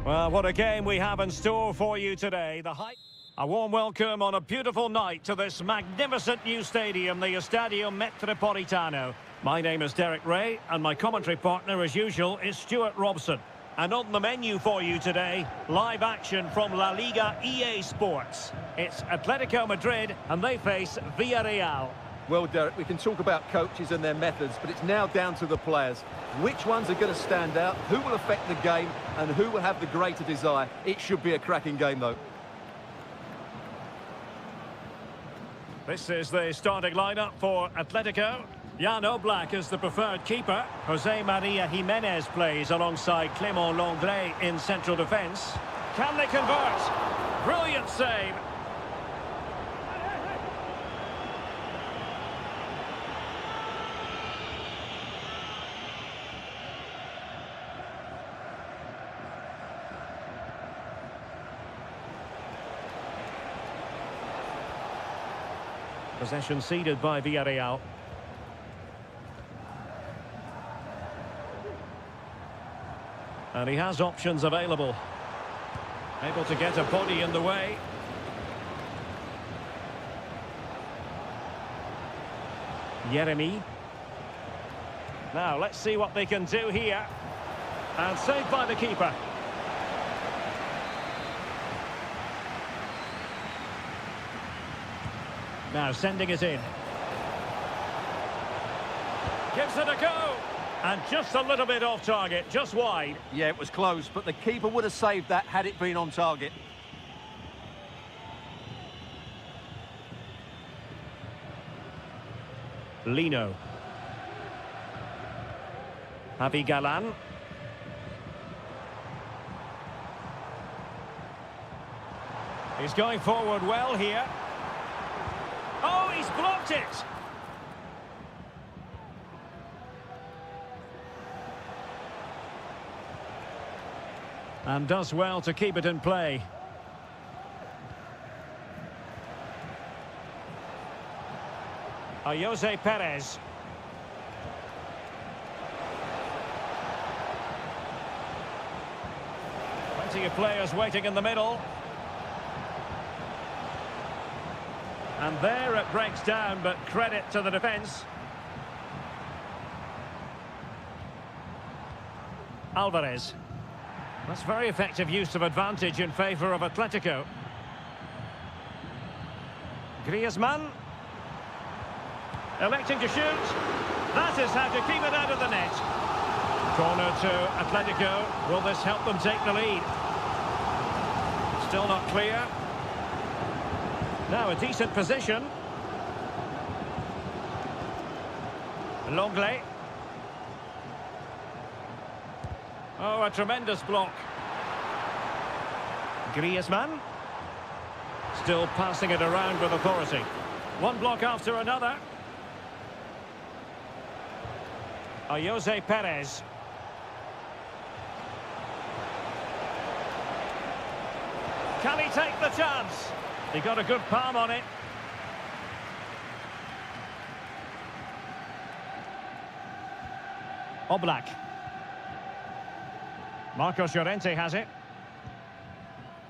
Well, what a game we have in store for you today. A warm welcome on a beautiful night to this magnificent new stadium, the Estadio Metropolitano. My name is Derek Ray, and my commentary partner, as usual, is Stuart Robson. And on the menu for you today, live action from La Liga EA Sports. It's Atletico Madrid, and they face Villarreal. Well, Derek, we can talk about coaches and their methods, but it's now down to the players. Which ones are going to stand out, who will affect the game, and who will have the greater desire? It should be a cracking game, though. This is the starting lineup for Atletico. Jan Oblak is the preferred keeper. Jose Maria Jimenez plays alongside Clément Lenglet in central defence. Can they convert? Brilliant save. Possession ceded by Villarreal. And he has options available. Able to get a body in the way. Yeremy. Now, let's see what they can do here. And saved by the keeper. Now sending it in. Gives it a go. And just a little bit off target, just wide. Yeah, it was close, but the keeper would have saved that had it been on target. Lino. Javi Galan. He's going forward well here. Oh, he's blocked it! And does well to keep it in play. Jose Perez. Plenty of players waiting in the middle. And there it breaks down, but credit to the defence. Alvarez. That's very effective use of advantage in favour of Atletico. Griezmann. Electing to shoot. That is how to keep it out of the net. Corner to Atletico. Will this help them take the lead? Still not clear. Now a decent position. Lenglet. Oh, a tremendous block. Griezmann. Still passing it around with authority. One block after another. Jose Perez. Can he take the chance? He got a good palm on it. Oblak. Marcos Llorente has it.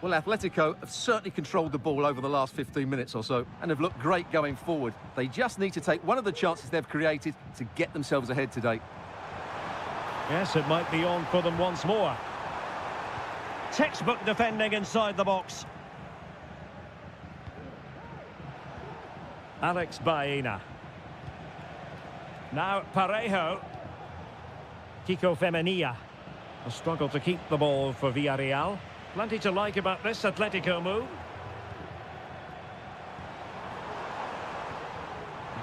Well, Atletico have certainly controlled the ball over the last 15 minutes or so and have looked great going forward. They just need to take one of the chances they've created to get themselves ahead today. Yes, it might be on for them once more. Textbook defending inside the box. Alex Baena. Now Parejo. Kiko Femenia. A struggle to keep the ball for Villarreal. Plenty to like about this Atletico move.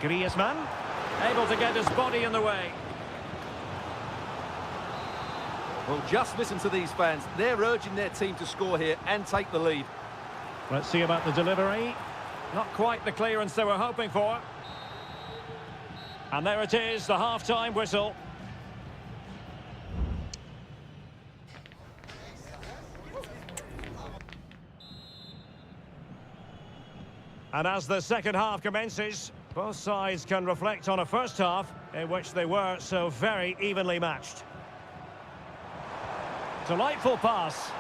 Griezmann. Able to get his body in the way. Well, just listen to these fans. They're urging their team to score here and take the lead. Let's see about the delivery. Not quite the clearance they were hoping for. And there it is, the half-time whistle. And as the second half commences, both sides can reflect on a first half in which they were so very evenly matched. Delightful pass.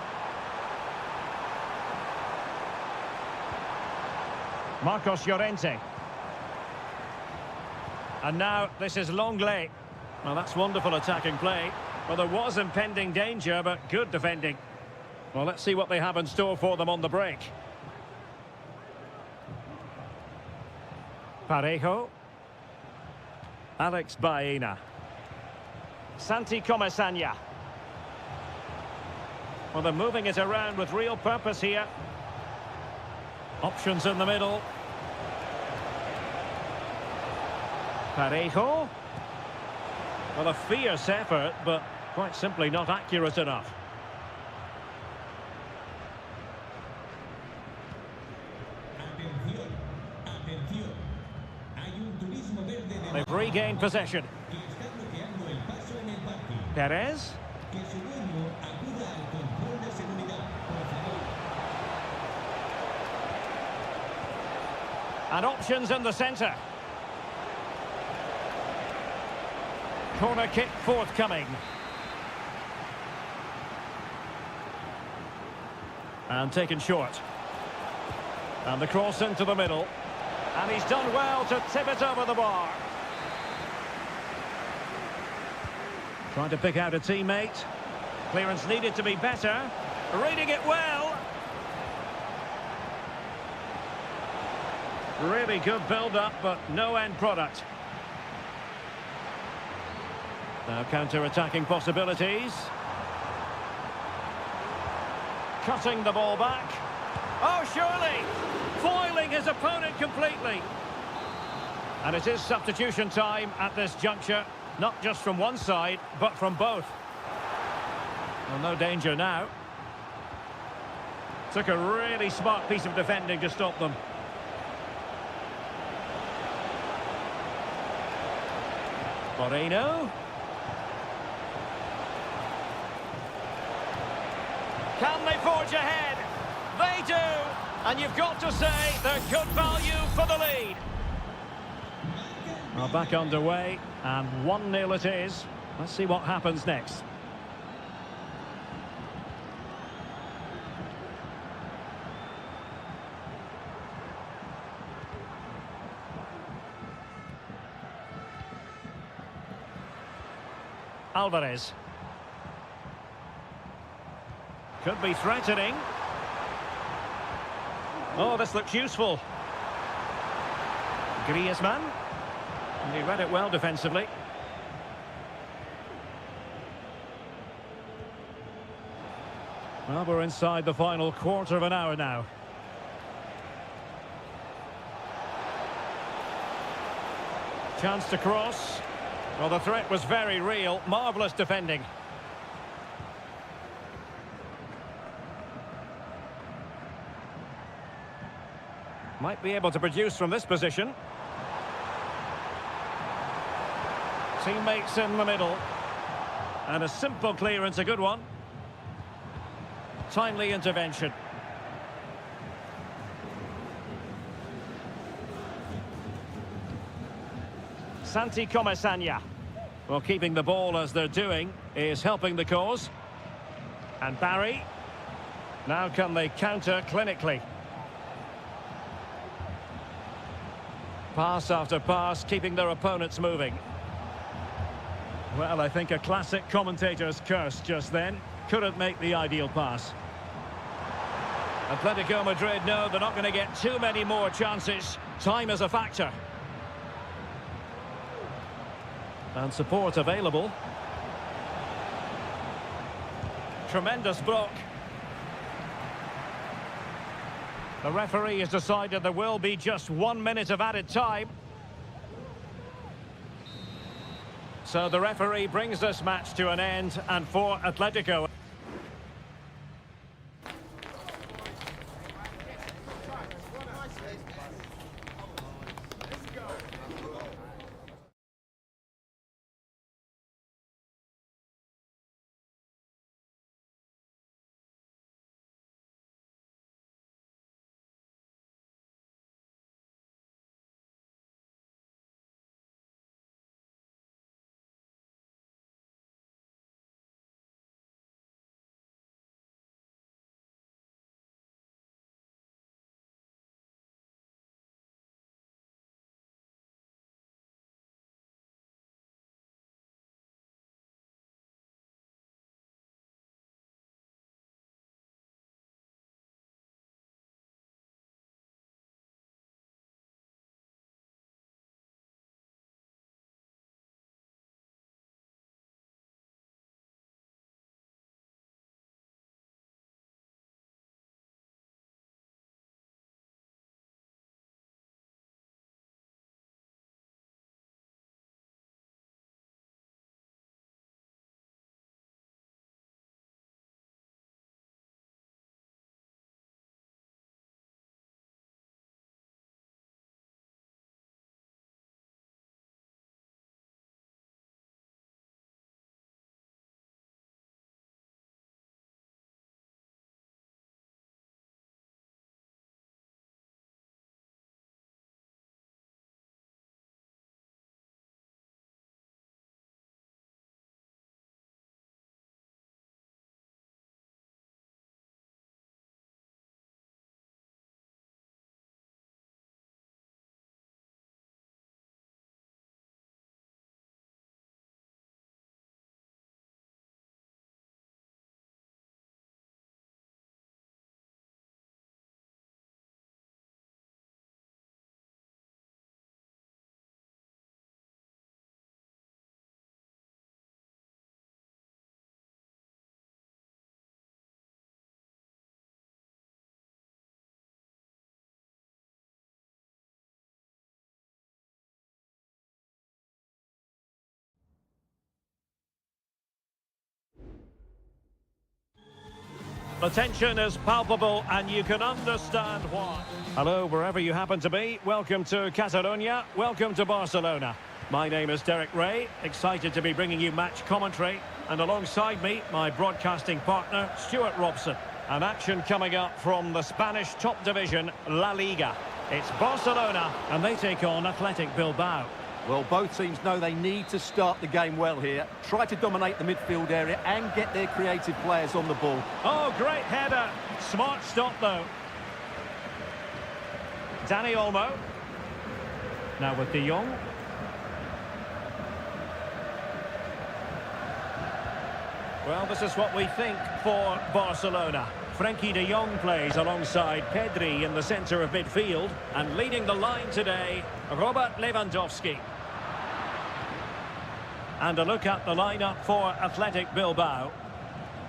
Marcos Llorente. And now this is Longley. Well, that's wonderful attacking play. Well, there was impending danger, but good defending. Well, let's see what they have in store for them on the break. Parejo. Alex Baena. Santi Comesaña. Well, they're moving it around with real purpose here. Options in the middle. Parejo. Well, a fierce effort, but quite simply not accurate enough. They've regained possession. Perez. And options in the centre. Corner kick forthcoming. And taken short. And the cross into the middle. And he's done well to tip it over the bar. Trying to pick out a teammate. Clearance needed to be better. Reading it well. Really good build-up, but no end product. Now counter-attacking possibilities. Cutting the ball back. Oh, surely! Foiling his opponent completely. And it is substitution time at this juncture. Not just from one side, but from both. Well, no danger now. Took a really smart piece of defending to stop them. Moreno. Can they forge ahead? They do! And you've got to say they're good value for the lead. Well, back underway, and 1-0 it is. Let's see what happens next. Alvarez. Could be threatening. Oh, this looks useful. Griezmann. He read it well defensively. Well, we're inside the final quarter of an hour now. Chance to cross. Well, the threat was very real. Marvellous defending. Might be able to produce from this position. Teammates in the middle. And a simple clearance, a good one. Timely intervention. Santi Comesaña. Well, keeping the ball as they're doing is helping the cause. And Barry. Now can they counter clinically? Pass after pass, keeping their opponents moving. Well, I think a classic commentator's curse just then. Couldn't make the ideal pass. Atletico Madrid know they're not going to get too many more chances. Time is a factor. And support available. Tremendous block. The referee has decided there will be just 1 minute of added time. So the referee brings this match to an end, and for Atletico... The tension is palpable and you can understand why. Hello, wherever you happen to be. Welcome to Catalonia. Welcome to Barcelona. My name is Derek Ray, excited to be bringing you match commentary. And alongside me, my broadcasting partner, Stuart Robson. An action coming up from the Spanish top division, La Liga. It's Barcelona, and they take on Athletic Bilbao. Well, both teams know they need to start the game well here. Try to dominate the midfield area and get their creative players on the ball. Oh, great header. Smart stop, though. Dani Olmo. Now with De Jong. Well, this is what we think for Barcelona. Frenkie de Jong plays alongside Pedri in the centre of midfield. And leading the line today, Robert Lewandowski. And a look at the lineup for Athletic Bilbao.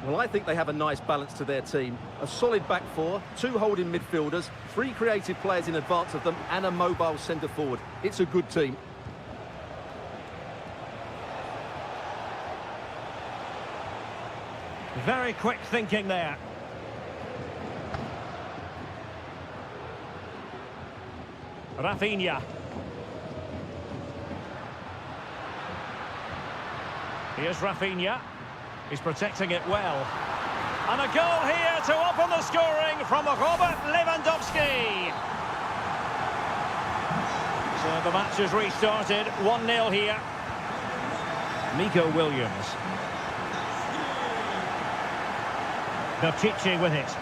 Well, I think they have a nice balance to their team. A solid back four, two holding midfielders, three creative players in advance of them, and a mobile centre-forward. It's a good team. Very quick thinking there. Rafinha. Here's Rafinha. He's protecting it well. And a goal here to open the scoring from Robert Lewandowski. So the match has restarted. 1-0 here. Nico Williams. Pichetty with it.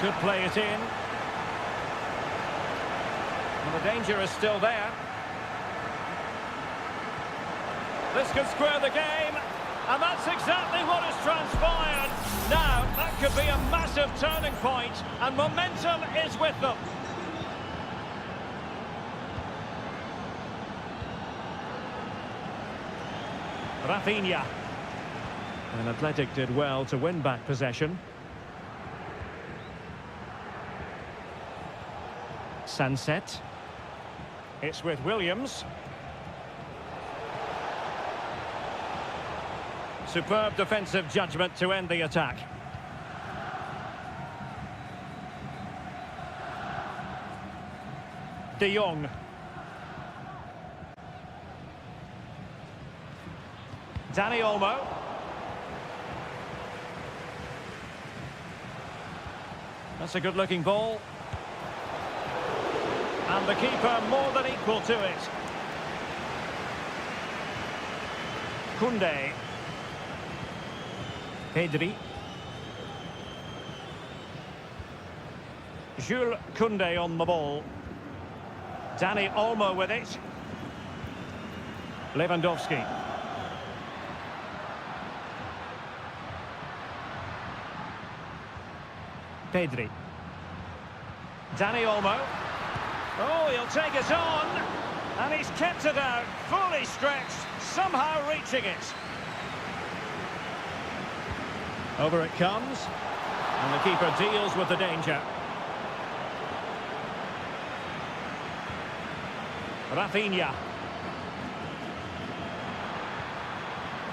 Could play it in. And the danger is still there. This could square the game, and that's exactly what has transpired. Now, that could be a massive turning point, and momentum is with them. Rafinha. And Athletic did well to win back possession. Sunset. It's with Williams. Superb defensive judgment to end the attack. De Jong. Dani Olmo. That's a good-looking ball. And the keeper more than equal to it. Koundé. Pedri. Jules Koundé on the ball. Dani Olmo with it. Lewandowski. Pedri. Dani Olmo. Oh, he'll take it on. And he's kept it out, fully stretched, somehow reaching it. Over it comes. And the keeper deals with the danger. Rafinha.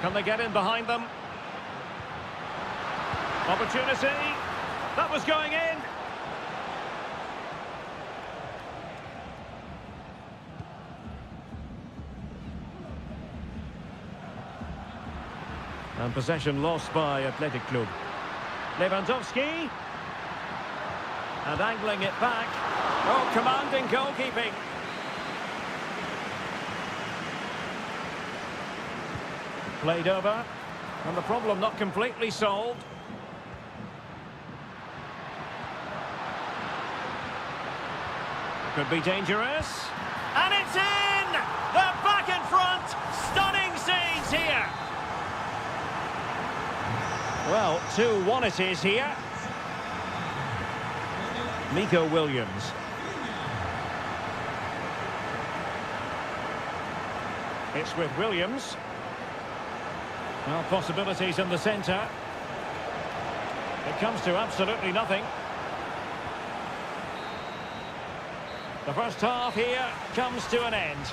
Can they get in behind them? Opportunity. That was going in. And possession lost by Athletic Club. Lewandowski. And angling it back. Oh, commanding goalkeeping. Played over. And the problem not completely solved. Could be dangerous. And it's in! They're back in front! Stunning scenes here! Well, 2-1 it is here. Nico Williams. It's with Williams. Well, possibilities in the centre. It comes to absolutely nothing. The first half here comes to an end.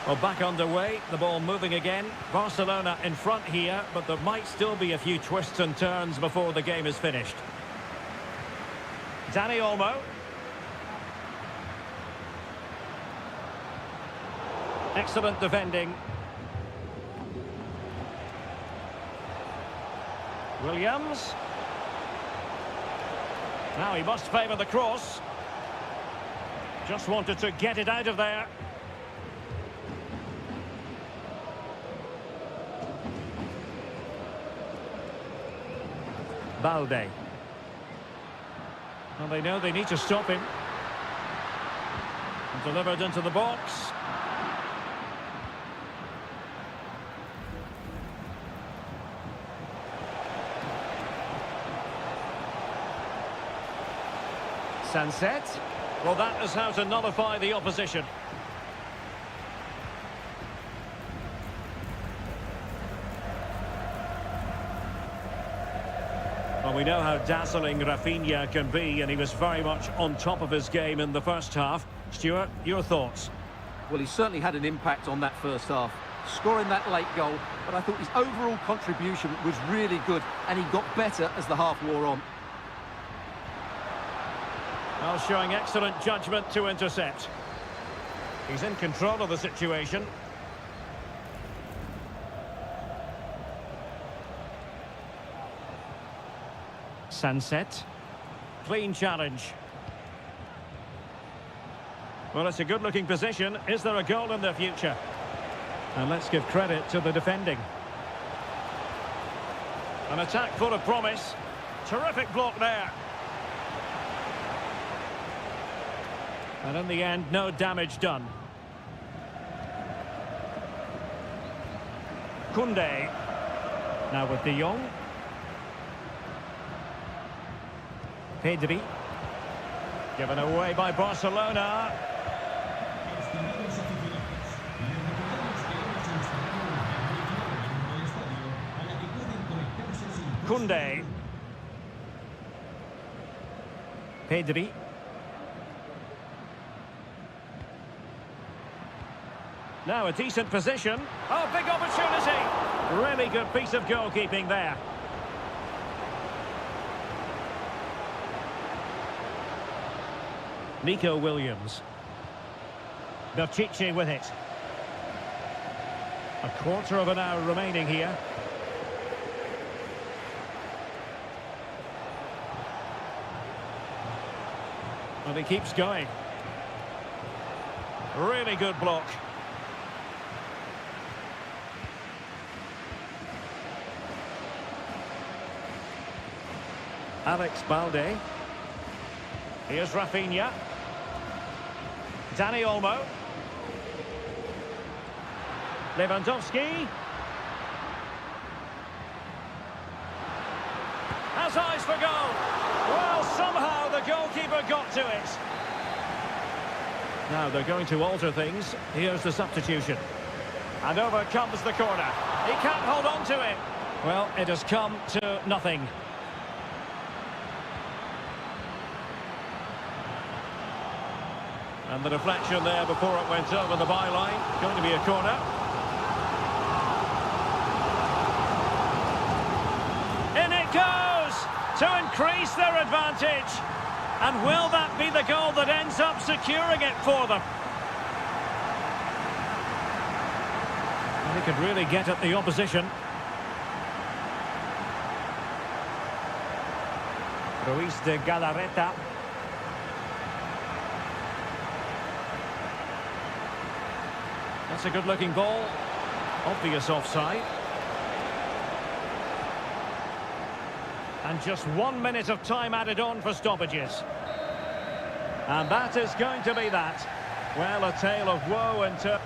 Well, back underway, the ball moving again. Barcelona in front here, but there might still be a few twists and turns before the game is finished. Dani Olmo. Excellent defending. Williams. Now he must favour the cross. Just wanted to get it out of there. Balde. Well, they know they need to stop him. And delivered into the box. Sunset. Well, that is how to nullify the opposition. Well, we know how dazzling Rafinha can be, and he was very much on top of his game in the first half. Stuart, your thoughts? Well, he certainly had an impact on that first half, scoring that late goal, but I thought his overall contribution was really good, and he got better as the half wore on. Well, showing excellent judgment to intercept. He's in control of the situation. Sunset. Clean challenge. Well, it's a good-looking position. Is there a goal in the future? And let's give credit to the defending. An attack full of promise. Terrific block there. And in the end, no damage done. Koundé. Now with De Jong. Pedri. Given away by Barcelona. Koundé. Pedri. Now a decent position. Oh, big opportunity. Really good piece of goalkeeping there. Nico Williams. Pishit with it. A quarter of an hour remaining here. And he keeps going. Really good block. Alex Balde. Here's Rafinha. Dani Olmo. Lewandowski. Has eyes for goal. Well, somehow the goalkeeper got to it. Now they're going to alter things. Here's the substitution. And over comes the corner. He can't hold on to it. Well, it has come to nothing. And the deflection there before it went over the byline. Going to be a corner. In it goes to increase their advantage. And will that be the goal that ends up securing it for them? And he could really get at the opposition. Ruiz de Galarreta. That's a good-looking ball. Obvious offside. And just 1 minute of time added on for stoppages. And that is going to be that. Well, a tale of woe and...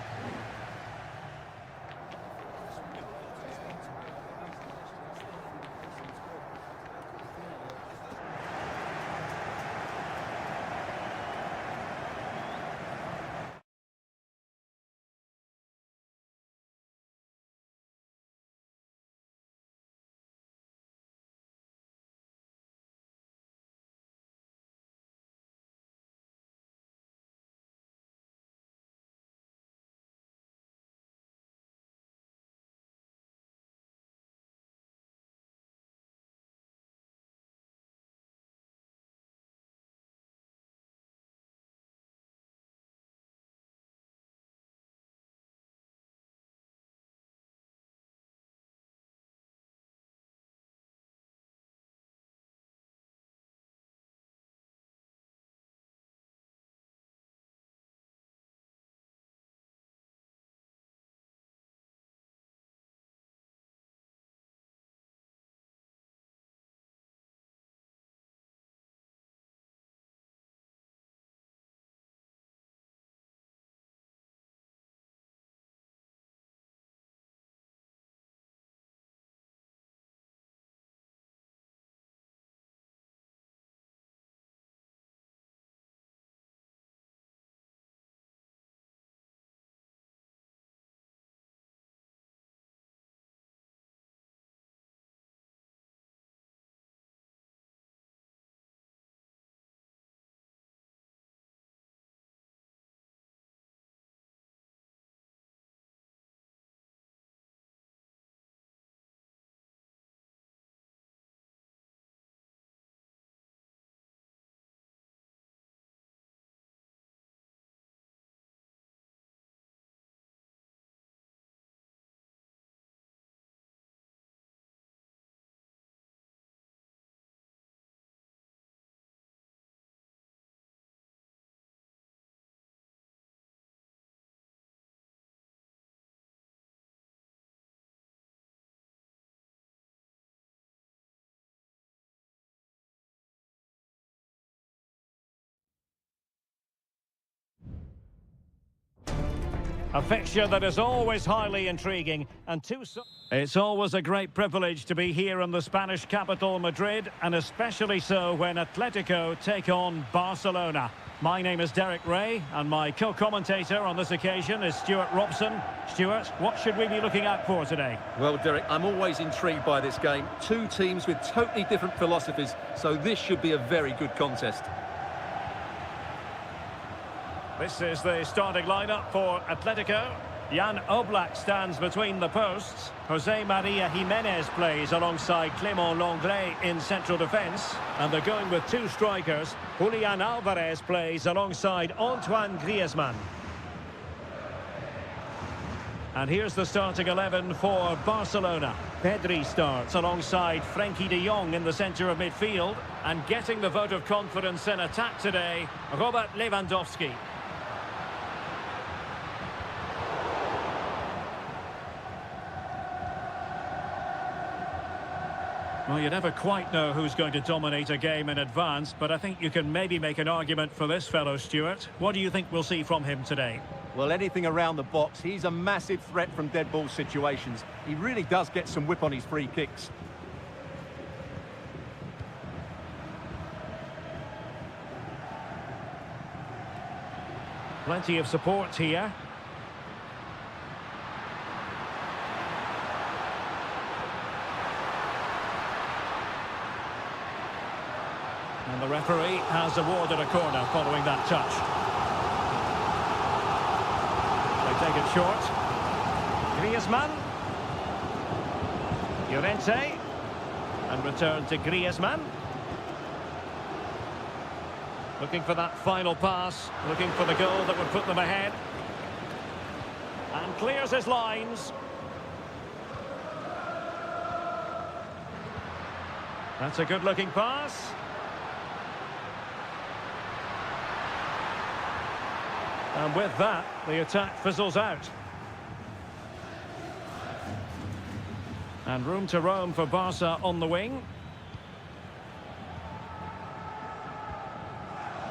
A fixture that is always highly intriguing and It's always a great privilege to be here in the Spanish capital, Madrid, and especially so when Atletico take on Barcelona. My name is Derek Ray, and my co-commentator on this occasion is Stuart Robson. Stuart, what should we be looking out for today? Well, Derek, I'm always intrigued by this game. Two teams with totally different philosophies, so this should be a very good contest. This is the starting lineup for Atletico. Jan Oblak stands between the posts. Jose Maria Jimenez plays alongside Clément Lenglet in central defence. And they're going with two strikers. Julian Alvarez plays alongside Antoine Griezmann. And here's the starting 11 for Barcelona. Pedri starts alongside Frenkie de Jong in the centre of midfield. And getting the vote of confidence in attack today, Robert Lewandowski. Well, you never quite know who's going to dominate a game in advance, but I think you can maybe make an argument for this fellow, Stuart. What do you think we'll see from him today? Well, anything around the box. He's a massive threat from dead ball situations. He really does get some whip on his free kicks. Plenty of support here. And the referee has awarded a corner following that touch. They take it short. Griezmann. Llorente. And return to Griezmann. Looking for that final pass. Looking for the goal that would put them ahead. And clears his lines. That's a good-looking pass. And with that, the attack fizzles out. And room to roam for Barca on the wing.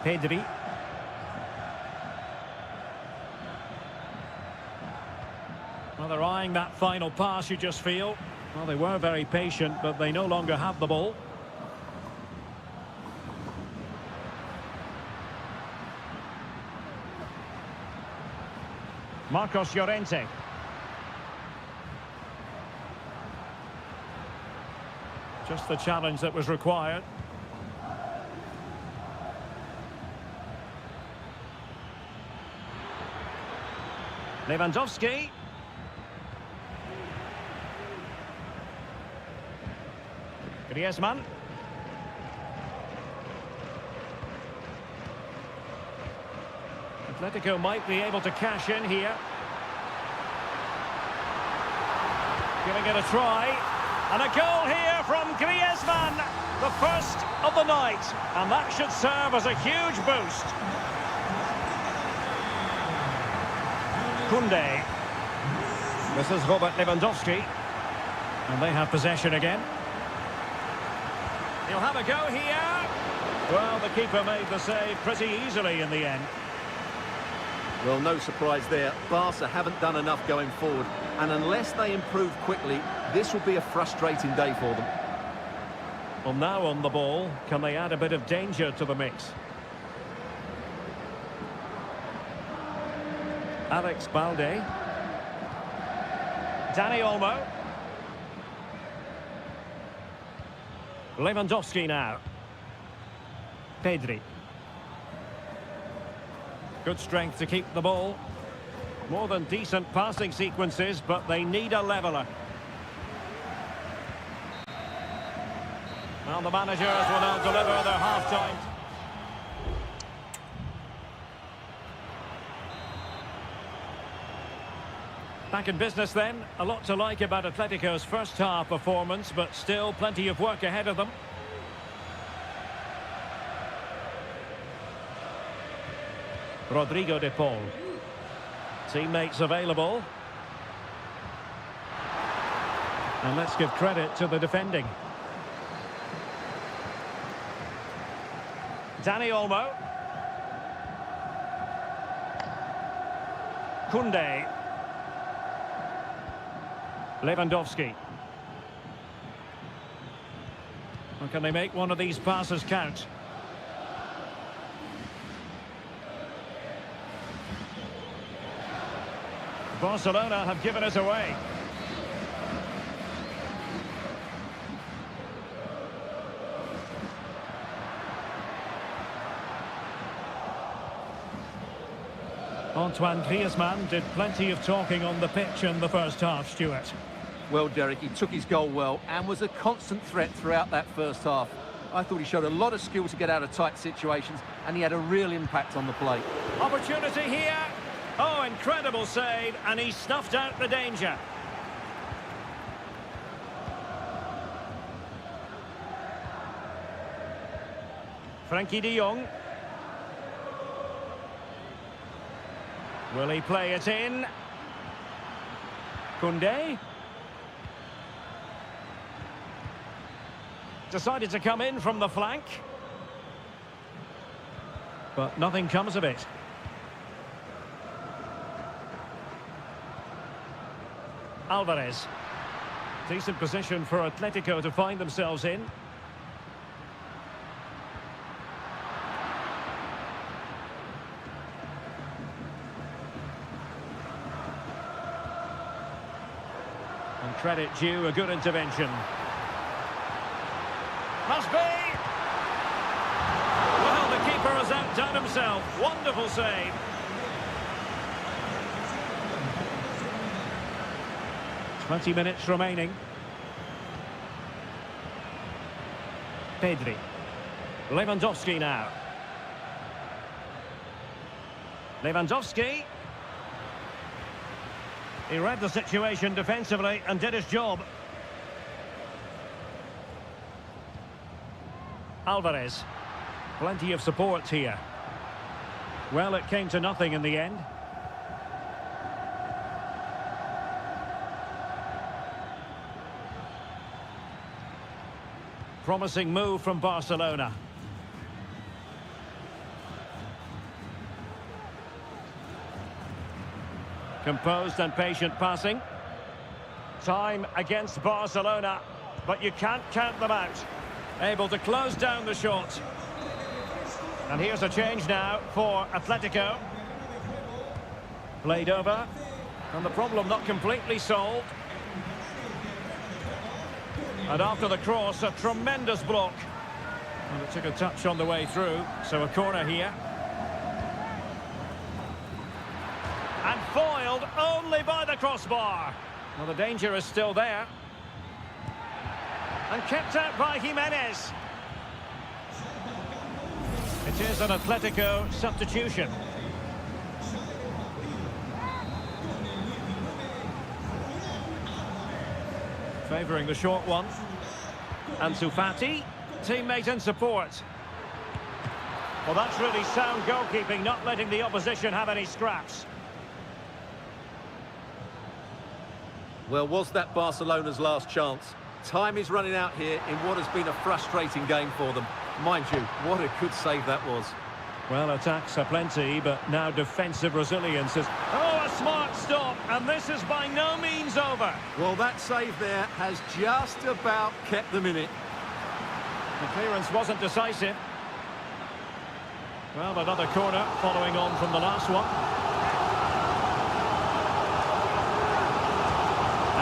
Pedri. Well, they're eyeing that final pass, you just feel. Well, they were very patient, but they no longer have the ball. Marcos Llorente. Just the challenge that was required. Lewandowski. Griezmann. Atletico might be able to cash in here. Giving it a try. And a goal here from Griezmann. The first of the night. And that should serve as a huge boost. Koundé. This is Robert Lewandowski. And they have possession again. He'll have a go here. Well, the keeper made the save pretty easily in the end. Well, no surprise there. Barca haven't done enough going forward. And unless they improve quickly, this will be a frustrating day for them. Well, now on the ball, can they add a bit of danger to the mix? Alex Balde. Dani Olmo. Lewandowski now. Pedri. Good strength to keep the ball. More than decent passing sequences, but they need a leveller. Well, the managers will now deliver their half-time. Back in business then. A lot to like about Atletico's first half performance, but still plenty of work ahead of them. Rodrigo de Paul. Teammates available. And let's give credit to the defending. Dani Olmo. Koundé. Lewandowski. Or can they make one of these passes count? Barcelona have given it away. Antoine Griezmann did plenty of talking on the pitch in the first half, Stuart. Well, Derek, he took his goal well and was a constant threat throughout that first half. I thought he showed a lot of skill to get out of tight situations, and he had a real impact on the play. Opportunity here. Oh, incredible save, and he snuffed out the danger. Frankie de Jong. Will he play it in? Koundé. Decided to come in from the flank. But nothing comes of it. Alvarez. Decent position for Atletico to find themselves in. And credit due, a good intervention. Must be! Well, the keeper has outdone himself. Wonderful save. 20 minutes remaining. Pedri. Lewandowski now. Lewandowski. He read the situation defensively and did his job. Alvarez. Plenty of support here. Well, it came to nothing in the end. Promising move from Barcelona. Composed and patient passing. Time against Barcelona, but you can't count them out. Able to close down the shot. And here's a change now for Atletico. Played over. And the problem not completely solved. And after the cross, a tremendous block. And it took a touch on the way through, so a corner here. And foiled only by the crossbar. Well, the danger is still there. And kept out by Jimenez. It is an Atletico substitution. Favouring the short one. Ansu Fati, teammate and support. Well, that's really sound goalkeeping, not letting the opposition have any scraps. Well, was that Barcelona's last chance? Time is running out here in what has been a frustrating game for them. Mind you, what a good save that was. Well, attacks are plenty, but now defensive resilience is... Oh, a smart stop, and this is by no means over. Well, that save there has just about kept them in it. The clearance wasn't decisive. Well, another corner following on from the last one.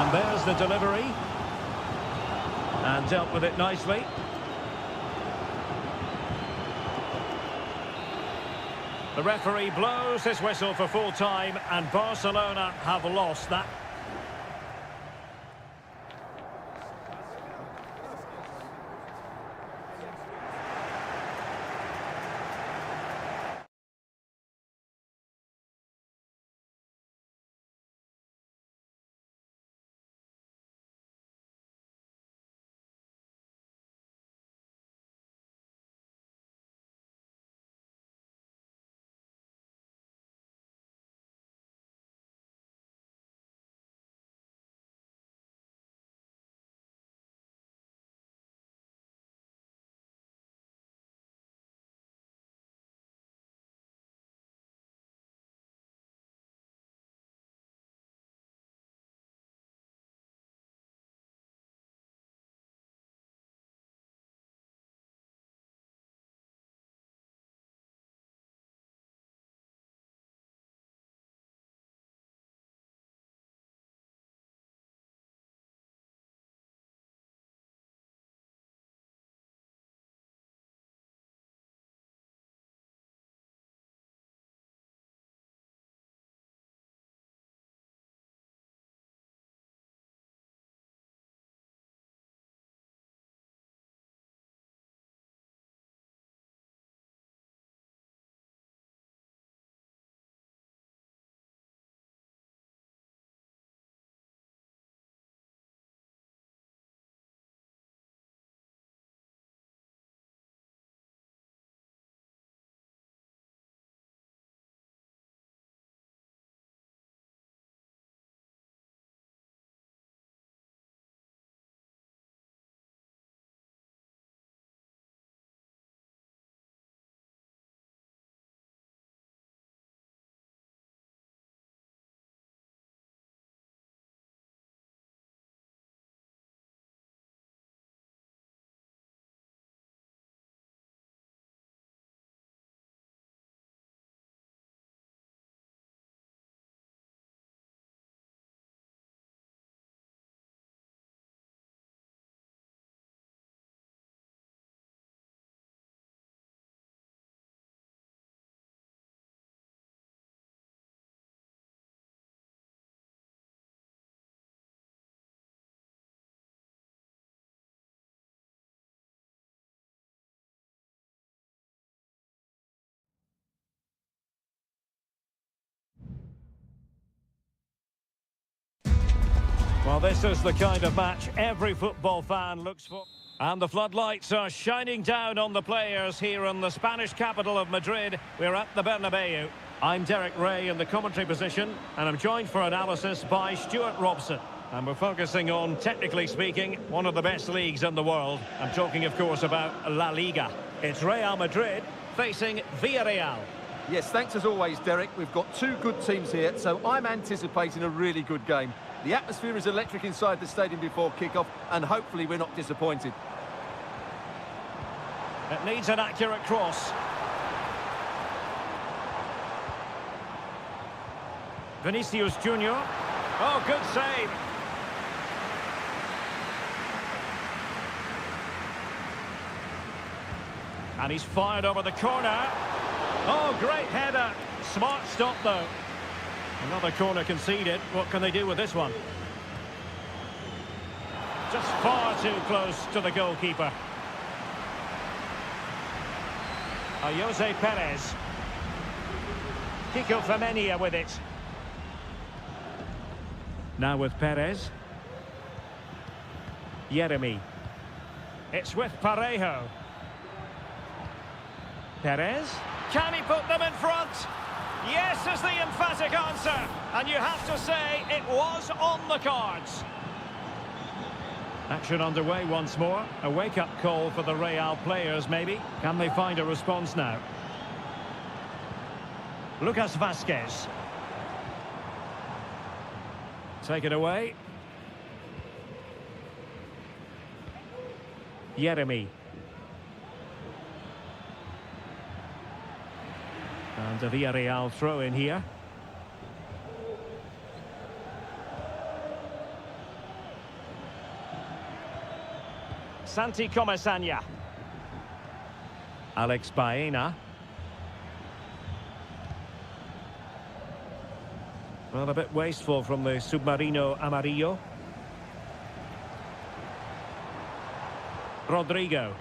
And there's the delivery. And dealt with it nicely. The referee blows his whistle for full time, and Barcelona have lost that. Well, this is the kind of match every football fan looks for. And the floodlights are shining down on the players here in the Spanish capital of Madrid. We're at the Bernabeu. I'm Derek Ray in the commentary position, and I'm joined for analysis by Stuart Robson. And we're focusing on, technically speaking, one of the best leagues in the world. I'm talking, of course, about La Liga. It's Real Madrid facing Villarreal. Yes, thanks as always, Derek. We've got two good teams here, so I'm anticipating a really good game. The atmosphere is electric inside the stadium before kick-off, and hopefully we're not disappointed. It needs an accurate cross. Vinicius Junior. Oh, good save. And he's fired over the corner. Oh, great header. Smart stop, though. Another corner conceded. What can they do with this one? Just far too close to the goalkeeper. Jose Perez. Kiko Femenia with it. Now with Perez. Yeremy. It's with Parejo. Perez. Can he put them in front? Yes is the emphatic answer. And you have to say it was on the cards. Action underway once more. A wake-up call for the Real players, maybe. Can they find a response now? Lucas Vazquez. Take it away. Yeremy. And a Villarreal throw in here. Santi Comesaña. Alex Baena. Well, a bit wasteful from the Submarino Amarillo. Rodrigo.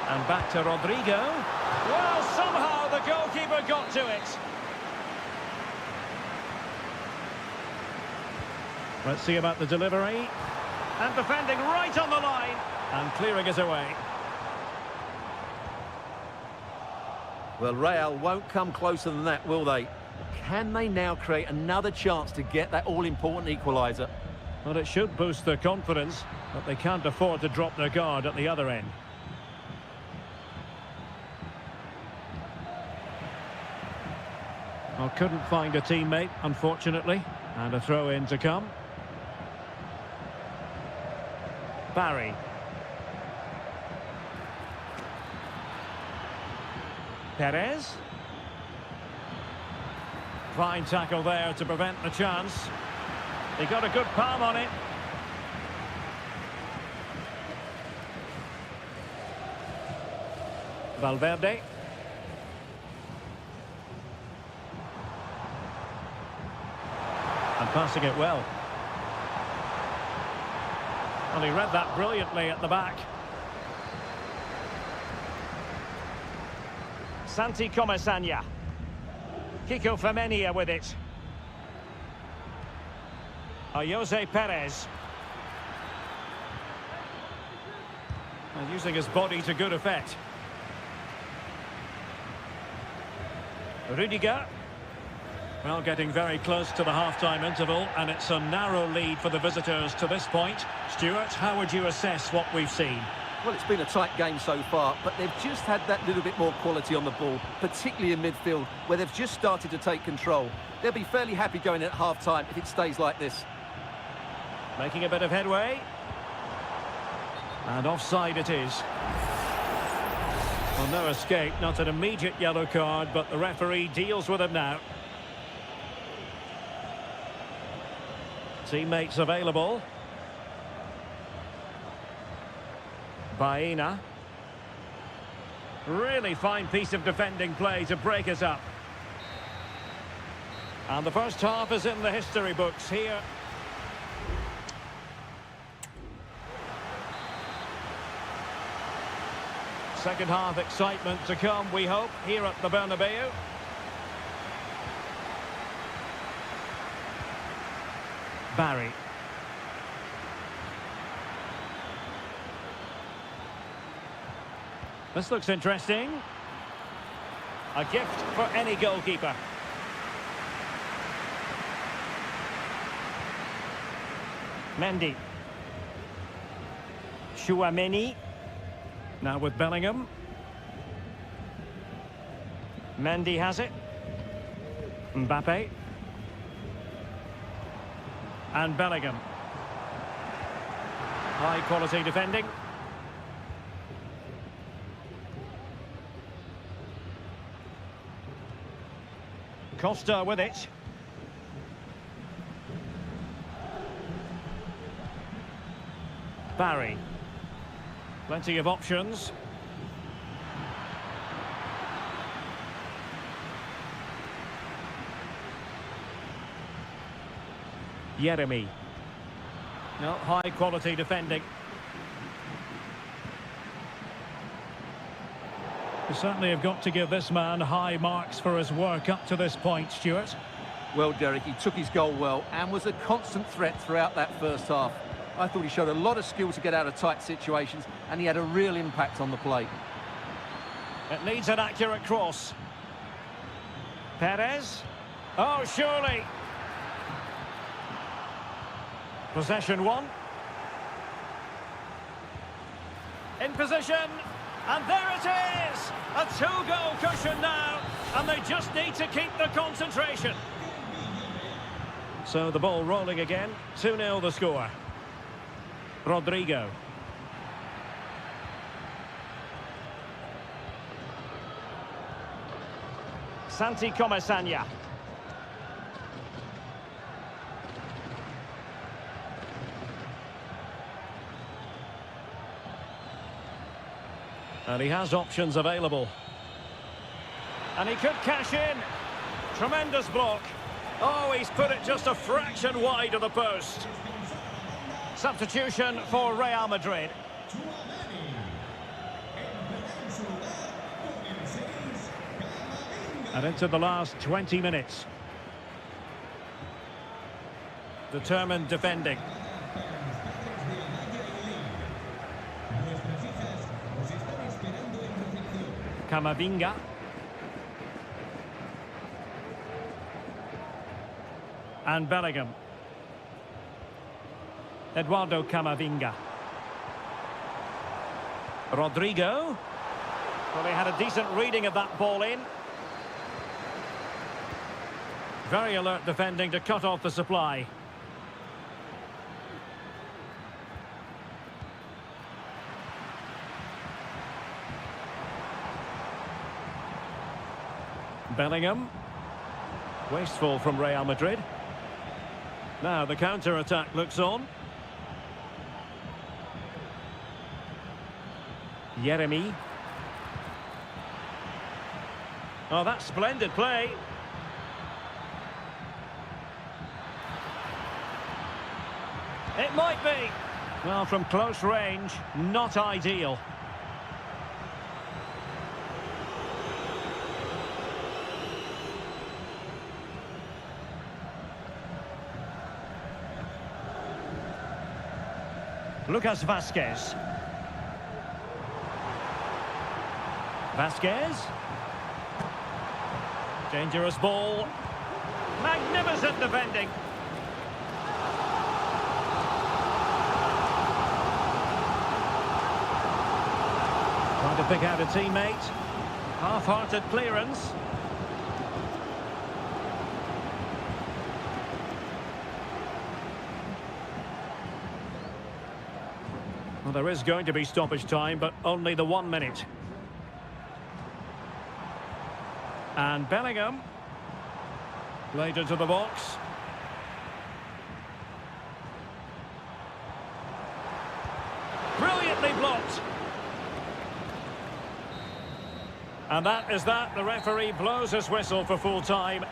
And back to Rodrigo. Well, somehow the goalkeeper got to it. Let's see about the delivery. And defending right on the line. And clearing it away. Well, Real won't come closer than that, will they? Can they now create another chance to get that all-important equaliser? Well, it should boost their confidence, but they can't afford to drop their guard at the other end. Well, couldn't find a teammate, unfortunately. And a throw-in to come. Barry. Perez. Fine tackle there to prevent the chance. He got a good palm on it. Valverde. And passing it well. Well, he read that brilliantly at the back. Santi Comesaña. Kiko Femenia with it. Jose Perez. And using his body to good effect. Rudiger. Well, getting very close to the half-time interval, and it's a narrow lead for the visitors to this point. Stuart, how would you assess what we've seen? Well, it's been a tight game so far, but they've just had that little bit more quality on the ball, particularly in midfield, where they've just started to take control. They'll be fairly happy going at half-time if it stays like this. Making a bit of headway. And offside it is. Well, no escape, not an immediate yellow card, but the referee deals with him now. Teammates available. Baena. Really fine piece of defending play to break us up. And the first half is in the history books here. Second half excitement to come, we hope, here at the Bernabeu. Barry. This looks interesting. A gift for any goalkeeper. Mendy. Chouameni. Now with Bellingham. Mendy has it. Mbappe. And Bellingham. High quality defending. Costa with it. Barry. Plenty of options. Jeremy. No, high quality defending. You certainly have got to give this man high marks for his work up to this point, Stuart. Well, Derek, he took his goal well and was a constant threat throughout that first half. I thought he showed a lot of skill to get out of tight situations, and he had a real impact on the play. It needs an accurate cross. Perez. Oh, surely. Possession one. In position. And there it is! A two-goal cushion now, and they just need to keep the concentration. So the ball rolling again, 2-0 the score. Rodrigo. Santi Comesaña. And he has options available. And he could cash in. Tremendous block. Oh, he's put it just a fraction wide of the post. Substitution for Real Madrid. And into the last 20 minutes. Determined defending. Camavinga. And Bellingham. Eduardo Camavinga. Rodrigo. Well, he had a decent reading of that ball in. Very alert defending to cut off the supply. Bellingham. Wasteful from Real Madrid. Now the counter-attack looks on. Jeremy. Oh, that's splendid play. It might be. Well, from close range, not ideal. Lucas Vázquez. Vázquez. Dangerous ball. Magnificent defending. Trying to pick out a teammate. Half-hearted clearance. Well, there is going to be stoppage time, but only the 1 minute. And Bellingham. Played into the box. Brilliantly blocked. And that is that. The referee blows his whistle for full time.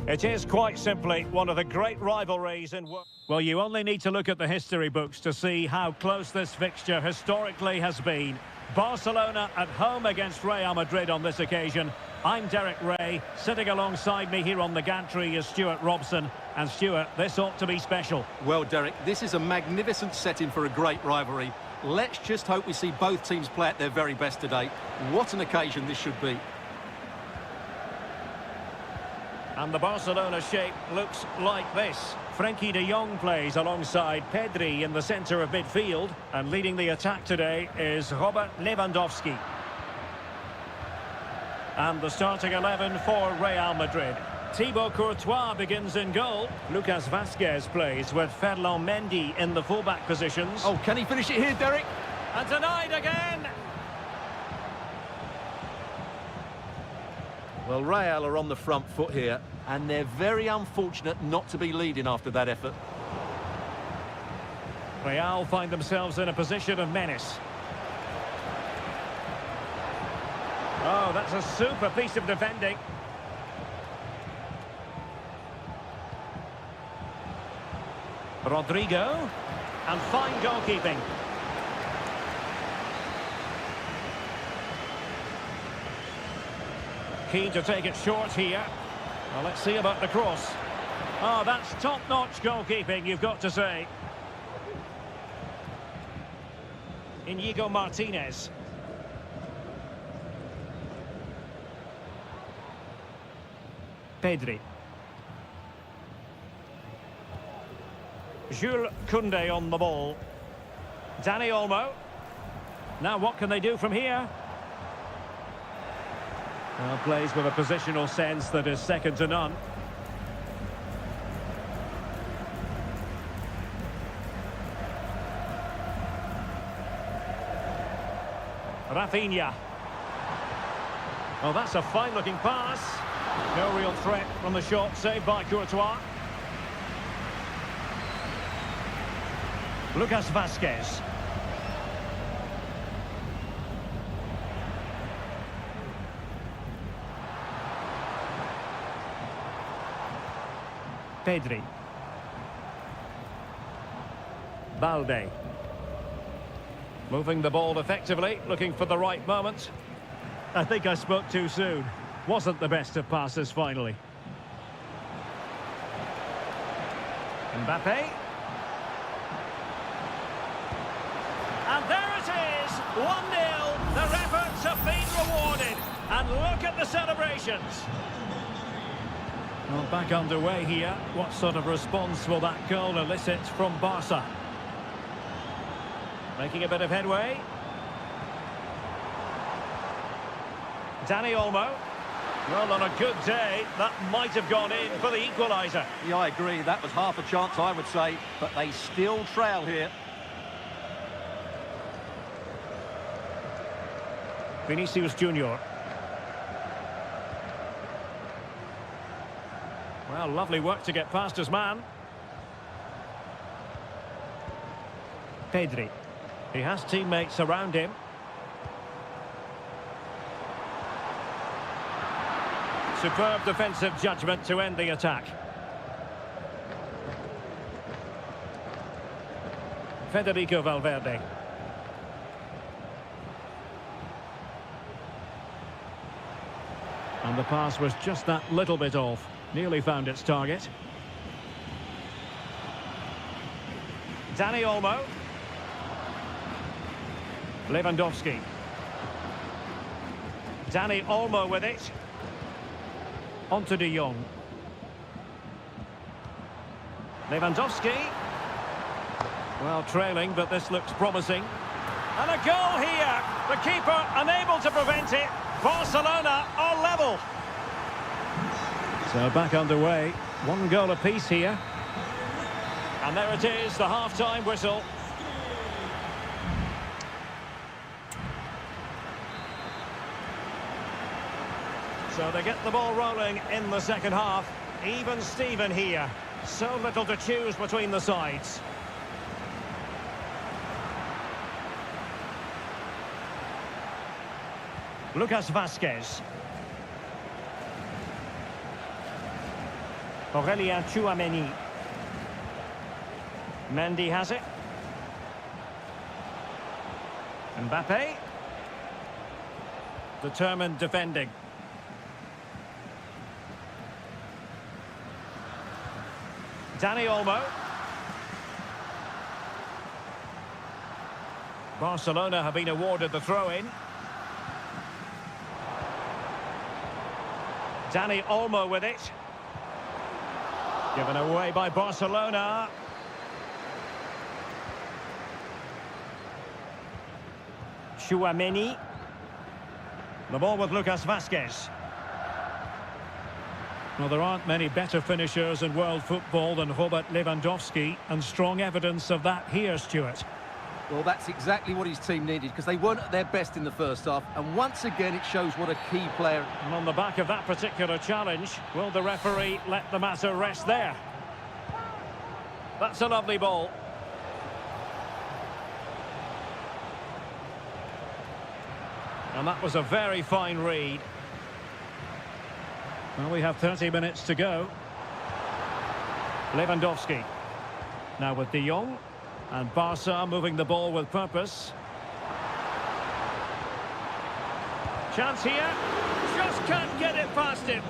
It is quite simply one of the great rivalries in... Well, you only need to look at the history books to see how close this fixture historically has been. Barcelona at home against Real Madrid on this occasion. I'm Derek Ray. Sitting alongside me here on the gantry is Stuart Robson. And Stuart, this ought to be special. Well, Derek, this is a magnificent setting for a great rivalry. Let's just hope we see both teams play at their very best today. What an occasion this should be. And the Barcelona shape looks like this. Frenkie de Jong plays alongside Pedri in the centre of midfield. And leading the attack today is Robert Lewandowski. And the starting 11 for Real Madrid. Thibaut Courtois begins in goal. Lucas Vazquez plays with Ferland Mendy in the fullback positions. Oh, can he finish it here, Derek? And denied again! Well, Real are on the front foot here, and they're very unfortunate not to be leading after that effort. Real find themselves in a position of menace. Oh, that's a super piece of defending. Rodrigo, and fine goalkeeping. Keen to take it short here. Well, let's see about the cross. Oh, that's top-notch goalkeeping, you've got to say. Inigo Martinez. Pedri. Jules Koundé on the ball. Dani Olmo. Now what can they do from here? Well, plays with a positional sense that is second to none. Rafinha. Oh, that's a fine-looking pass. No real threat from the shot, saved by Courtois. Lucas Vazquez. Pedri. Balde. Moving the ball effectively, looking for the right moment. I think I spoke too soon. Wasn't the best of passes finally. Mbappe. And there it is, 1-0. Their efforts have been rewarded. And look at the celebrations. Well, back underway here. What sort of response will that goal elicit from Barca? Making a bit of headway. Dani Olmo. Well, on a good day, that might have gone in for the equaliser. Yeah, I agree. That was half a chance, I would say. But they still trail here. Vinicius Junior. Well, lovely work to get past his man. Pedri. He has teammates around him. Superb defensive judgment to end the attack. Federico Valverde. And the pass was just that little bit off. Nearly found its target. Dani Olmo. Lewandowski. Dani Olmo with it. Onto de Jong. Lewandowski. Well, trailing, but this looks promising. And a goal here. The keeper unable to prevent it. Barcelona are level. So back underway. One goal apiece here. And there it is, the half-time whistle. So they get the ball rolling in the second half. Even Steven here. So little to choose between the sides. Lucas Vazquez. Aurélien Tchouameni. Mendy has it. Mbappe. Determined defending. Dani Olmo. Barcelona have been awarded the throw-in. Dani Olmo with it. Given away by Barcelona. Tchouameni. The ball with Lucas Vázquez. Well, there aren't many better finishers in world football than Robert Lewandowski, and strong evidence of that here, Stuart. Well, that's exactly what his team needed, because they weren't at their best in the first half, and once again it shows what a key player. And on the back of that particular challenge, will the referee let the matter rest there? That's a lovely ball. And that was a very fine read. Well, we have 30 minutes to go. Lewandowski. Now with De Jong. And Barca moving the ball with purpose. Chance here. Just can't get it past him.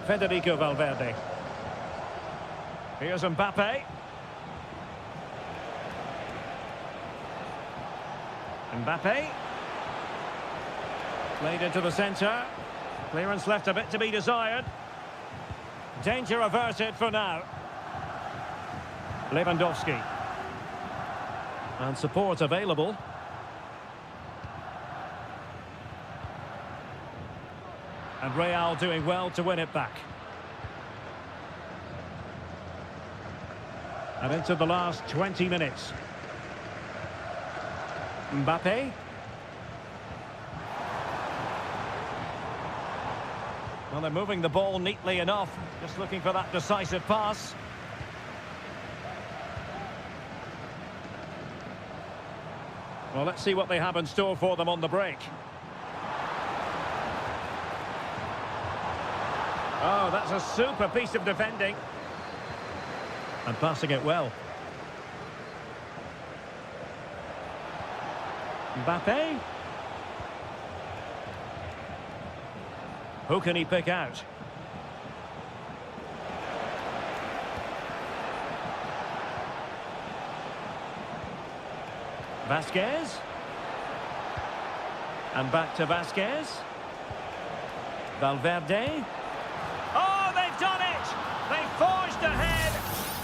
Federico Valverde. Here's Mbappe. Mbappe. Played into the centre. Clearance left a bit to be desired. Danger averted for now. Lewandowski. And support available. And Real doing well to win it back. And into the last 20 minutes. Mbappe. Well, they're moving the ball neatly enough. Just looking for that decisive pass. Well, let's see what they have in store for them on the break. Oh, that's a super piece of defending. And passing it well. Mbappe. Who can he pick out? Vázquez. And back to Vázquez. Valverde. Oh, they've done it! They've forged ahead,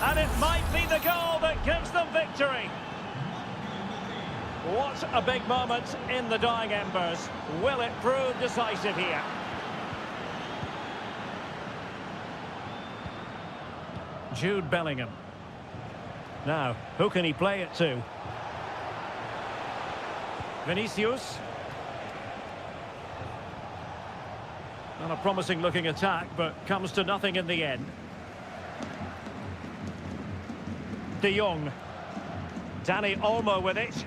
and it might be the goal that gives them victory. What a big moment in the dying embers. Will it prove decisive here? Jude Bellingham. Now, who can he play it to? Vinicius. Not a promising looking attack, but comes to nothing in the end. De Jong. Dani Olmo with it.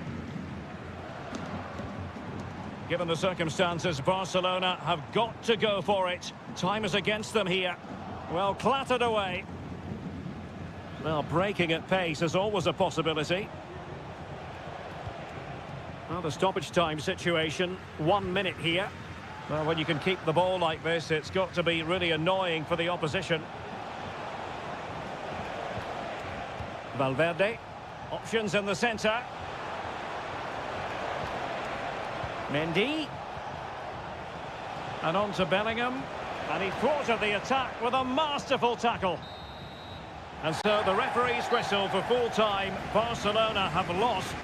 Given the circumstances, Barcelona have got to go for it. Time is against them here. Well, clattered away. Well, breaking at pace is always a possibility. Well, the stoppage time situation, 1 minute here. Well, when you can keep the ball like this, it's got to be really annoying for the opposition. Valverde. Options in the centre. Mendy. And on to Bellingham. And he thwarted the attack with a masterful tackle. And so the referee's whistle for full time. Barcelona have lost.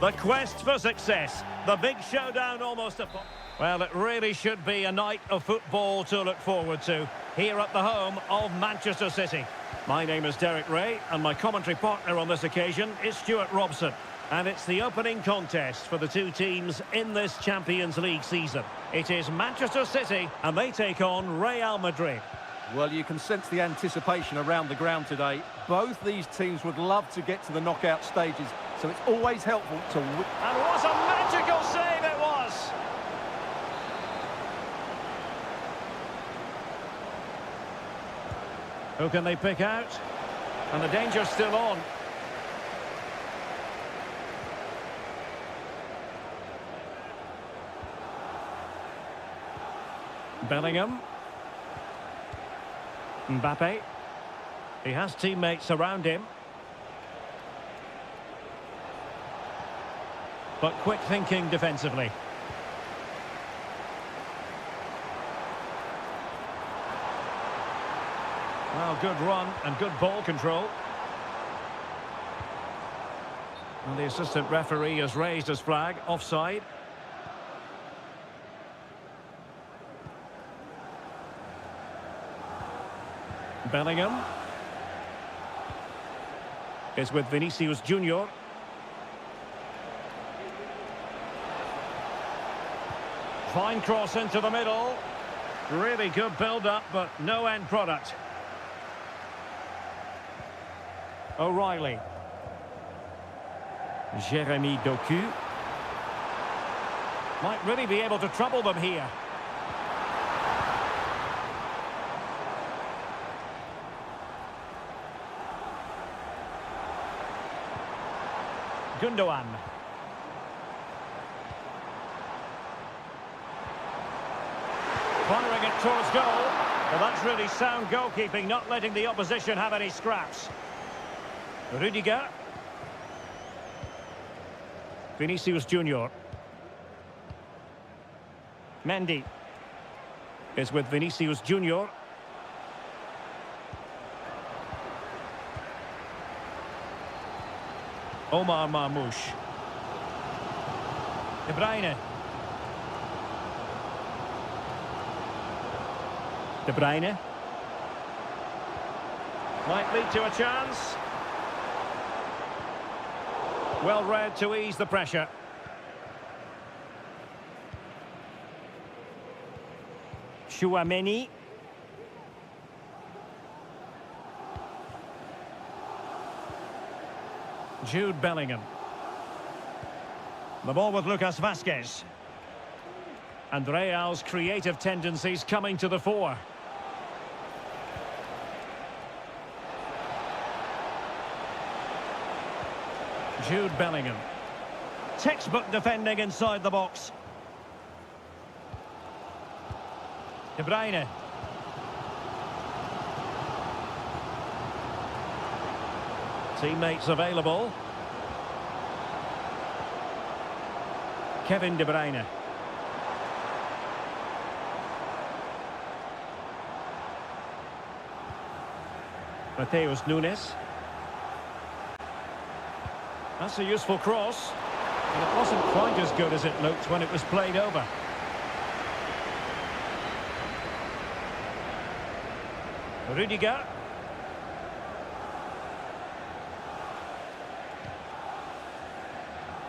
The quest for success. The big showdown almost upon... Well, it really should be a night of football to look forward to here at the home of Manchester City. My name is Derek Ray, and my commentary partner on this occasion is Stuart Robson. And it's the opening contest for the two teams in this Champions League season. It is Manchester City, and they take on Real Madrid. Well, you can sense the anticipation around the ground today. Both these teams would love to get to the knockout stages, so it's always helpful to... And what a magical save it was! Who can they pick out? And the danger's still on. Bellingham. Mbappe. He has teammates around him. But quick thinking defensively. Well, good run and good ball control. And the assistant referee has raised his flag, offside. Bellingham is with Vinicius Junior. Fine cross into the middle. Really good build-up, but no end product. O'Reilly. Jeremy Doku. Might really be able to trouble them here. Gundogan. Firing it towards goal. Well, that's really sound goalkeeping, not letting the opposition have any scraps. Rudiger. Vinicius Junior. Mendy is with Vinicius Junior. Omar Marmoush. De Bruyne. De Bruyne. Might lead to a chance. Well read to ease the pressure. Chouameni. Jude Bellingham. The ball with Lucas Vazquez. And Real's creative tendencies coming to the fore. Jude Bellingham. Textbook defending inside the box. De Bruyne. Teammates available. Kevin De Bruyne. Mateus Nunes. That's a useful cross. And it wasn't quite as good as it looked when it was played over. Rudiger.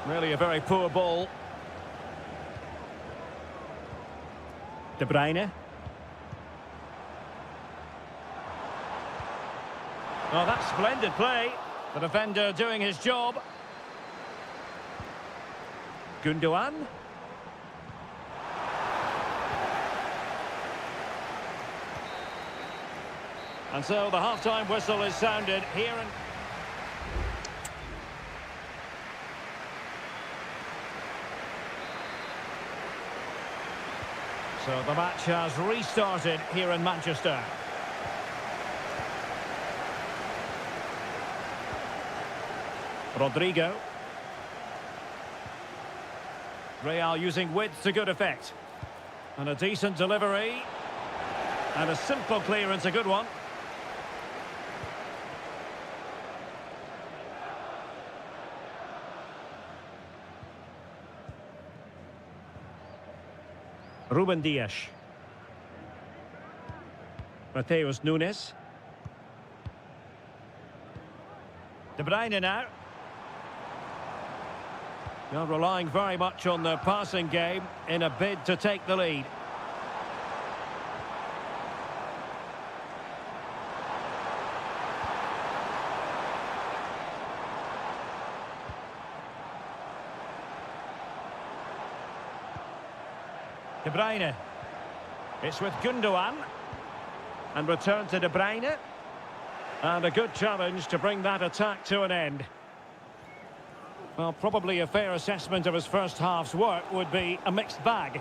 Really a very poor ball. De Bruyne. Oh, that's splendid play. The defender doing his job. Gundogan. And so the half-time whistle is sounded here and... So the match has restarted here in Manchester. Rodrigo. Real using width to good effect. And a decent delivery. And a simple clearance, a good one. Ruben Dias. Mateus Nunes. De Bruyne now. They're relying very much on the passing game in a bid to take the lead. De Bruyne. It's with Gundogan. And return to De Bruyne. And a good challenge to bring that attack to an end. Well, probably a fair assessment of his first half's work would be a mixed bag.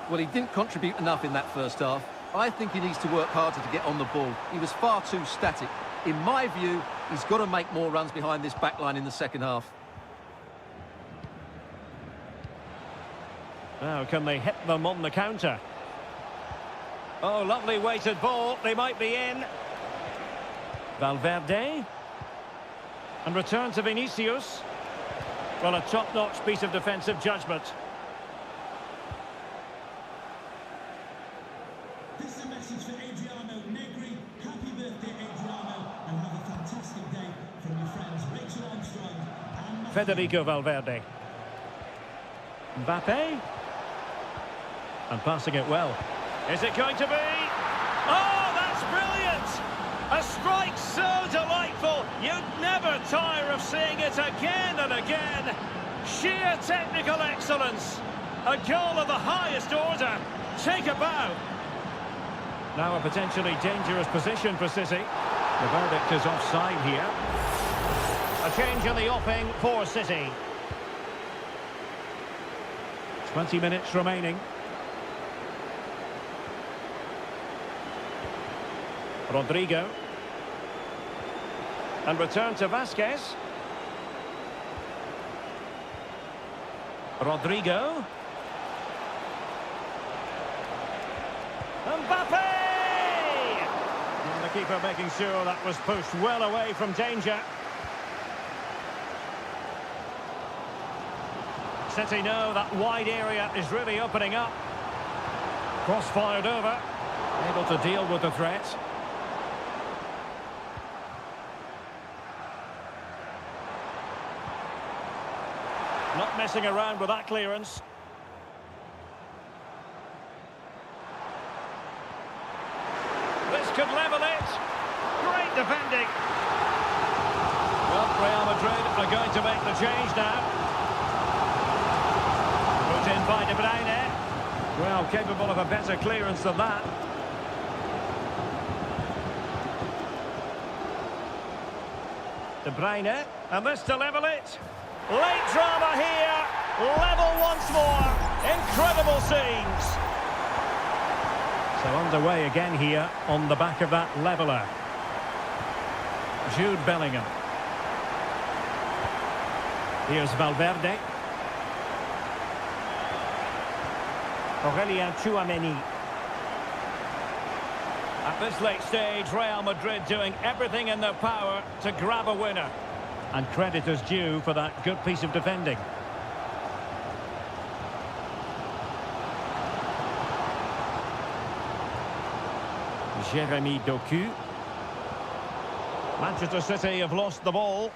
Well, he didn't contribute enough in that first half. I think he needs to work harder to get on the ball. He was far too static. In my view, he's got to make more runs behind this backline in the second half. Now, can they hit them on the counter? Oh, lovely weighted ball. They might be in. Valverde. And return to Vinicius. Well, a top-notch piece of defensive judgment. This is a message for Adriano Negri. Happy birthday, Adriano, and have a fantastic day from your friends Rachel Armstrong and Federico Valverde. Mbappe. And passing it well. Is it going to be? Oh, that's brilliant! A strike so delightful, you'd never tire of seeing it again and again. Sheer technical excellence. A goal of the highest order. Take a bow. Now a potentially dangerous position for City. The verdict is offside here. A change in the offing for City. 20 minutes remaining. Rodrigo. And return to Vasquez. Rodrigo. Mbappe! And the keeper making sure that was pushed well away from danger. City know that wide area is really opening up. Cross fired over. Able to deal with the threat. Not messing around with that clearance. This could level it. Great defending. Well, Real Madrid are going to make the change now. Put in by De Bruyne. Well, capable of a better clearance than that. De Bruyne, and this to level it. Late drama here, level once more, incredible scenes. So underway again here on the back of that leveller. Jude Bellingham. Here's Valverde. Aurelien Tchouameni. At this late stage, Real Madrid doing everything in their power to grab a winner. And credit is due for that good piece of defending. Jeremy Doku. Manchester City have lost the ball.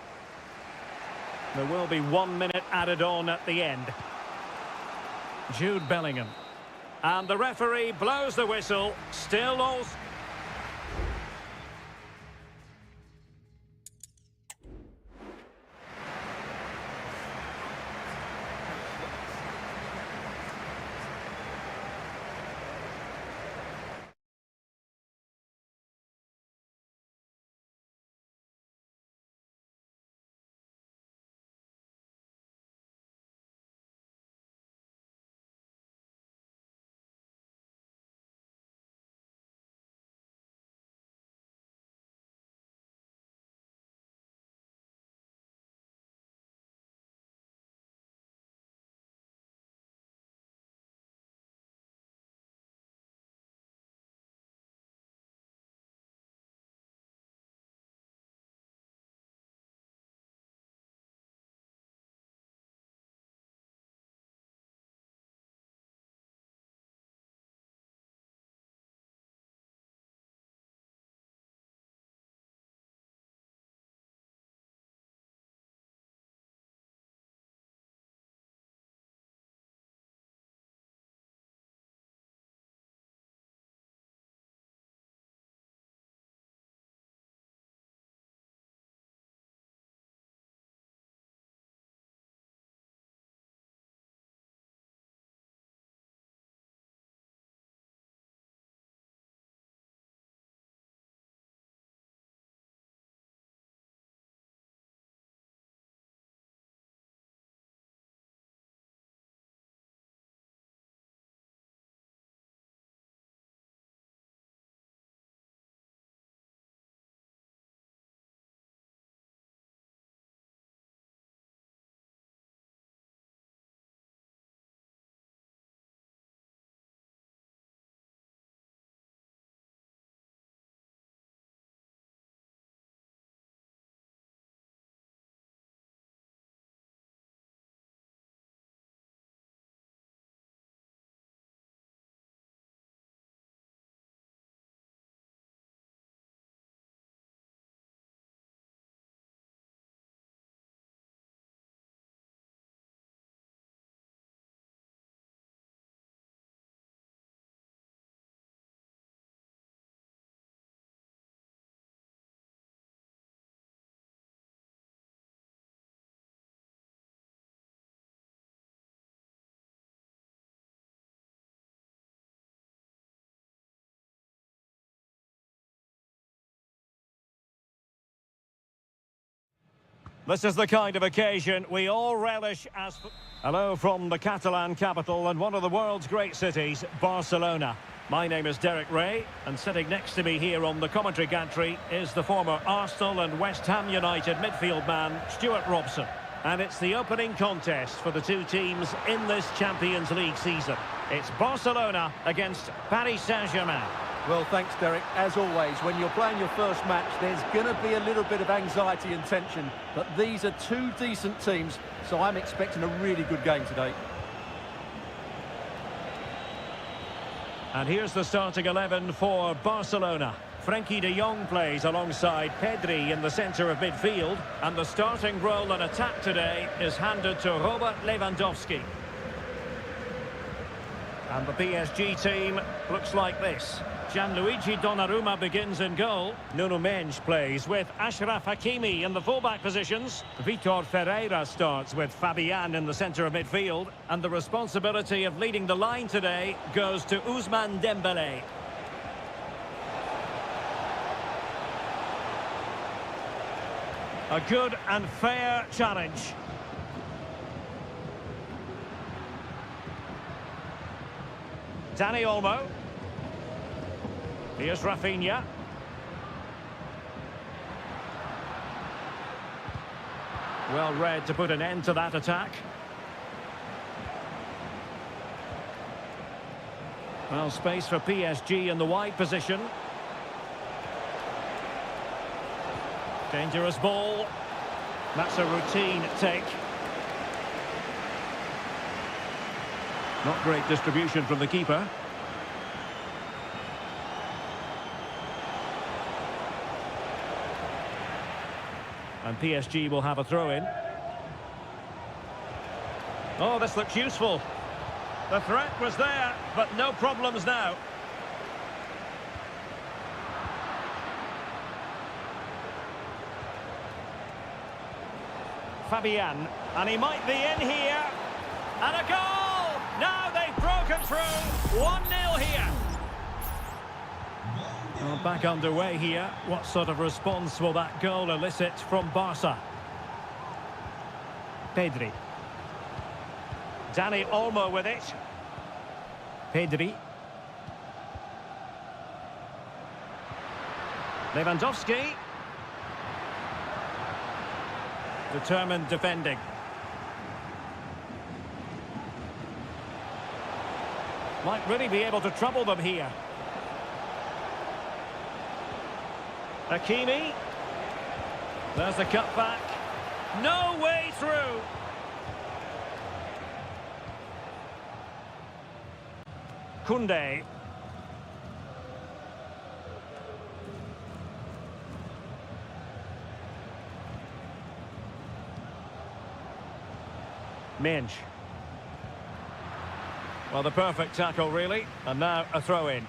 There will be 1 minute added on at the end. Jude Bellingham. And the referee blows the whistle. Still all... This is the kind of occasion we all relish as... Hello from the Catalan capital and one of the world's great cities, Barcelona. My name is Derek Ray, and sitting next to me here on the commentary gantry is the former Arsenal and West Ham United midfield man, Stuart Robson. And it's the opening contest for the two teams in this Champions League season. It's Barcelona against Paris Saint-Germain. Well, thanks, Derek. As always, when you're playing your first match, there's going to be a little bit of anxiety and tension. But these are two decent teams, so I'm expecting a really good game today. And here's the starting 11 for Barcelona. Frenkie de Jong plays alongside Pedri in the centre of midfield. And the starting role in attack today is handed to Robert Lewandowski. And the PSG team looks like this. Gianluigi Donnarumma begins in goal. Nuno Mendes plays with Achraf Hakimi in the fullback positions. Vitor Ferreira starts with Fabian in the centre of midfield. And the responsibility of leading the line today goes to Ousmane Dembélé. A good and fair challenge. Dani Olmo. Here's Rafinha. Well read to put an end to that attack. Well, space for PSG in the wide position. Dangerous ball. That's a routine take. Not great distribution from the keeper. And PSG will have a throw-in. Oh, this looks useful. The threat was there, but no problems now. Fabian, and he might be in here. And a goal! Now they've broken through. 1-0 here. Well, back underway here. What sort of response will that goal elicit from Barca? Pedri. Dani Olmo with it. Pedri. Lewandowski. Determined defending. Might really be able to trouble them here. Hakimi. There's the cutback. No way through. Koundé. Mendes. Well, the perfect tackle, really. And now a throw-in.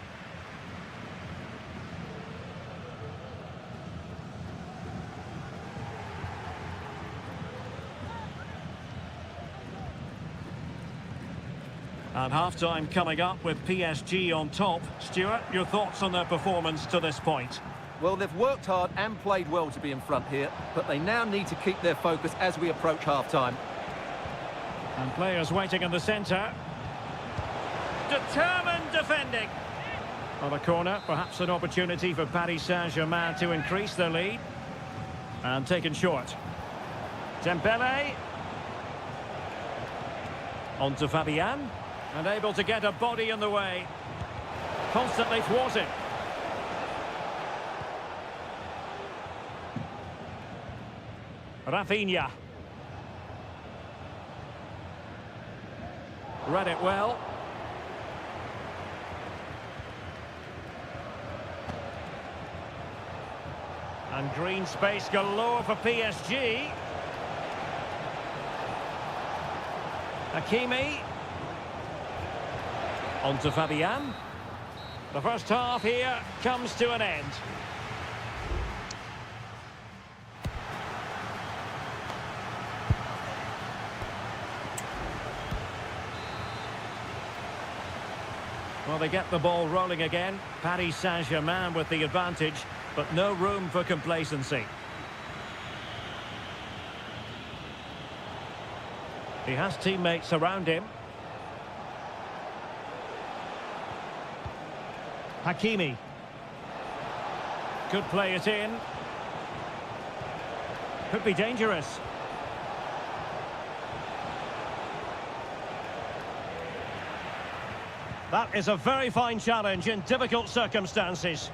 And half-time coming up with PSG on top. Stuart, your thoughts on their performance to this point? Well, they've worked hard and played well to be in front here, but they now need to keep their focus as we approach half-time. And players waiting in the centre. Determined defending. On a corner, perhaps an opportunity for Paris Saint-Germain to increase their lead. And taken short. Dembélé. On to Fabian. And able to get a body in the way. Constantly thwarted. Rafinha. Read it well. And green space galore for PSG. Hakimi. On to Fabian. The first half here comes to an end. Well, they get the ball rolling again. Paris Saint-Germain with the advantage, but no room for complacency. He has teammates around him. Hakimi. Could play it in. Could be dangerous. That is a very fine challenge in difficult circumstances.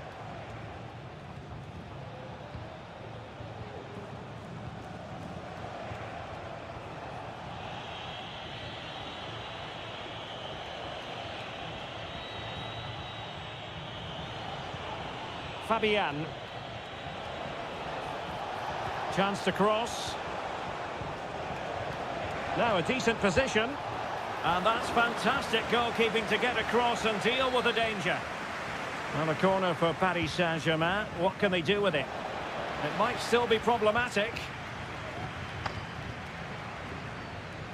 Fabian. Chance to cross. Now a decent position. And that's fantastic goalkeeping to get across and deal with the danger. And a corner for Paris Saint-Germain. What can they do with it? It might still be problematic.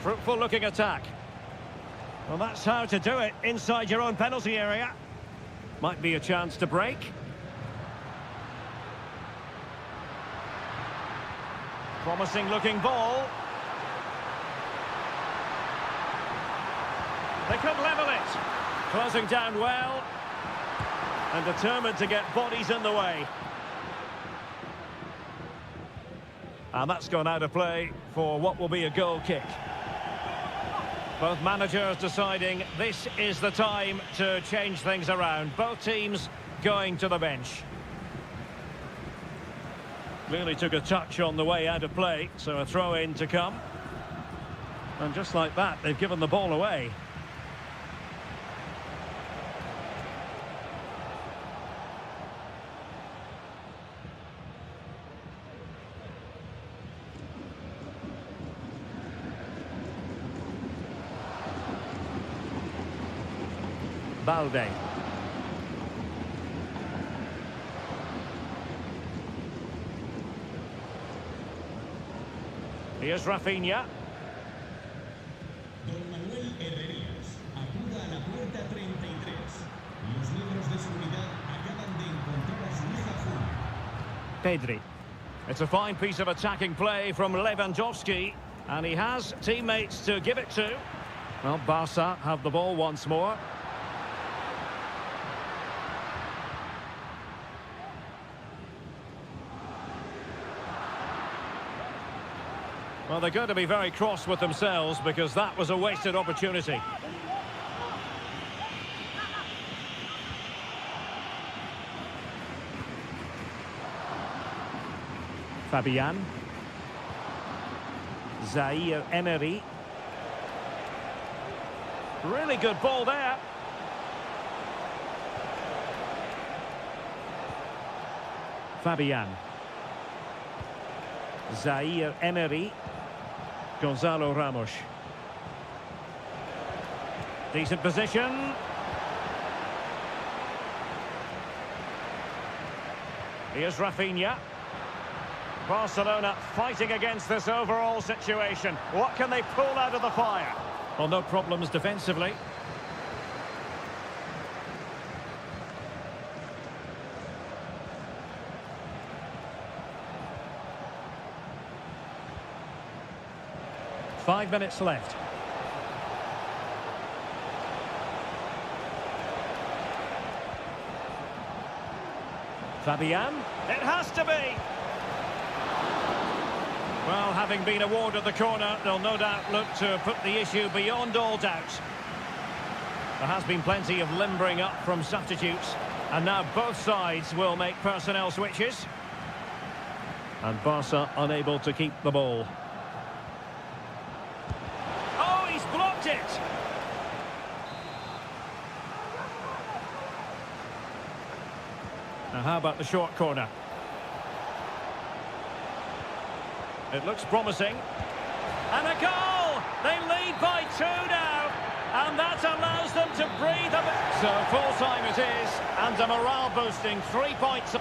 Fruitful looking attack. Well, that's how to do it inside your own penalty area. Might be a chance to break. Promising looking ball. They could level it. Closing down well. And determined to get bodies in the way. And that's gone out of play for what will be a goal kick. Both managers deciding this is the time to change things around. Both teams going to the bench. Really took a touch on the way out of play, so a throw-in to come. And just like that, they've given the ball away. Balde. Here's Rafinha. Don Manuel Herrerías apunta a la puerta 33. Los miembros de seguridad acaban de encontrar a su hija Julia. Pedri. It's a fine piece of attacking play from Lewandowski, and he has teammates to give it to. Well, Barca have the ball once more. Well, they're going to be very cross with themselves because that was a wasted opportunity. Fabian. Zaire Emery. Really good ball there. Fabian. Zaire Emery. Gonzalo Ramos. Decent position. Here's Rafinha. Barcelona fighting against this overall situation. What can they pull out of the fire? Well, no problems defensively. Five minutes left. Fabian. It has to be. Well, having been awarded the corner, they'll no doubt look to put the issue beyond all doubt. There has been plenty of limbering up from substitutes, and now both sides will make personnel switches. And Barca unable to keep the ball. Blocked it. Now how about the short corner? It looks promising. And a goal! They lead by 2 now. And that allows them to breathe a bit. So full time it is. And a morale boosting 3 points.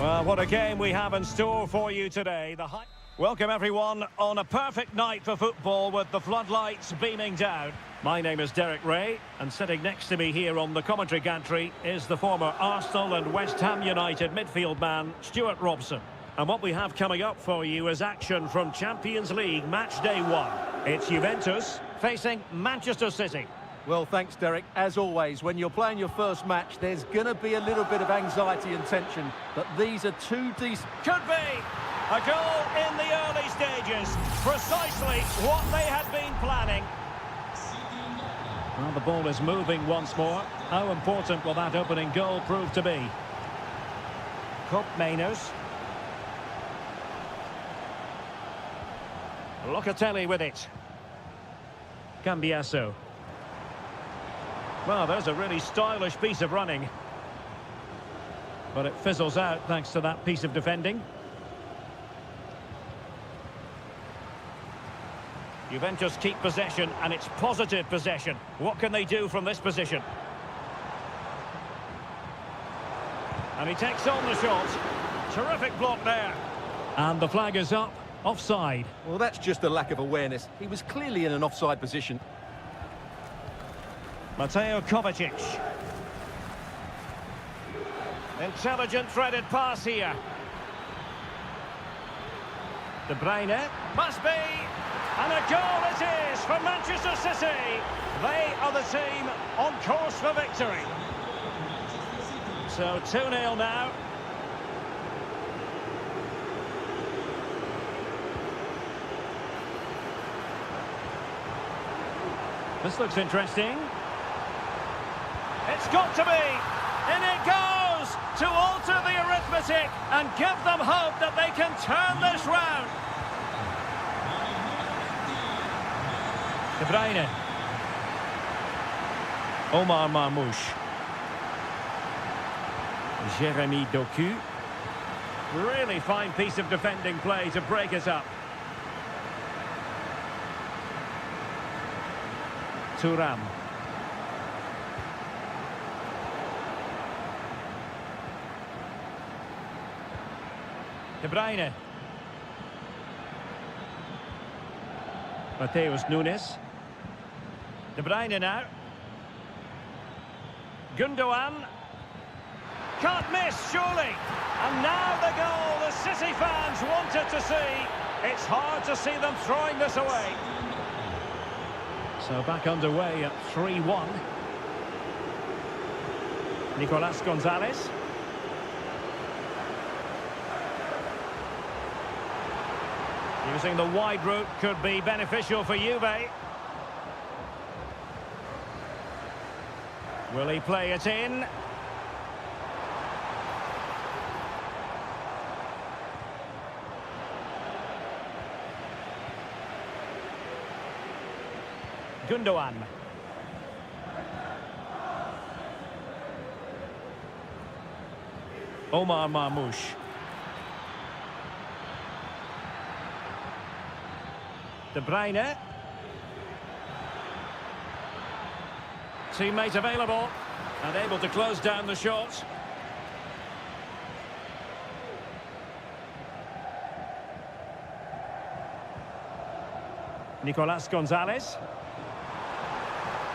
Well, what a game we have in store for you today. Welcome everyone on a perfect night for football with the floodlights beaming down. My name is Derek Ray, and sitting next to me here on the commentary gantry is the former Arsenal and West Ham United midfield man, Stuart Robson. And what we have coming up for you is action from Champions League match day 1. It's Juventus facing Manchester City. Well, thanks, Derek. As always, when you're playing your first match, there's going to be a little bit of anxiety and tension, but these are two decent... Could be a goal in the early stages. Precisely what they had been planning. Well, the ball is moving once more. How important will that opening goal prove to be? Cup Mainers. Locatelli with it. Cambiasso. Well, there's a really stylish piece of running. But it fizzles out thanks to that piece of defending. Juventus keep possession, and it's positive possession. What can they do from this position? And he takes on the shot. Terrific block there. And the flag is up. Offside. Well, that's just a lack of awareness. He was clearly in an offside position. Mateo Kovacic. Intelligent threaded pass here. De Bruyne. Must be. And a goal it is for Manchester City. They are the team on course for victory. So 2-0 now. This looks interesting. It's got to be. In it goes to alter the arithmetic and give them hope that they can turn this round. De Bruyne. Omar Marmoush. Jeremy Doku. Really fine piece of defending play to break us up. Thuram. De Bruyne. Mateus Nunes. De Bruyne now. Gundogan. Can't miss, surely. And now the goal the City fans wanted to see. It's hard to see them throwing this away. So back underway at 3-1. Nicolas Gonzalez. Using the wide route could be beneficial for Juve. Will he play it in? Gundogan. Omar Marmoush. De Bruyne. Teammate available and able to close down the shot. Nicolas Gonzalez.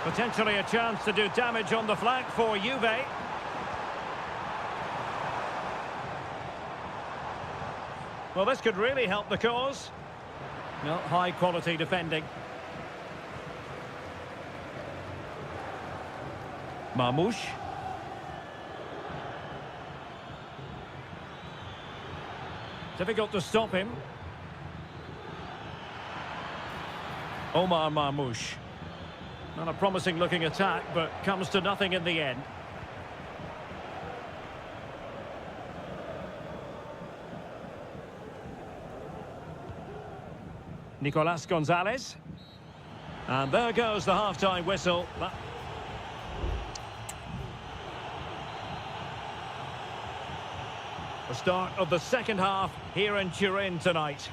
Potentially a chance to do damage on the flank for Juve. Well, this could really help the cause. No, high quality defending. Marmoush. Difficult to stop him. Omar Marmoush. Not a promising looking attack, but comes to nothing in the end. Nicolas Gonzalez. And there goes the half-time whistle. The start of the second half here in Turin tonight.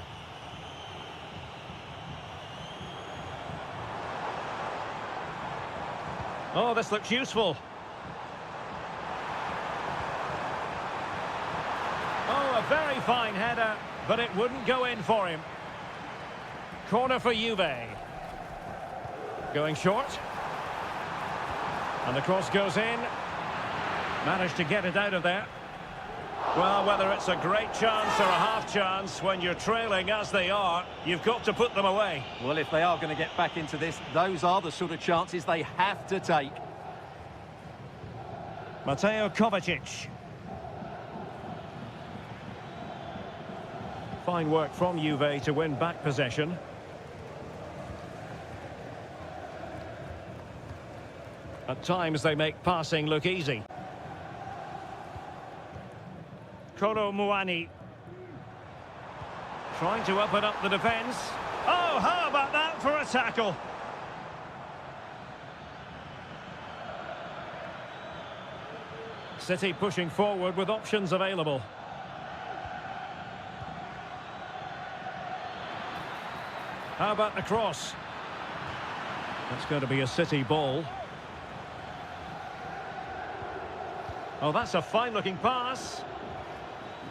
Oh, this looks useful. fine header, but it wouldn't go in for him. Corner for Juve. Going short. And the cross goes in. Managed to get it out of there. Well, whether it's a great chance or a half chance, when you're trailing as they are, you've got to put them away. Well, if they are going to get back into this, those are the sort of chances they have to take. Mateo Kovacic. Fine work from Juve to win back possession. At times they make passing look easy. Kolo Muani trying to open up the defence. Oh, how about that for a tackle? City pushing forward with options available. How about the cross? That's going to be a City ball. Oh, that's a fine-looking pass.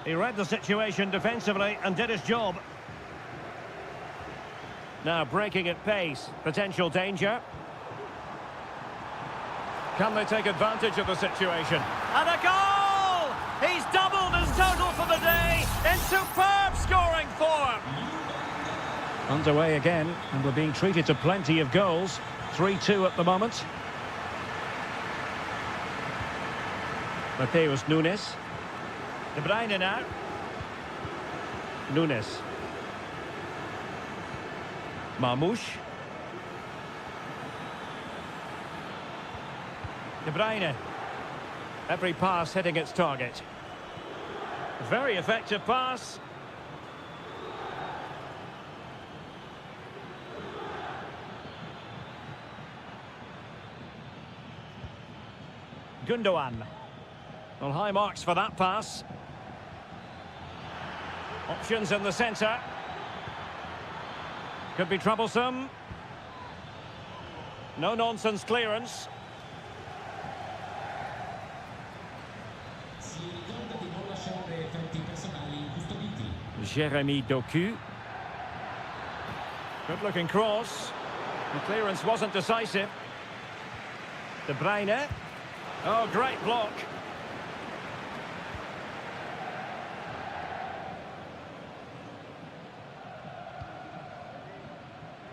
He read the situation defensively and did his job. Now breaking at pace. Potential danger. Can they take advantage of the situation? And a goal! He's doubled his total for the day in superb scoring form. Underway again, and we're being treated to plenty of goals. 3-2 at the moment. Mateus Nunes. De Bruyne now. Nunes. Marmoush. De Bruyne. Every pass hitting its target. Very effective pass. Gundogan. Well, high marks for that pass. Options in the centre. Could be troublesome. No nonsense clearance. Si ricorda di non lasciare effetti personali incustoditi. Jeremy Doku. Good looking cross. The clearance wasn't decisive. De Bruyne. Oh, great block.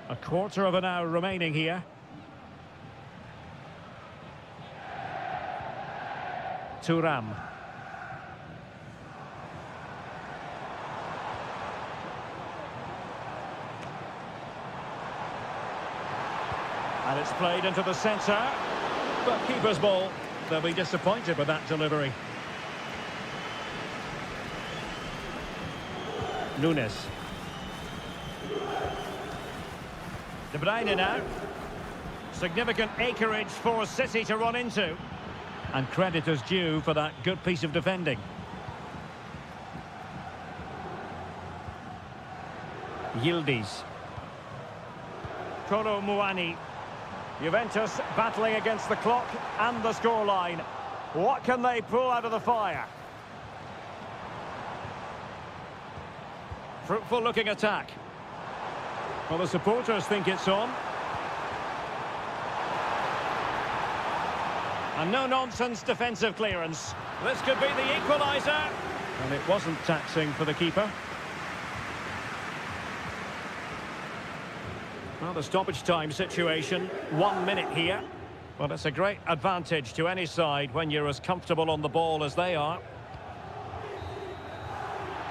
A quarter of an hour remaining here. Thuram. And it's played into the centre. But keeper's ball. They'll be disappointed with that delivery. Nunes. De Bruyne now. Significant acreage for City to run into. And credit is due for that good piece of defending. Yildiz. Kolo Muani. Juventus battling against the clock and the scoreline. What can they pull out of the fire? Fruitful looking attack. Well, the supporters think it's on. And no-nonsense defensive clearance. This could be the equaliser. And it wasn't taxing for the keeper. Well, the stoppage time situation, 1 minute here. Well, it's a great advantage to any side when you're as comfortable on the ball as they are.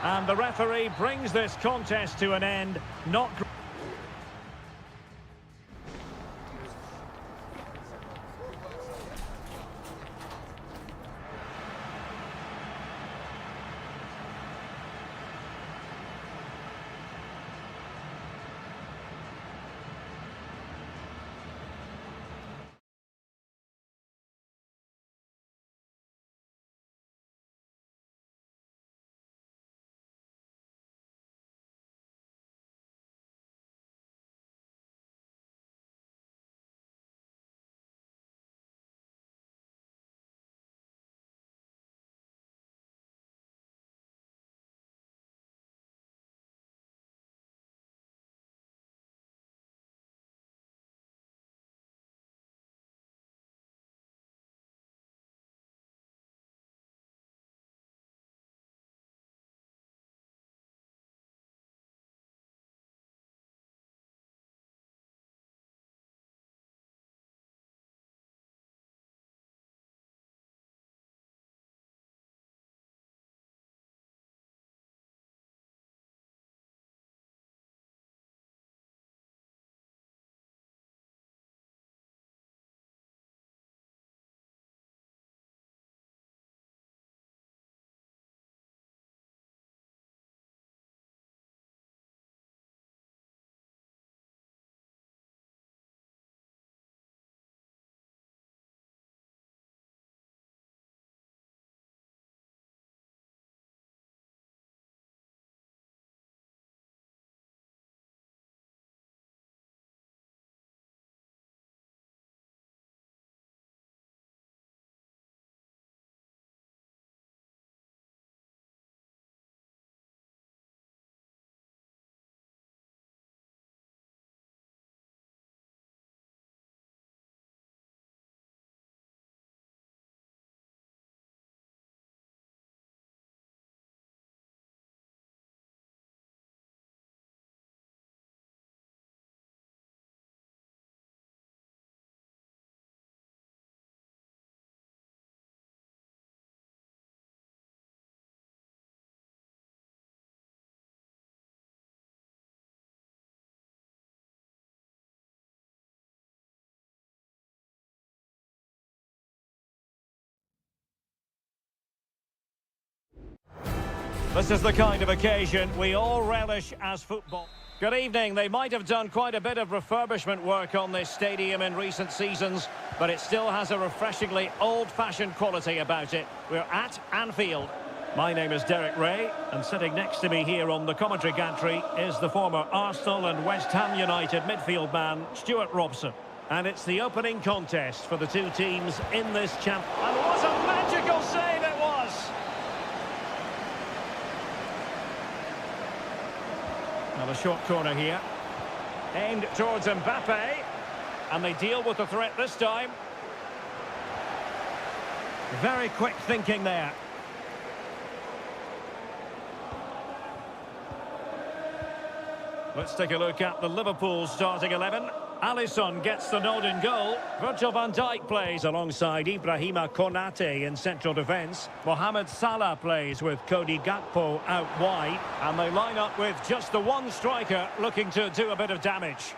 And the referee brings this contest to an end. Not This is the kind of occasion we all relish as football. Good evening. They might have done quite a bit of refurbishment work on this stadium in recent seasons, but it still has a refreshingly old-fashioned quality about it. We're at Anfield. My name is Derek Ray, and sitting next to me here on the commentary gantry is the former Arsenal and West Ham United midfield man, Stuart Robson. And it's the opening contest for the two teams in this champ. And what a magical save it was! Now a short corner here. Aimed towards Mbappe. And they deal with the threat this time. Very quick thinking there. Let's take a look at the Liverpool starting 11. Alisson gets the nod in goal. Virgil van Dijk plays alongside Ibrahima Konate in central defence. Mohamed Salah plays with Cody Gakpo out wide. And they line up with just the one striker looking to do a bit of damage.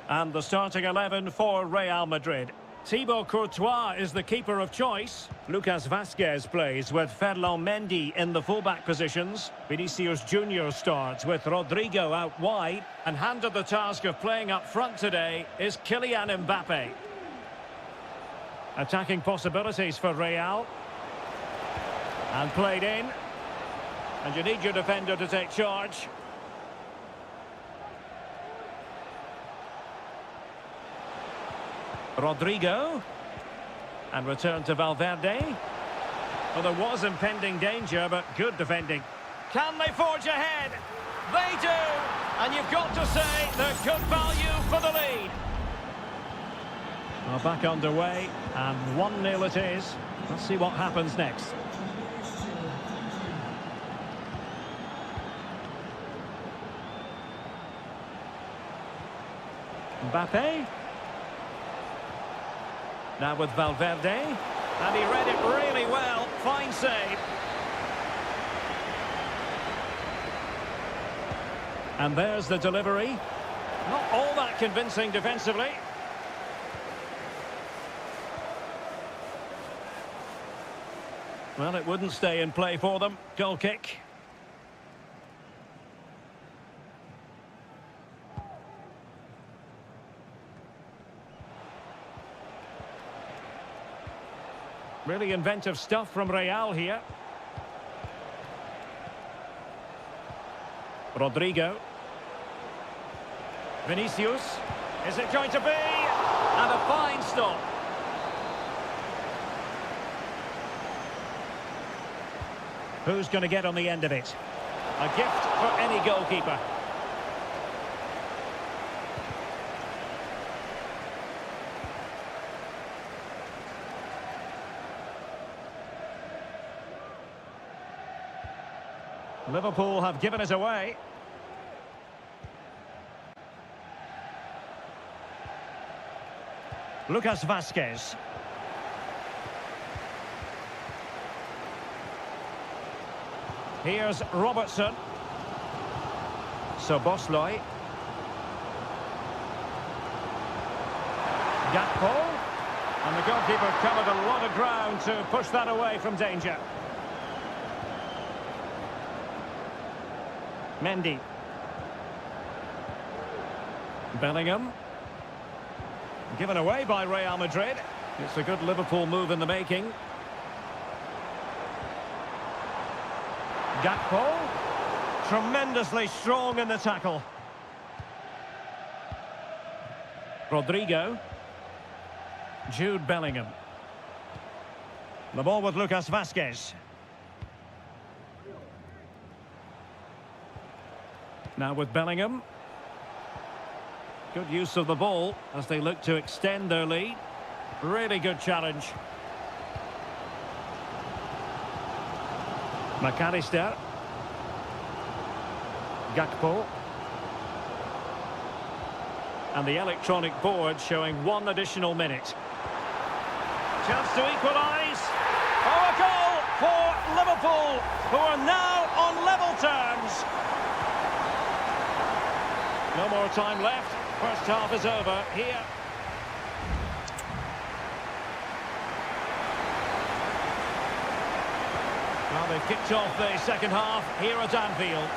And the starting 11 for Real Madrid. Thibaut Courtois is the keeper of choice. Lucas Vazquez plays with Ferland Mendy in the fullback positions. Vinicius Junior starts with Rodrigo out wide. And handed the task of playing up front today is Kylian Mbappe. Attacking possibilities for Real. And played in. And you need your defender to take charge. Rodrigo, and return to Valverde. Well, there was impending danger, but good defending. Can they forge ahead? They do, and you've got to say they're good value for the lead. Well, back underway, and 1-0 it is. Let's see what happens next. Mbappe. Now with Valverde, and he read it really well. Fine save. And there's the delivery. Not all that convincing defensively. Well, it wouldn't stay in play for them. Goal kick. Really inventive stuff from Real here. Rodrigo. Vinicius. Is it going to be? And a fine stop. Who's going to get on the end of it? A gift for any goalkeeper. Liverpool have given it away. Lucas Vazquez. Here's Robertson. Szoboszlai. Gakpo. And the goalkeeper covered a lot of ground to push that away from danger. Mendy. Bellingham. Given away by Real Madrid. It's a good Liverpool move in the making. Gakpo. Tremendously strong in the tackle. Rodrigo. Jude Bellingham. The ball with Lucas Vazquez. Now with Bellingham. Good use of the ball as they look to extend their lead. Really good challenge. McAllister. Gakpo. And the electronic board showing 1 additional minute. Chance to equalise. Oh, a goal for Liverpool, who are now on level terms. No more time left. First half is over here. They've kicked off the second half here at Anfield.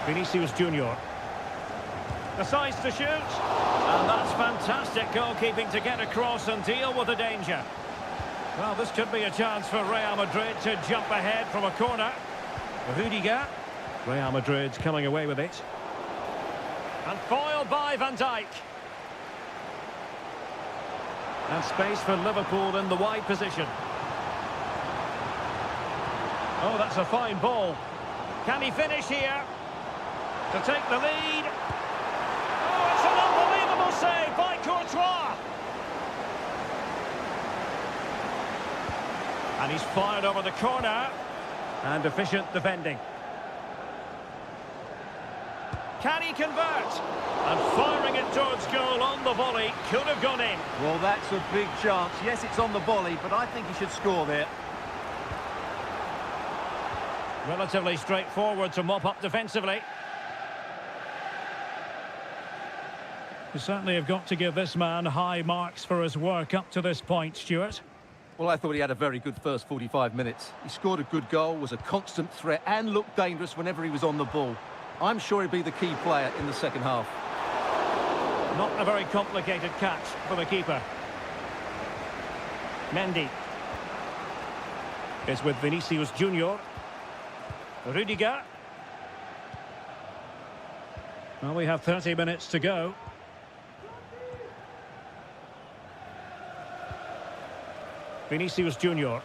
Vinicius Junior decides to shoot, and that's fantastic goalkeeping to get across and deal with the danger. Well, this could be a chance for Real Madrid to jump ahead from a corner. Rudiger. Real Madrid's coming away with it. And foiled by Van Dijk. And space for Liverpool in the wide position. Oh, that's a fine ball. Can he finish here? To take the lead. Oh, it's an unbelievable save by Courtois. And he's fired over the corner. And efficient defending. Can he convert? And firing it towards goal on the volley. Could have gone in. Well, that's a big chance. Yes, it's on the volley, but I think he should score there. Relatively straightforward to mop up defensively. You certainly have got to give this man high marks for his work up to this point, Stuart. Well, I thought he had a very good first 45 minutes. He scored a good goal, was a constant threat, and looked dangerous whenever he was on the ball. I'm sure he'd be the key player in the second half. Not a very complicated catch for the keeper. Mendy is with Vinicius Junior. Rudiger. Well, we have 30 minutes to go. Vinicius Junior.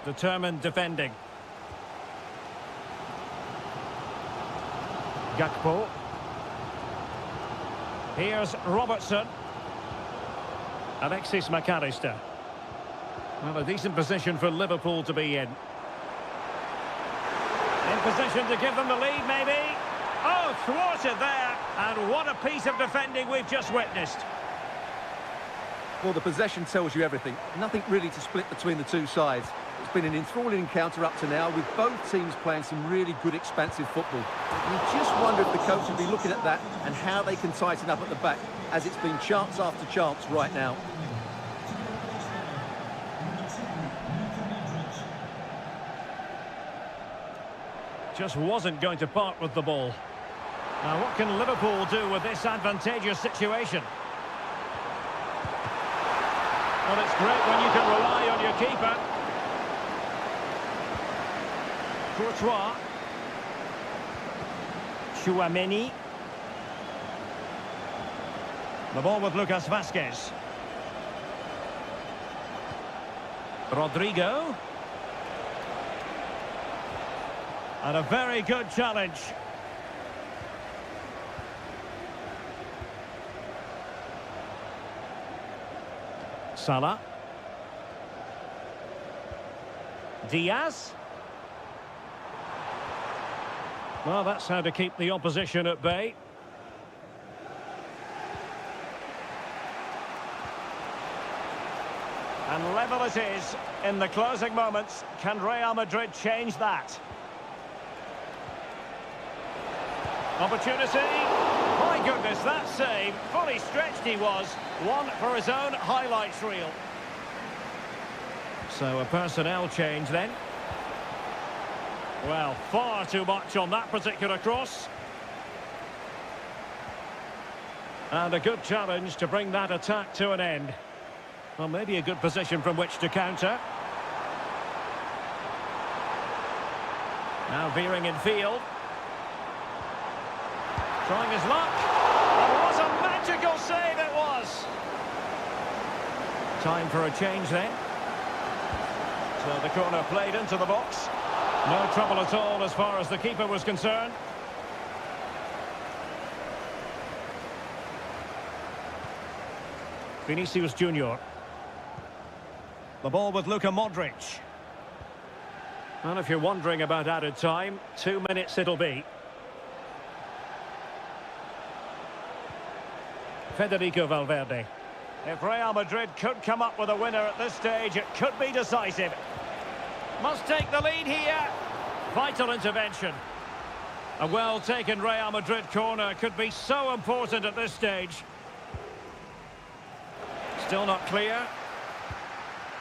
Determined defending. Gakpo. Here's Robertson. Alexis McAllister. Well, a decent position for Liverpool to be in. In position to give them the lead, maybe. Oh, thwarted there. And what a piece of defending we've just witnessed. Well, the possession tells you everything. Nothing really to split between the two sides. It's been an enthralling encounter up to now, with both teams playing some really good expansive football. You just wonder if the coach will be looking at that and how they can tighten up at the back, as it's been chance after chance right now. Just wasn't going to part with the ball. Now, what can Liverpool do with this advantageous situation? Well, it's great when you can rely on your keeper. Courtois. Chouameni. The ball with Lucas Vazquez. Rodrigo. And a very good challenge. Salah. Diaz. Well, that's how to keep the opposition at bay. And level it is in the closing moments. Can Real Madrid change that? Opportunity. My goodness, that save. Fully stretched he was. One for his own highlights reel. So a personnel change then. Well, far too much on that particular cross. And a good challenge to bring that attack to an end. Well, maybe a good position from which to counter. Now veering in field. Trying his luck. And what a magical save it was. Time for a change then. So the corner played into the box. No trouble at all as far as the keeper was concerned. Vinicius Junior. The ball with Luka Modric. And if you're wondering about added time, 2 minutes it'll be. Federico Valverde. If Real Madrid could come up with a winner at this stage, it could be decisive. Must take the lead here. Vital intervention. A well-taken Real Madrid corner could be so important at this stage. Still not clear.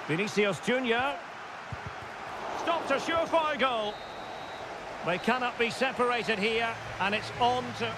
Vinicius Junior. Stopped a surefire goal. They cannot be separated here, and it's on to...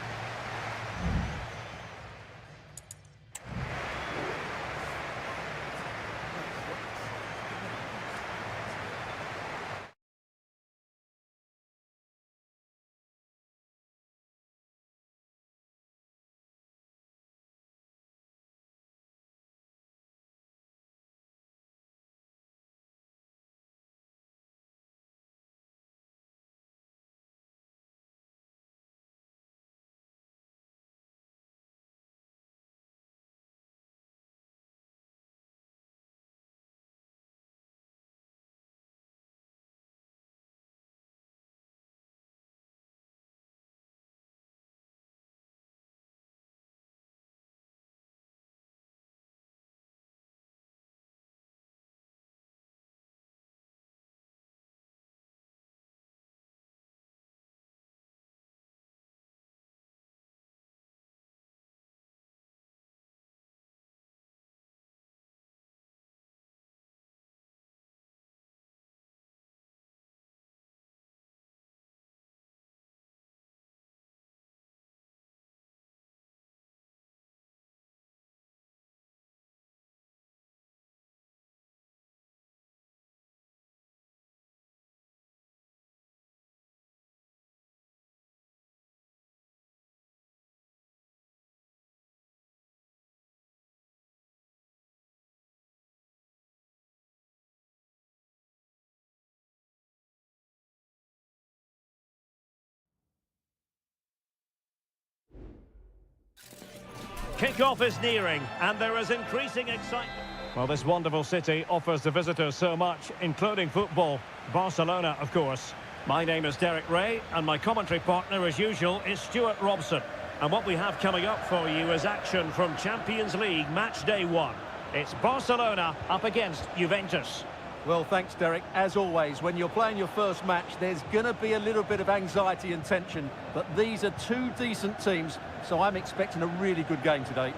Kick-off is nearing, and there is increasing excitement. Well, this wonderful city offers the visitors so much, including football. Barcelona, of course. My name is Derek Ray, and my commentary partner, as usual, is Stuart Robson. And what we have coming up for you is action from Champions League match day 1. It's Barcelona up against Juventus. Well, thanks, Derek. As always, when you're playing your first match, there's going to be a little bit of anxiety and tension. But these are two decent teams, so I'm expecting a really good game today.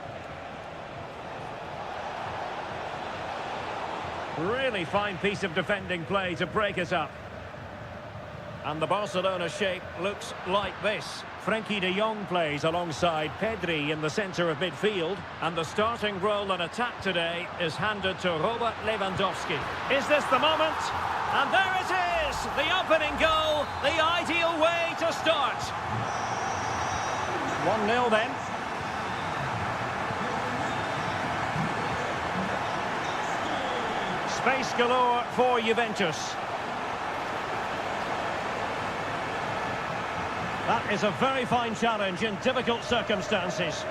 Really fine piece of defending play to break it up. And the Barcelona shape looks like this. Frenkie de Jong plays alongside Pedri in the centre of midfield. And the starting role in attack today is handed to Robert Lewandowski. Is this the moment? And there it is! The opening goal, the ideal way to start. 1-0 then. Space galore for Juventus. That is a very fine challenge in difficult circumstances.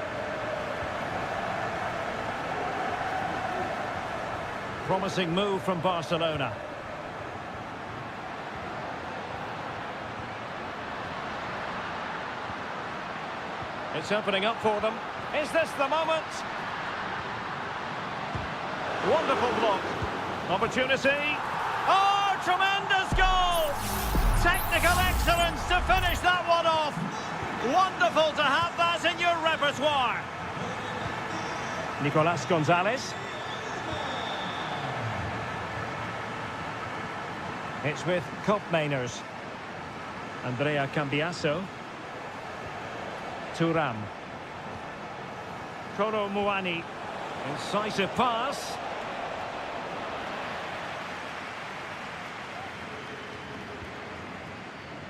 Promising move from Barcelona. It's opening up for them. Is this the moment? Wonderful block. Opportunity. Oh, tremendous goal! Technical excellence to finish that one off. Wonderful to have that in your repertoire. Nicolas Gonzalez. It's with Koopmeiners. Andrea Cambiasso. Thuram. Kolo Muani. Incisive pass.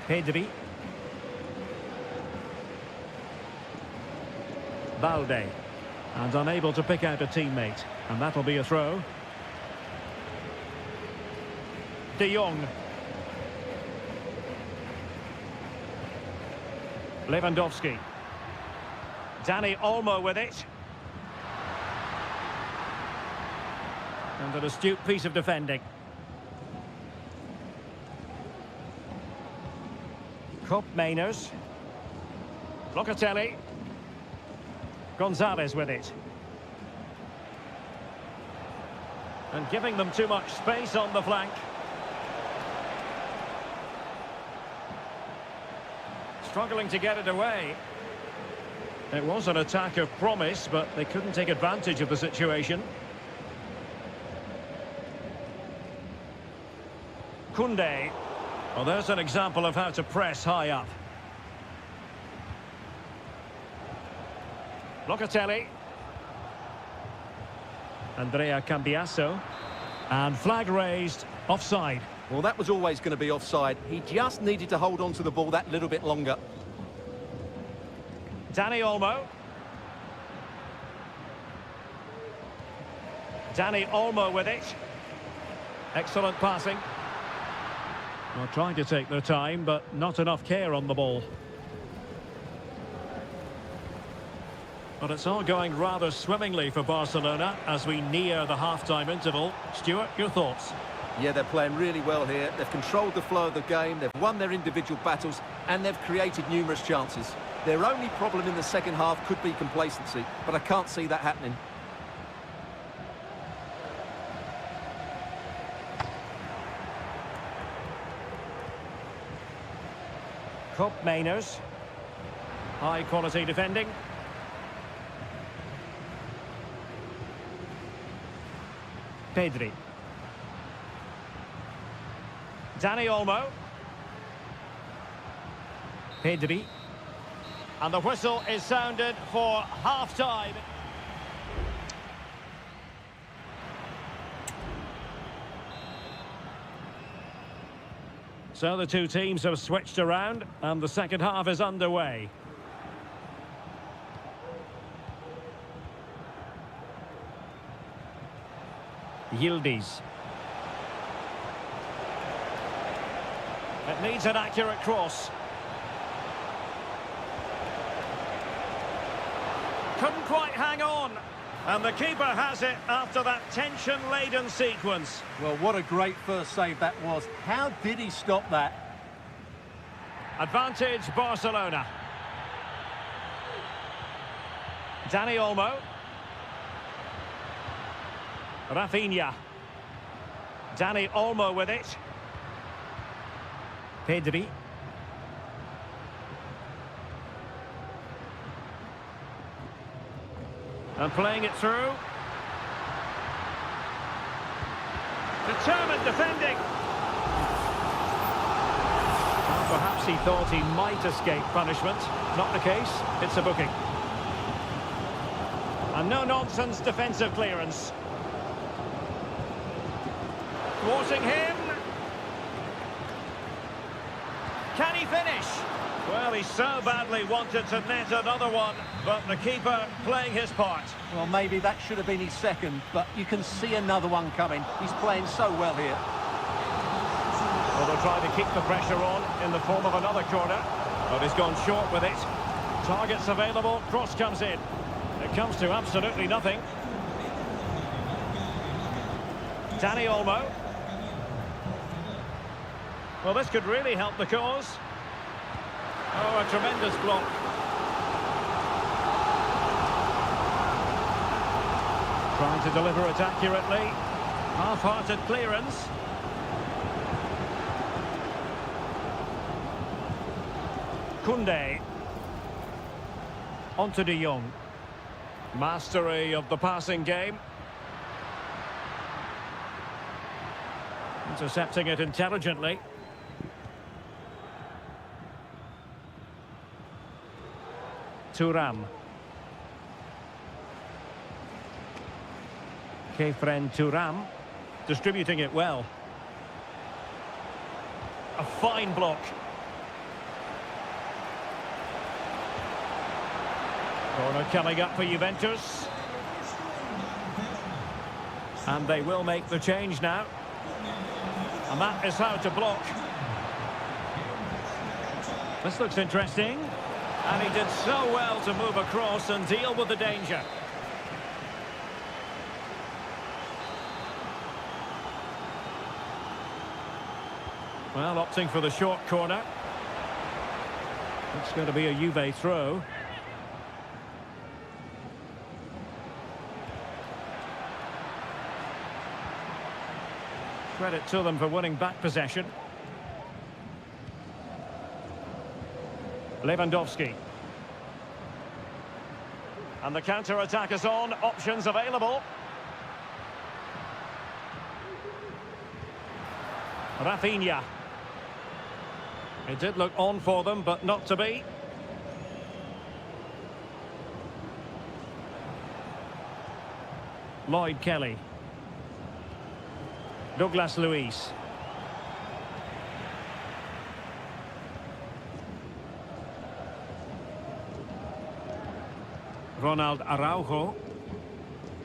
Pedri. Balde. And unable to pick out a teammate. And that'll be a throw. De Jong. Lewandowski. Dani Olmo with it. And an astute piece of defending. Koopmeiners. Locatelli. Gonzalez with it. And giving them too much space on the flank. struggling to get it away. It was an attack of promise, but they couldn't take advantage of the situation. Koundé. Well, there's an example of how to press high up. Locatelli. Andrea Cambiasso. And flag raised, offside. Well, that was always going to be offside. He just needed to hold on to the ball that little bit longer. Dani Olmo. Dani Olmo with it. Excellent passing. Well, trying to take their time, but not enough care on the ball. But it's all going rather swimmingly for Barcelona as we near the half-time interval. Stuart, your thoughts? Yeah, they're playing really well here. They've controlled the flow of the game, they've won their individual battles, and they've created numerous chances. Their only problem in the second half could be complacency, but I can't see that happening. Cup Mainers. High quality defending. Pedri. Dani Olmo. Pedri. And the whistle is sounded for half-time. So the two teams have switched around and the second half is underway. Yildiz. It needs an accurate cross. Couldn't quite hang on. And the keeper has it after that tension-laden sequence. Well, what a great first save that was. How did he stop that? Advantage Barcelona. Dani Olmo. Rafinha. Dani Olmo with it. Pedri. And playing it through. Determined defending. Well, perhaps he thought he might escape punishment. Not the case. It's a booking. And no-nonsense defensive clearance. Thwarting him. Can he finish? Well, he so badly wanted to net another one, but the keeper playing his part. Well, maybe that should have been his second, but you can see another one coming. He's playing so well here. Well, they'll try to keep the pressure on in the form of another corner, but he's gone short with it. Targets available, cross comes in. It comes to absolutely nothing. Dani Olmo. Well, this could really help the cause. Oh, a tremendous block. Trying to deliver it accurately. Half-hearted clearance. Koundé. Onto de Jong. Mastery of the passing game. Intercepting it intelligently. Thuram. Kefren Thuram. Distributing it well. A fine block. Corner coming up for Juventus. And they will make the change now. And that is how to block. This looks interesting. And he did so well to move across and deal with the danger. Well, opting for the short corner. It's going to be a Juve throw. Credit to them for winning back possession. Lewandowski. And the counter-attack is on. Options available. Rafinha. It did look on for them, but not to be. Lloyd Kelly. Douglas Luiz. Ronald Araujo.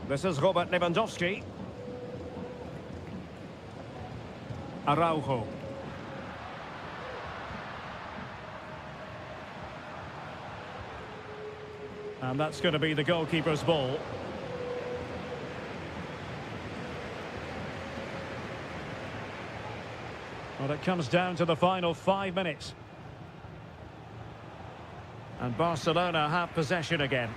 This is Robert Lewandowski. Araujo. And that's going to be the goalkeeper's ball. Well, it comes down to the final 5 minutes. And Barcelona have possession again.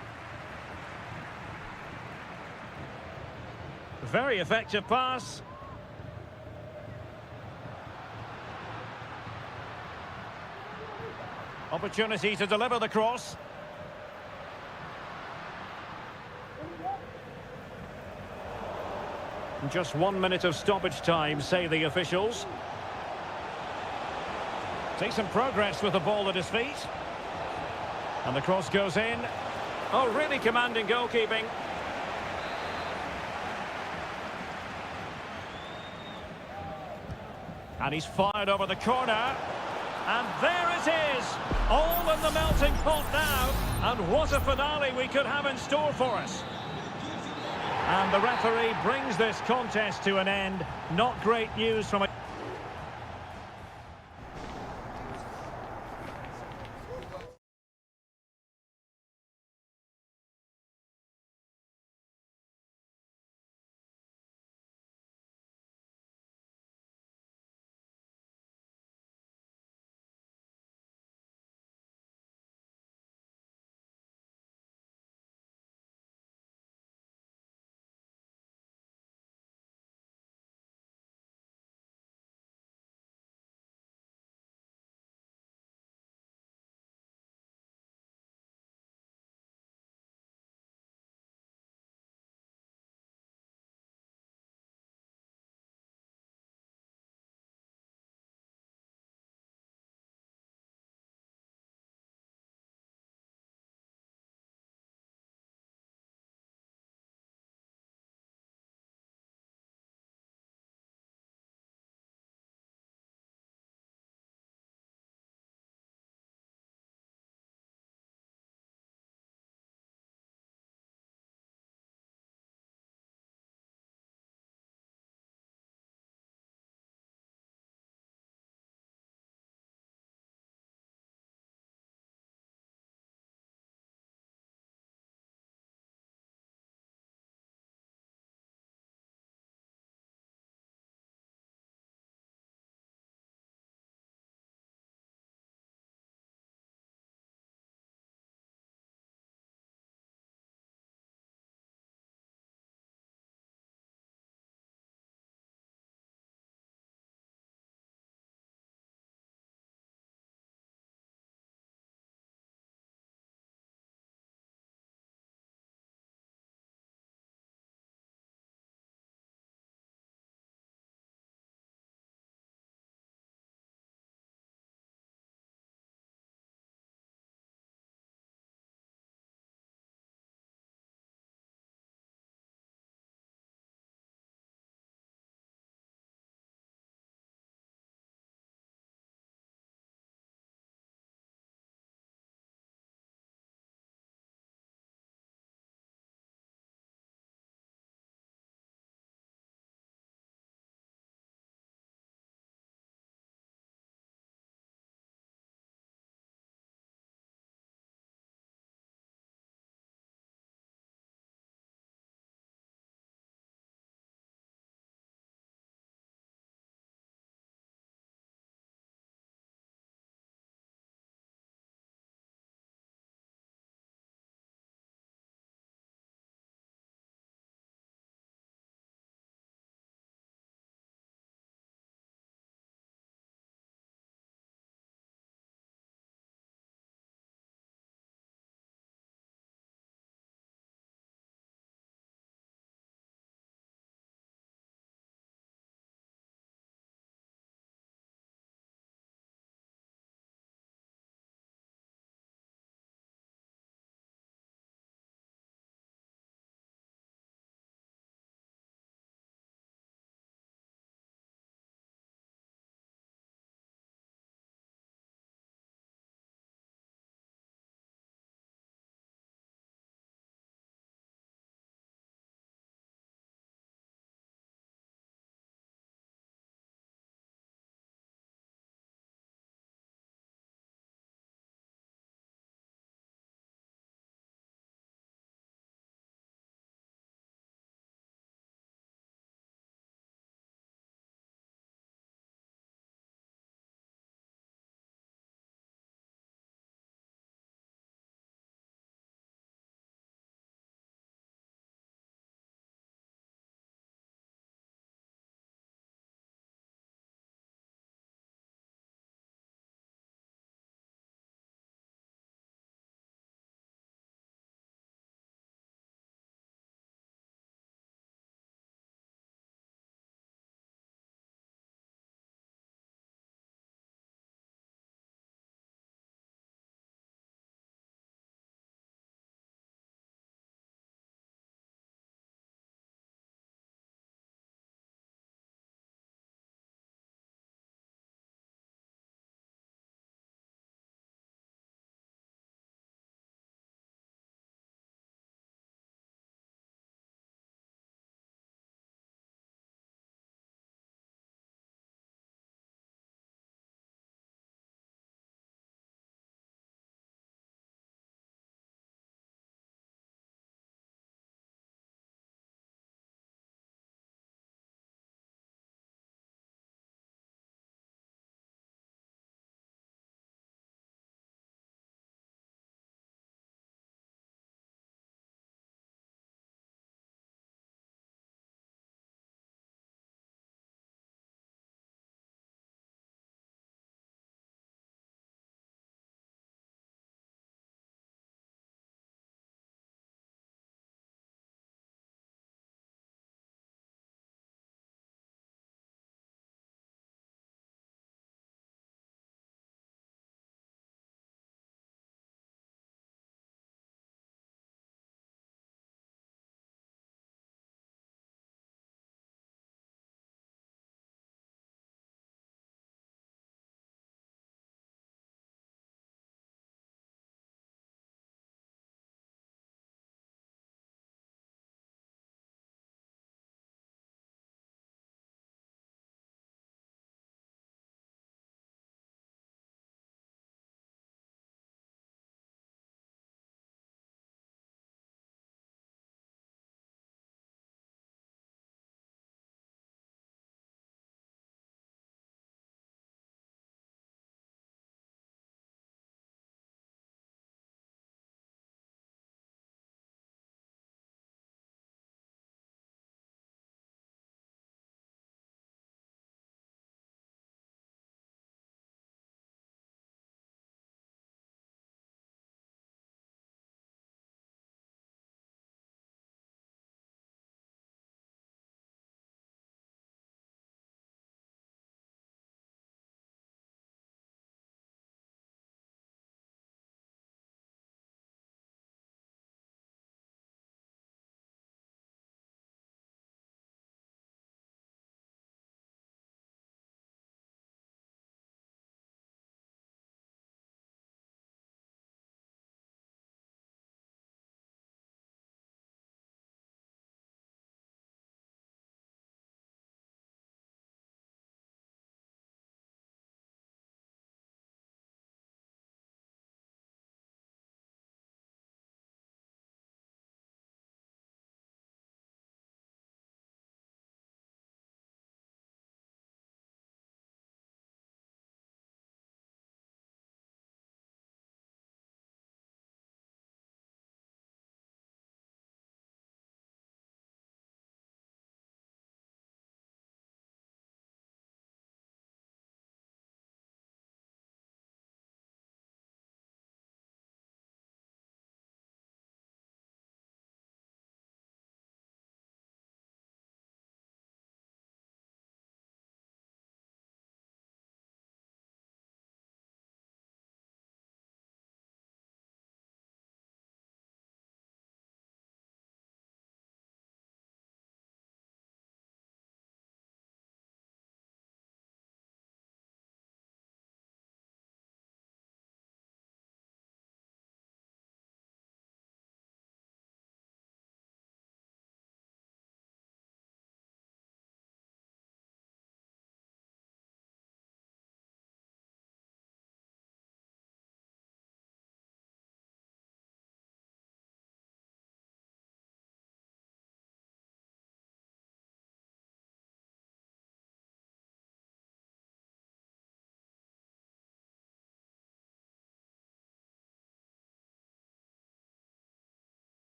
Very effective pass. Opportunity to deliver the cross. Just 1 minute of stoppage time, say the officials. Decent progress with the ball at his feet. And the cross goes in. Oh, really commanding goalkeeping. And he's fired over the corner. And there it is! All in the melting pot now. And what a finale we could have in store for us. And the referee brings this contest to an end. Not great news from a...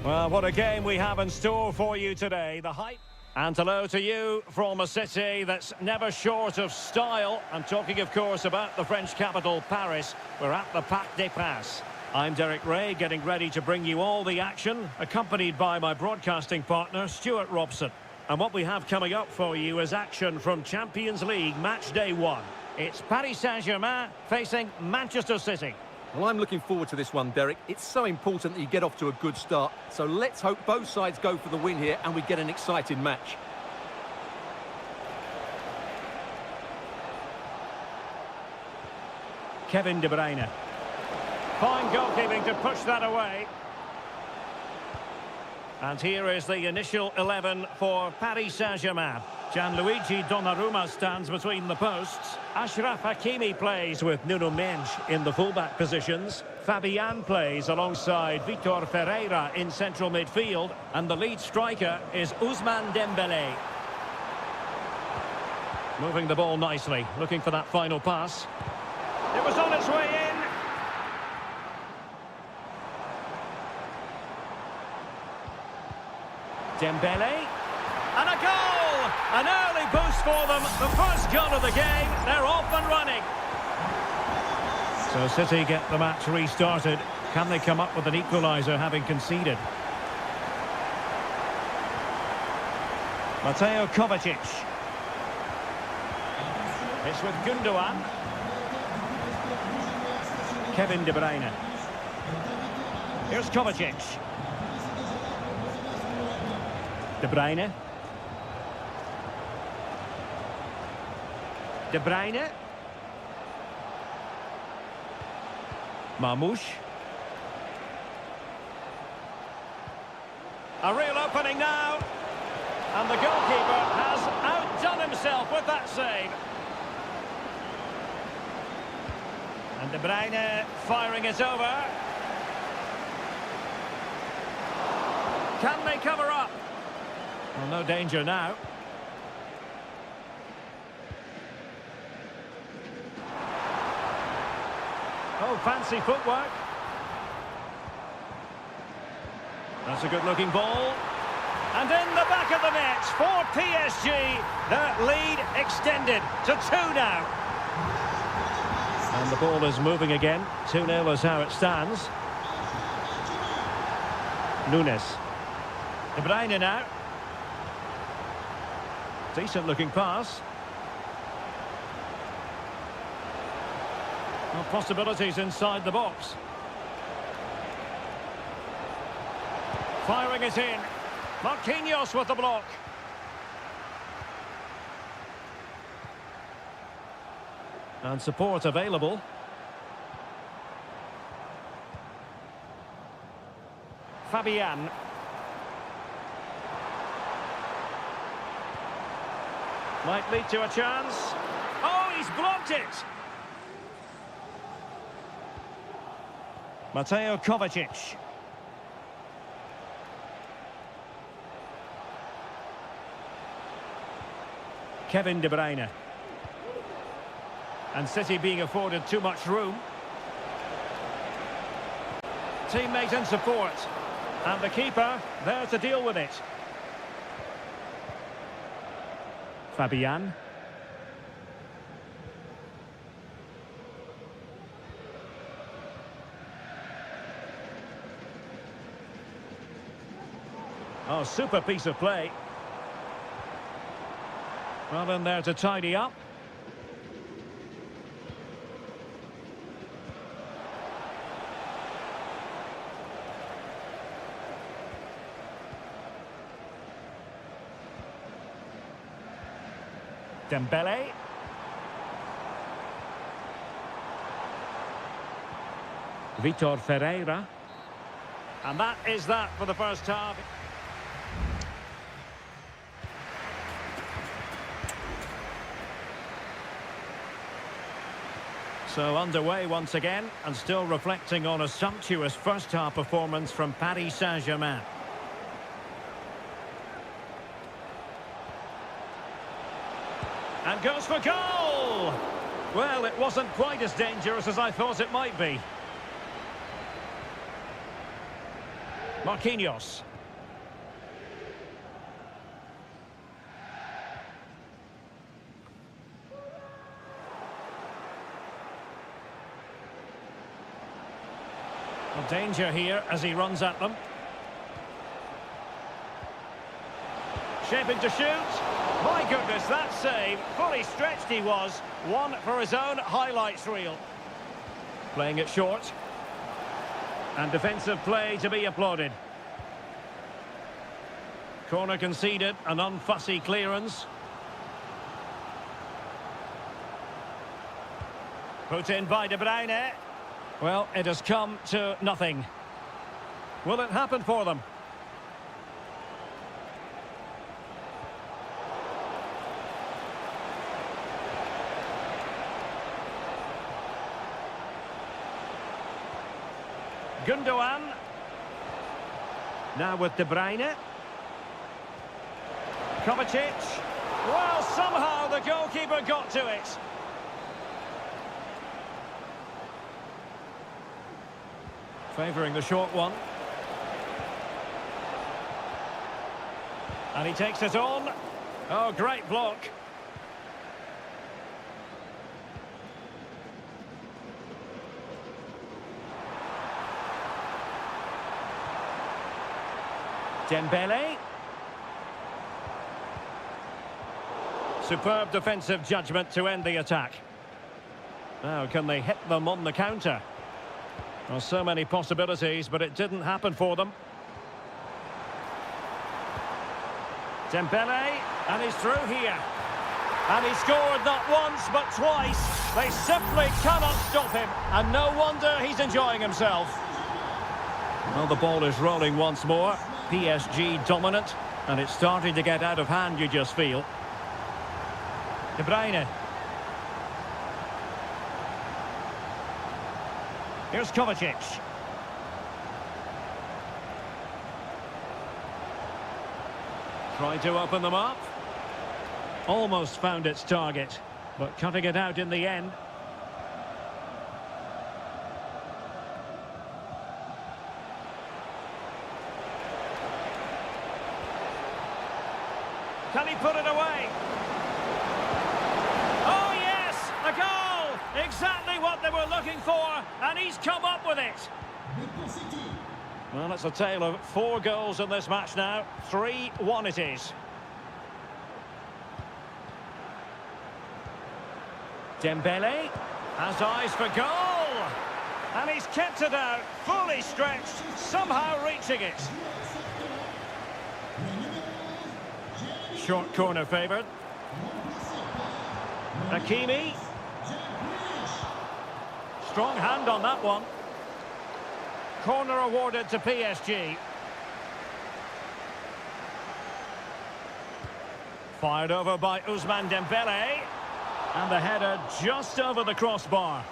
Well, what a game we have in store for you today. The hype. And hello to you from a city that's never short of style. I'm talking, of course, about the French capital, Paris. We're at the Parc des Princes. I'm Derek Ray, getting ready to bring you all the action, accompanied by my broadcasting partner, Stuart Robson. And what we have coming up for you is action from Champions League Match Day 1. It's Paris Saint-Germain facing Manchester City. Well, I'm looking forward to this one, Derek. It's so important that you get off to a good start. So let's hope both sides go for the win here and we get an exciting match. Kevin De Bruyne. Fine goalkeeping to push that away. And here is the initial 11 for Paris Saint-Germain. Gianluigi Donnarumma stands between the posts. Achraf Hakimi plays with Nuno Mendes in the fullback positions. Fabian plays alongside Vitor Ferreira in central midfield. And the lead striker is Ousmane Dembélé. Moving the ball nicely, looking for that final pass. It was on its way in. Dembélé. And a goal! An early boost for them. The first goal of the game. They're off and running. So City get the match restarted. Can they come up with an equaliser having conceded? Mateo Kovacic. It's with Gundogan. Kevin De Bruyne. Here's Kovacic. De Bruyne. De Bruyne. Marmoush. A real opening now. And the goalkeeper has outdone himself with that save. And De Bruyne firing it over. Can they cover up? Well, no danger now. Oh, fancy footwork. That's a good-looking ball. And in the back of the net for PSG. The lead extended to 2 now. And the ball is moving again. 2-0 is how it stands. Nunes. De Bruyne now. Decent-looking pass. Well, possibilities inside the box. Firing it in. Marquinhos with the block. And support available. Fabian. Might lead to a chance. Oh, he's blocked it! Mateo Kovacic. Kevin De Bruyne. And City being afforded too much room. Teammate in support. And the keeper there to deal with it. Fabian. Oh, super piece of play. Well in there to tidy up. Dembélé. Vitor Ferreira. And that is that for the first half. So underway once again, and still reflecting on a sumptuous first half performance from Paris Saint-Germain. And goes for goal! Well, it wasn't quite as dangerous as I thought it might be. Marquinhos. Well, danger here as he runs at them. Shaping to shoot. My goodness, that save. Fully stretched he was. One for his own highlights reel. Playing it short. And defensive play to be applauded. Corner conceded, an unfussy clearance. Put in by De Bruyne. Well, it has come to nothing. Will it happen for them? Gundogan. Now with De Bruyne. Kovacic. Well, somehow the goalkeeper got to it. Favouring the short one. And he takes it on. Oh, great block. Dembele. Superb defensive judgment to end the attack. Now, can they hit them on the counter? Well, so many possibilities, but it didn't happen for them. Dembele, and he's through here. And he scored not once, but twice. They simply cannot stop him, and no wonder he's enjoying himself. Well, the ball is rolling once more. PSG dominant, and it's starting to get out of hand, you just feel. De Bruyne. Here's Kovacic. Tried to open them up. Almost found its target, but cutting it out in the end. Can he put it away? Oh yes, a goal! Exactly what they were looking for, and he's come up with it. Well, it's a tale of 4 goals in this match now. 3-1 it is. Dembele has eyes for goal. And he's kept it out, fully stretched, somehow reaching it. Short corner favoured. Hakimi. Strong hand on that one. Corner awarded to PSG. Fired over by Ousmane Dembele. And the header just over the crossbar.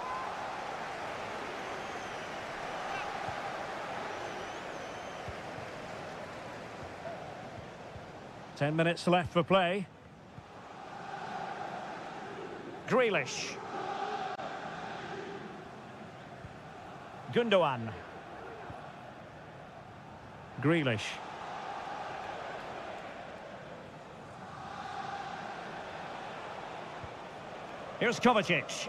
Ten minutes left for play. Grealish. Gundogan. Grealish. Here's Kovacic.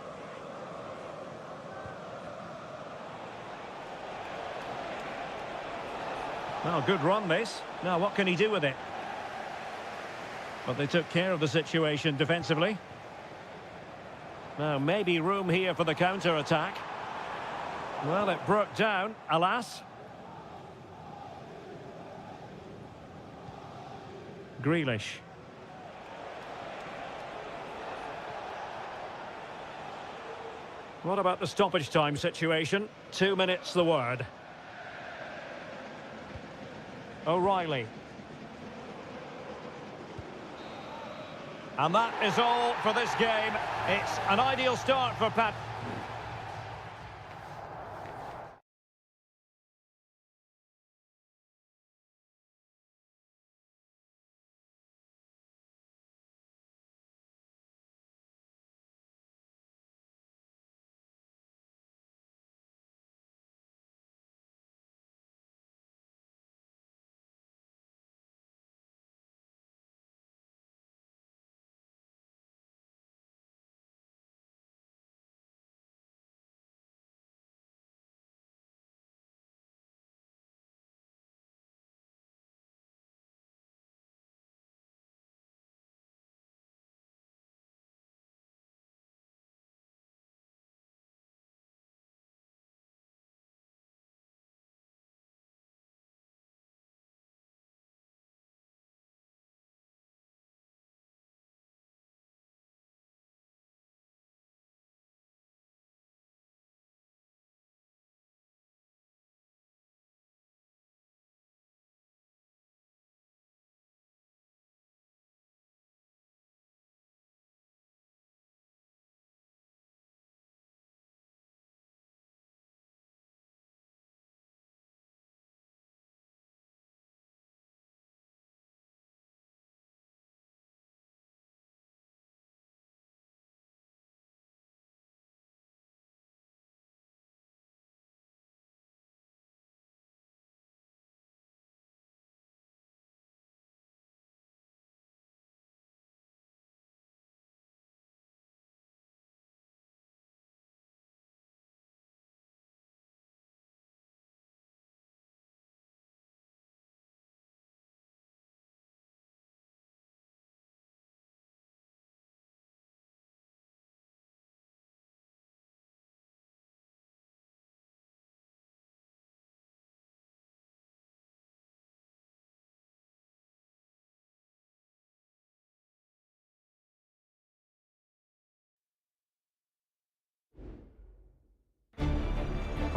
Well, good run this. Now, what can he do with it? But they took care of the situation defensively. Now, maybe room here for the counter-attack. Well, it broke down, alas. Grealish. What about the stoppage time situation? 2 minutes the word. O'Reilly. And that is all for this game. It's an ideal start for Pat.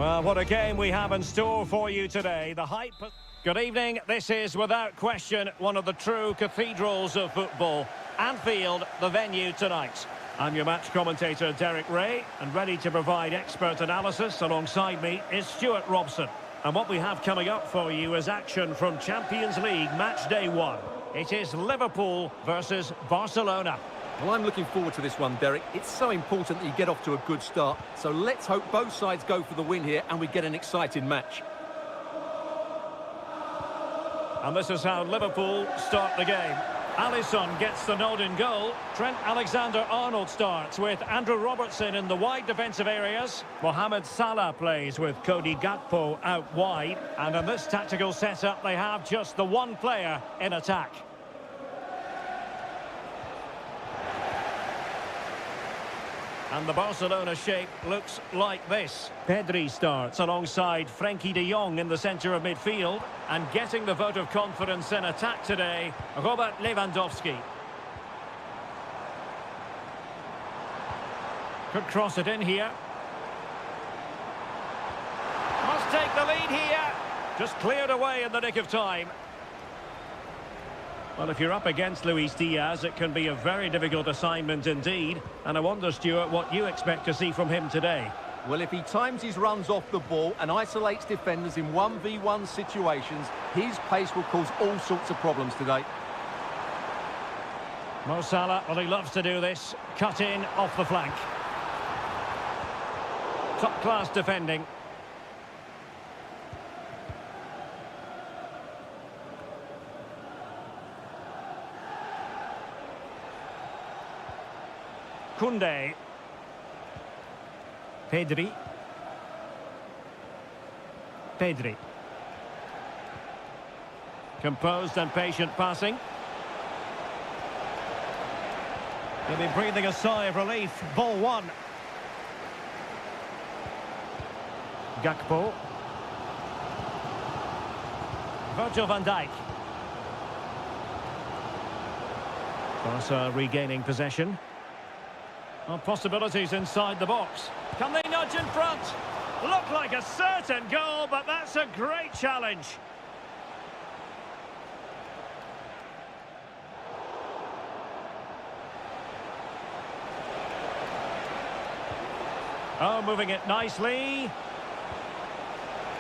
Well, what a game we have in store for you today. The hype... Good evening. This is, without question, one of the true cathedrals of football. Anfield, the venue tonight. I'm your match commentator, Derek Ray, and ready to provide expert analysis alongside me is Stuart Robson. And what we have coming up for you is action from Champions League match day 1. It is Liverpool versus Barcelona. Well, I'm looking forward to this one, Derek. It's so important that you get off to a good start. So let's hope both sides go for the win here and we get an exciting match. And this is how Liverpool start the game. Alisson gets the nod in goal. Trent Alexander-Arnold starts with Andrew Robertson in the wide defensive areas. Mohamed Salah plays with Cody Gakpo out wide. And in this tactical setup, they have just the one player in attack. And the Barcelona shape looks like this. Pedri starts alongside Frenkie de Jong in the centre of midfield. And getting the vote of confidence in attack today, Robert Lewandowski. Could cross it in here. Must take the lead here. Just cleared away in the nick of time. Well, if you're up against Luis Diaz, it can be a very difficult assignment indeed. And I wonder, Stuart, what you expect to see from him today. Well, if he times his runs off the ball and isolates defenders in 1v1 situations, his pace will cause all sorts of problems today. Mo Salah, well, he loves to do this. Cut in off the flank. Top-class defending. Koundé. Pedri. Composed and patient passing. He'll be breathing a sigh of relief. Ball one. Gakpo. Virgil van Dijk. Barca regaining possession. Well, possibilities inside the box. Can they nudge in front? Look like a certain goal, but that's a great challenge. Oh, moving it nicely.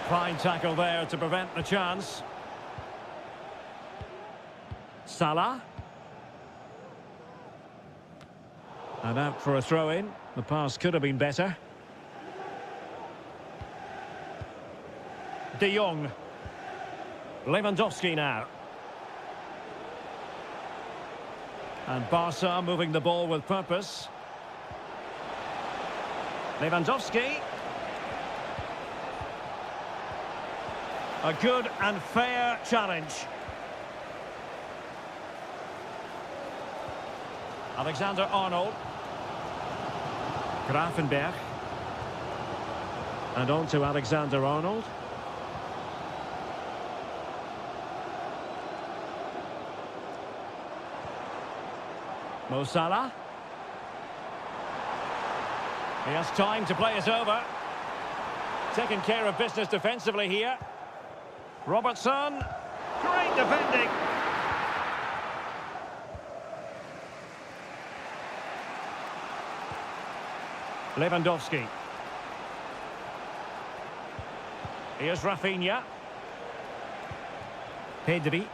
Fine tackle there to prevent the chance. Salah. And out for a throw-in. The pass could have been better. De Jong. Lewandowski now. And Barca moving the ball with purpose. Lewandowski. A good and fair challenge. Alexander-Arnold. Grafenberg. And on to Alexander-Arnold. Mo Salah. He has time to play it over. Taking care of business defensively here. Robertson. Great defending. Lewandowski. Here's Rafinha. Pedri.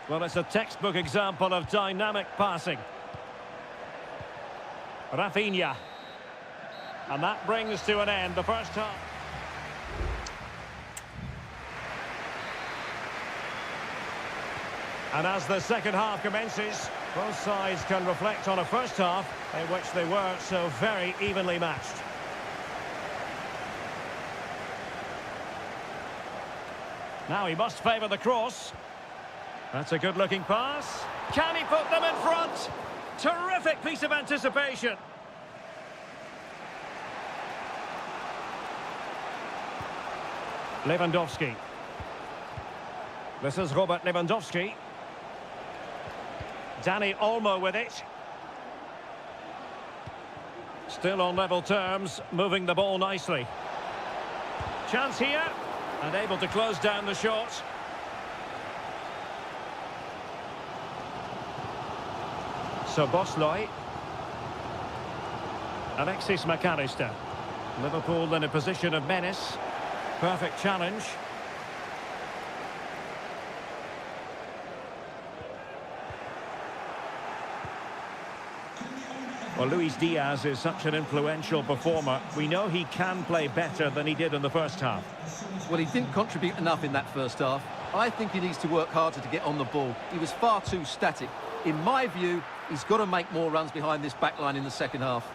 Well, it's a textbook example of dynamic passing. Rafinha. And that brings to an end the first half. And as the second half commences, both sides can reflect on a first half in which they were so very evenly matched. Now he must favour the cross. That's a good-looking pass. Can he put them in front? Terrific piece of anticipation. Lewandowski. This is Robert Lewandowski. Dani Olmo with it. Still on level terms, moving the ball nicely. Chance here, and able to close down the shot. So Bosley. Alexis McAllister. Liverpool in a position of menace. Perfect challenge. Well, Luis Diaz is such an influential performer. We know he can play better than he did in the first half. Well, he didn't contribute enough in that first half. I think he needs to work harder to get on the ball. He was far too static. In my view, he's got to make more runs behind this back line in the second half.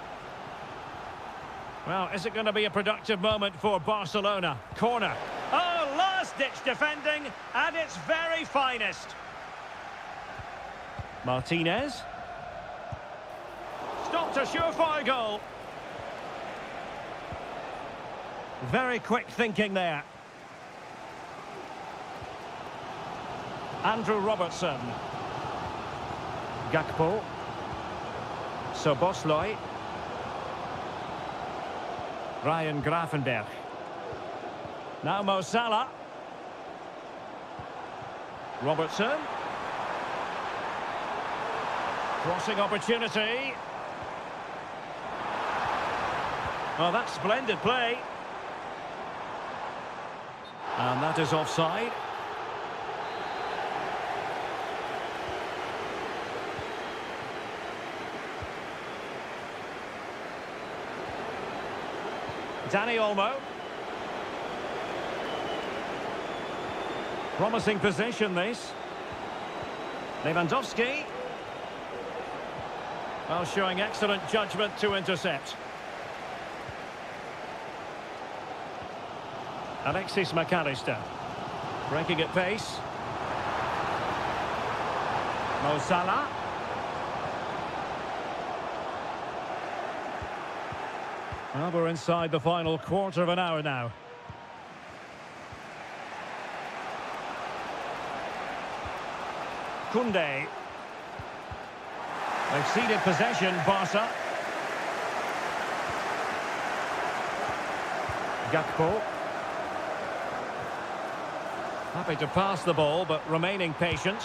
Well, is it going to be a productive moment for Barcelona? Corner. Oh, last-ditch defending at its very finest. Martinez. Stopped a surefire goal. Very quick thinking there. Andrew Robertson. Gakpo. Soboslai. Ryan Gravenberch. Now Mo Salah. Robertson. Crossing opportunity. Oh, that's splendid play. And that is offside. Danny Olmo. Promising position, this. Lewandowski. Well, showing excellent judgment to intercept. Alexis McAllister. Breaking at pace. Mo Salah. Well, we're inside the final quarter of an hour now. Koundé. They've ceded possession, Barca. Gakpo. Happy to pass the ball, but remaining patient.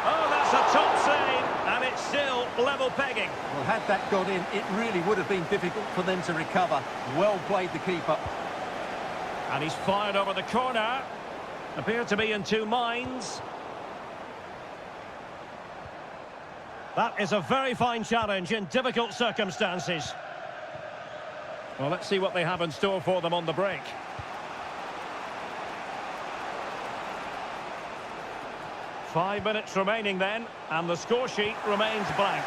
Oh, that's a top save, and it's still level pegging. Well, had that gone in, it really would have been difficult for them to recover. Well played, the keeper. And he's fired over the corner. Appeared to be in two minds. That is a very fine challenge in difficult circumstances. Well, let's see what they have in store for them on the break. Five minutes remaining then, and the score sheet remains blank.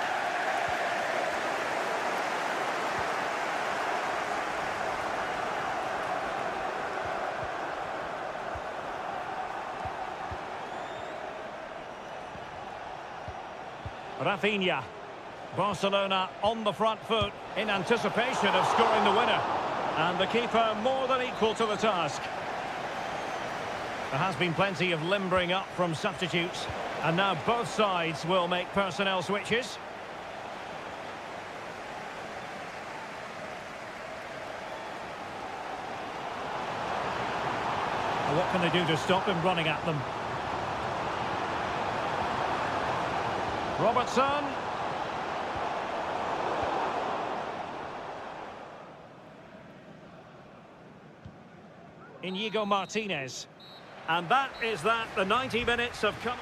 Rafinha. Barcelona on the front foot in anticipation of scoring the winner. And the keeper more than equal to the task. There has been plenty of limbering up from substitutes, and now both sides will make personnel switches. What can they do to stop him running at them? Robertson. Inigo Martinez. And that is that. The 90 minutes have come.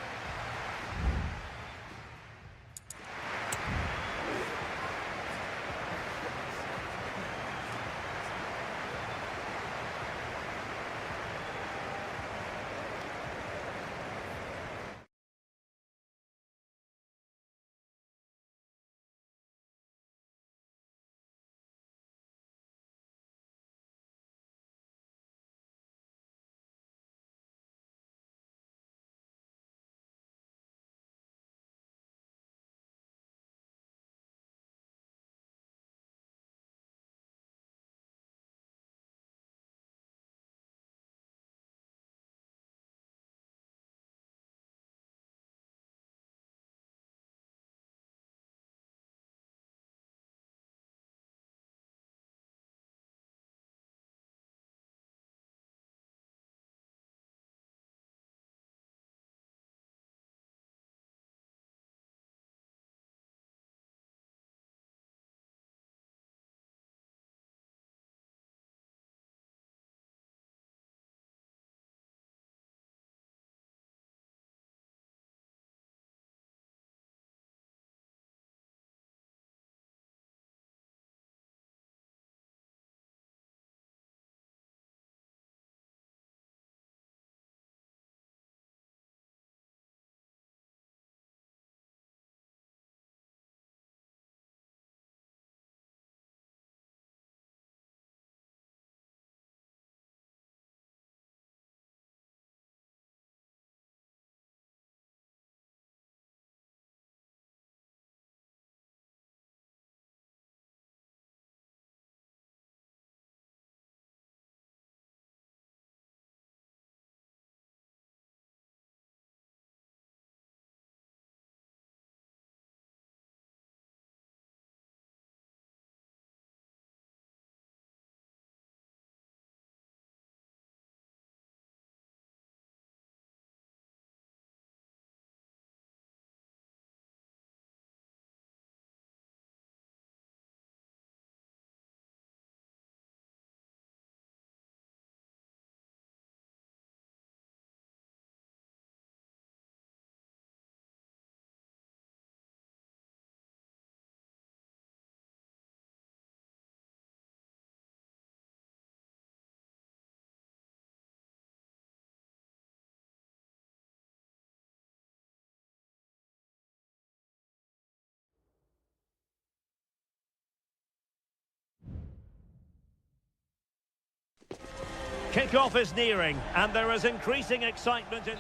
Kick-off is nearing, and there is increasing excitement in...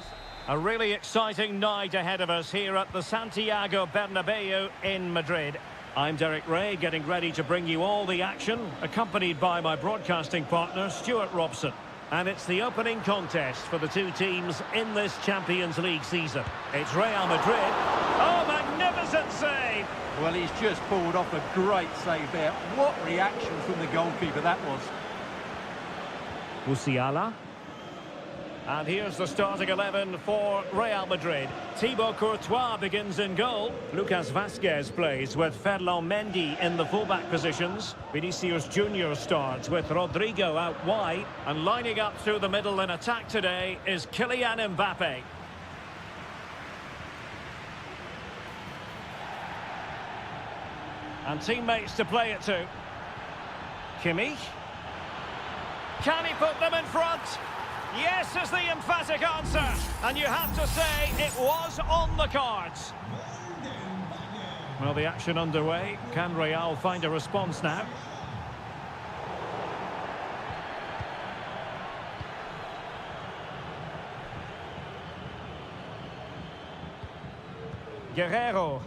A really exciting night ahead of us here at the Santiago Bernabeu in Madrid. I'm Derek Ray, getting ready to bring you all the action, accompanied by my broadcasting partner, Stuart Robson. And it's the opening contest for the two teams in this Champions League season. It's Real Madrid. Oh, magnificent save! Well, he's just pulled off a great save there. What reaction from the goalkeeper that was. Musiala. And here's the starting 11 for Real Madrid. Thibaut Courtois begins in goal. Lucas Vazquez plays with Ferland Mendy in the fullback positions. Vinicius Junior starts with Rodrigo out wide. And lining up through the middle in attack today is Kylian Mbappe. And teammates to play it to. Kimmich. Can he put them in front? Yes is the emphatic answer, and you have to say it was on the cards. Well, the action underway. Can Real find a response now? Guerrero.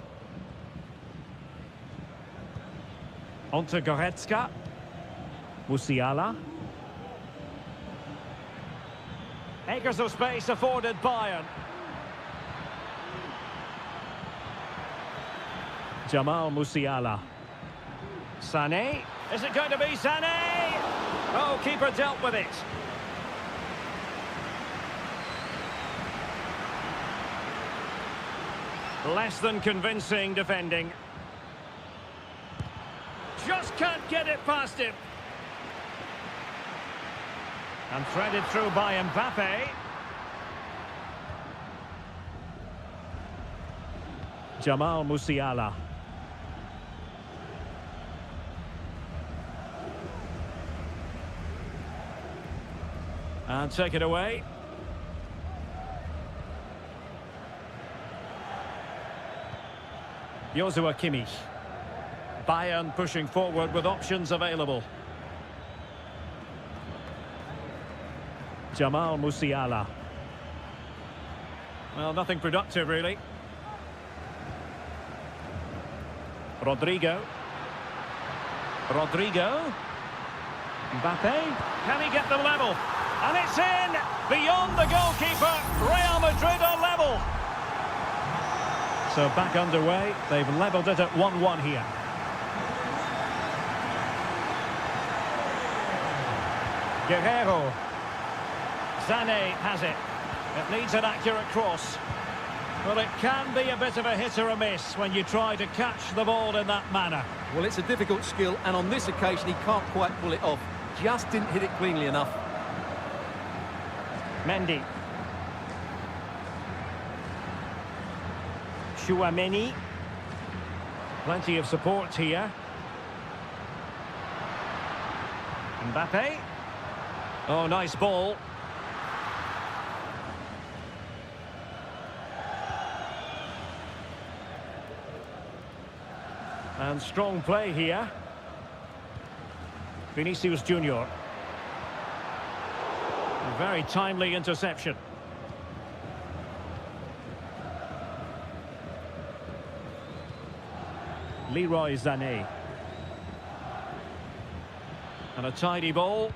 Onto Goretzka. Musiala. Acres of space afforded Bayern. Jamal Musiala. Sané. Is it going to be Sané? Oh, keeper dealt with it. Less than convincing defending. Just can't get it past him. And threaded through by Mbappe. Jamal Musiala. And take it away. Joshua Kimmich. Bayern pushing forward with options available. Jamal Musiala. Well, nothing productive, really. Rodrigo. Rodrigo. Mbappe. Can he get them level? And it's in! Beyond the goalkeeper, Real Madrid are level. So back underway. They've levelled it at 1-1 here. Guerrero. Sané has it. It needs an accurate cross. Well, it can be a bit of a hit or a miss when you try to catch the ball in that manner. Well, it's a difficult skill, and on this occasion he can't quite pull it off. Just didn't hit it cleanly enough. Mendy. Chouameni. Plenty of support here. Mbappe. Oh, nice ball. And strong play here. Vinicius Junior. A very timely interception. Leroy Sané. And a tidy ball.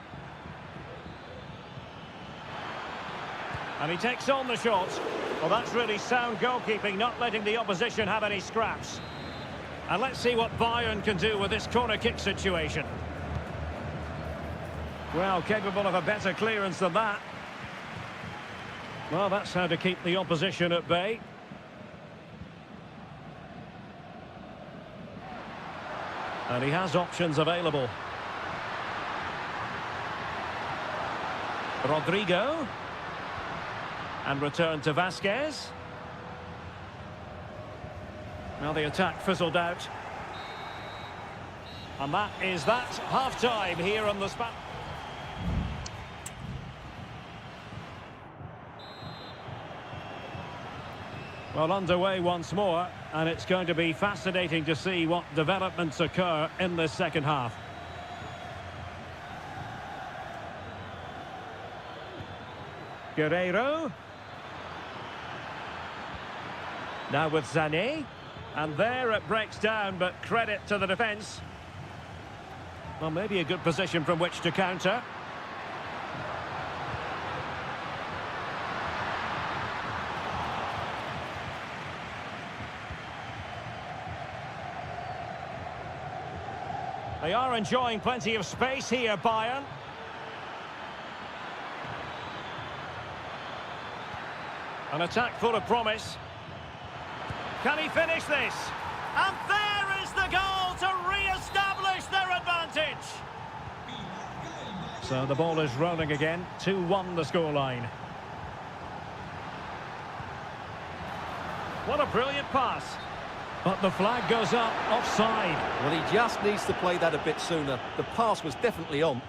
And he takes on the shot. Well, that's really sound goalkeeping, not letting the opposition have any scraps. And let's see what Bayern can do with this corner kick situation. Well, capable of a better clearance than that. Well, that's how to keep the opposition at bay. And he has options available. Rodrigo. And return to Vazquez. Now the attack fizzled out. And that is that. Half-time here on the spot. Well, underway once more, and it's going to be fascinating to see what developments occur in this second half. Guerreiro. Now with Sané. And there it breaks down, but credit to the defence. Well, maybe a good position from which to counter. They are enjoying plenty of space here, Bayern. An attack full of promise. Can he finish this? And there is the goal to re-establish their advantage. So the ball is rolling again. 2-1 the scoreline. What a brilliant pass. But the flag goes up, offside. Well, he just needs to play that a bit sooner. The pass was definitely on.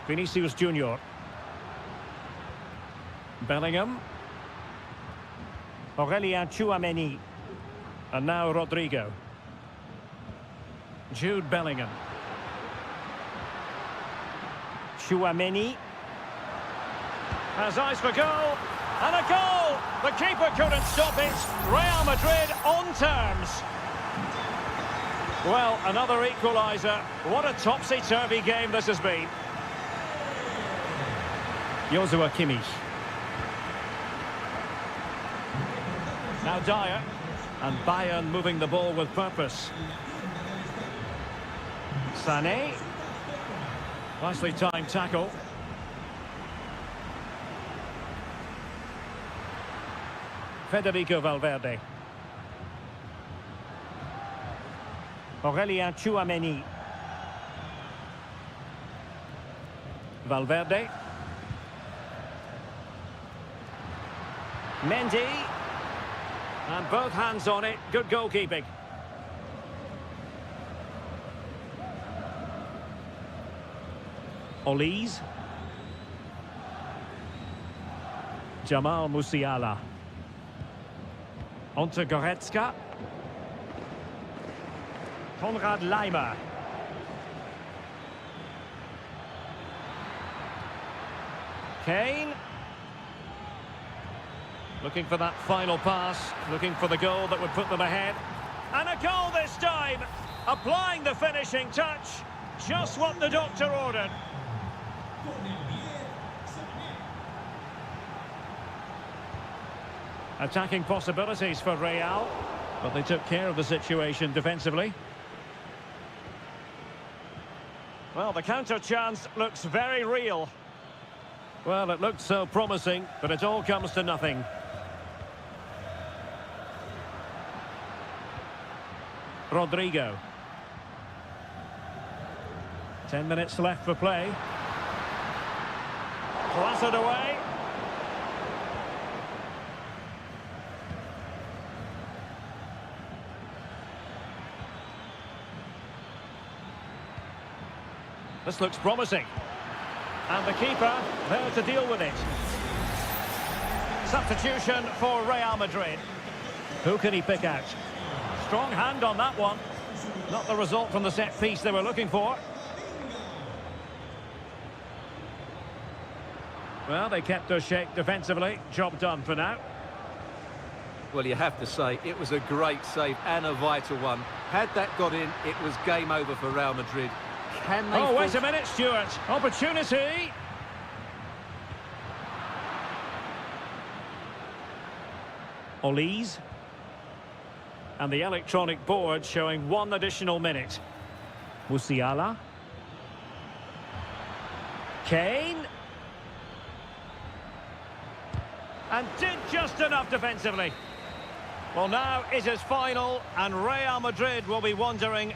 Vinicius Junior. Bellingham. Aurelien Tchouameni. And now Rodrigo. Jude Bellingham. Tchouameni. Has eyes for goal. And a goal! The keeper couldn't stop it. Real Madrid on terms. Well, another equaliser. What a topsy-turvy game this has been. Joshua Kimmich. Now Dyer. And Bayern moving the ball with purpose. Sané. Nicely timed tackle. Federico Valverde. Aurelien Tchouameni. Valverde. Mendy. And both hands on it. Good goalkeeping. Olise. Jamal Musiala. Onto Goretzka. Konrad Laimer. Kane. Looking for that final pass. Looking for the goal that would put them ahead. And a goal this time. Applying the finishing touch. Just what the doctor ordered. Attacking possibilities for Real, but they took care of the situation defensively. Well, the counter chance looks very real. Well, it looked so promising, but it all comes to nothing. Rodrigo. 10 minutes left for play. Clattered away. This looks promising. And the keeper there to deal with it. Substitution for Real Madrid. Who can he pick out? Strong hand on that one. Not the result from the set piece they were looking for. Well, they kept their shape defensively. Job done for now. Well, you have to say, it was a great save and a vital one. Had that got in, it was game over for Real Madrid. Can they... Oh, wait a minute, Stuart. Opportunity. Olise. And the electronic board showing 1 additional minute. Musiala. Kane. And did just enough defensively. Well, now it is final, and Real Madrid will be wondering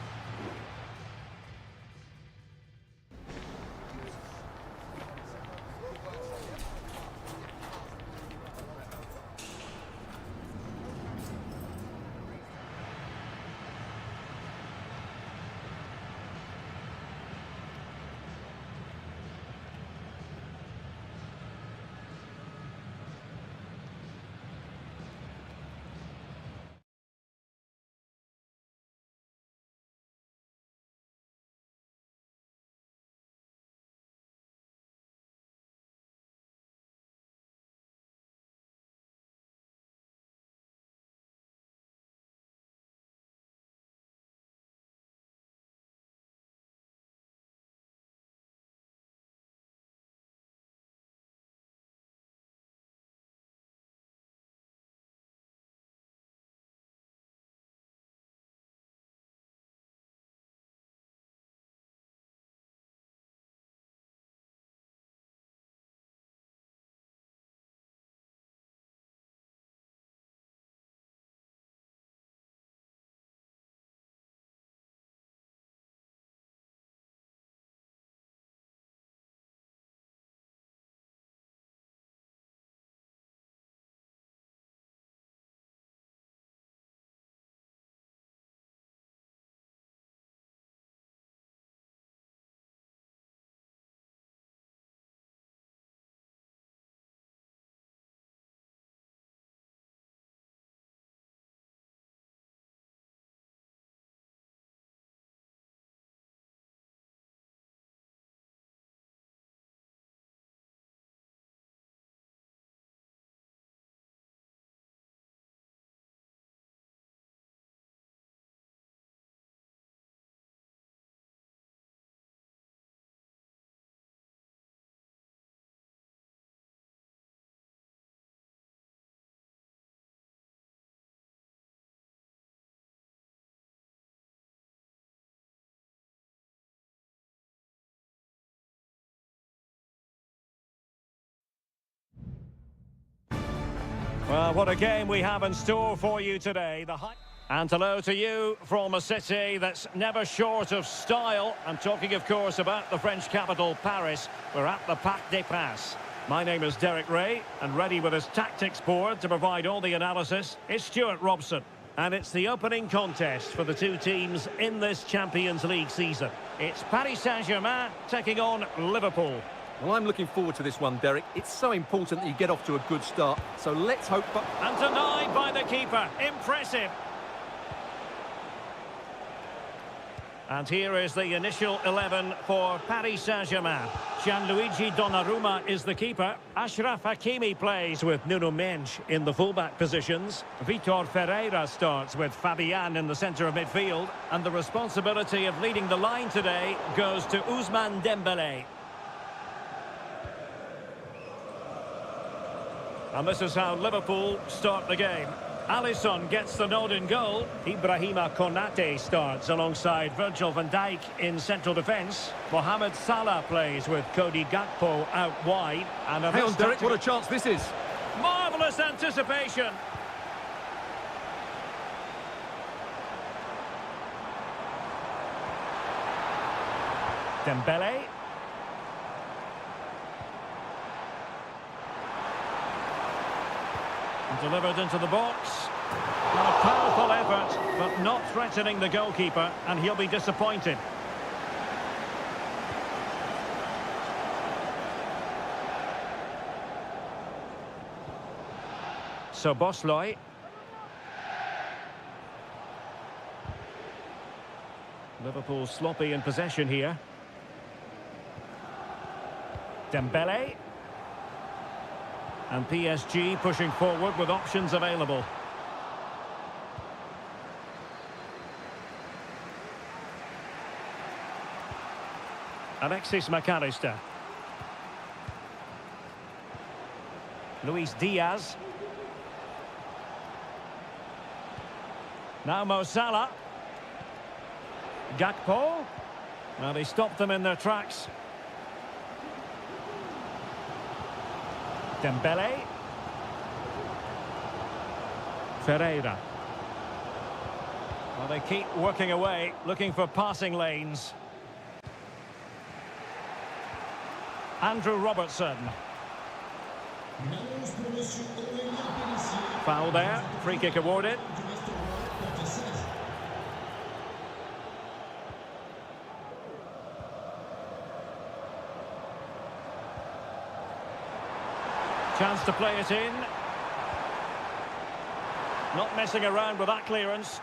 Well, what a game we have in store for you today. And hello to you from a city that's never short of style. I'm talking, of course, about the French capital, Paris. We're at the Parc des Princes. My name is Derek Ray, and ready with his tactics board to provide all the analysis is Stuart Robson. And it's the opening contest for the two teams in this Champions League season. It's Paris Saint-Germain taking on Liverpool. Well, I'm looking forward to this one, Derek. It's so important that you get off to a good start. So let's hope... And denied by the keeper. Impressive. And here is the initial 11 for Paris Saint-Germain. Gianluigi Donnarumma is the keeper. Achraf Hakimi plays with Nuno Mendes in the fullback positions. Vitor Ferreira starts with Fabian in the centre of midfield. And the responsibility of leading the line today goes to Ousmane Dembélé. And this is how Liverpool start the game. Alisson gets the nod in goal. Ibrahima Konate starts alongside Virgil van Dijk in central defence. Mohamed Salah plays with Cody Gakpo out wide. And hang on, Derek, what a chance this is. Marvellous anticipation. Dembele. Delivered into the box. And a powerful effort, but not threatening the goalkeeper, and he'll be disappointed. So Bosloy. Liverpool sloppy in possession here. Dembele. And PSG pushing forward with options available. Alexis McAllister. Luis Diaz. Now Mo Salah. Gakpo. Well, he stopped them in their tracks. Dembele. Ferreira. Well, they keep working away, looking for passing lanes. Andrew Robertson. Foul there, free kick awarded. Chance to play it in. Not messing around with that clearance.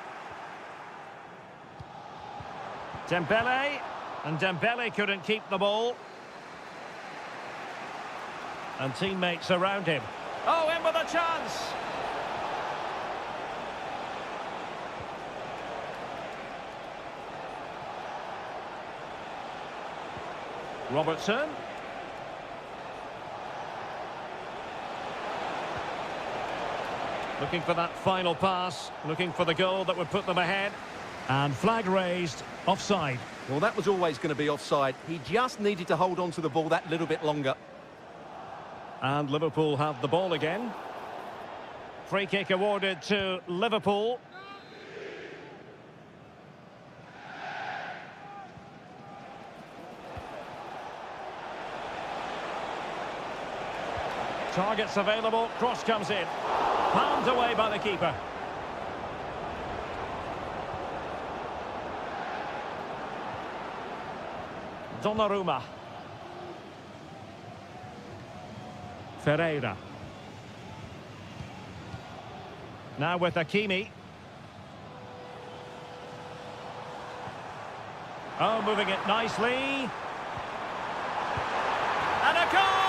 Dembele. And Dembele couldn't keep the ball. And teammates around him. Oh, in with a chance! Robertson. Looking for that final pass, looking for the goal that would put them ahead. And flag raised, offside. Well, that was always going to be offside. He just needed to hold on to the ball that little bit longer. And Liverpool have the ball again. Free kick awarded to Liverpool. Targets available, cross comes in. Palmed away by the keeper. Donnarumma. Ferreira. Now with Hakimi. Oh, moving it nicely. And a goal!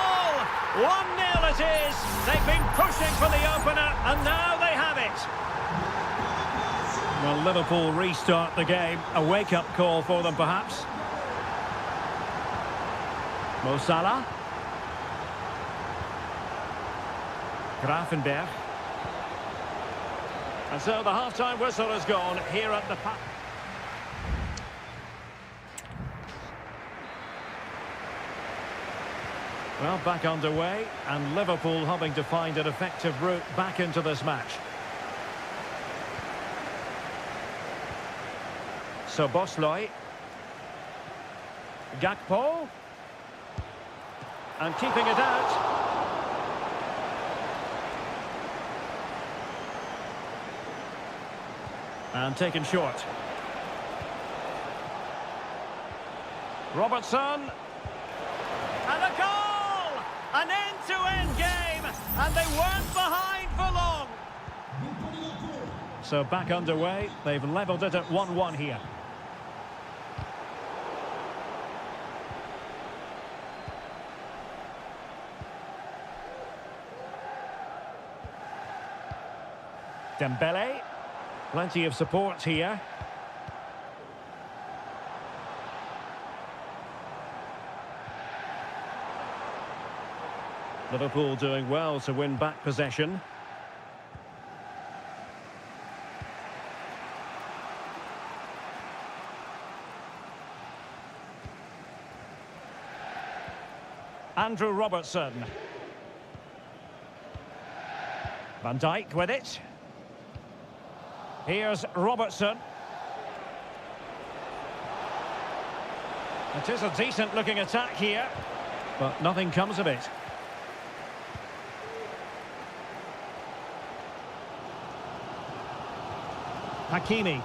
1-0 it is. They've been pushing for the opener, and now they have it. Well, Liverpool restart the game. A wake-up call for them, perhaps. Mo Salah. Grafenberg. And so the half-time whistle has gone here at the Parc. Well, back underway, and Liverpool hoping to find an effective route back into this match. So Bosley. Gakpo. And keeping it out. And taken short. Robertson. And a goal! An end-to-end game, and they weren't behind for long. So back underway, they've levelled it at 1-1 here. Dembele, plenty of support here. Liverpool doing well to win back possession. Andrew Robertson. Van Dijk with it. Here's Robertson. It is a decent-looking attack here, but nothing comes of it. Hakimi.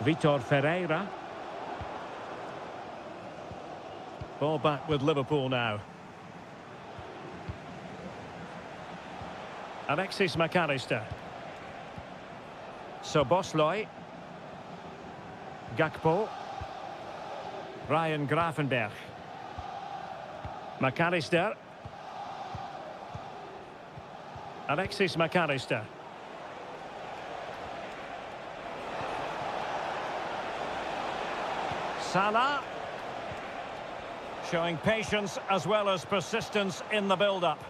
Vitor Ferreira. Ball back with Liverpool now. Alexis McAllister. Szoboszlai. Gakpo. Ryan Gravenberch. McAllister. Alexis McAllister. Salah. Showing patience as well as persistence in the build-up.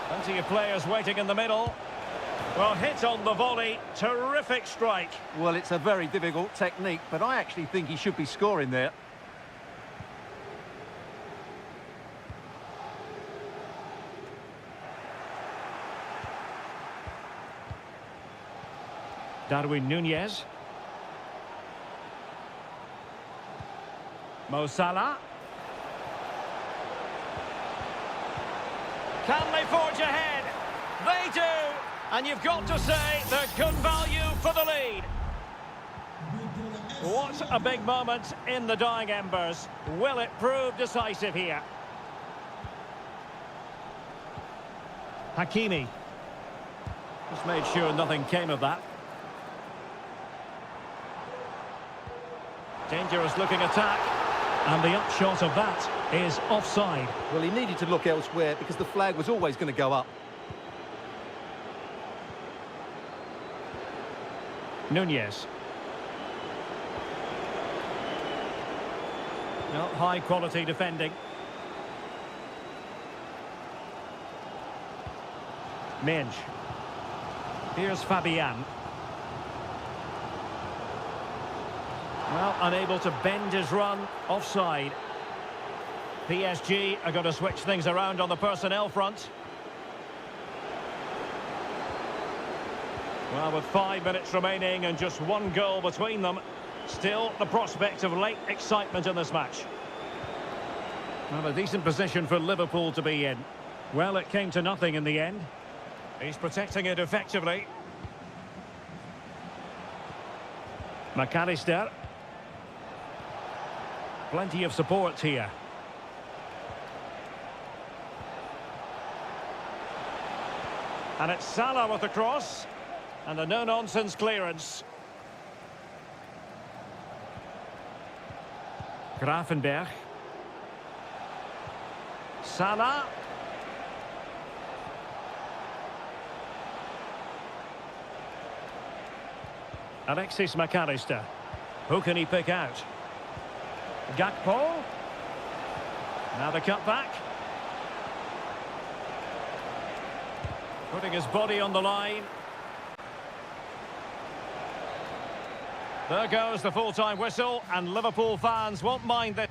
Plenty of players waiting in the middle. Well, hit on the volley. Terrific strike. Well, it's a very difficult technique, but I actually think he should be scoring there. Darwin Núñez. Mo Salah. Can they forge ahead? They do! And you've got to say they're good value for the lead. What a big moment in the dying embers. Will it prove decisive here? Hakimi. Just made sure nothing came of that. Dangerous looking attack. And the upshot of that is offside. Well, he needed to look elsewhere because the flag was always going to go up. Núñez. Well, high quality defending. Minge. Here's Fabian. Well, unable to bend his run, offside. PSG are going to switch things around on the personnel front. Well, with 5 minutes remaining and just one goal between them, still the prospect of late excitement in this match. Well, a decent position for Liverpool to be in. Well, it came to nothing in the end. He's protecting it effectively. McAllister. Plenty of support here. And it's Salah with the cross. And a no-nonsense clearance. Gravenberch. Salah. Alexis McAllister. Who can he pick out? Gakpo. Now the cutback. Putting his body on the line. There goes the full-time whistle, and Liverpool fans won't mind this.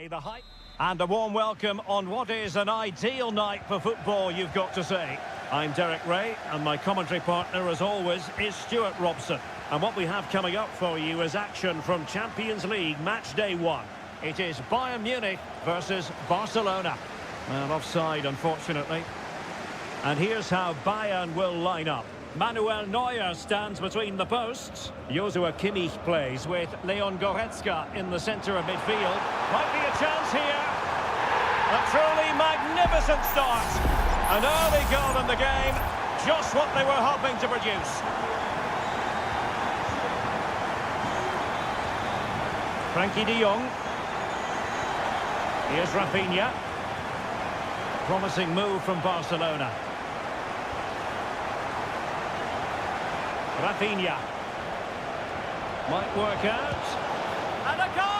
The hype and a warm welcome on what is an ideal night for football, you've got to say. I'm Derek Ray, and my commentary partner, as always, is Stuart Robson. And what we have coming up for you is action from Champions League match day 1. It is Bayern Munich versus Barcelona. Well, offside, unfortunately. And here's how Bayern will line up. Manuel Neuer stands between the posts. Joshua Kimmich plays with Leon Goretzka in the centre of midfield. Might be a chance here. A truly magnificent start. An early goal in the game. Just what they were hoping to produce. Frankie de Jong. Here's Rafinha. Promising move from Barcelona. Rafinha. Might work out. And a goal!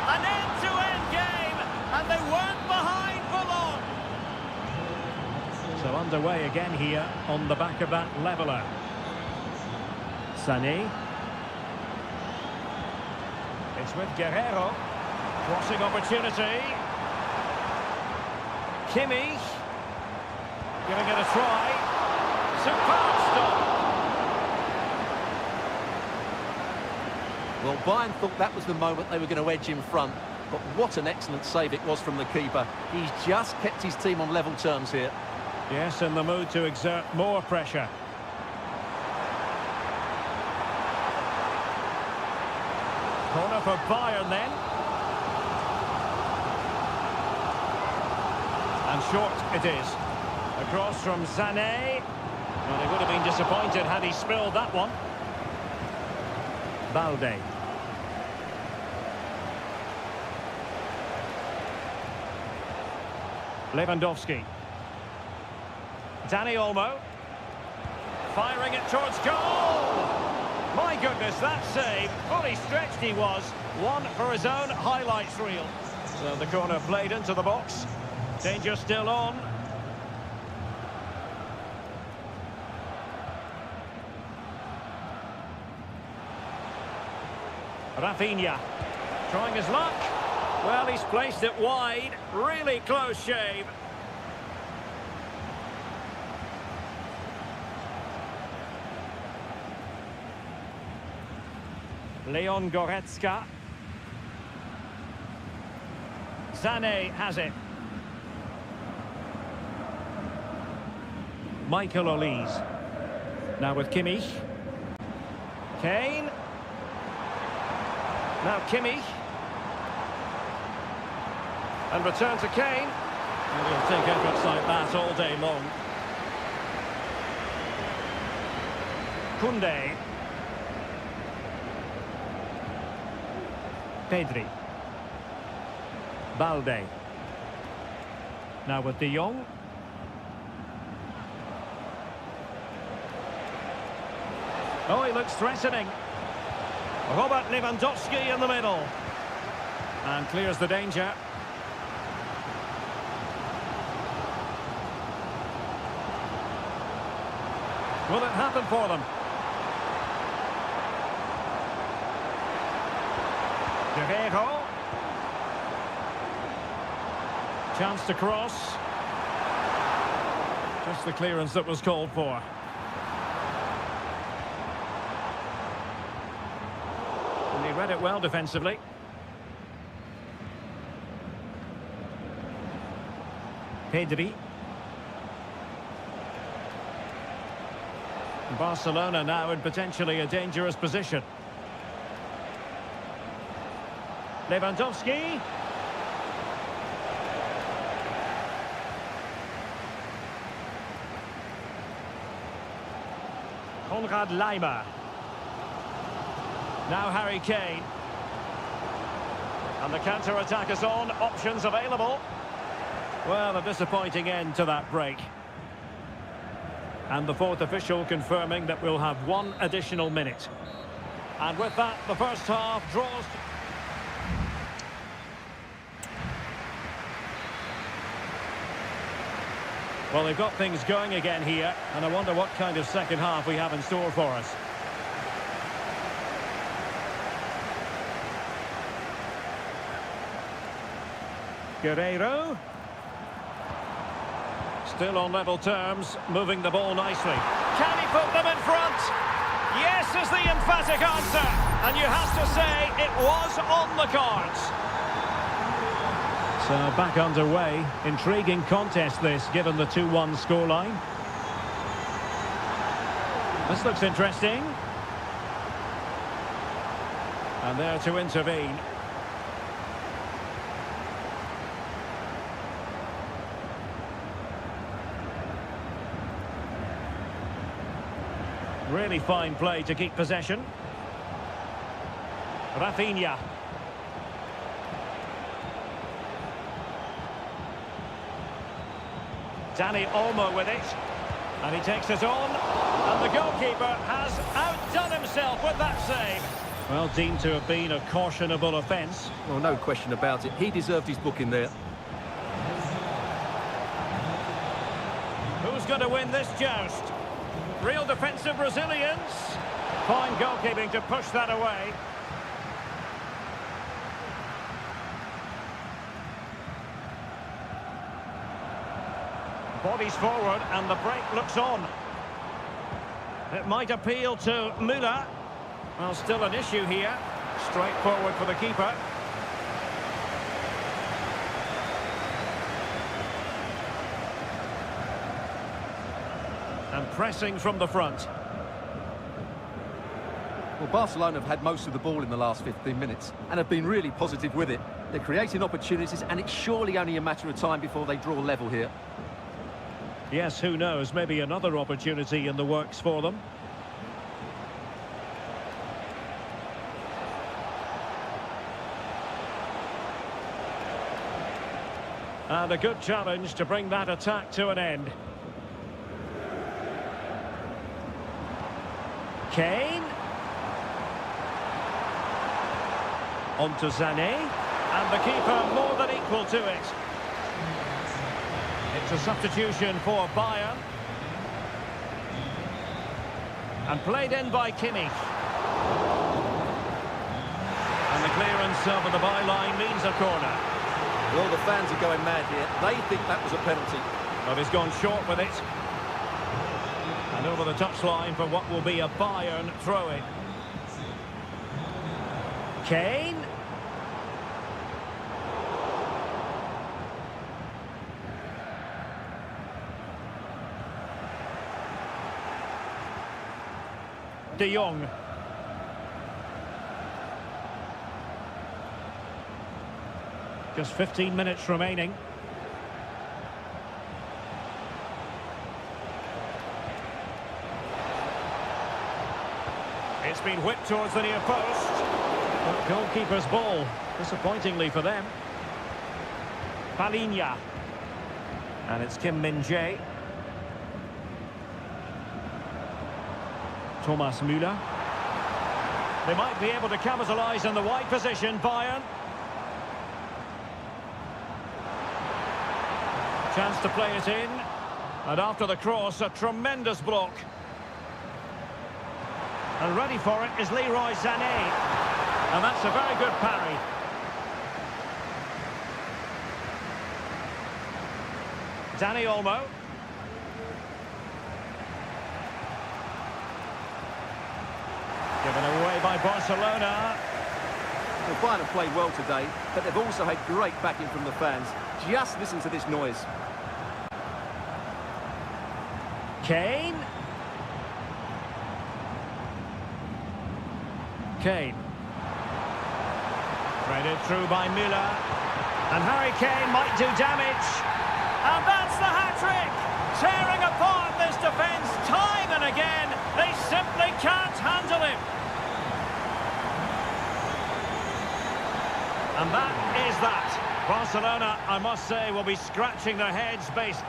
An end-to-end game, and they weren't behind for long. So underway again here on the back of that leveller. Sané. It's with Guerrero. Crossing opportunity. Kimmich. Giving it a try. Superb stop. Well, Bayern thought that was the moment they were going to edge in front, but what an excellent save it was from the keeper. He's just kept his team on level terms here. Yes, in the mood to exert more pressure. Corner for Bayern then. And short it is. Across from Sané. Well, he would have been disappointed had he spilled that one. Balde. Lewandowski. Dani Olmo. Firing it towards goal! My goodness, that save. Fully stretched he was. One for his own highlights reel. So the corner played into the box. Danger still on. Rafinha. Trying his luck. Well, he's placed it wide. Really close shave. Leon Goretzka. Sané has it. Michael Olise. Now with Kimmich. Kane. Now Kimmich. And return to Kane. And he'll take efforts like that all day long. Koundé. Pedri. Balde. Now with De Jong. Oh, he looks threatening. Robert Lewandowski in the middle. And clears the danger. Will it happen for them? Guerrero. Chance to cross. Just the clearance that was called for. And he read it well defensively. Pedri. Barcelona now in potentially a dangerous position. Lewandowski. Konrad Laimer. Now Harry Kane. And the counter-attack is on. Options available. Well, a disappointing end to that break. And the fourth official confirming that we'll have one additional minute. And with that, the first half draws. Well, they've got things going again here, and I wonder what kind of second half we have in store for us. Guerrero. Still on level terms, moving the ball nicely. Can he put them in front? Yes is the emphatic answer. And you have to say it was on the cards. So back underway. Intriguing contest this, given the 2-1 scoreline. This looks interesting. And there to intervene. Really fine play to keep possession. Rafinha. Danny Olmo with it. And he takes it on. And the goalkeeper has outdone himself with that save. Well, deemed to have been a cautionable offence. Well, no question about it. He deserved his booking there. Who's going to win this joust? Real defensive resilience. Fine goalkeeping to push that away. Bodies forward and the break looks on. It might appeal to Müller. Well, still an issue here. Straight forward for the keeper. And pressing from the front. Well, Barcelona have had most of the ball in the last 15 minutes and have been really positive with it. They're creating opportunities and it's surely only a matter of time before they draw level here. Yes, who knows, maybe another opportunity in the works for them. And a good challenge to bring that attack to an end. Kane. On to Sané. And the keeper more than equal to it. It's a substitution for Bayern. And played in by Kimmich. And the clearance over the byline means a corner. Well, the fans are going mad here. They think that was a penalty. But he's gone short with it. And over the touchline for what will be a Bayern throw-in. Kane. De Jong. Just 15 minutes remaining. It's been whipped towards the near post. But goalkeeper's ball, disappointingly for them. Palinha. And it's Kim Min-jae. Thomas Müller. They might be able to capitalise in the wide position, Bayern. Chance to play it in. And after the cross, a tremendous block. And ready for it is Leroy Sané. And that's a very good parry. Dani Olmo. Given away by Barcelona. Well, Bayern have played well today, but they've also had great backing from the fans. Just listen to this noise. Kane. Kane. Threaded through by Müller. And Harry Kane might do damage. And that's the hat-trick! Tearing apart this defence time and again. They simply can't handle him. And that is that. Barcelona, I must say, will be scratching their heads based...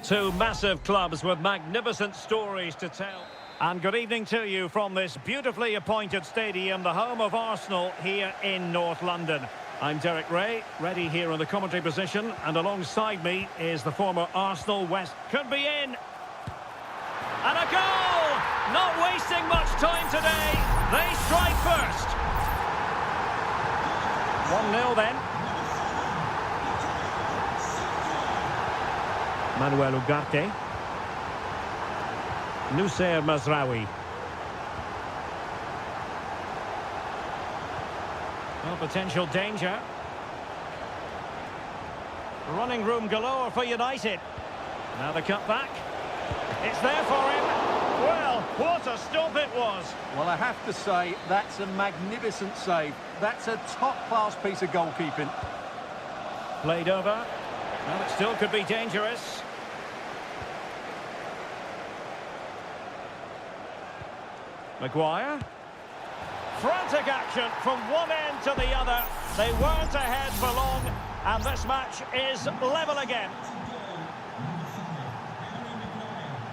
Two massive clubs with magnificent stories to tell. And good evening to you from this beautifully appointed stadium, the home of Arsenal here in North London. I'm Derek Ray, ready here in the commentary position, and alongside me is the former Arsenal West. Could be in. And a goal! Not wasting much time today. They strike first. 1-0 then. Manuel Ugarte. Nusayr Mazraoui. Well, potential danger. Running room galore for United. Now the cut back. It's there for him. Well, what a stop it was. Well, I have to say, that's a magnificent save. That's a top-class piece of goalkeeping. Played over. Well, it still could be dangerous. Maguire. Frantic action from one end to the other. They weren't ahead for long, and this match is level again.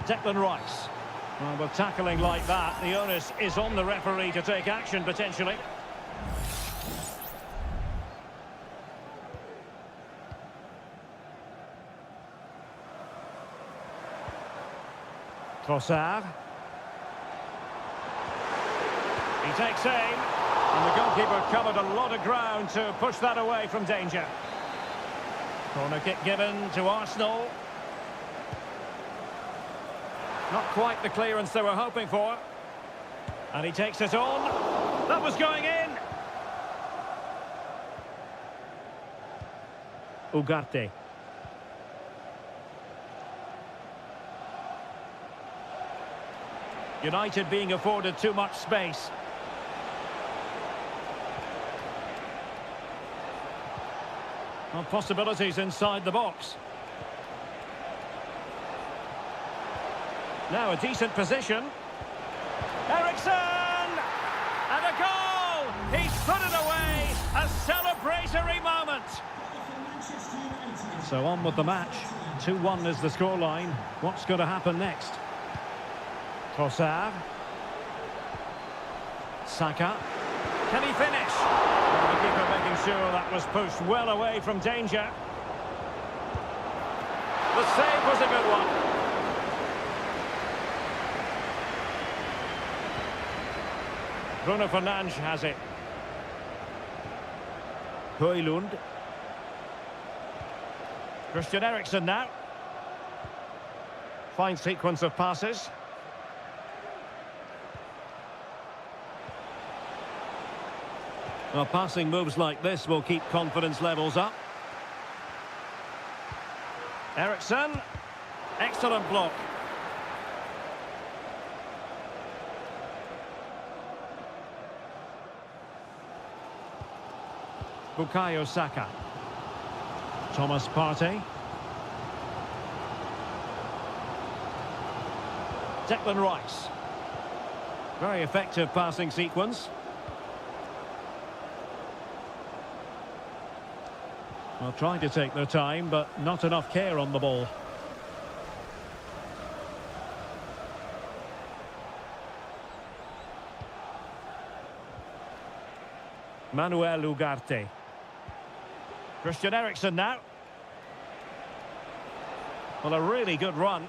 Declan Rice. Well, with tackling like that, the onus is on the referee to take action, potentially. Trossard. He takes aim, and the goalkeeper covered a lot of ground to push that away from danger. Corner kick given to Arsenal. Not quite the clearance they were hoping for. And he takes it on. That was going in. Ugarte. United being afforded too much space. Well, possibilities inside the box. Now a decent position. Eriksen! And a goal! He's put it away! A celebratory moment! So on with the match. 2-1 is the scoreline. What's going to happen next? Trossard. Saka. Can he finish? The keeper making sure that was pushed well away from danger. The save was a good one. Bruno Fernandes has it. Højlund. Christian Eriksen now. Fine sequence of passes. Well, passing moves like this will keep confidence levels up. Eriksen. Excellent block. Bukayo Saka. Thomas Partey. Declan Rice. Very effective passing sequence. Well, trying to take their time, but not enough care on the ball. Manuel Ugarte. Christian Eriksen now. Well, a really good run.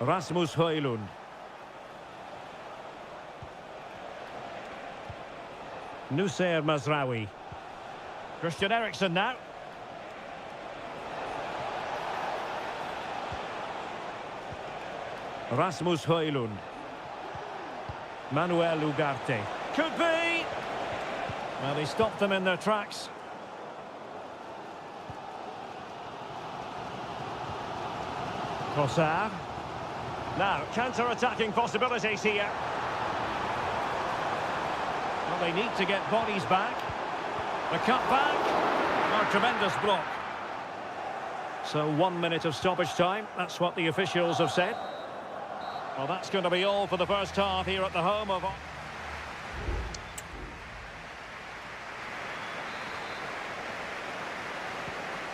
Rasmus Højlund. Nussair Mazraoui. Christian Eriksen now. Rasmus Højlund. Manuel Ugarte. Could be! Well, he stopped them in their tracks. Trossard. Now, counter-attacking possibilities here. Well, they need to get bodies back. The cut back. Oh, tremendous block. So 1 minute of stoppage time. That's what the officials have said. Well, that's going to be all for the first half here at the home of...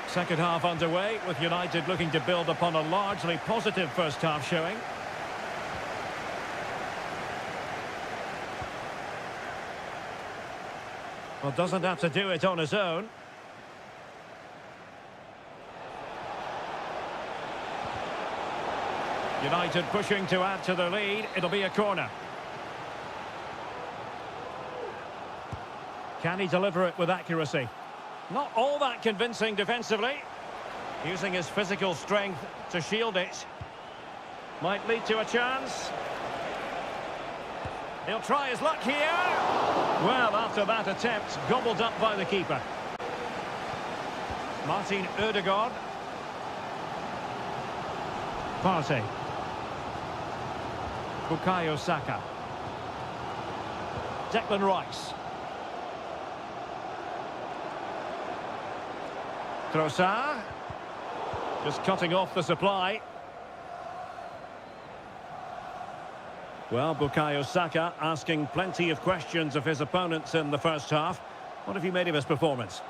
Second half underway, with United looking to build upon a largely positive first half showing. Well, doesn't have to do it on his own. United pushing to add to their lead. It'll be a corner. Can he deliver it with accuracy? Not all that convincing defensively. Using his physical strength to shield it. Might lead to a chance. He'll try his luck here. Well, after that attempt, gobbled up by the keeper. Martin Ødegaard. Partey. Bukayo Saka. Declan Rice. Trossard. Just cutting off the supply. Well, Bukayo Saka asking plenty of questions of his opponents in the first half. What have you made of his performance?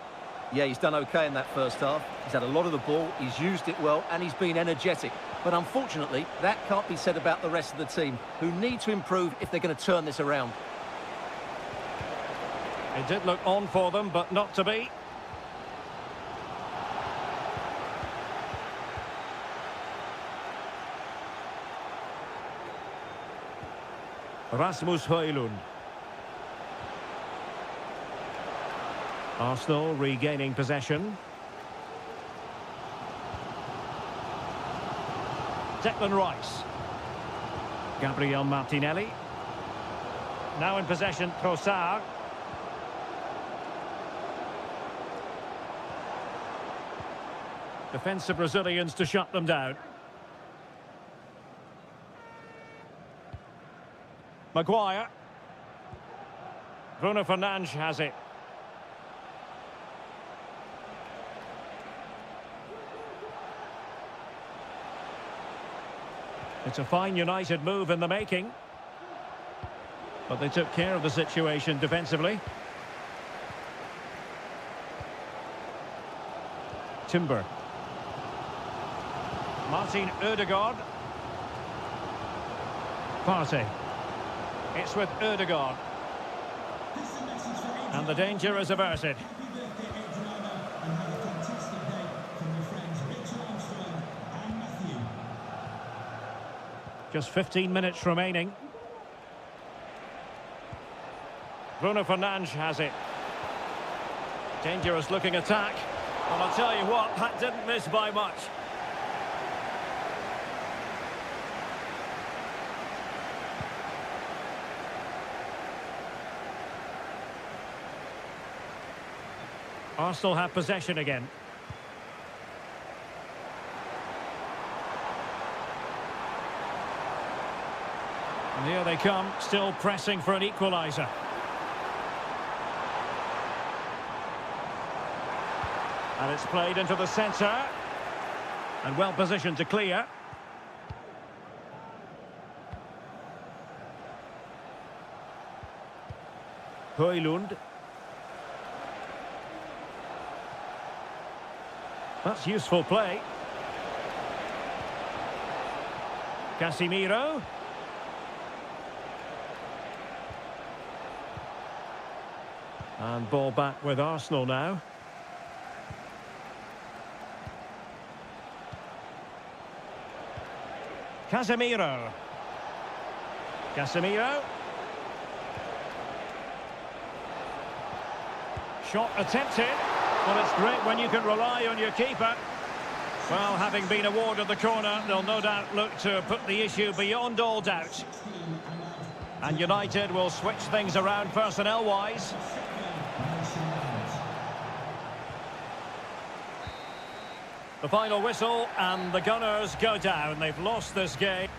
Yeah, he's done okay in that first half. He's had a lot of the ball, he's used it well, and he's been energetic. But unfortunately, that can't be said about the rest of the team, who need to improve if they're going to turn this around. It did look on for them, but not to be. Rasmus Højlund. Arsenal regaining possession. Declan Rice. Gabriel Martinelli. Now in possession, Trossard. Defensive Brazilians to shut them down. Maguire. Bruno Fernandes has it. It's a fine United move in the making. But they took care of the situation defensively. Timber. Martin Ødegaard. Partey. It's with Ødegaard. And the danger is averted. Happy birthday, Adriano, and have a fantastic day from your friends Rachel Armstrong and Matthew. Just 15 minutes remaining. Bruno Fernandes has it. Dangerous looking attack. And I'll tell you what, that didn't miss by much. Arsenal have possession again. And here they come, still pressing for an equaliser. And it's played into the centre. And well positioned to clear. Højlund. That's useful play. Casemiro. And ball back with Arsenal now. Casemiro. Casemiro. Shot attempted. Well, it's great when you can rely on your keeper. Well, having been awarded the corner, they'll no doubt look to put the issue beyond all doubt. And United will switch things around personnel-wise. The final whistle, and the Gunners go down. They've lost this game.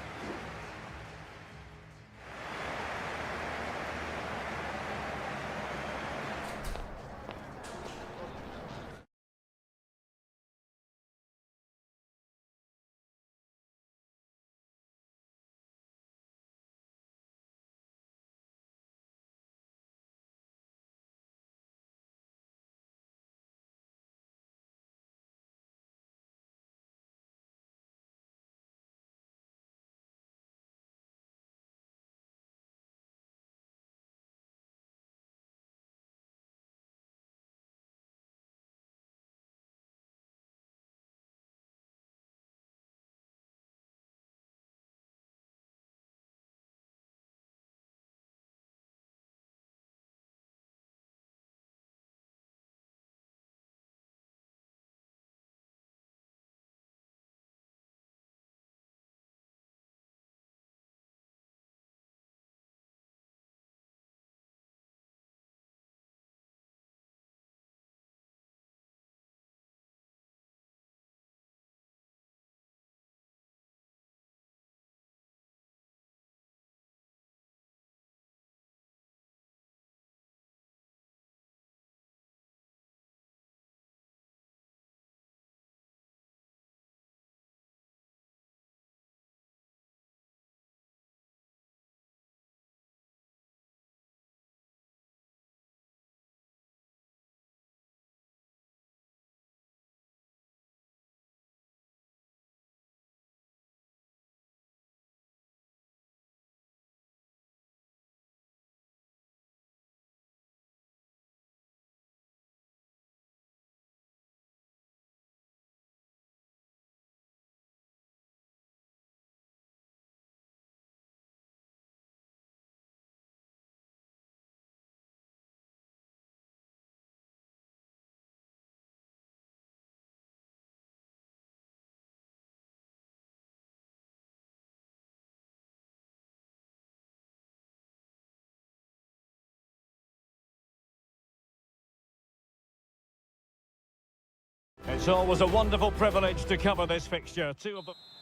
It's always a wonderful privilege to cover this fixture.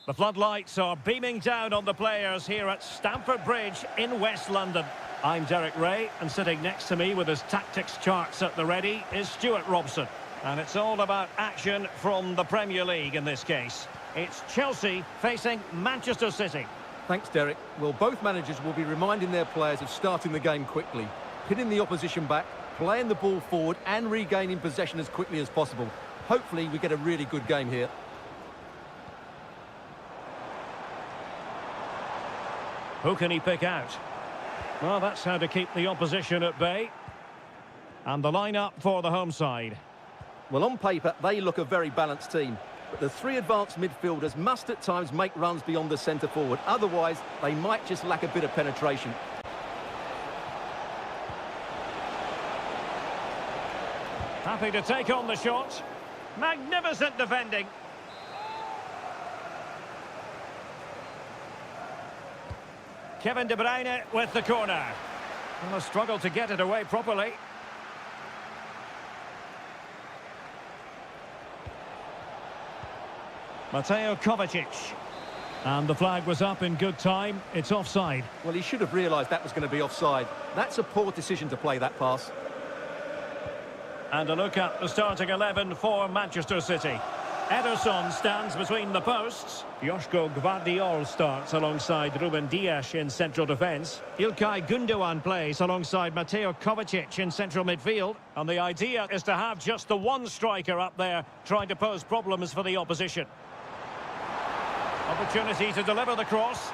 The floodlights are beaming down on the players here at Stamford Bridge in West London. I'm Derek Ray, and sitting next to me with his tactics charts at the ready is Stuart Robson. And it's all about action from the Premier League in this case. It's Chelsea facing Manchester City. Thanks, Derek. Well, both managers will be reminding their players of starting the game quickly, hitting the opposition back, playing the ball forward and regaining possession as quickly as possible. Hopefully we get a really good game here. Who can he pick out? Well, that's how to keep the opposition at bay. And the lineup for the home side. Well, on paper, they look a very balanced team. But the three advanced midfielders must at times make runs beyond the centre forward. Otherwise, they might just lack a bit of penetration. Happy to take on the shot. Magnificent defending. Kevin De Bruyne with the corner. And a struggle to get it away properly. Mateo Kovacic. And the flag was up in good time. It's offside. Well, he should have realised that was going to be offside. That's a poor decision to play that pass. And a look at the starting 11 for Manchester City. Ederson stands between the posts. Joško Gvardiol starts alongside Ruben Dias in central defence. Ilkay Gundogan plays alongside Mateo Kovacic in central midfield. And the idea is to have just the one striker up there trying to pose problems for the opposition. Opportunity to deliver the cross.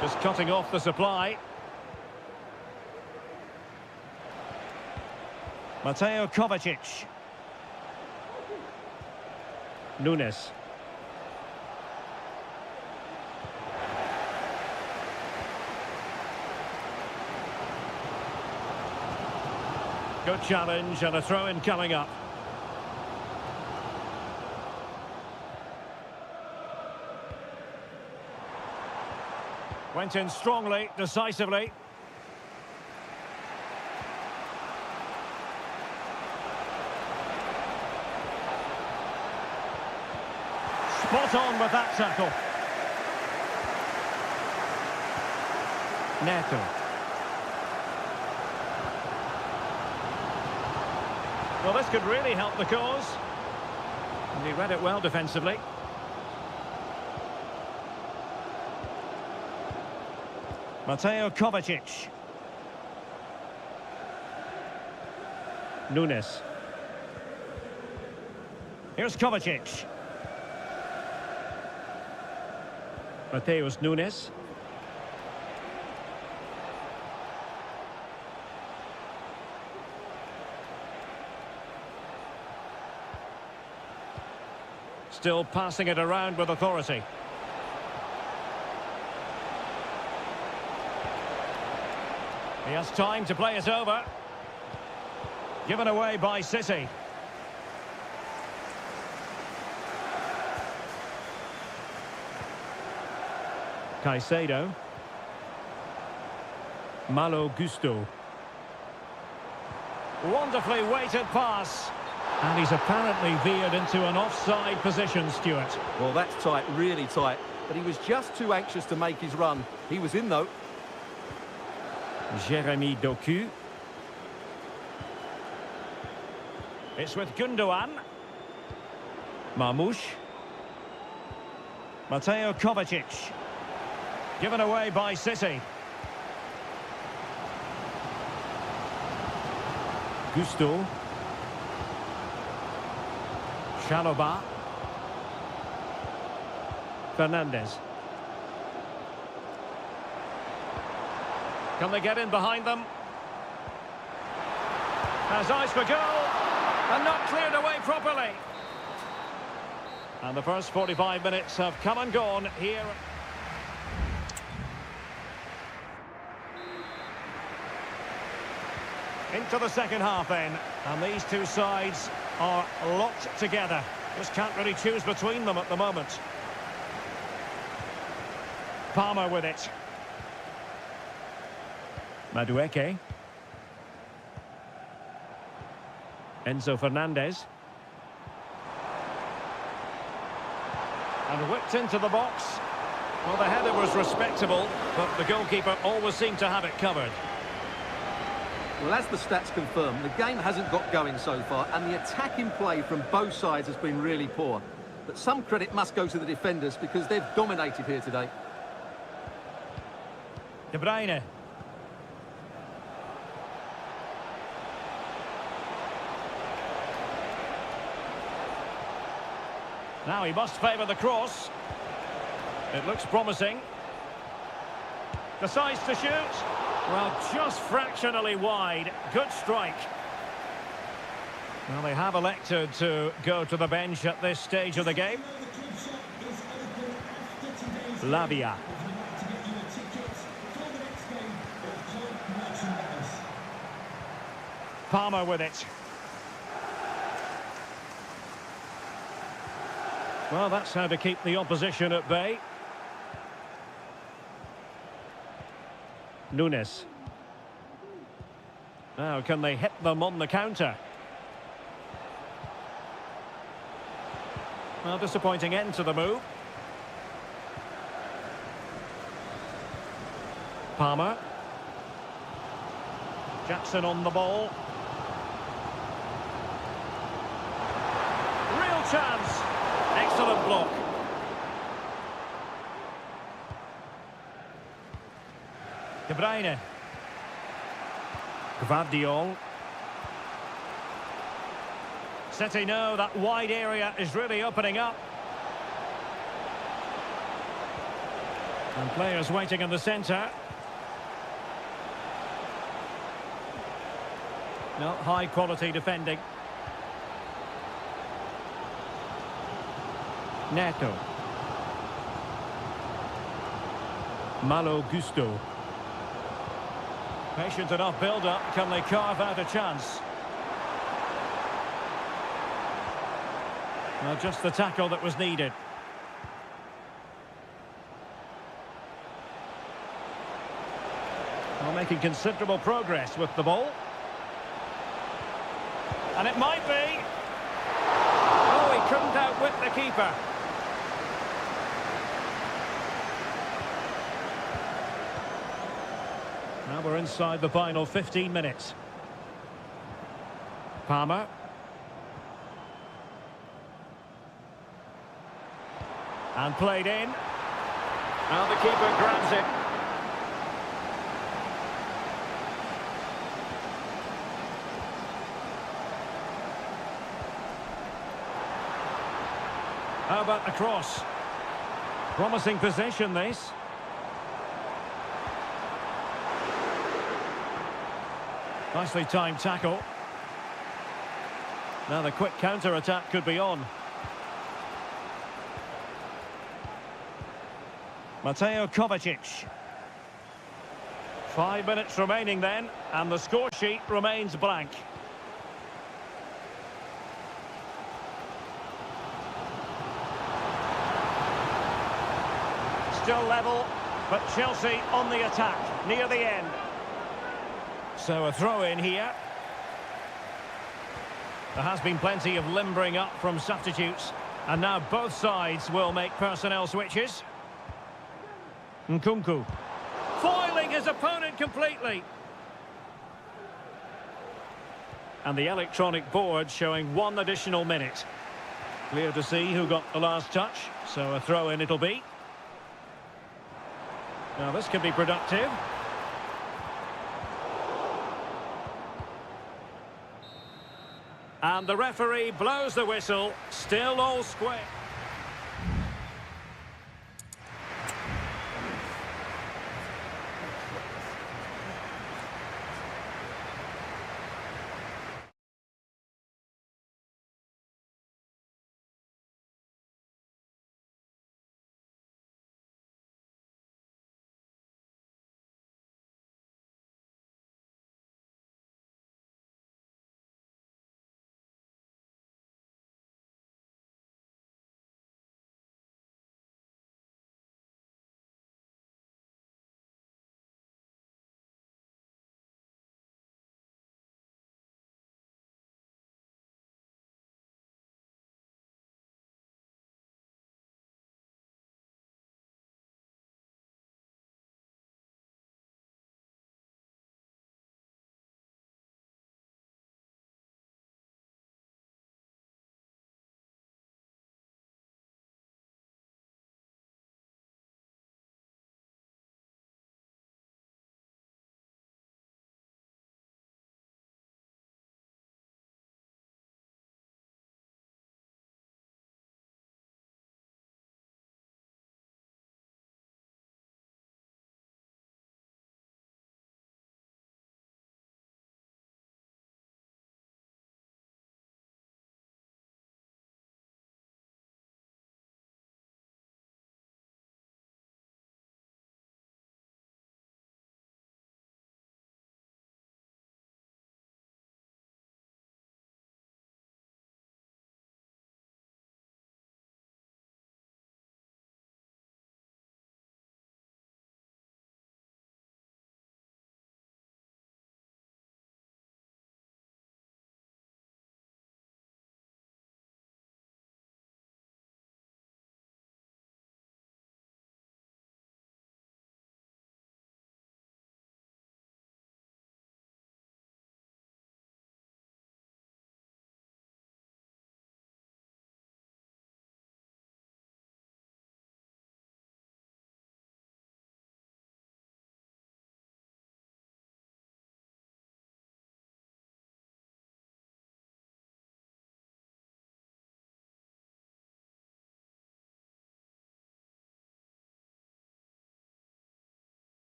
Just cutting off the supply. Mateo Kovacic. Nunes. Good challenge and a throw-in coming up. Went in strongly, decisively. Spot on with that tackle. Neto. Well, this could really help the cause. And he read it well defensively. Mateo Kovacic. Nunes. Here's Kovacic. Mateus Nunes. Still passing it around with authority. He has time to play it over. Given away by City. Caicedo. Malo Gusto. Wonderfully weighted pass. And he's apparently veered into an offside position, Stuart. Well, that's tight, really tight. But he was just too anxious to make his run. He was in, though. Jeremy Doku. It's with Gundogan. Marmoush. Mateo Kovacic. Given away by City. Gusto. Chalobah. Fernandez. Can they get in behind them? Has eyes for goal. And not cleared away properly. And the first 45 minutes have come and gone here. Into the second half then. And these two sides are locked together. Just can't really choose between them at the moment. Palmer with it. Madueke. Enzo Fernandez. And whipped into the box. Well, the header was respectable, but the goalkeeper always seemed to have it covered. Well, as the stats confirm, the game hasn't got going so far, and the attacking play from both sides has been really poor. But some credit must go to the defenders because they've dominated here today. De Bruyne. Now he must favour the cross. It looks promising. Decides to shoot. Well, just fractionally wide. Good strike. Well, they have elected to go to the bench at this stage of the game. Lavia. Palmer with it. Well, that's how to keep the opposition at bay. Nunes. Now, can they hit them on the counter? Well, disappointing end to the move. Palmer. Jackson on the ball. Real chance. Excellent block. De Bruyne. Gvardiol. City know that wide area is really opening up. And players waiting in the centre. No, high quality defending. Neto. Malo Gusto. Patient enough build-up. Can they carve out a chance? Well, just the tackle that was needed. Well, making considerable progress with the ball. And it might be. Oh, he couldn't outwit the keeper. Now we're inside the final 15 minutes. Palmer. And played in. Now the keeper grabs it. How about the cross? Promising possession, this. Nicely timed tackle. Now the quick counter-attack could be on. Mateo Kovacic. 5 minutes remaining then, and the score sheet remains blank. Still level, but Chelsea on the attack near the end. So a throw in here. There has been plenty of limbering up from substitutes, and now both sides will make personnel switches. Nkunku foiling his opponent completely. And the electronic board showing 1 additional minute. Clear to see who got the last touch, so a throw in it'll be. Now this could be productive. And the referee blows the whistle, still all square.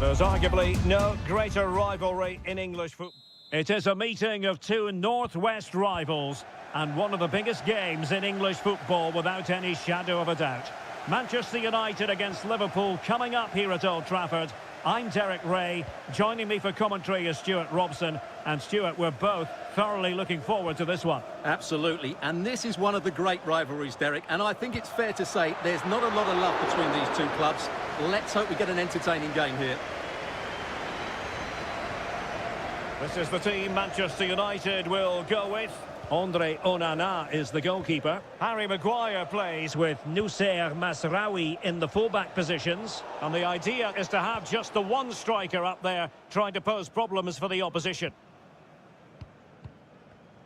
There's arguably no greater rivalry in English football. It is a meeting of two northwest rivals and one of the biggest games in English football without any shadow of a doubt. Manchester United against Liverpool coming up here at Old Trafford. I'm Derek Ray. Joining me for commentary is Stuart Robson. And Stuart, we're both thoroughly looking forward to this one. Absolutely, and this is one of the great rivalries, Derek, and I think it's fair to say there's not a lot of love between these two clubs. Let's hope we get an entertaining game here. This is the team Manchester United will go with. Andre Onana is the goalkeeper. Harry Maguire plays with Noussair Masraoui in the fullback positions. And the idea is to have just the one striker up there trying to pose problems for the opposition.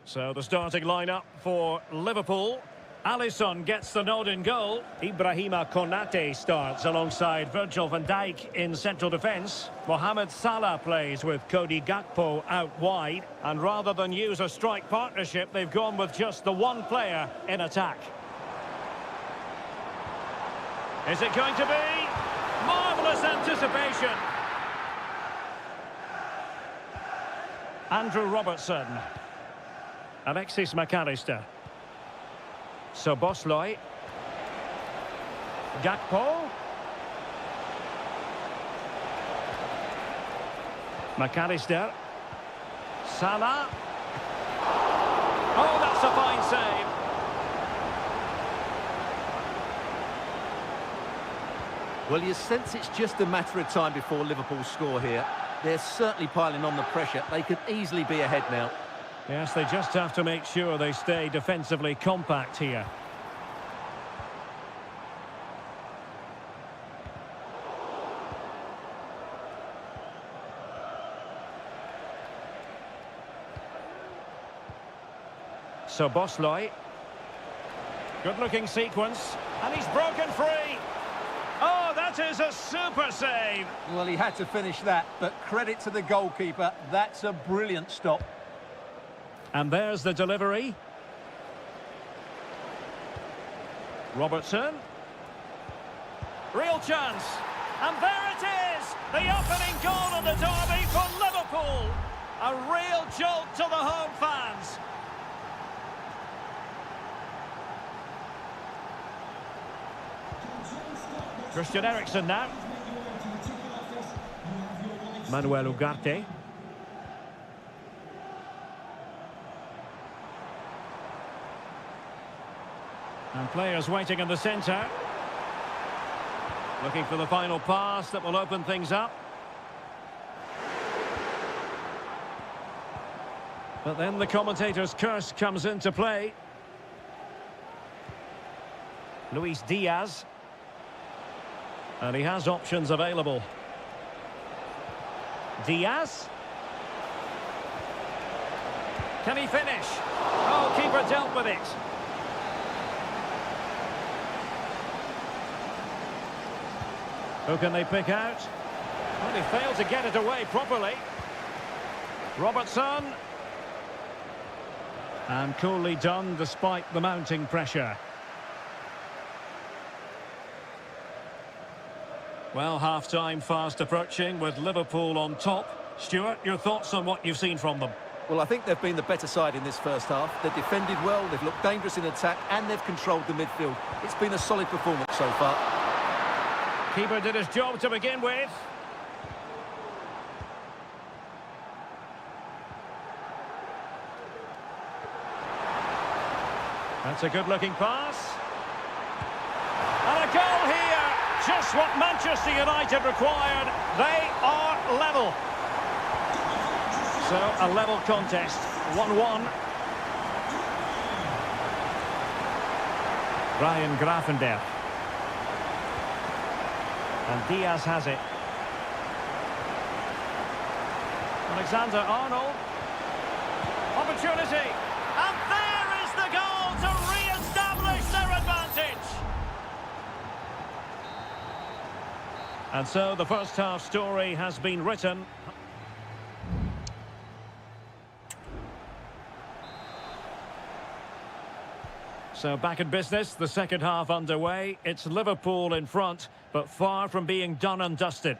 So the starting lineup for Liverpool. Alisson gets the nod in goal. Ibrahima Konate starts alongside Virgil van Dijk in central defence. Mohamed Salah plays with Cody Gakpo out wide. And rather than use a strike partnership, they've gone with just the one player in attack. Is it going to be? Marvellous anticipation. Andrew Robertson. Alexis McAllister. Szoboszlai. Gakpo. McAllister. Salah. Oh, that's a fine save. Well, you sense it's just a matter of time before Liverpool score here. They're certainly piling on the pressure. They could easily be ahead now. Yes, they just have to make sure they stay defensively compact here. Szoboszlai. Good-looking sequence. And he's broken free. Oh, that is a super save. Well, he had to finish that, but credit to the goalkeeper. That's a brilliant stop. And there's the delivery. Robertson. Real chance. And there it is! The opening goal of the derby for Liverpool. A real jolt to the home fans. Christian Eriksen now. Manuel Ugarte. And players waiting in the centre. Looking for the final pass that will open things up. But then the commentator's curse comes into play. Luis Diaz. And he has options available. Diaz. Can he finish? Oh, keeper dealt with it. Who can they pick out? Well, he failed to get it away properly. Robertson. And coolly done despite the mounting pressure. Well, half-time fast approaching with Liverpool on top. Stuart, your thoughts on what you've seen from them? Well, I think they've been the better side in this first half. They've defended well, they've looked dangerous in attack, and they've controlled the midfield. It's been a solid performance so far. Keeper did his job to begin with. That's a good-looking pass. And a goal here! Just what Manchester United required. They are level. So, a level contest. 1-1. Ryan Gravenberch. And Diaz has it. Alexander-Arnold. Opportunity. And there is the goal to re-establish their advantage. And so the first half story has been written. So back in business, the second half underway. It's Liverpool in front, but far from being done and dusted.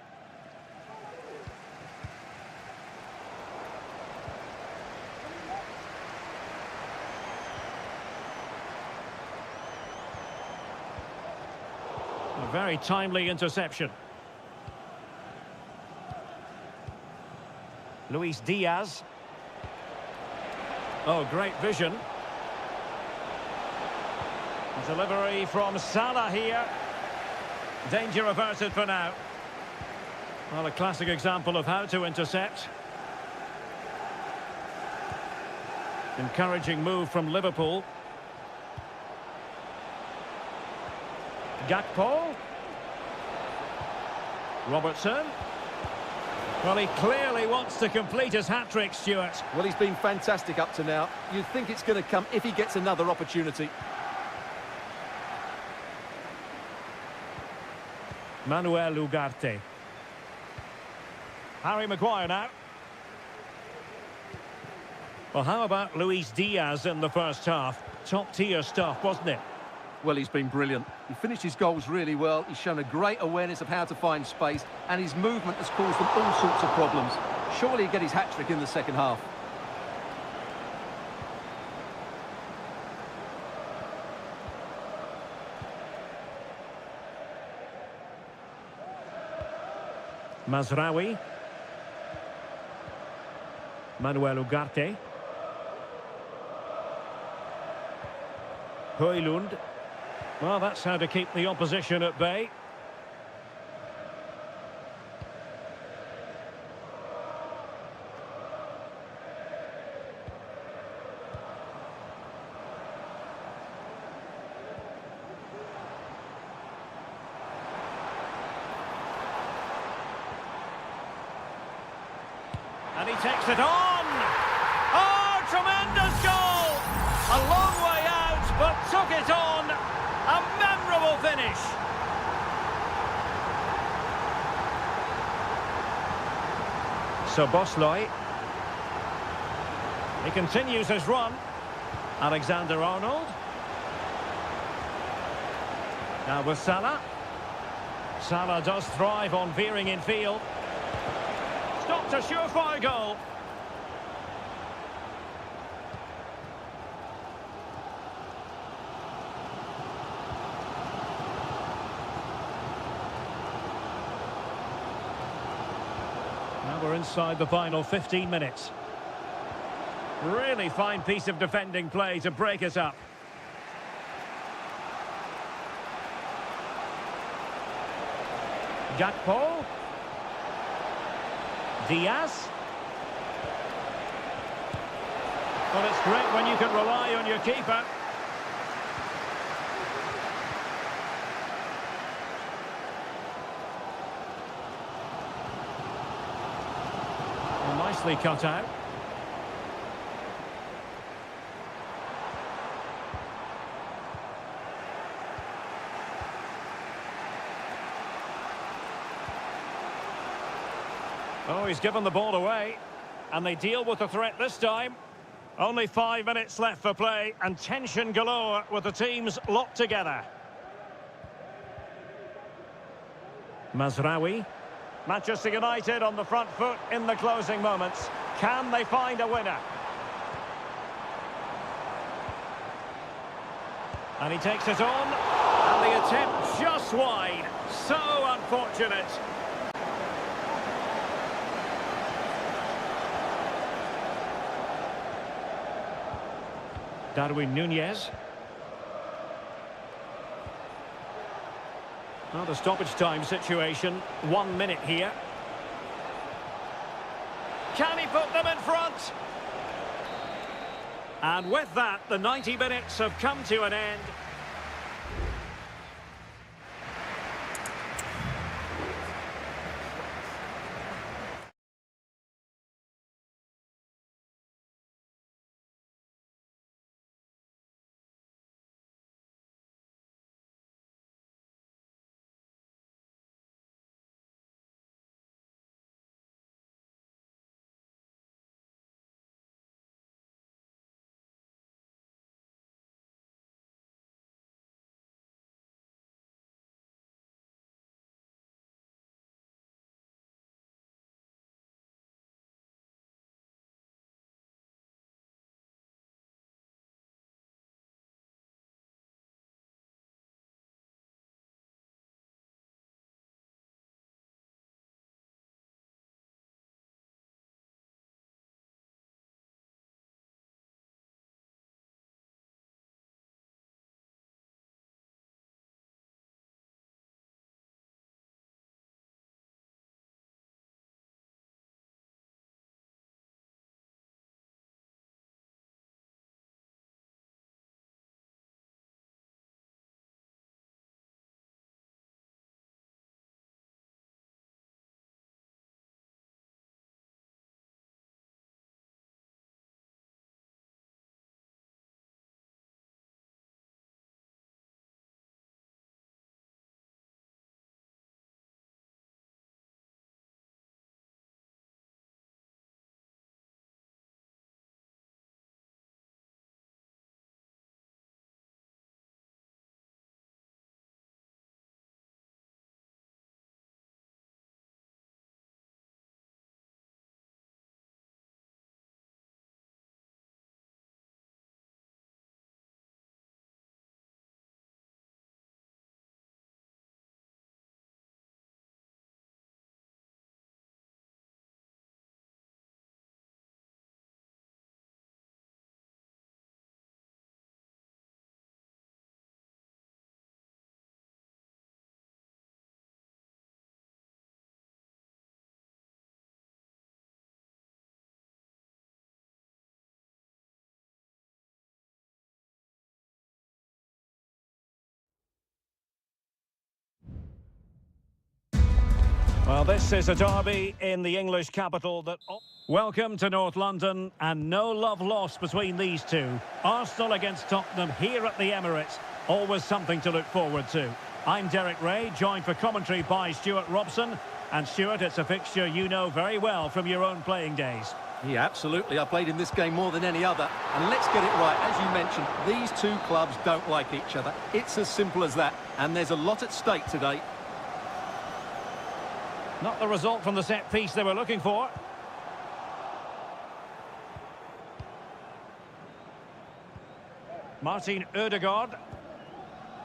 A very timely interception. Luis Diaz. Oh, great vision. Delivery from Salah here. Danger averted for now. Well, a classic example of how to intercept. Encouraging move from Liverpool. Gakpo. Robertson. Well, he clearly wants to complete his hat-trick, Stuart. Well, he's been fantastic up to now. You'd think it's going to come if he gets another opportunity. Manuel Ugarte. Harry Maguire now. Well, how about Luis Diaz in the first half? Top-tier stuff, wasn't it? Well, he's been brilliant. He finished his goals really well. He's shown a great awareness of how to find space, and his movement has caused them all sorts of problems. Surely he'll get his hat-trick in the second half. Mazraoui. Manuel Ugarte. Højlund. Well, that's how to keep the opposition at bay. And he takes it on! Oh, tremendous goal! A long way out, but took it on! A memorable finish! So Bosley. He continues his run. Alexander-Arnold. Now with Salah. Salah does thrive on veering in field. Stopped a surefire goal. Now we're inside the final 15 minutes. Really fine piece of defending play to break us up. Gakpo. Diaz. Well, it's great when you can rely on your keeper. Well, nicely cut out. Oh, he's given the ball away, and they deal with the threat this time. Only 5 minutes left for play, and tension galore with the teams locked together. Mazraoui. Manchester United on the front foot in the closing moments. Can they find a winner? And he takes it on, and the attempt just wide. So unfortunate. Darwin Núñez. Well, the stoppage time situation, 1 minute here. Can he put them in front? And with that, the 90 minutes have come to an end. Well, this is a derby in the English capital that... Welcome to North London, and no love lost between these two. Arsenal against Tottenham here at the Emirates. Always something to look forward to. I'm Derek Ray, joined for commentary by Stuart Robson. And Stuart, it's a fixture you know very well from your own playing days. Yeah, absolutely. I played in this game more than any other. And let's get it right. As you mentioned, these two clubs don't like each other. It's as simple as that. And there's a lot at stake today. Not the result from the set piece they were looking for. Martin Ødegaard.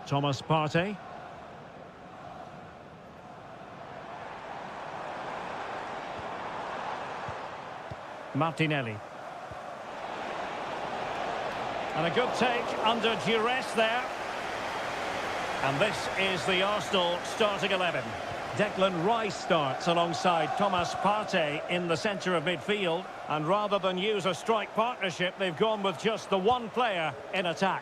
Thomas Partey. Martinelli. And a good take under duress there. And this is the Arsenal starting 11. Declan Rice starts alongside Thomas Partey in the centre of midfield. And rather than use a strike partnership, they've gone with just the one player in attack.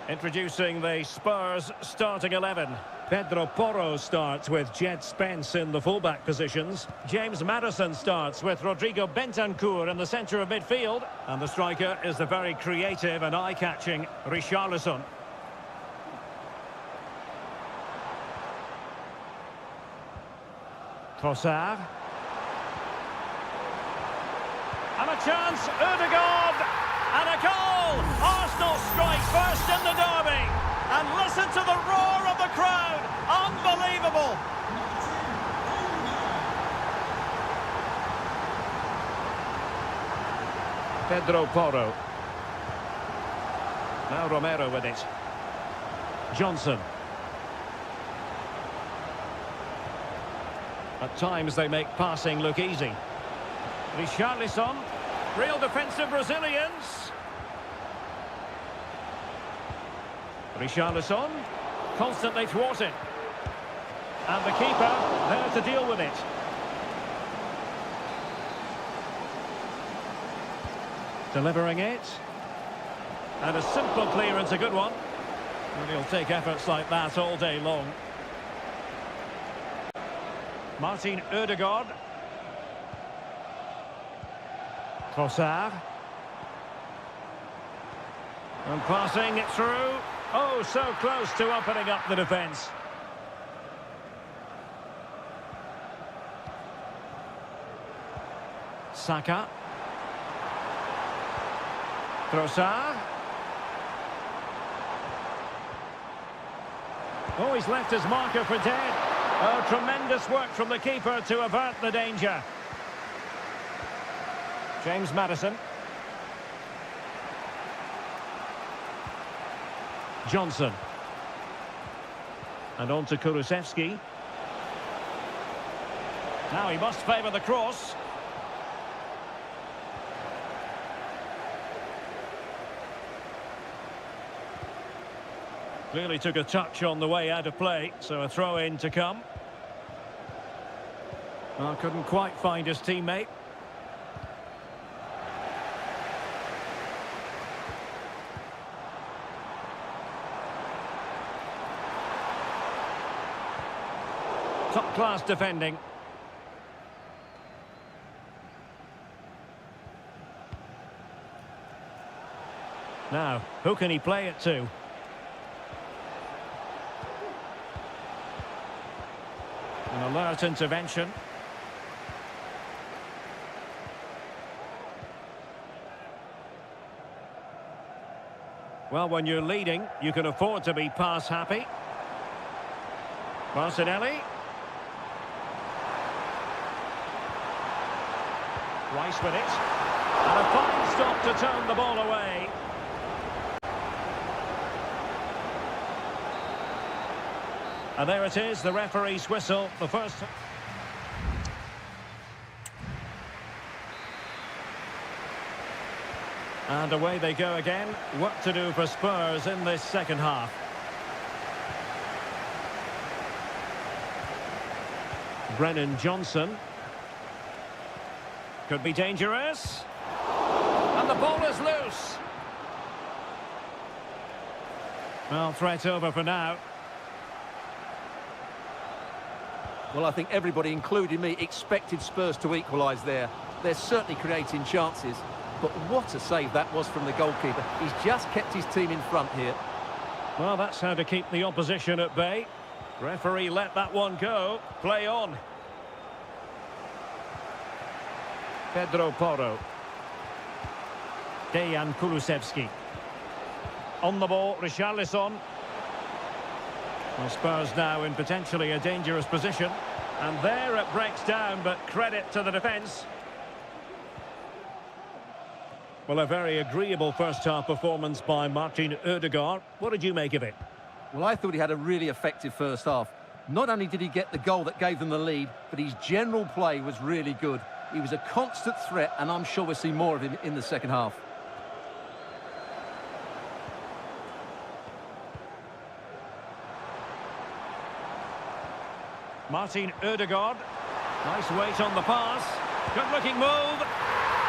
Introducing the Spurs starting 11. Pedro Porro starts with Jed Spence in the fullback positions. James Maddison starts with Rodrigo Bentancur in the centre of midfield. And the striker is the very creative and eye-catching Richarlison. Trossard. And a chance, Ødegaard! And a goal! Arsenal strike first in the derby. And listen to the roar of the crowd. Unbelievable! Pedro Porro. Now Romero with it. Johnson. At times they make passing look easy. Richarlison. Real defensive resilience. Richarlison. Constantly thwarted. And the keeper there to deal with it. Delivering it. And a simple clearance, a good one. And he'll take efforts like that all day long. Martin Ødegaard. Trossard. And passing it through. Oh, so close to opening up the defence. Saka. Trossard. Oh, he's left his marker for dead. Oh, tremendous work from the keeper to avert the danger. James Maddison. Johnson. And on to Kulusevski. Now he must favour the cross. Clearly took a touch on the way out of play, so a throw-in to come. Well, couldn't quite find his teammate. Top-class defending. Now, who can he play it to? An alert intervention. Well, when you're leading, you can afford to be pass happy. Martinelli. Rice with it. And a fine stop to turn the ball away. And there it is, the referee's whistle, the first... And away they go again. Work to do for Spurs in this second half. Brennan Johnson. Could be dangerous. And the ball is loose. Well, threat over for now. Well, I think everybody, including me, expected Spurs to equalise there. They're certainly creating chances, but what a save that was from the goalkeeper. He's just kept his team in front here. Well, that's how to keep the opposition at bay. Referee let that one go. Play on. Pedro Porro. Dejan Kulusevski. On the ball, Richarlison. Well, Spurs now in potentially a dangerous position. And there it breaks down, but credit to the defence. Well, a very agreeable first-half performance by Martin Ødegaard. What did you make of it? Well, I thought he had a really effective first half. Not only did he get the goal that gave them the lead, but his general play was really good. He was a constant threat, and I'm sure we'll see more of him in the second half. Martin Ødegaard. Nice weight on the pass. Good-looking move.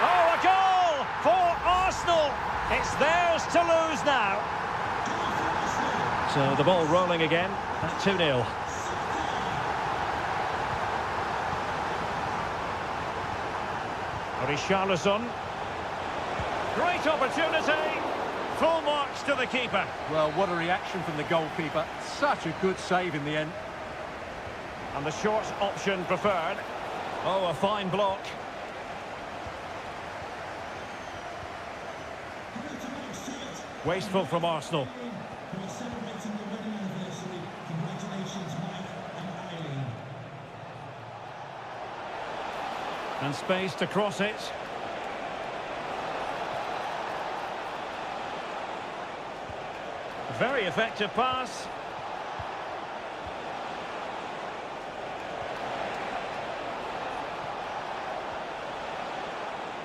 Oh, a goal for Arsenal. It's theirs to lose now. So the ball rolling again at 2-0. Richarlison. Great opportunity. Full marks to the keeper. Well, what a reaction from the goalkeeper. Such a good save in the end. And the short option preferred. Oh, a fine block. Wasteful from Arsenal. Who are celebrating the wedding anniversary. Congratulations, Mike and Eileen. And space to cross it. Very effective pass.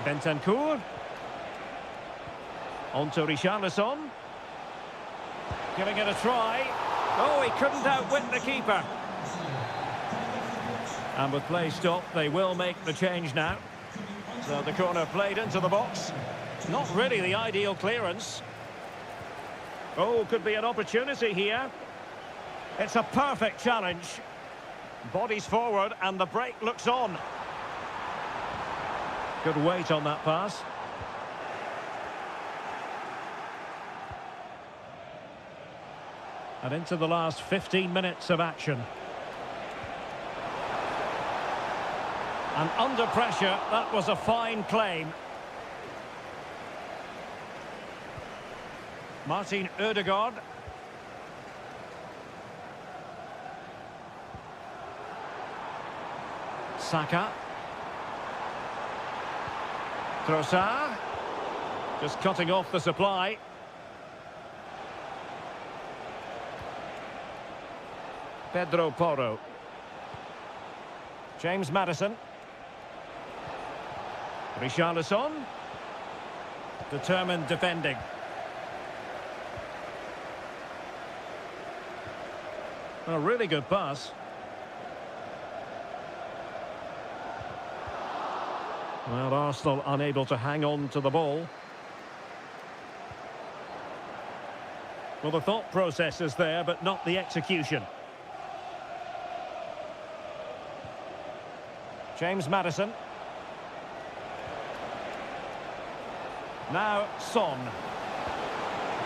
Bentancur. On to Richarlison. Giving it a try. Oh, he couldn't outwit the keeper. And with play stopped, they will make the change now. So the corner played into the box. Not really the ideal clearance. Oh, could be an opportunity here. It's a perfect challenge. Bodies forward and the break looks on. Good weight on that pass. And into the last 15 minutes of action. And under pressure, that was a fine claim. Martin Ødegaard. Saka. Trossard. Just cutting off the supply. Pedro Porro. James Maddison. Richarlison. Determined defending. A really good pass. Well, Arsenal unable to hang on to the ball. Well, the thought process is there, but not the execution. James Maddison. Now Son.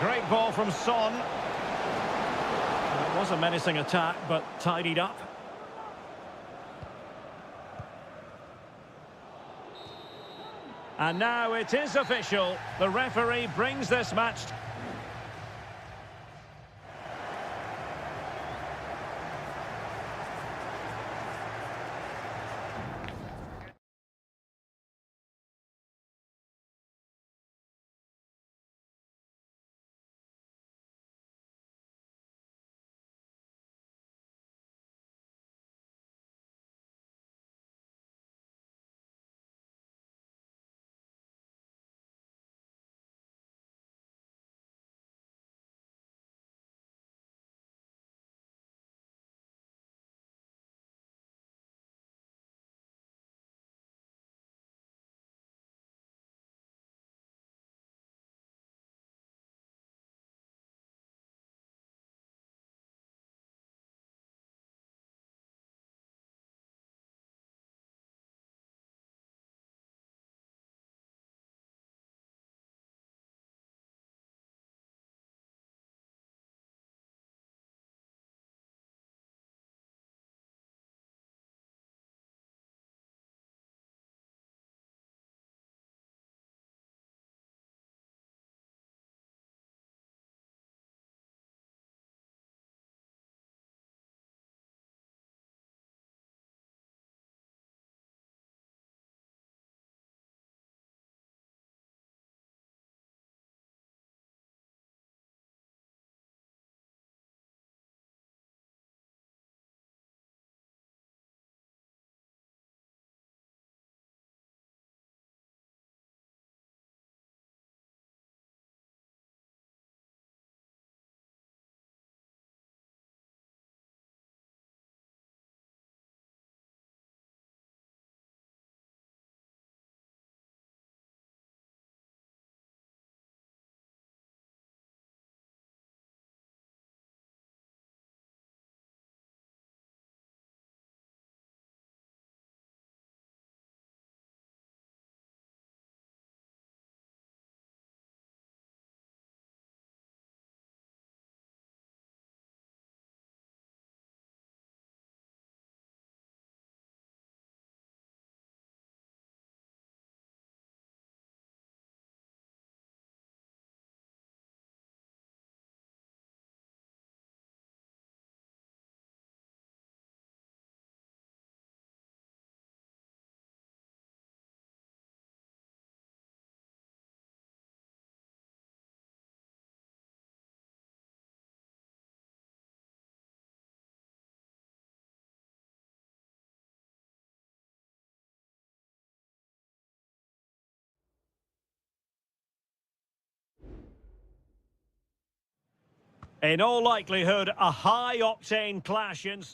Great ball from Son. It was a menacing attack, but tidied up. And now it is official. The referee brings this match In all likelihood, a high-octane clash in...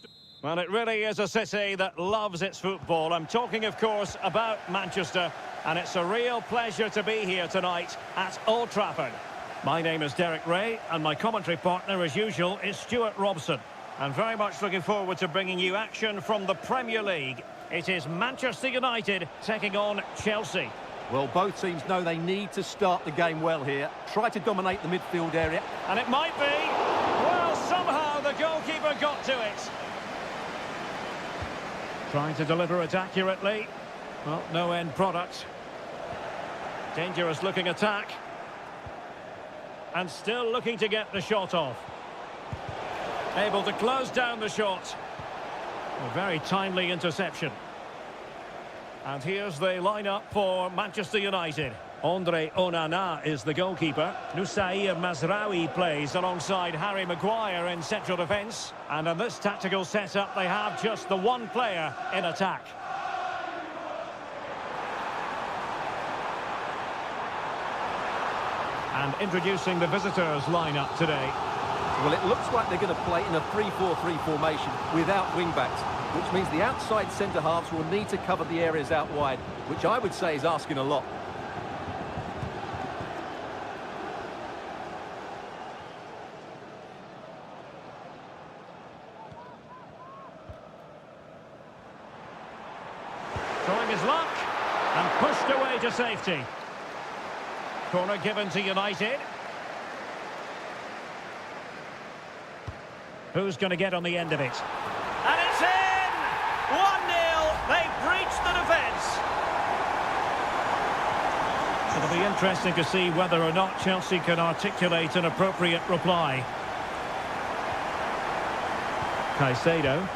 Well, it really is a city that loves its football. I'm talking, of course, about Manchester, and it's a real pleasure to be here tonight at Old Trafford. My name is Derek Ray, and my commentary partner, as usual, is Stuart Robson. And very much looking forward to bringing you action from the Premier League. It is Manchester United taking on Chelsea. Well, both teams know they need to start the game well here. Try to dominate the midfield area. And it might be. Well, somehow the goalkeeper got to it. Trying to deliver it accurately. Well, no end product. Dangerous looking attack. And still looking to get the shot off. Able to close down the shot. A very timely interception. And here's the lineup for Manchester United. Andre Onana is the goalkeeper. Nusair Mazraoui plays alongside Harry Maguire in central defence. And in this tactical setup, they have just the one player in attack. And introducing the visitors' lineup today. Well, it looks like they're going to play in a 3-4-3 formation without wing-backs, which means the outside centre-halves will need to cover the areas out wide, which I would say is asking a lot. Throwing his luck and pushed away to safety. Corner given to United. Who's going to get on the end of it? And it's in! 1-0. They've breached the defence. It'll be interesting to see whether or not Chelsea can articulate an appropriate reply. Caicedo.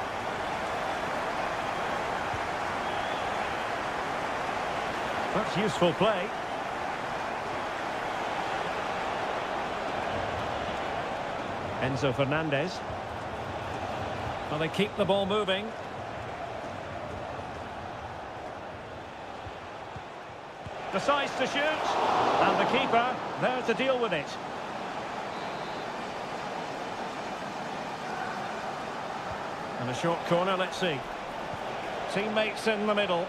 That's useful play. Enzo Fernandez. Well, they keep the ball moving. Decides to shoot. And the keeper there to deal with it. And a short corner, let's see. Teammates in the middle.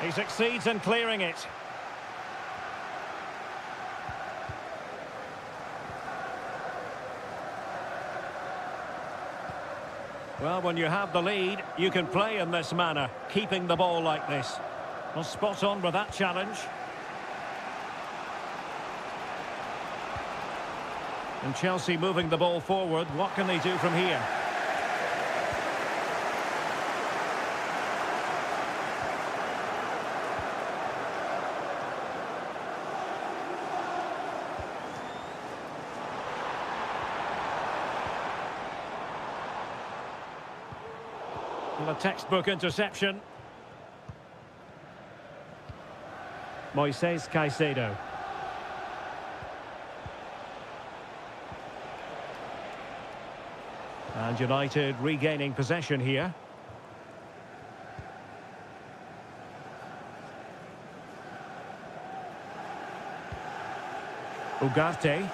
He succeeds in clearing it. Well, when you have the lead, you can play in this manner, keeping the ball like this. Well, spot on with that challenge. And Chelsea moving the ball forward. What can they do from here? Well, a textbook interception. Moises Caicedo. And United regaining possession here. Ugarte.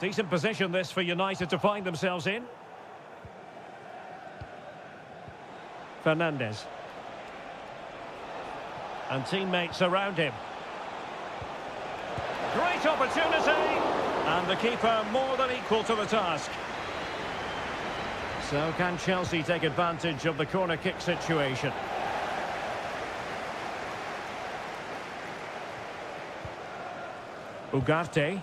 Decent position this for United to find themselves in. Fernandez. And teammates around him. Great opportunity. And the keeper more than equal to the task. So can Chelsea take advantage of the corner kick situation? Ugarte.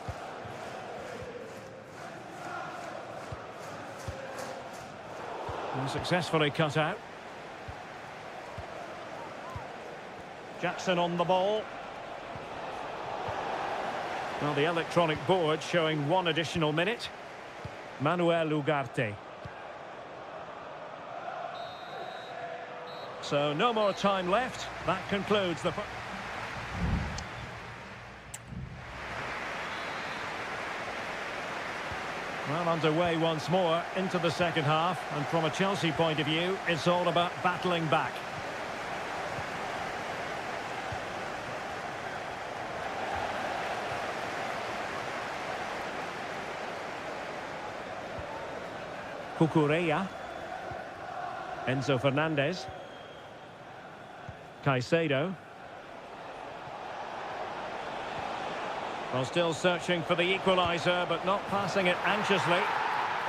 And successfully cut out. Jackson on the ball. Well, the electronic board showing one additional minute. Manuel Ugarte. So no more time left. That concludes the... Well, underway once more into the second half, and from a Chelsea point of view, it's all about battling back. Cucurella. Enzo Fernandez. Caicedo. Well, still searching for the equaliser, but not passing it anxiously.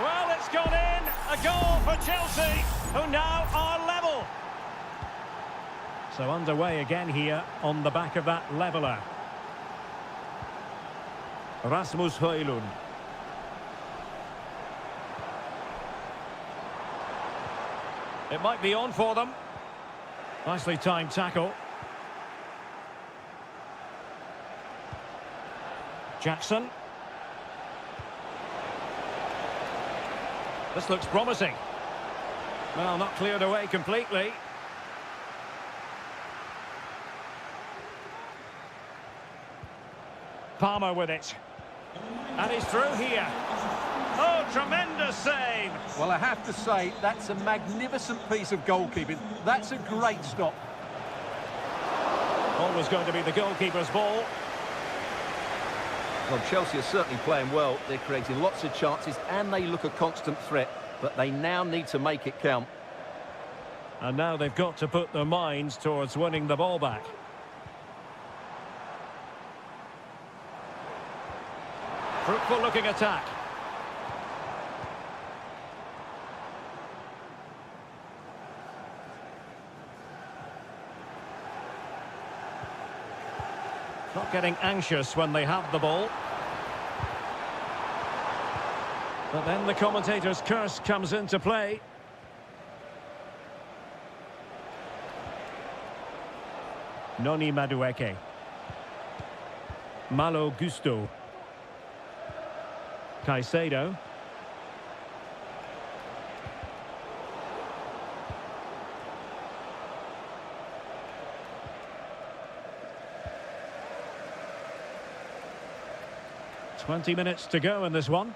Well, it's gone in. A goal for Chelsea, who now are level. So underway again here on the back of that leveller. Rasmus Højlund. It might be on for them. Nicely timed tackle. Jackson. This looks promising. Well, not cleared away completely. Palmer with it. And he's through here. Oh, tremendous save! Well, I have to say, that's a magnificent piece of goalkeeping. That's a great stop. Always going to be the goalkeeper's ball. Well, Chelsea are certainly playing well. They're creating lots of chances and they look a constant threat. But they now need to make it count. And now they've got to put their minds towards winning the ball back. Fruitful looking attack. Not getting anxious when they have the ball. But then the commentator's curse comes into play. Noni Madueke. Malo Gusto. Caicedo. "20 minutes to go in this one.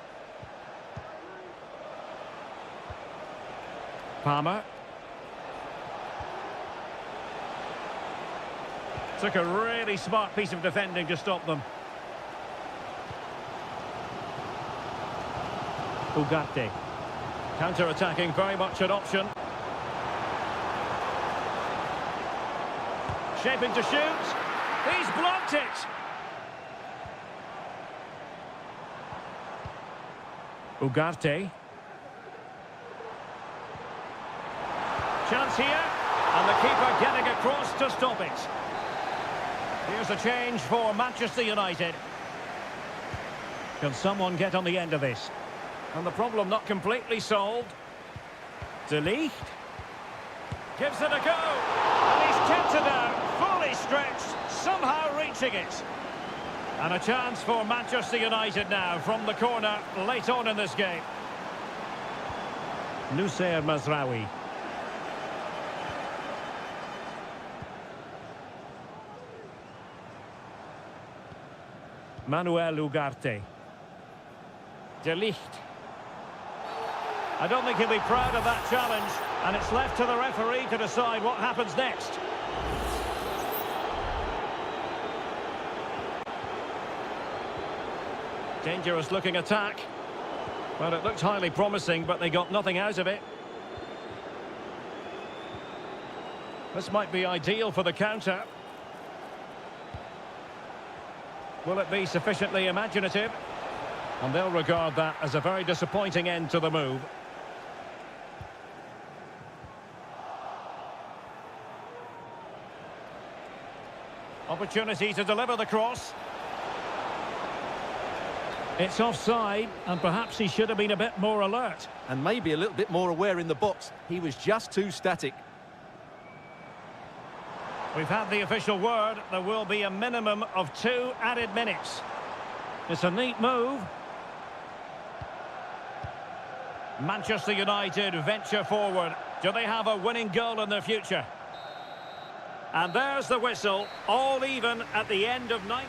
Palmer. Took a really smart piece of defending to stop them. Ugarte. Counter-attacking, very much an option. Shaping to shoot. He's blocked it. Ugarte. Chance here. And the keeper getting across to stop it. Here's a change for Manchester United. Can someone get on the end of this? And the problem not completely solved. De Ligt gives it a go. And he's kept it out, fully stretched, somehow reaching it. And a chance for Manchester United now from the corner late on in this game. Nusayr Mazraoui. Manuel Ugarte. De Ligt. I don't think he'll be proud of that challenge, and it's left to the referee to decide what happens next. Dangerous looking attack. Well, it looked highly promising, but they got nothing out of it. This might be ideal for the counter. Will it be sufficiently imaginative? And they'll regard that as a very disappointing end to the move. Opportunity to deliver the cross. It's offside, and perhaps he should have been a bit more alert. And maybe a little bit more aware in the box. He was just too static. We've had the official word. There will be a minimum of 2 added minutes. It's a neat move. Manchester United venture forward. Do they have a winning goal in their future? And there's the whistle, all even at the end of 9.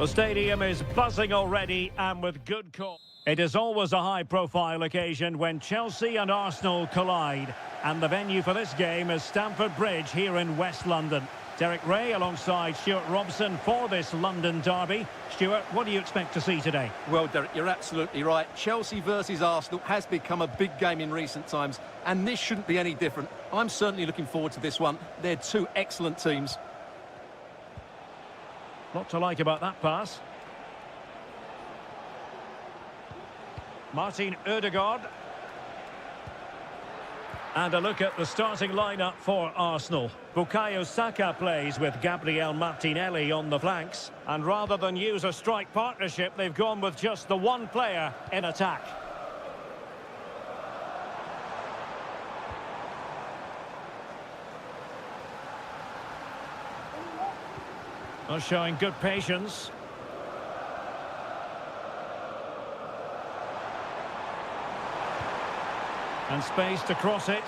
The stadium is buzzing already and with good cause. It is always a high-profile occasion when Chelsea and Arsenal collide. And the venue for this game is Stamford Bridge here in West London. Derek Ray alongside Stuart Robson for this London derby. Stuart, what do you expect to see today? Well, Derek, you're absolutely right. Chelsea versus Arsenal has become a big game in recent times, and this shouldn't be any different. I'm certainly looking forward to this one. They're two excellent teams. Lot to like about that pass. Martin Ødegaard. And a look at the starting lineup for Arsenal. Bukayo Saka plays with Gabriel Martinelli on the flanks. And rather than use a strike partnership, they've gone with just the one player in attack. Well, showing good patience. And space to cross it.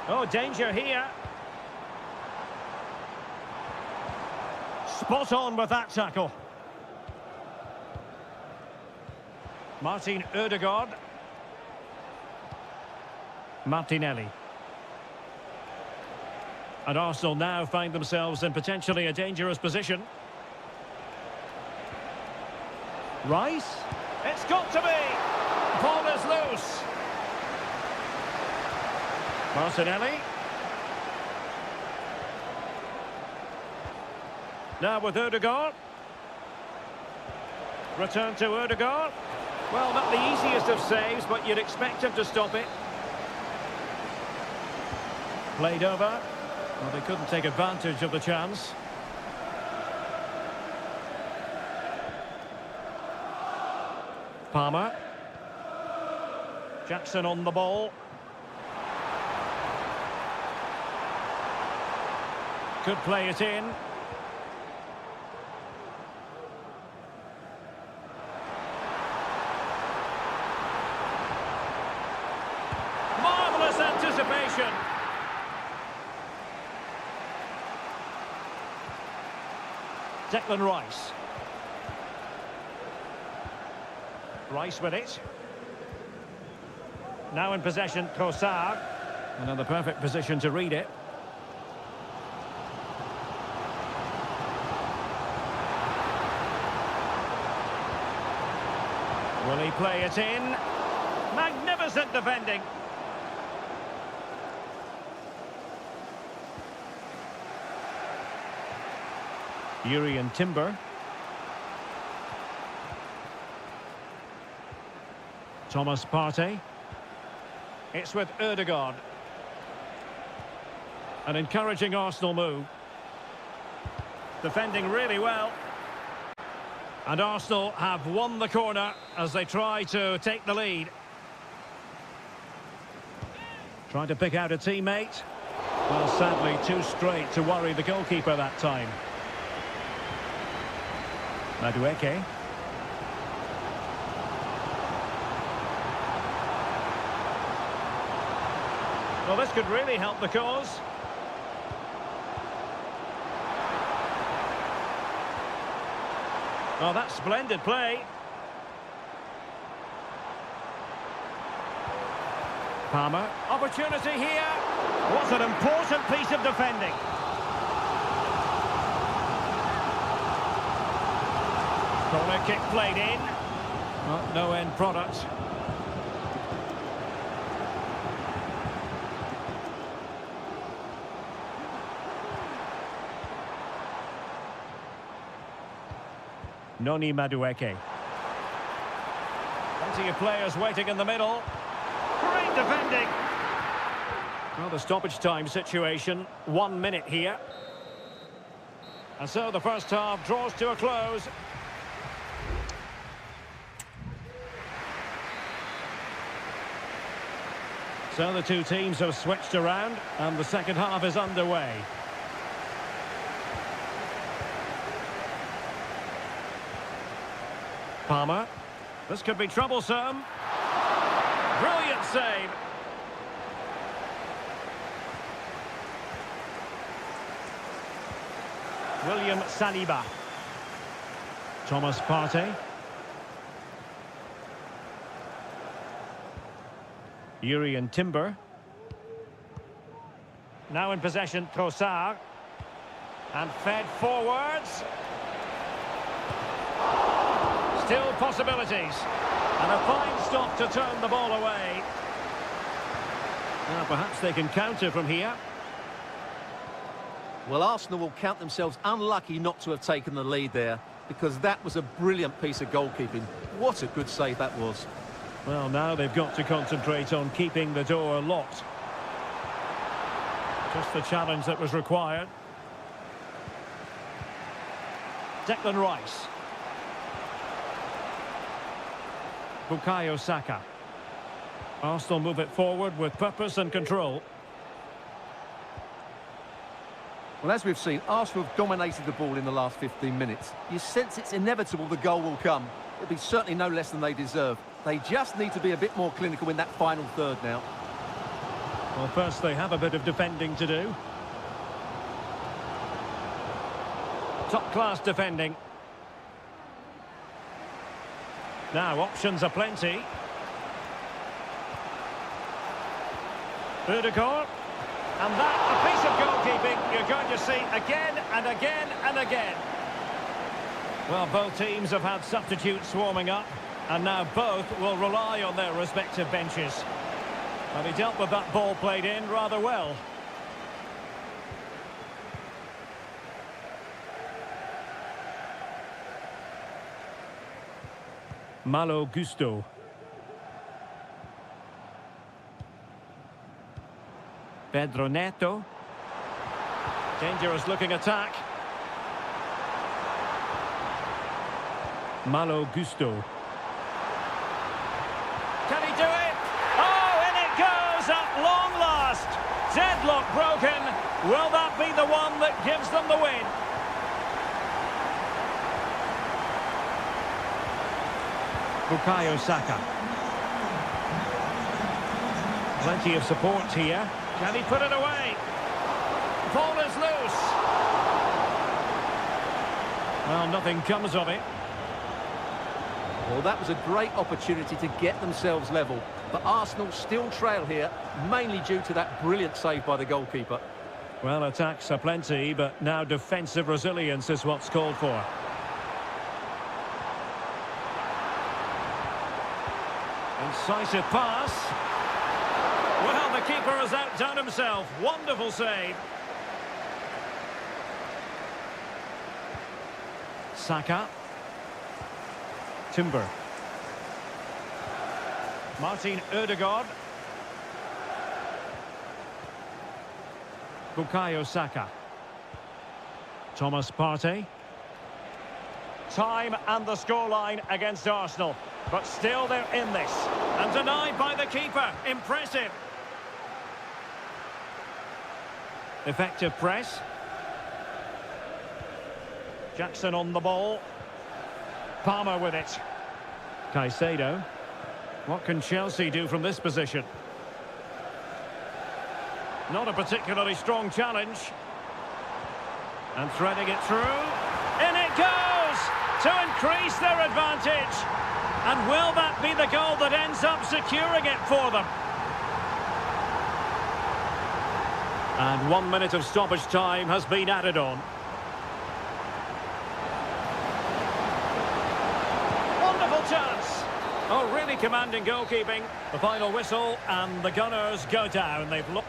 Oh, danger here. Spot on with that tackle. Martin Ødegaard. Martinelli. And Arsenal now find themselves in potentially a dangerous position. Rice. It's got to be. Ball is loose. Martinelli. Now with Ødegaard. Return to Ødegaard. Well, not the easiest of saves, but you'd expect him to stop it. Played over. Well, they couldn't take advantage of the chance. Palmer. Jackson on the ball. Could play it in. Marvellous anticipation. Declan Rice. Rice with it. Now in possession, Trossard. Another perfect position to read it. Will he play it in? Magnificent defending. Urian Timber. Thomas Partey. It's with Ødegaard. An encouraging Arsenal move. Defending really well. And Arsenal have won the corner as they try to take the lead. Trying to pick out a teammate. Well, sadly, too straight to worry the goalkeeper that time. Madueke. Well, this could really help the cause. Oh, that's splendid play. Palmer. Opportunity here. What an important piece of defending. Corner kick played in. Well, no end product. Noni Madueke. Plenty of players waiting in the middle. Great defending. Well, the stoppage time situation. 1 minute here. And so the first half draws to a close. So the two teams have switched around and the second half is underway. Palmer. This could be troublesome. Brilliant save. William Saliba. Thomas Partey. Yuri and Timber. Now in possession, Trossard. And fed forwards. Still possibilities. And a fine stop to turn the ball away. Now perhaps they can counter from here. Well, Arsenal will count themselves unlucky not to have taken the lead there, because that was a brilliant piece of goalkeeping. What a good save that was. Well, now they've got to concentrate on keeping the door locked. Just the challenge that was required. Declan Rice. Bukayo Saka. Arsenal move it forward with purpose and control. Well, as we've seen, Arsenal have dominated the ball in the last 15 minutes. You sense it's inevitable the goal will come. It'll be certainly no less than they deserve. They just need to be a bit more clinical in that final third now. Well, first they have a bit of defending to do. Top-class defending. Now, options are plenty. Ødegaard. And that, a piece of goalkeeping you're going to see again and again and again. Well, both teams have had substitutes swarming up, and now both will rely on their respective benches. And he dealt with that ball played in rather well. Malo Gusto. Pedro Neto. Dangerous looking attack. Malo Gusto. Can he do it? Oh, in it goes at long last. Deadlock broken. Will that be the one that gives them the win? Bukayo Saka. Plenty of support here. Can he put it away? Ball is loose. Well, nothing comes of it. Well, that was a great opportunity to get themselves level. But Arsenal still trail here, mainly due to that brilliant save by the goalkeeper. Well, attacks are plenty, but now defensive resilience is what's called for. Incisive pass. Well, the keeper has outdone himself. Wonderful save. Saka. Timber. Martin Ødegaard. Bukayo Saka. Thomas Partey. Time and the scoreline against Arsenal. But still they're in this. And denied by the keeper. Impressive. Effective press. Jackson on the ball. Palmer with it. Caicedo. What can Chelsea do from this position? Not a particularly strong challenge. And threading it through. In it goes! To increase their advantage. And will that be the goal that ends up securing it for them? And 1 minute of stoppage time has been added on. Wonderful chance. Oh, really commanding goalkeeping. The final whistle and the Gunners go down. They've looked...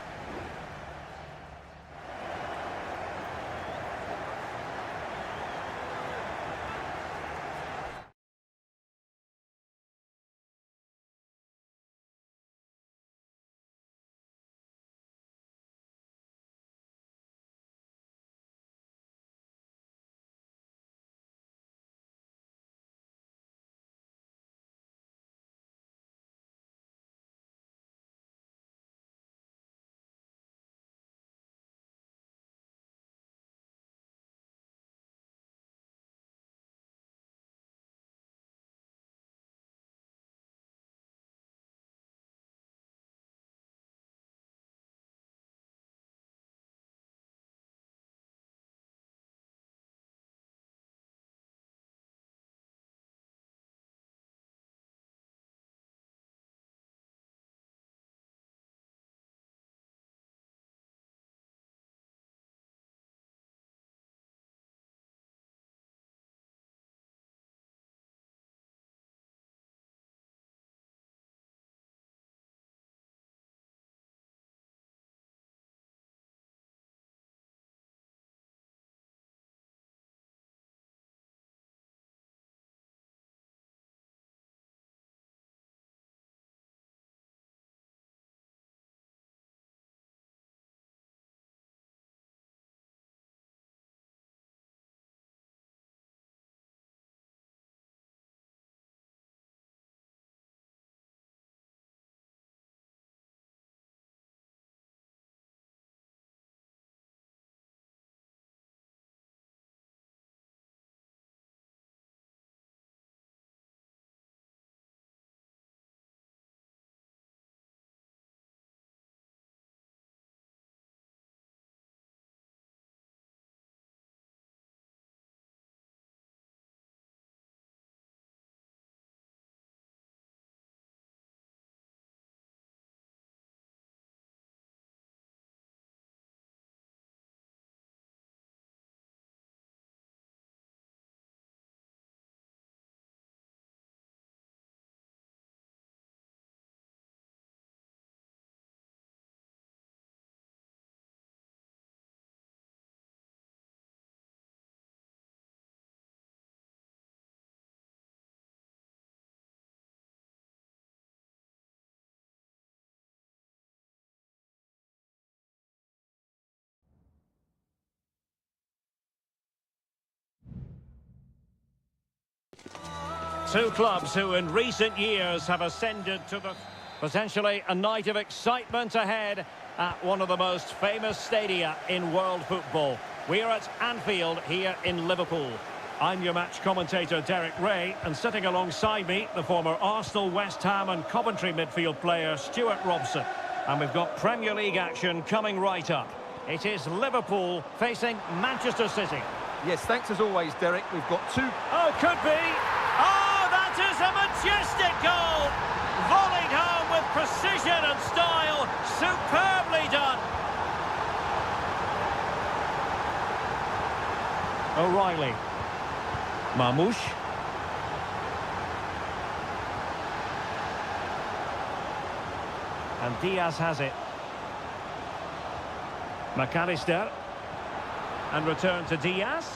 Two clubs who in recent years have ascended to the... Potentially a night of excitement ahead at one of the most famous stadia in world football. We are at Anfield here in Liverpool. I'm your match commentator, Derek Ray, and sitting alongside me, the former Arsenal, West Ham and Coventry midfield player, Stuart Robson. And we've got Premier League action coming right up. It is Liverpool facing Manchester City. Yes, thanks as always, Derek. We've got two... Oh, could be. Oh, that is a majestic goal. Volleyed home with precision and style. Superbly done. O'Reilly. Marmoush. And Diaz has it. McAllister. And return to Diaz.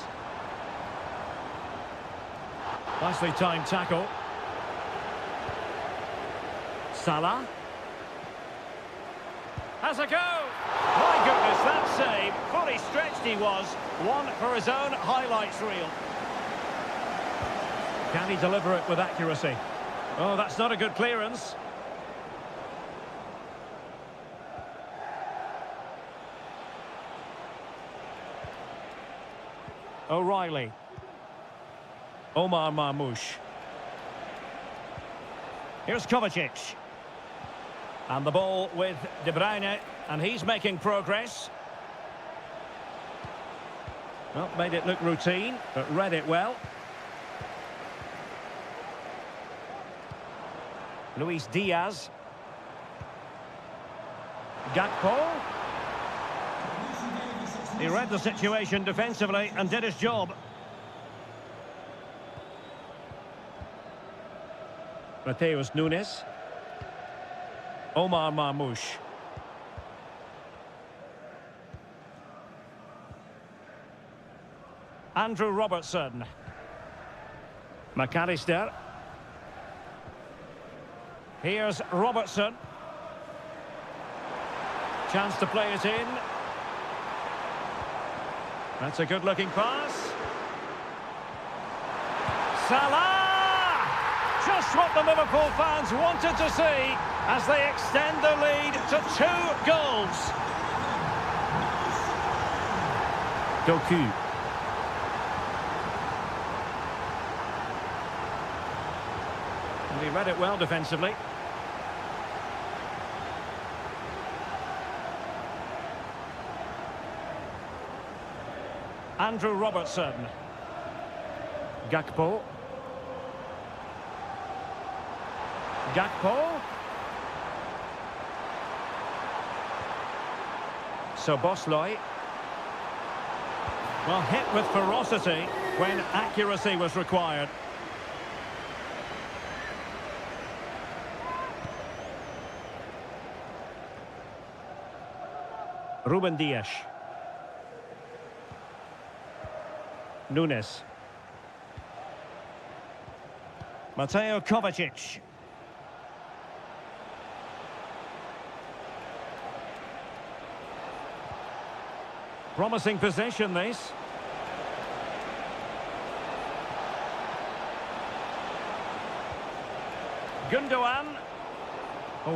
Nicely timed tackle. Salah. Has a go. My goodness, that save. Fully stretched he was. One for his own highlights reel. Can he deliver it with accuracy? Oh, that's not a good clearance. O'Reilly. Omar Marmoush. Here's Kovacic. And the ball with De Bruyne, and he's making progress. Well, made it look routine, but read it well. Luis Diaz. Gakpo. He read the situation defensively and did his job. Mateus Nunes. Omar Marmoush. Andrew Robertson. McAllister. Here's Robertson. Chance to play it in. That's a good-looking pass. Salah! Just what the Liverpool fans wanted to see as they extend the lead to 2 goals. Doku. And he read it well defensively. Andrew Robertson. Gakpo. Gakpo. Szoboszlai. Well, hit with ferocity when accuracy was required. Ruben Dias. Nunes. Mateo Kovacic. Promising possession, this. Gundogan.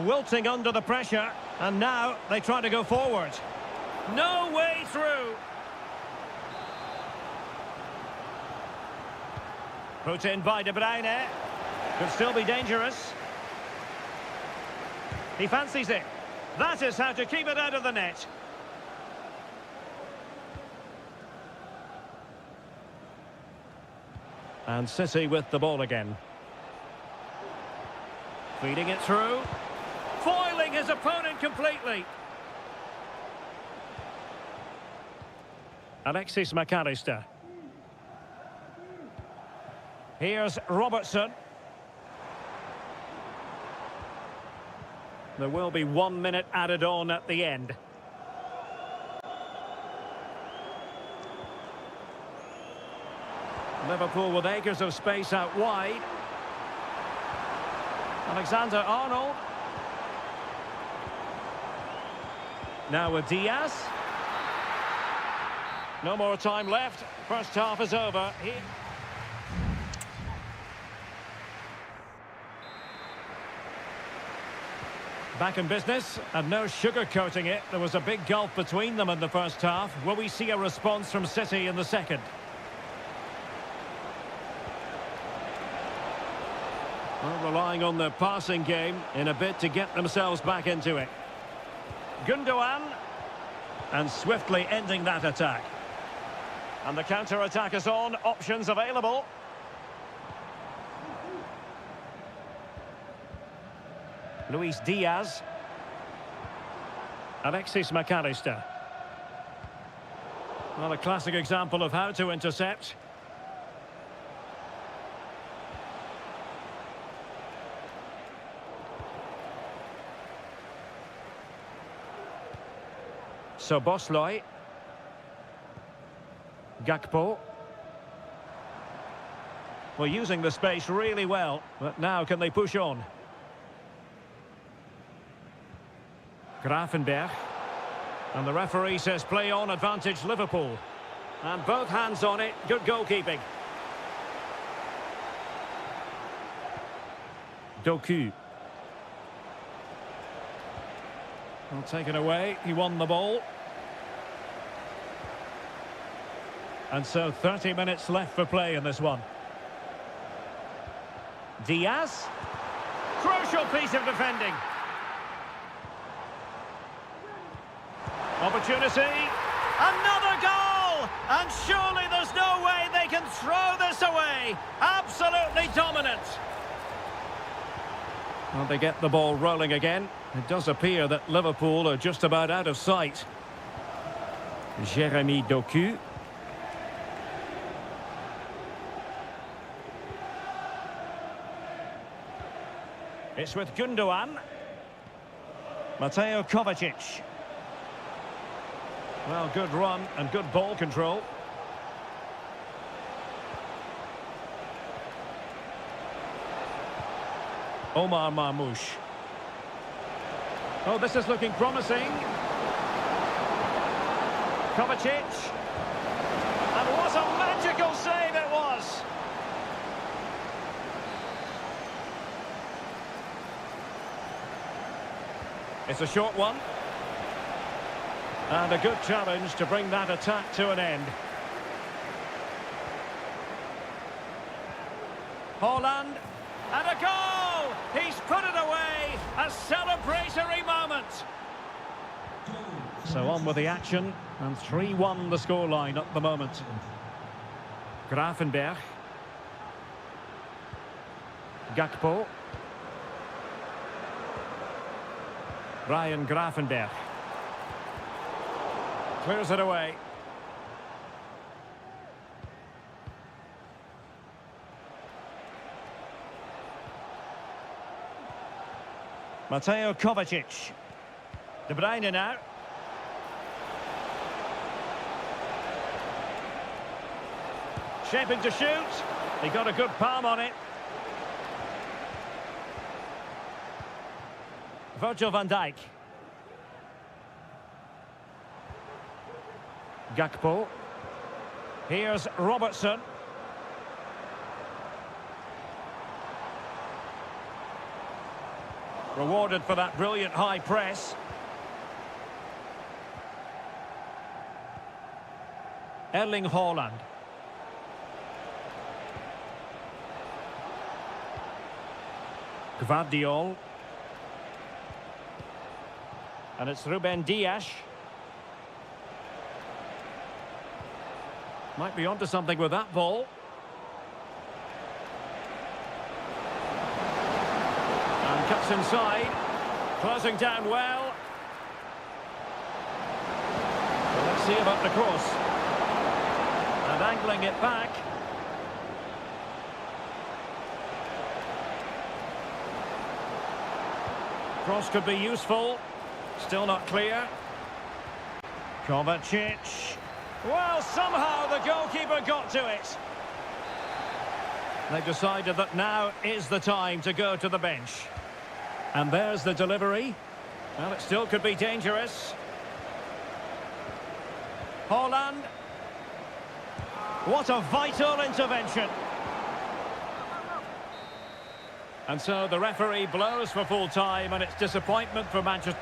Wilting under the pressure. And now they try to go forward. No way through. Put in by De Bruyne. Could still be dangerous. He fancies it. That is how to keep it out of the net. And City with the ball again. Feeding it through. Foiling his opponent completely. Alexis McAllister. Here's Robertson. There will be 1 minute added on at the end. Liverpool with acres of space out wide. Alexander-Arnold. Now with Diaz. No more time left. First half is over. Back in business, and no sugarcoating it. There was a big gulf between them in the first half. Will we see a response from City in the second? Well, relying on their passing game in a bid to get themselves back into it. Gundogan, and swiftly ending that attack. And the counter-attack is on, options available. Luis Diaz. Alexis McAllister. Well, a classic example of how to intercept. Szoboszlai. Gakpo. Well, using the space really well, but now can they push on? Gravenberch. And the referee says play on, advantage Liverpool. And both hands on it, good goalkeeping. Doku. Well, taken away, he won the ball. And so 30 minutes left for play in this one. Diaz. Crucial piece of defending. Opportunity. Another goal! And surely there's no way they can throw this away. Absolutely dominant. Well, they get the ball rolling again. It does appear that Liverpool are just about out of sight. Jeremy Doku. It's with Gundogan. Mateo Kovacic. Well, good run and good ball control. Omar Marmoush. Oh, this is looking promising. Kovacic. And what a magical save it was! It's a short one. And a good challenge to bring that attack to an end. Haaland. And a goal! He's put it away! A celebratory moment! So on with the action. And 3-1 the scoreline at the moment. Gravenberch. Gakpo. Ryan Gravenberch. Clears it away. Mateo Kovacic. De Bruyne now. Shaping to shoot. He got a good palm on it. Virgil van Dijk. Gakpo. Here's Robertson. Rewarded for that brilliant high press. Erling Haaland. Gvardiol. And it's Ruben Dias. Might be onto something with that ball. And cuts inside. Closing down well. Well, let's see about the cross. And angling it back. Cross could be useful. Still not clear. Kovacic. Well, somehow the goalkeeper got to it. They've decided that now is the time to go to the bench. And there's the delivery. Well, it still could be dangerous. Haaland. What a vital intervention. And so the referee blows for full time, and it's disappointment for Manchester.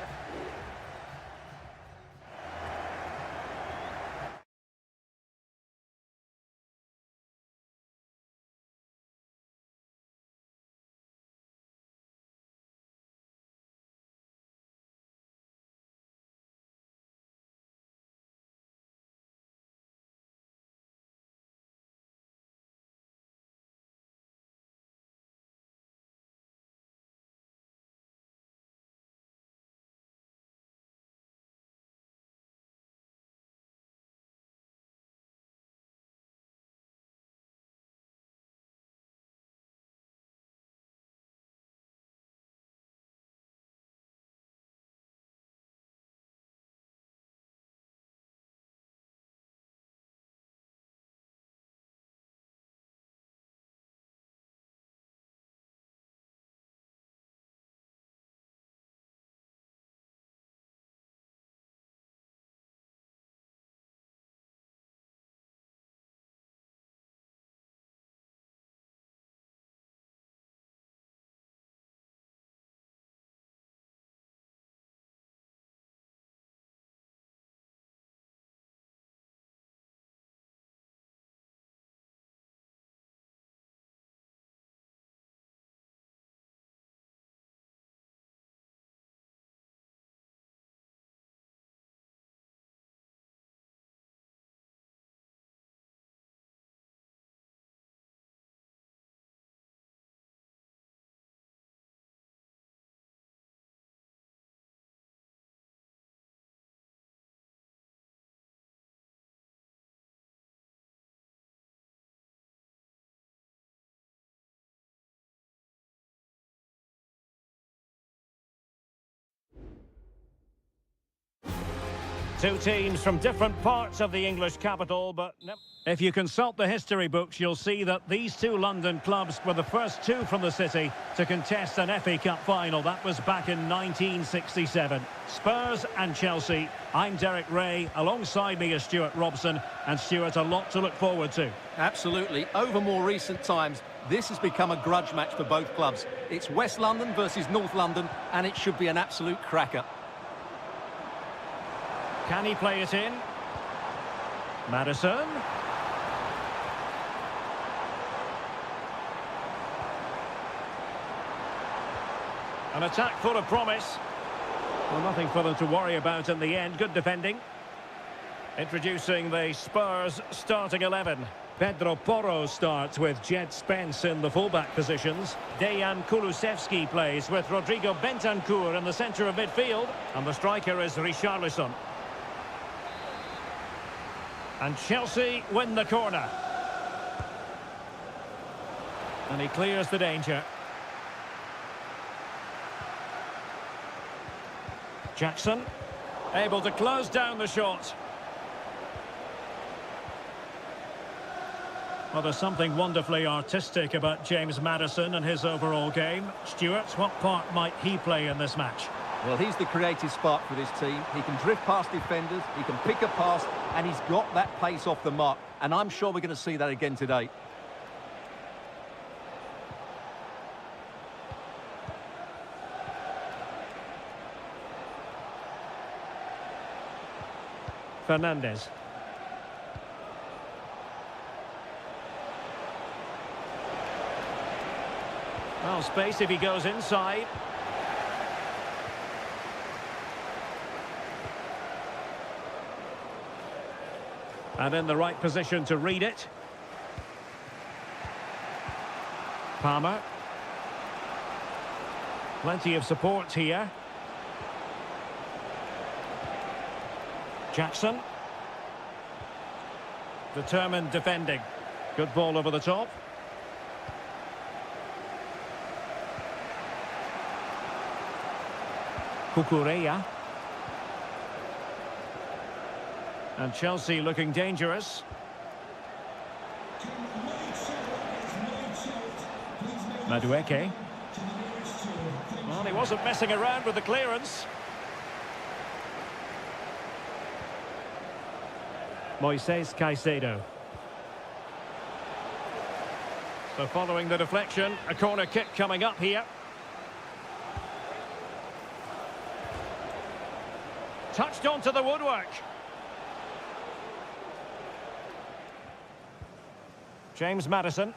Two teams from different parts of the English capital, but if you consult the history books, you'll see that these two London clubs were the first two from the city to contest an FA Cup final. That was back in 1967. Spurs and Chelsea. I'm Derek Ray. Alongside me is Stuart Robson. And Stuart, a lot to look forward to. Absolutely. Over more recent times, this has become a grudge match for both clubs. It's West London versus North London, and it should be an absolute cracker. Can he play it in? Maddison. An attack full of promise. Well, nothing for them to worry about in the end. Good defending. Introducing the Spurs starting 11. Pedro Porro starts with Jed Spence in the fullback positions. Dejan Kulusevski plays with Rodrigo Bentancur in the centre of midfield. And the striker is Richarlison. And Chelsea win the corner. And he clears the danger. Jackson, able to close down the shot. Well, there's something wonderfully artistic about James Maddison and his overall game. Stuart, what part might he play in this match? Well, he's the creative spark for this team. He can drift past defenders, he can pick a pass, and he's got that pace off the mark. And I'm sure we're going to see that again today. Fernandez. Well, space if he goes inside. And in the right position to read it. Palmer. Plenty of support here. Jackson. Determined defending. Good ball over the top. Cucurella. And Chelsea looking dangerous. Madueke. Well, he wasn't messing around with the clearance. Moises Caicedo. So following the deflection, a corner kick coming up here. Touched onto the woodwork. James Maddison.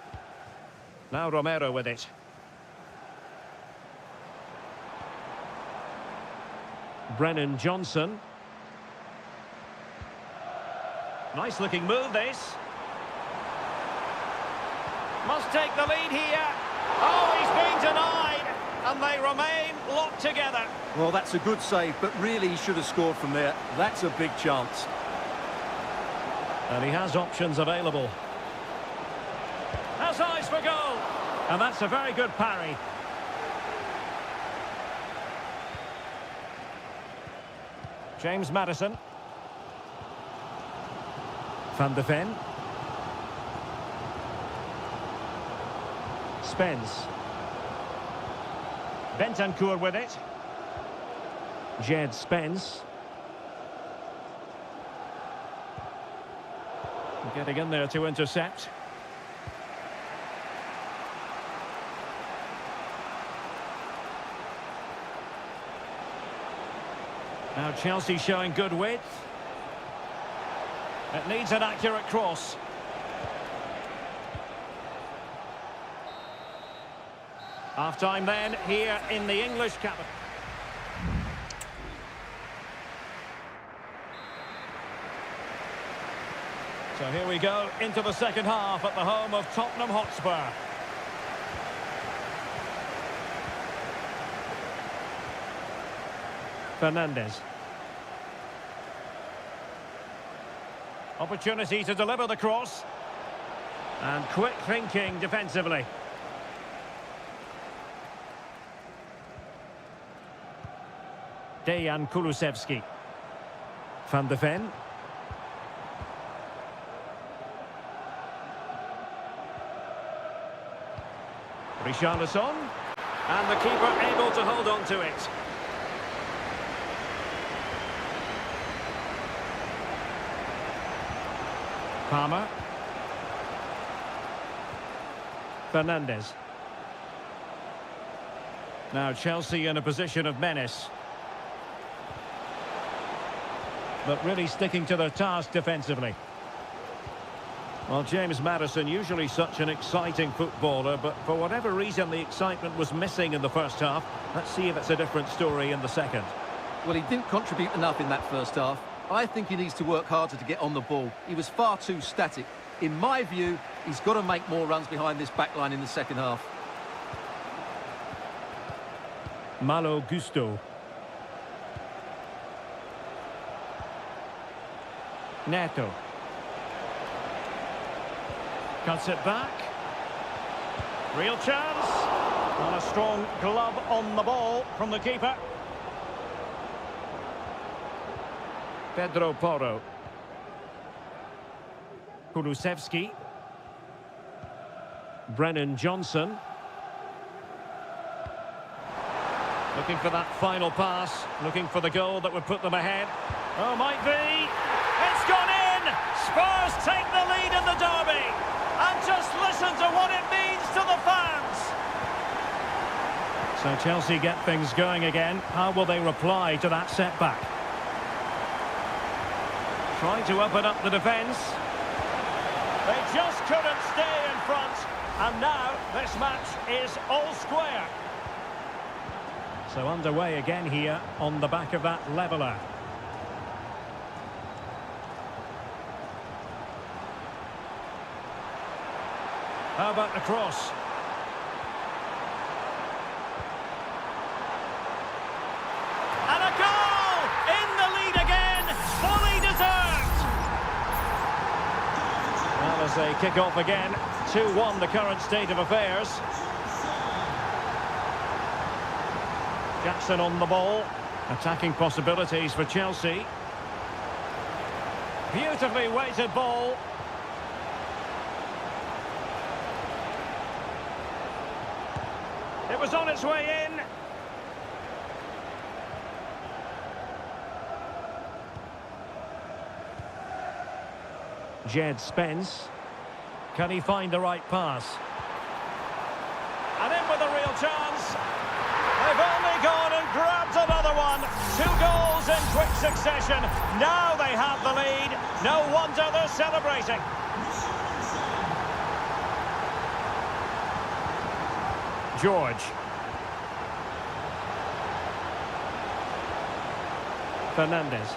Now Romero with it. Brennan Johnson. Nice looking move this. Must take the lead here. Oh, he's been denied. And they remain locked together. Well, that's a good save, but really he should have scored from there. That's a big chance. And he has options available. Has eyes for goal. And that's a very good parry. James Maddison. Van de Ven. Spence. Bentancur with it. Jed Spence. Getting in there to intercept. Now Chelsea showing good width. It needs an accurate cross. Half-time then, here in the English capital. So here we go into the second half at the home of Tottenham Hotspur. Fernandes. Opportunity to deliver the cross. And quick thinking defensively. Dejan Kulusevski. Van de Ven. Richarlison. And the keeper able to hold on to it. Palmer. Fernandes. Now Chelsea in a position of menace. But really sticking to their task defensively. Well, James Maddison, usually such an exciting footballer, but for whatever reason the excitement was missing in the first half. Let's see if it's a different story in the second. Well, he didn't contribute enough in that first half. I think he needs to work harder to get on the ball. He was far too static. In my view, he's got to make more runs behind this backline in the second half. Malo Gusto. Neto. Cuts it back. Real chance. And a strong glove on the ball from the keeper. Pedro Porro. Kulusevski. Brennan Johnson. Looking for that final pass. Looking for the goal that would put them ahead. Oh, might be. It's gone in! Spurs take the lead in the derby. And just listen to what it means to the fans. So Chelsea get things going again. How will they reply to that setback? Trying to open up the defence. They just couldn't stay in front. And now this match is all square. So underway again here on the back of that leveller. How about the cross? And a goal! In the lead again! Fully deserved! Well, as they kick off again, 2-1 the current state of affairs. Jackson on the ball. Attacking possibilities for Chelsea. Beautifully weighted ball. It was on its way in. Jed Spence. Can he find the right pass? with a real chance. They've only gone and grabbed another one. 2 goals in quick succession. Now they have the lead. No wonder they're celebrating. George. Fernandez.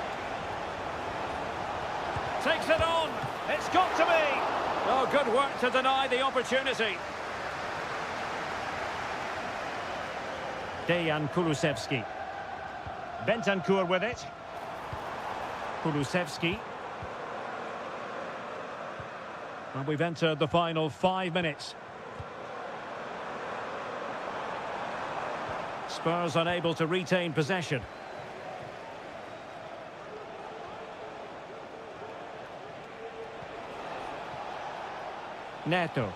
Takes it on. It's got to be. Oh, good work to deny the opportunity. Dejan Kulusevski. Bentancur with it. Kulusevski. And we've entered the final 5 minutes. Spurs unable to retain possession. Neto.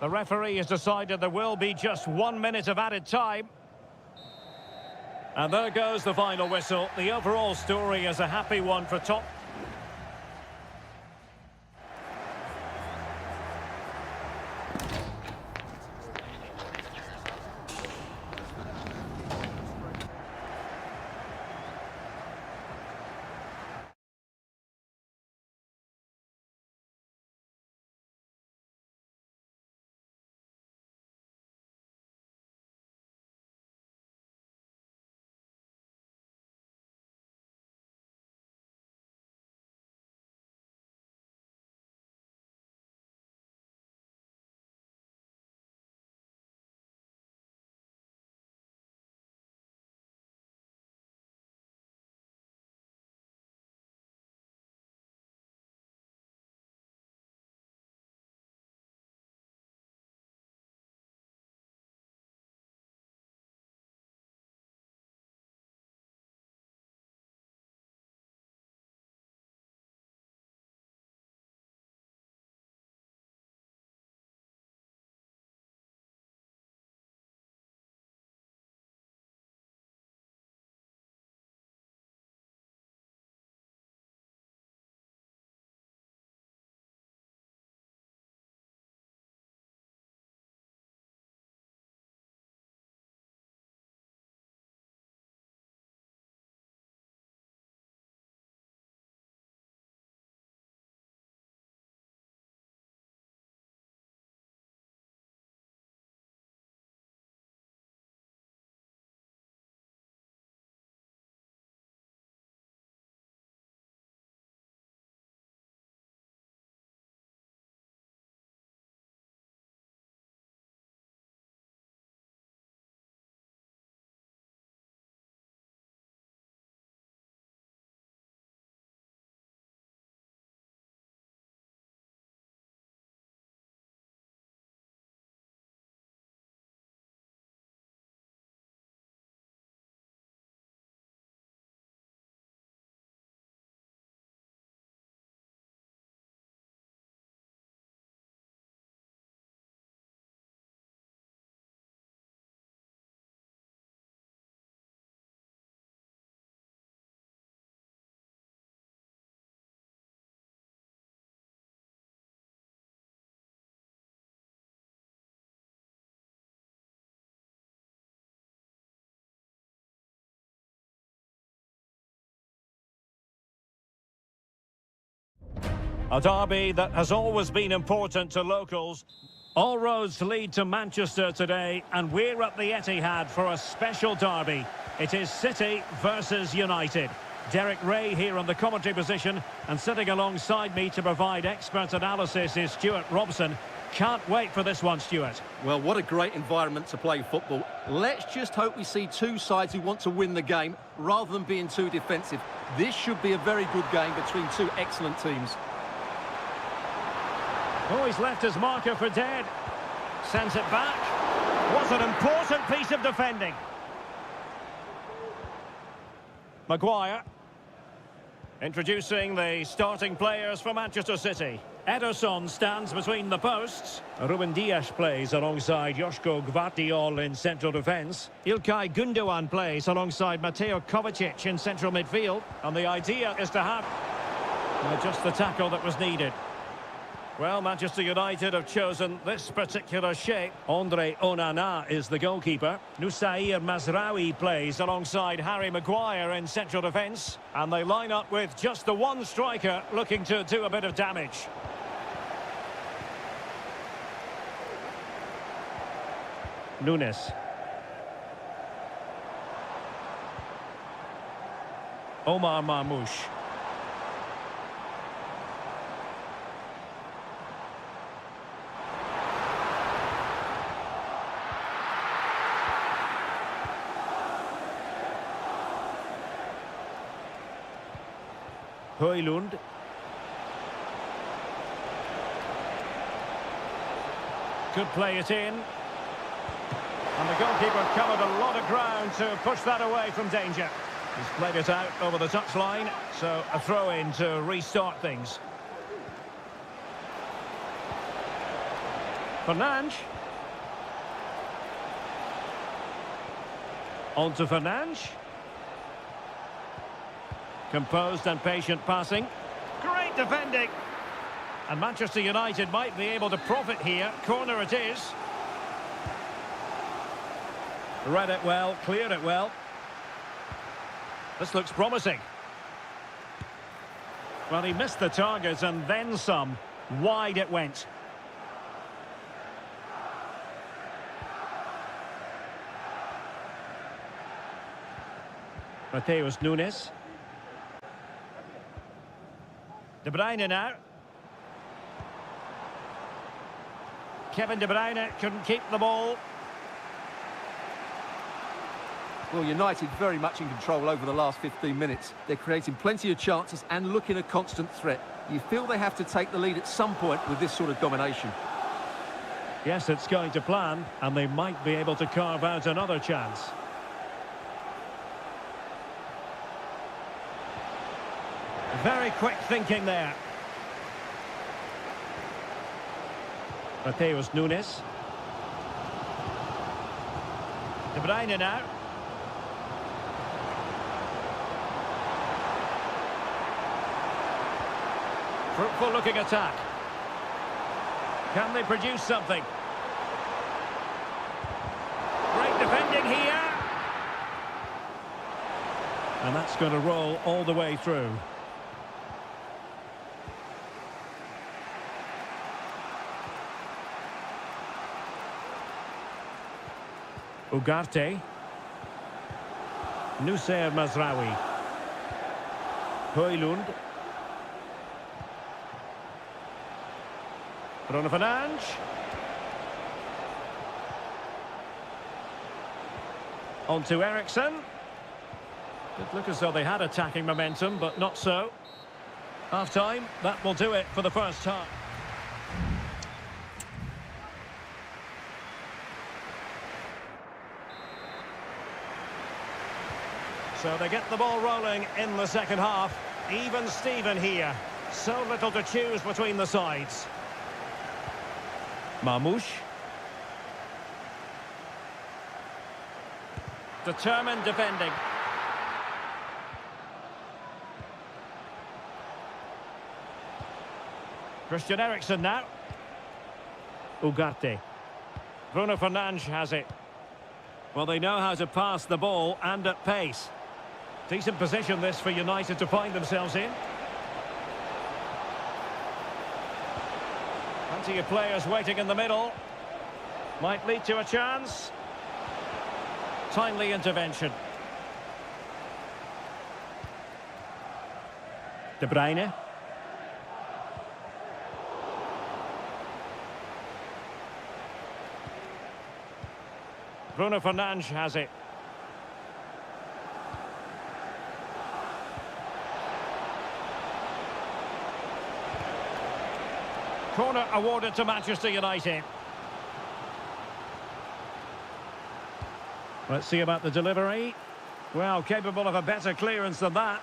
The referee has decided there will be just 1 minute of added time. And there goes the final whistle. The overall story is a happy one for top. A derby that has always been important to locals. All roads lead to Manchester today, and we're at the Etihad for a special derby. It is City versus United. Derek Ray here on the commentary position, and sitting alongside me to provide expert analysis is Stuart Robson. Can't wait for this one, Stuart. Well, what a great environment to play football. Let's just hope we see two sides who want to win the game rather than being too defensive. This should be a very good game between two excellent teams. Oh, he's left his marker for dead. Sends it back. What an important piece of defending. Maguire. Introducing the starting players for Manchester City. Ederson stands between the posts. Ruben Dias plays alongside Joško Gvardiol in central defence. İlkay Gündoğan plays alongside Mateo Kovacic in central midfield. And the idea is to have... Just the tackle that was needed. Well, Manchester United have chosen this particular shape. Andre Onana is the goalkeeper. Nusair Mazraoui plays alongside Harry Maguire in central defence. And they line up with just the one striker looking to do a bit of damage. Nunes. Omar Marmoush. Højlund. Could play it in. And the goalkeeper covered a lot of ground to push that away from danger. He's played it out over the touchline, so a throw-in to restart things. Fernandes. On to Fernandes. Composed and patient passing. Great defending. And Manchester United might be able to profit here. Corner it is. Read it well, cleared it well. This looks promising. Well, he missed the target and then some. Wide it went. Mateus Nunes. De Bruyne now. Kevin De Bruyne couldn't keep the ball. Well, United very much in control over the last 15 minutes. They're creating plenty of chances and looking a constant threat. You feel they have to take the lead at some point with this sort of domination. Yes, it's going to plan, and they might be able to carve out another chance. Very quick thinking there. Mateus Nunes. De Bruyne now. Fruitful looking attack. Can they produce something? Great defending here. And that's going to roll all the way through. Ugarte. Nusair Mazraoui. Højlund. Bruno Fernandes. On to Eriksen. Did look as though they had attacking momentum, but not so. Half-time, that will do it for the first half. So they get the ball rolling in the second half. Even Steven here. So little to choose between the sides. Marmoush. Determined defending. Christian Eriksen now. Ugarte. Bruno Fernandes has it. Well, they know how to pass the ball and at pace. Decent position this for United to find themselves in. Plenty of players waiting in the middle. Might lead to a chance. Timely intervention. De Bruyne. Bruno Fernandes has it. Corner awarded to Manchester United. Let's see about the delivery. Well, capable of a better clearance than that.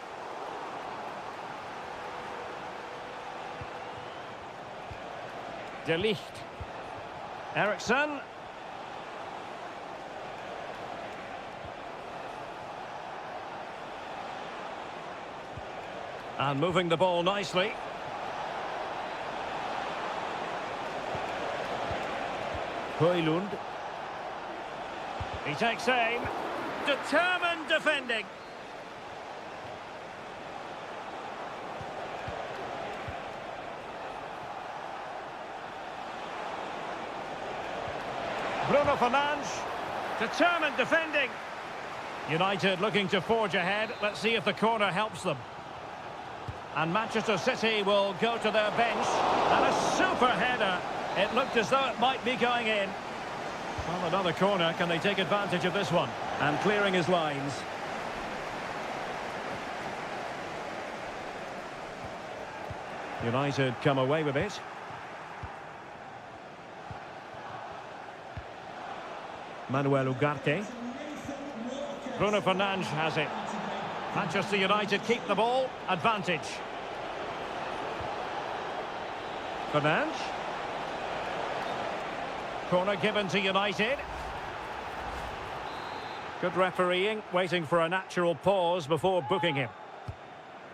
De Ligt. Eriksen. And moving the ball nicely. Højlund. He takes aim. Determined defending. Bruno Fernandes. Determined defending. United looking to forge ahead. Let's see if the corner helps them. And Manchester City will go to their bench. And a super header. It looked as though it might be going in. Well, another corner. Can they take advantage of this one? And clearing his lines. United come away with it. Manuel Ugarte. Bruno Fernandes has it. Manchester United keep the ball. Advantage. Fernandes. Corner given to United. Good refereeing, waiting for a natural pause before booking him.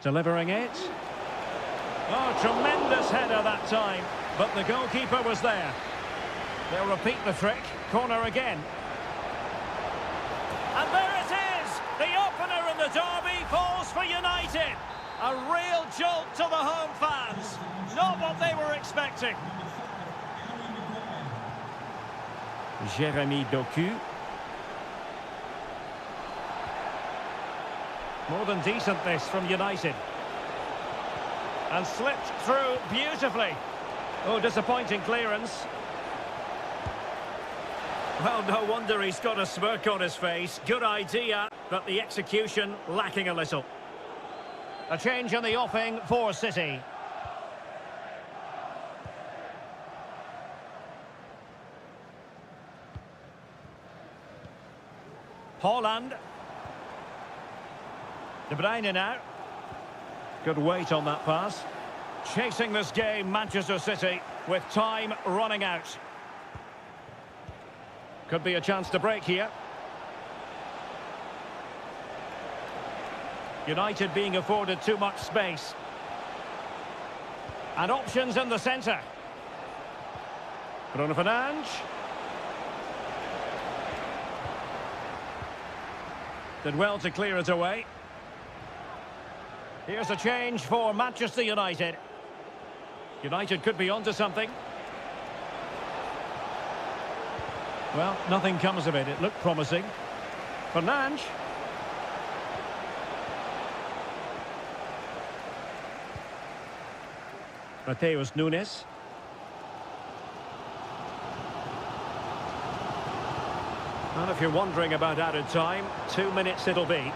Delivering it. Oh, tremendous header that time, but the goalkeeper was there. They'll repeat the trick. Corner again. And there it is! The opener in the derby falls for United. A real jolt to the home fans. Not what they were expecting. Jeremy Doku. More than decent this from United. And slipped through beautifully. Oh, disappointing clearance. Well, no wonder he's got a smirk on his face. Good idea, but the execution lacking a little. A change in the offing for City. Haaland. De Bruyne now. Good weight on that pass. Chasing this game, Manchester City, with time running out. Could be a chance to break here. United being afforded too much space. And options in the centre. Bruno Fernandes. Did well to clear it away. Here's a change for Manchester United. United could be onto something. Well, nothing comes of it. It looked promising. Fernandes. Mateus Nunes. And if you're wondering about added time, 2 minutes it'll be.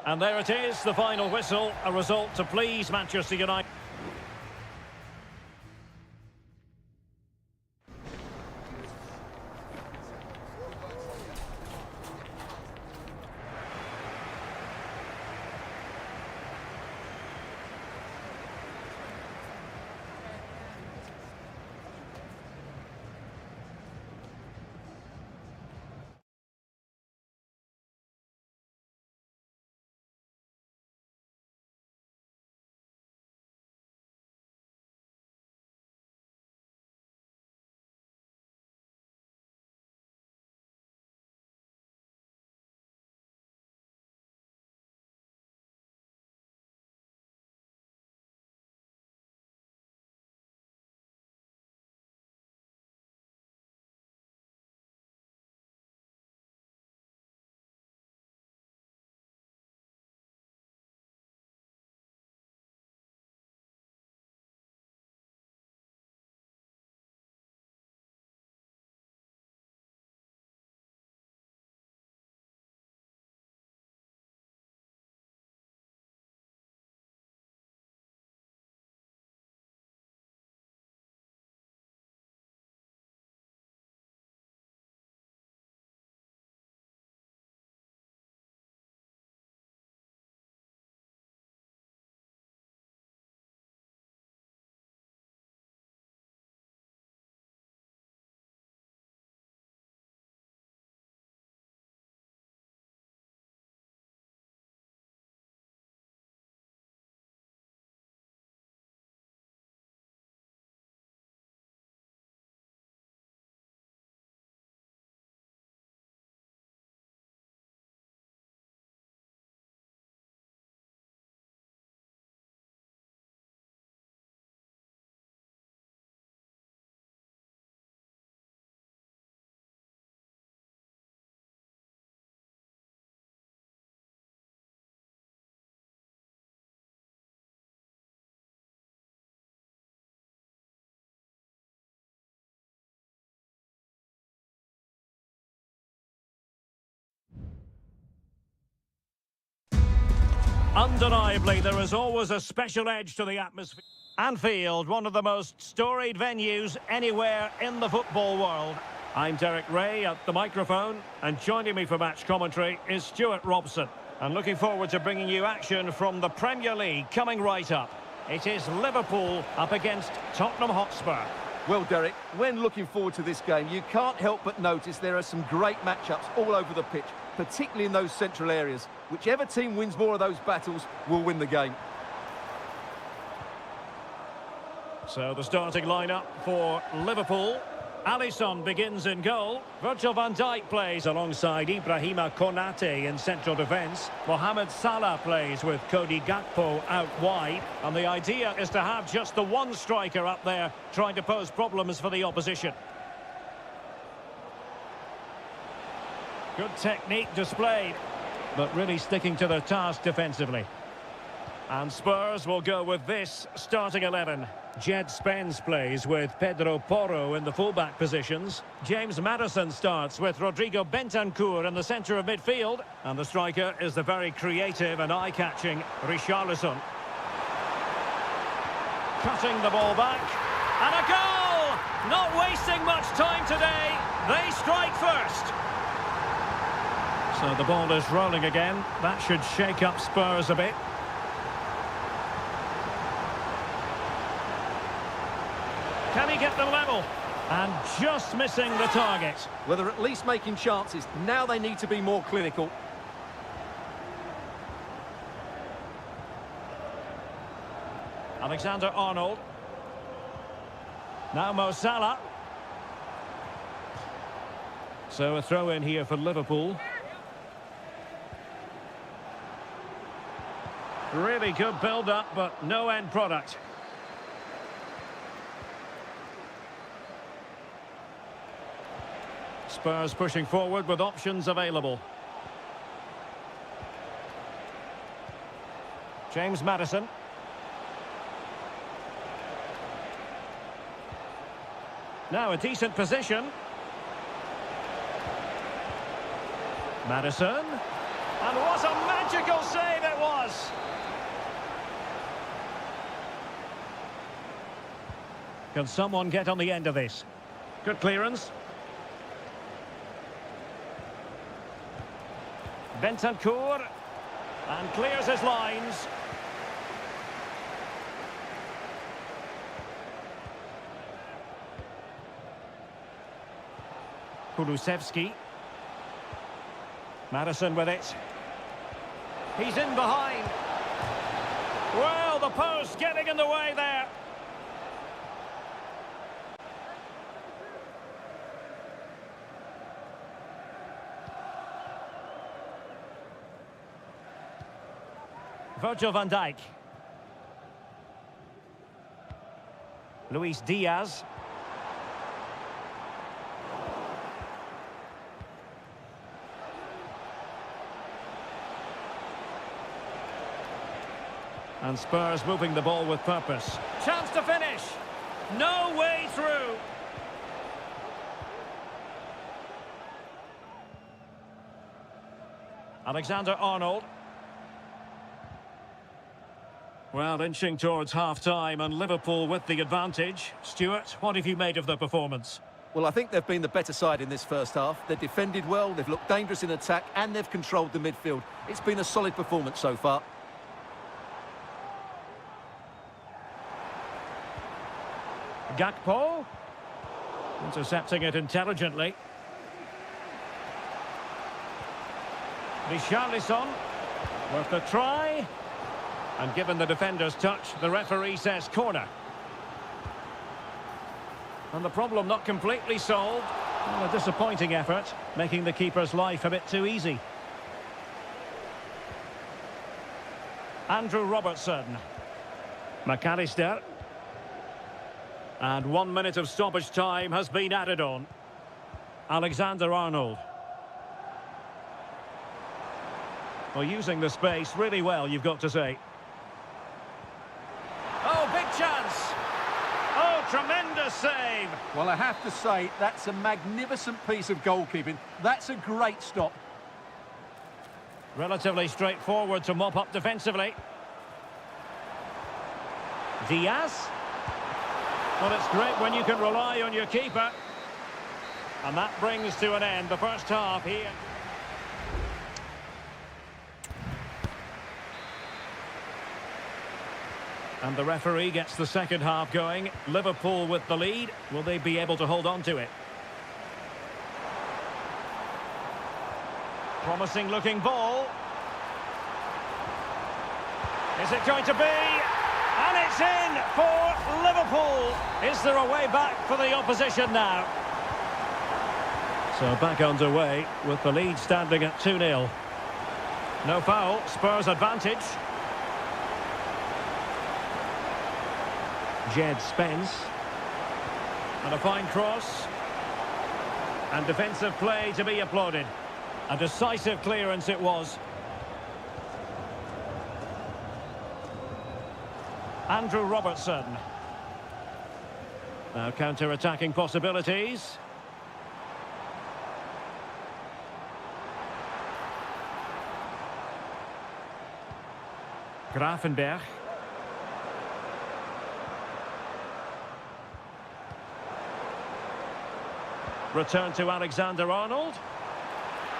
And there it is, the final whistle, a result to please Manchester United. Undeniably, there is always a special edge to the atmosphere. Anfield, one of the most storied venues anywhere in the football world. I'm Derek Ray at the microphone, and joining me for match commentary is Stuart Robson. And looking forward to bringing you action from the Premier League coming right up. It is Liverpool up against Tottenham Hotspur. Well, Derek, when looking forward to this game, you can't help but notice there are some great matchups all over the pitch, particularly in those central areas. Whichever team wins more of those battles will win the game. So the starting lineup for Liverpool. Alisson begins in goal. Virgil van Dijk plays alongside Ibrahima Konate in central defence. Mohamed Salah plays with Cody Gakpo out wide. And the idea is to have just the one striker up there trying to pose problems for the opposition. Good technique displayed, but really sticking to their task defensively. And Spurs will go with this starting 11. Jed Spence plays with Pedro Porro in the fullback positions. James Maddison starts with Rodrigo Bentancur in the centre of midfield. And the striker is the very creative and eye-catching Richarlison. Cutting the ball back. And a goal! Not wasting much time today. They strike first. So the ball is rolling again. That should shake up Spurs a bit. Can he get them level? And just missing the target. Well, they're at least making chances. Now they need to be more clinical. Alexander-Arnold. Now Mo Salah. So a throw in here for Liverpool. Really good build-up, but no end product. Spurs pushing forward with options available. James Maddison. Now a decent position. Maddison. And what a magical save it was! Can someone get on the end of this? Good clearance. Bentancur, and clears his lines. Kulusevski. Maddison with it. He's in behind. Well, the post getting in the way there. Virgil van Dijk. Luis Diaz. And Spurs moving the ball with purpose. Chance to finish. No way through. Alexander-Arnold. Well, inching towards half-time and Liverpool with the advantage. Stuart, what have you made of the performance? Well, I think they've been the better side in this first half. They've defended well, they've looked dangerous in attack, and they've controlled the midfield. It's been a solid performance so far. Gakpo. Intercepting it intelligently. Richarlison. Worth a try. And given the defender's touch, the referee says corner. And the problem not completely solved. Well, a disappointing effort, making the keeper's life a bit too easy. Andrew Robertson. McAllister. And 1 minute of stoppage time has been added on. Alexander-Arnold. Well, using the space really well, you've got to say. Oh, big chance! Oh, tremendous save! Well, I have to say, that's a magnificent piece of goalkeeping. That's a great stop. Relatively straightforward to mop up defensively. Diaz. Well, it's great when you can rely on your keeper. And that brings to an end the first half here. And the referee gets the second half going. Liverpool with the lead. Will they be able to hold on to it? Promising looking ball. Is it going to be? And it's in for Liverpool. Is there a way back for the opposition now? So back underway with the lead standing at 2-0. No foul, Spurs advantage. Jed Spence. And a fine cross. And defensive play to be applauded. A decisive clearance it was. Andrew Robertson. Now counter-attacking possibilities. Gravenberch. Return to Alexander-Arnold.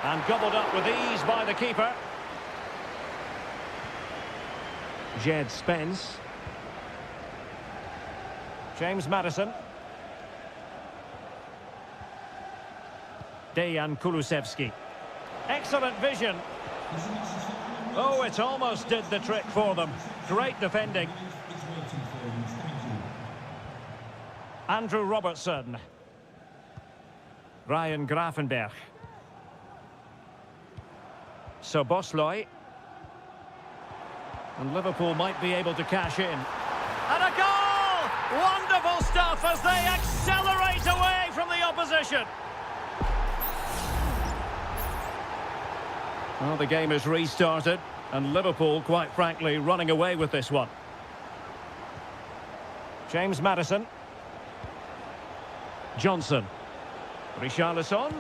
And gobbled up with ease by the keeper. Jed Spence. James Maddison. Dejan Kulusevski. Excellent vision. Oh, it almost did the trick for them. Great defending. Andrew Robertson. Ryan Gravenberch. Szoboszlai. And Liverpool might be able to cash in. And a goal! Wonderful stuff as they accelerate away from the opposition. Well, the game is restarted, and Liverpool, quite frankly, running away with this one. James Maddison. Johnson. Richarlison.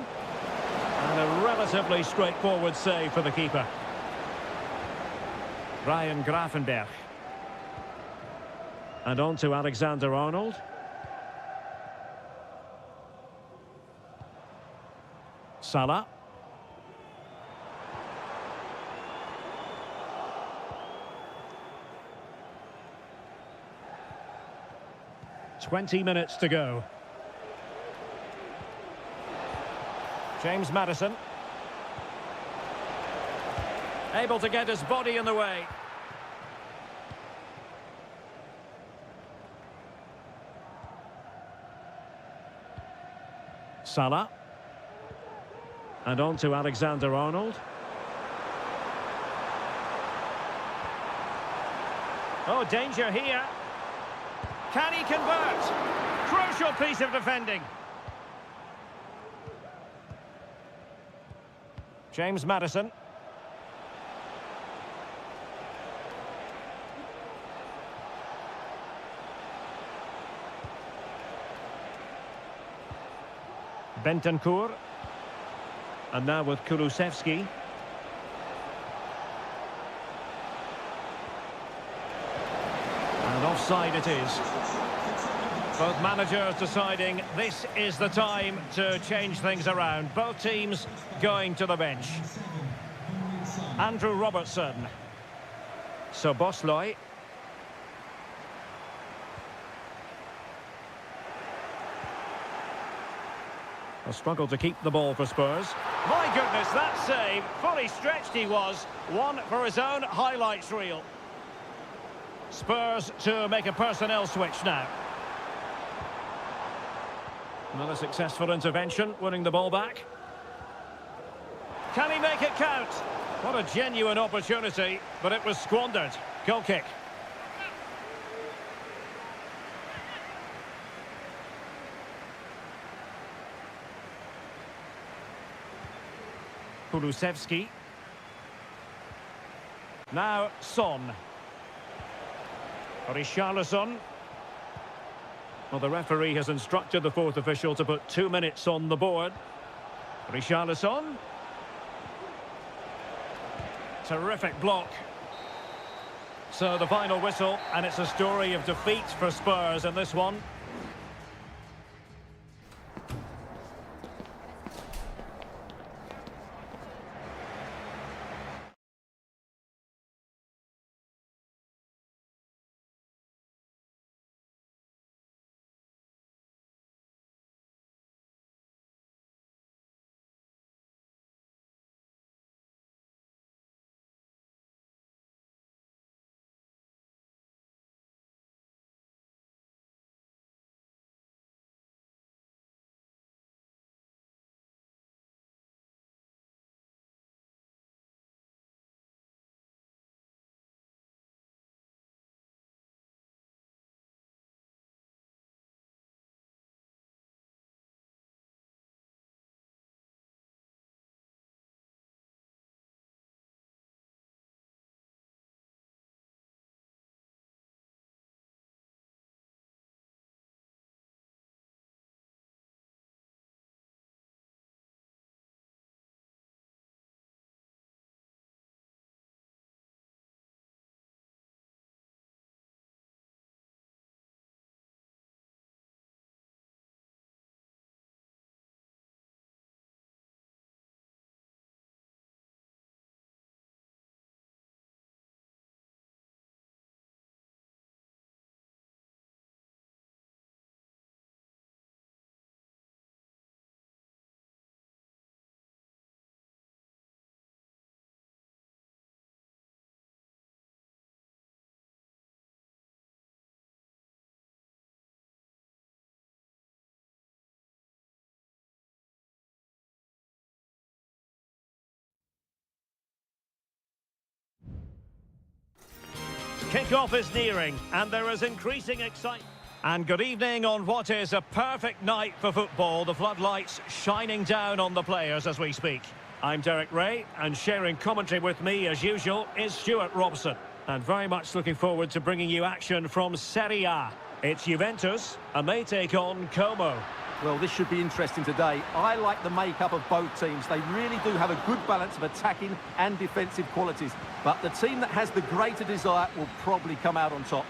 And a relatively straightforward save for the keeper. Ryan Gravenberch. And on to Alexander-Arnold. Salah. "20 minutes to go. James Maddison. Able to get his body in the way. Salah. And on to Alexander-Arnold. Oh, danger here. Can he convert? Crucial piece of defending. James Maddison. Bentancur. And now with Kulusevski. And offside it is. Both managers deciding this is the time to change things around. Both teams going to the bench. Andrew Robertson. Szoboszlai. A struggle to keep the ball for Spurs. My goodness, that save. Fully stretched he was. One for his own highlights reel. Spurs to make a personnel switch now. Another successful intervention, winning the ball back. Can he make it count? What a genuine opportunity, but it was squandered. Goal kick. Kulusevski. Now Son. Richarlison. Well, the referee has instructed the fourth official to put 2 minutes on the board. Richarlison. Terrific block. So the final whistle, and it's a story of defeat for Spurs in this one. Kick-off is nearing, and there is increasing excitement. And good evening on what is a perfect night for football. The floodlights shining down on the players as we speak. I'm Derek Ray, and sharing commentary with me, as usual, is Stuart Robson. And very much looking forward to bringing you action from Seria. It's Juventus, and they take on Como. Well, this should be interesting today. I like the makeup of both teams. They really do have a good balance of attacking and defensive qualities. But the team that has the greater desire will probably come out on top.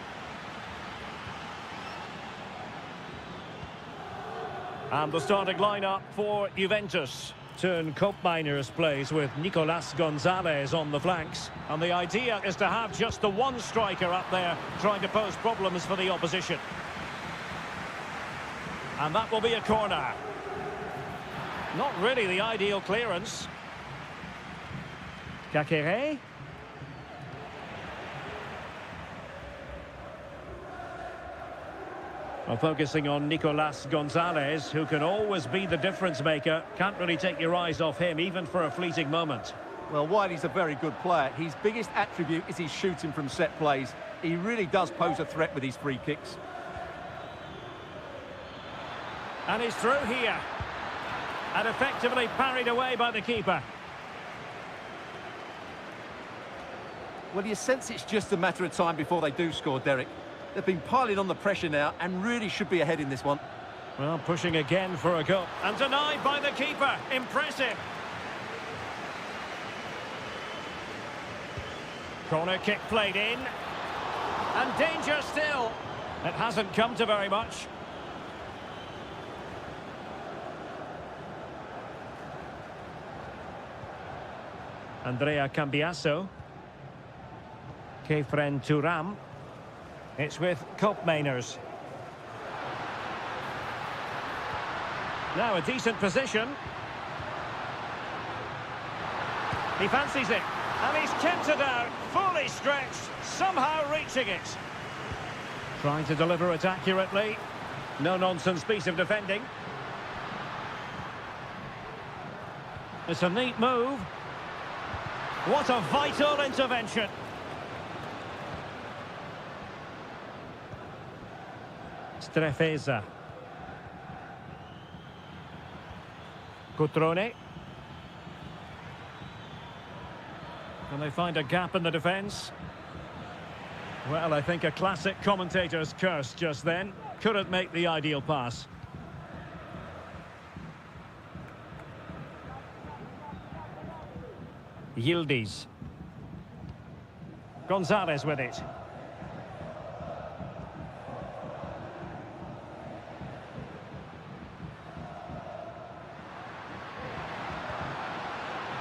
And the starting lineup for Juventus. Turn Koopmeiners plays with Nicolas Gonzalez on the flanks. And the idea is to have just the one striker up there trying to pose problems for the opposition. And that will be a corner. Not really the ideal clearance. Kakere. Well, focusing on Nicolas Gonzalez, who can always be the difference maker. Can't really take your eyes off him, even for a fleeting moment. Well, while he's a very good player, his biggest attribute is his shooting from set plays. He really does pose a threat with his free kicks. And he's through here. And effectively parried away by the keeper. Well, you sense it's just a matter of time before they do score, Derek. They've been piling on the pressure now and really should be ahead in this one. Well, pushing again for a goal. And denied by the keeper. Impressive. Corner kick played in. And danger still. It hasn't come to very much. Andrea Cambiasso. Kefren Turam. It's with Koopmeiners. Now a decent position. He fancies it. And he's kept it out. Fully stretched. Somehow reaching it. Trying to deliver it accurately. No-nonsense piece of defending. It's a neat move. What a vital intervention. Strefeza. Cutrone. And they find a gap in the defence. Well, I think a classic commentator's curse just then. Couldn't make the ideal pass. Yildiz. Gonzalez with it.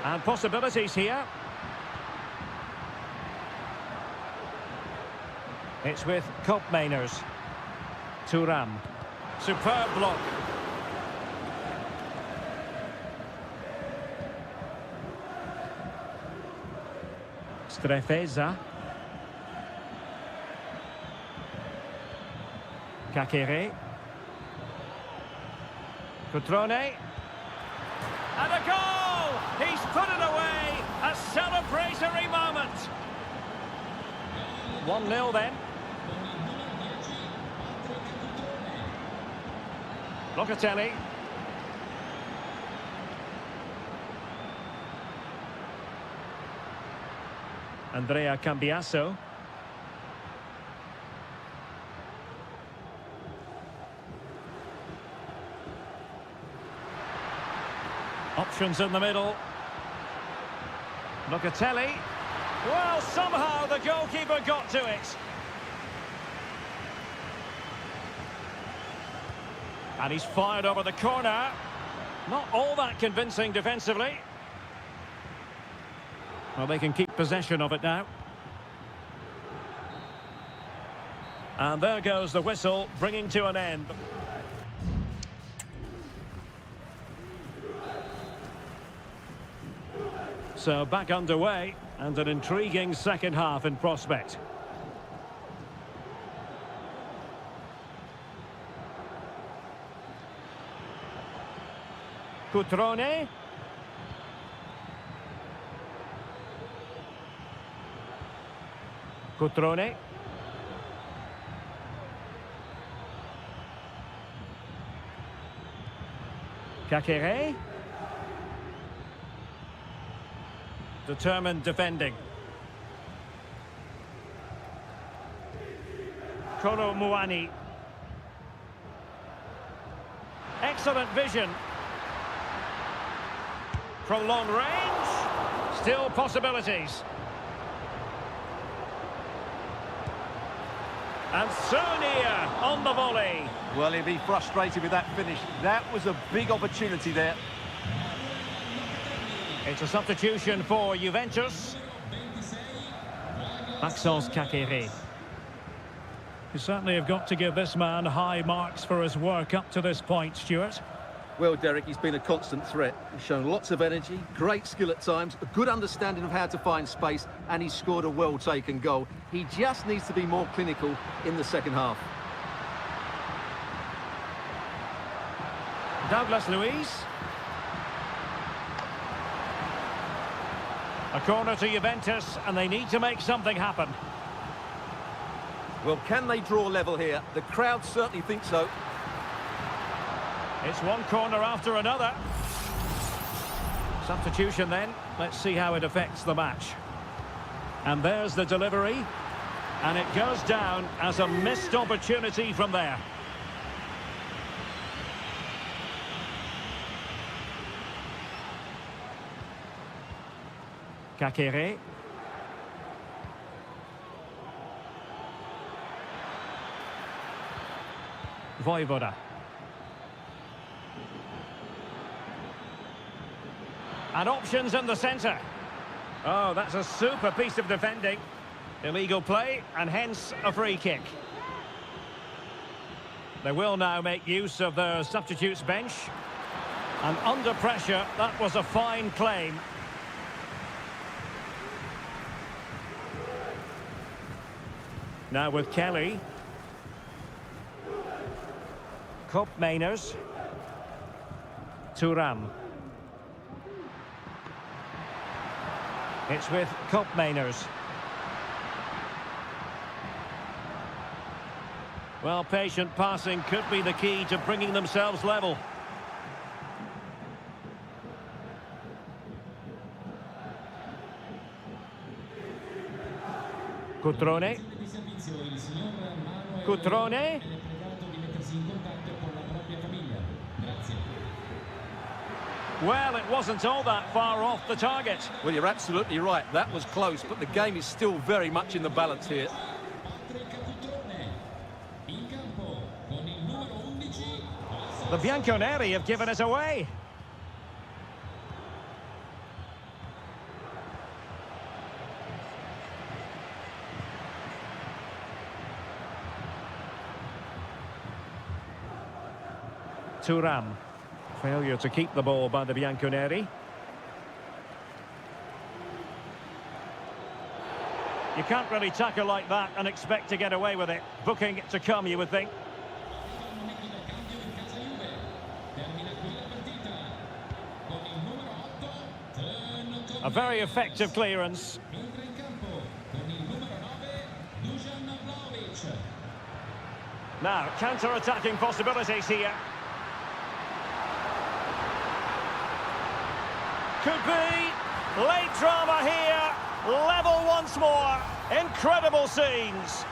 And possibilities here. It's with Koopmeiners. Thuram. Superb block. Strefeza. Kakere. Cutrone. And a goal! He's put it away! A celebratory moment! 1-0 then. Locatelli. Andrea Cambiasso. Options in the middle. Locatelli. Well, somehow the goalkeeper got to it. And he's fired over the corner. Not all that convincing defensively. Well, they can keep possession of it now. And there goes the whistle, bringing to an end. So back underway, and an intriguing second half in prospect. Cutrone. Cutrone. Kakere. Determined defending. Kolo Muani. Excellent vision. From long range. Still possibilities. And Seria on the volley. Well, he'll be frustrated with that finish. That was a big opportunity there. It's a substitution for Juventus. Maxence Kakere. You certainly have got to give this man high marks for his work up to this point, Stuart. Well, Derek, he's been a constant threat. He's shown lots of energy, great skill at times, a good understanding of how to find space, and he's scored a well-taken goal. He just needs to be more clinical in the second half. Douglas Luiz. A corner to Juventus, and they need to make something happen. Well, can they draw level here? The crowd certainly think so. It's one corner after another. Substitution then. Let's see how it affects the match. And there's the delivery. And it goes down as a missed opportunity from there. Kakere. Voivoda. And options in the centre. Oh, that's a super piece of defending. Illegal play, and hence a free kick. They will now make use of their substitutes bench. And under pressure, that was a fine claim. Now with Kelly. Koopmeiners. Thuram. It's with Koopmeiners. Well, patient passing could be the key to bringing themselves level. Cutrone. Cutrone. Well, it wasn't all that far off the target. Well, you're absolutely right. That was close, but the game is still very much in the balance here. The Bianconeri have given it away. Thuram. Failure to keep the ball by the Bianconeri. You can't really tackle like that and expect to get away with it. Booking it to come, you would think. A very effective clearance. Now, counter-attacking possibilities here. Could be late drama here. Level once more. Incredible scenes.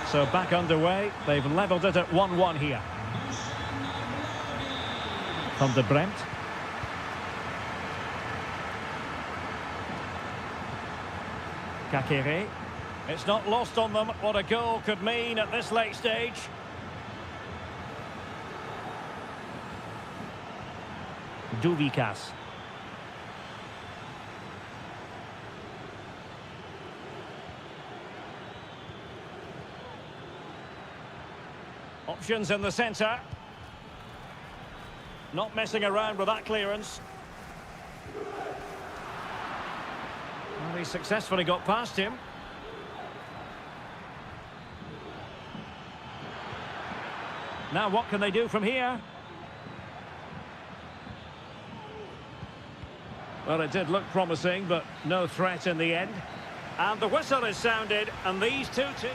So back underway. They've levelled it at 1-1 here. Van de Bremt. Kakere. It's not lost on them what a goal could mean at this late stage. Duvikas. Options in the centre. Not messing around with that clearance. Well, he successfully got past him. Now what can they do from here? Well, it did look promising, but no threat in the end. And the whistle is sounded, and these two teams...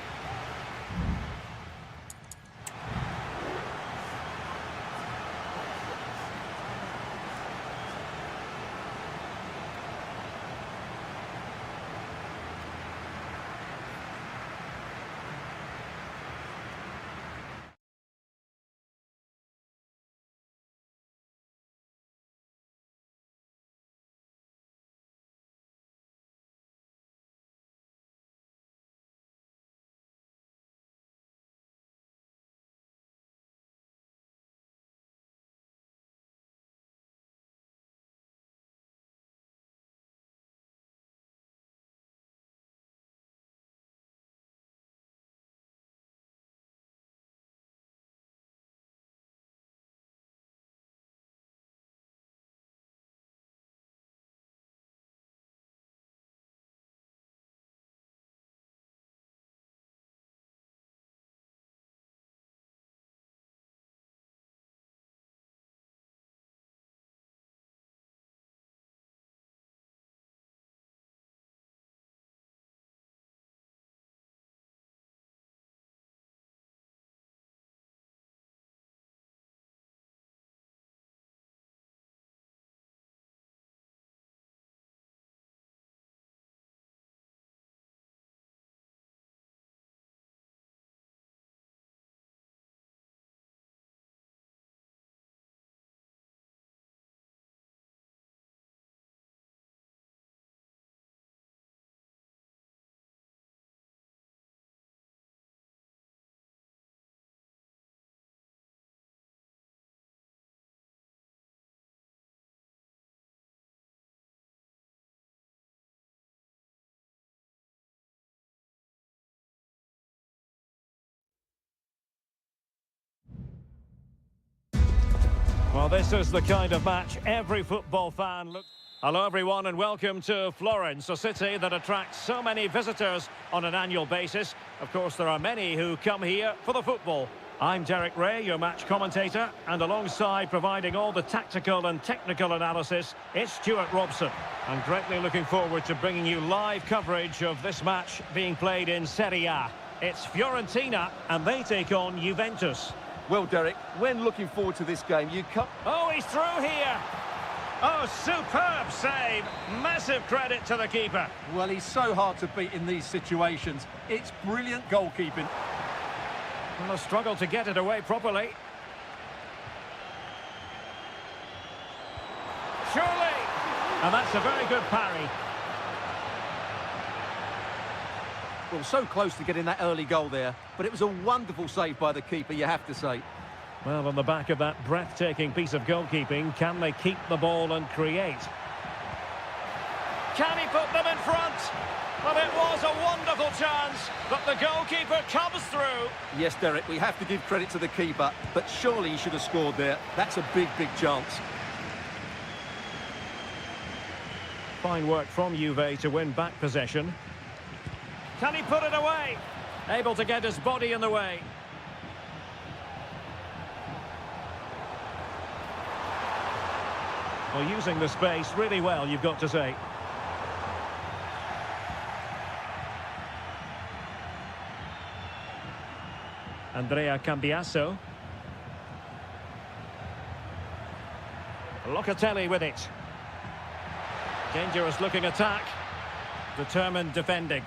Well, this is the kind of match every football fan looks... Hello, everyone, and welcome to Florence, a city that attracts so many visitors on an annual basis. Of course, there are many who come here for the football. I'm Derek Ray, your match commentator, and alongside providing all the tactical and technical analysis, it's Stuart Robson. I'm greatly looking forward to bringing you live coverage of this match being played in Seria. It's Fiorentina, and they take on Juventus. Well, Derek, when looking forward to this game, you come... Oh, he's through here! Oh, superb save! Massive credit to the keeper. Well, he's so hard to beat in these situations. It's brilliant goalkeeping. Well, a struggle to get it away properly. Surely! And that's a very good parry. Well, so close to getting that early goal there, but it was a wonderful save by the keeper, you have to say. Well, on the back of that breathtaking piece of goalkeeping, can they keep the ball and create? Can he put them in front? Well, it was a wonderful chance, but the goalkeeper comes through. Yes, Derek, we have to give credit to the keeper, but surely he should have scored there. That's a big, big chance. Fine work from Juve to win back possession. Can he put it away? Able to get his body in the way. Well, using the space really well, you've got to say. Andrea Cambiasso. Locatelli with it. Dangerous looking attack. Determined defending.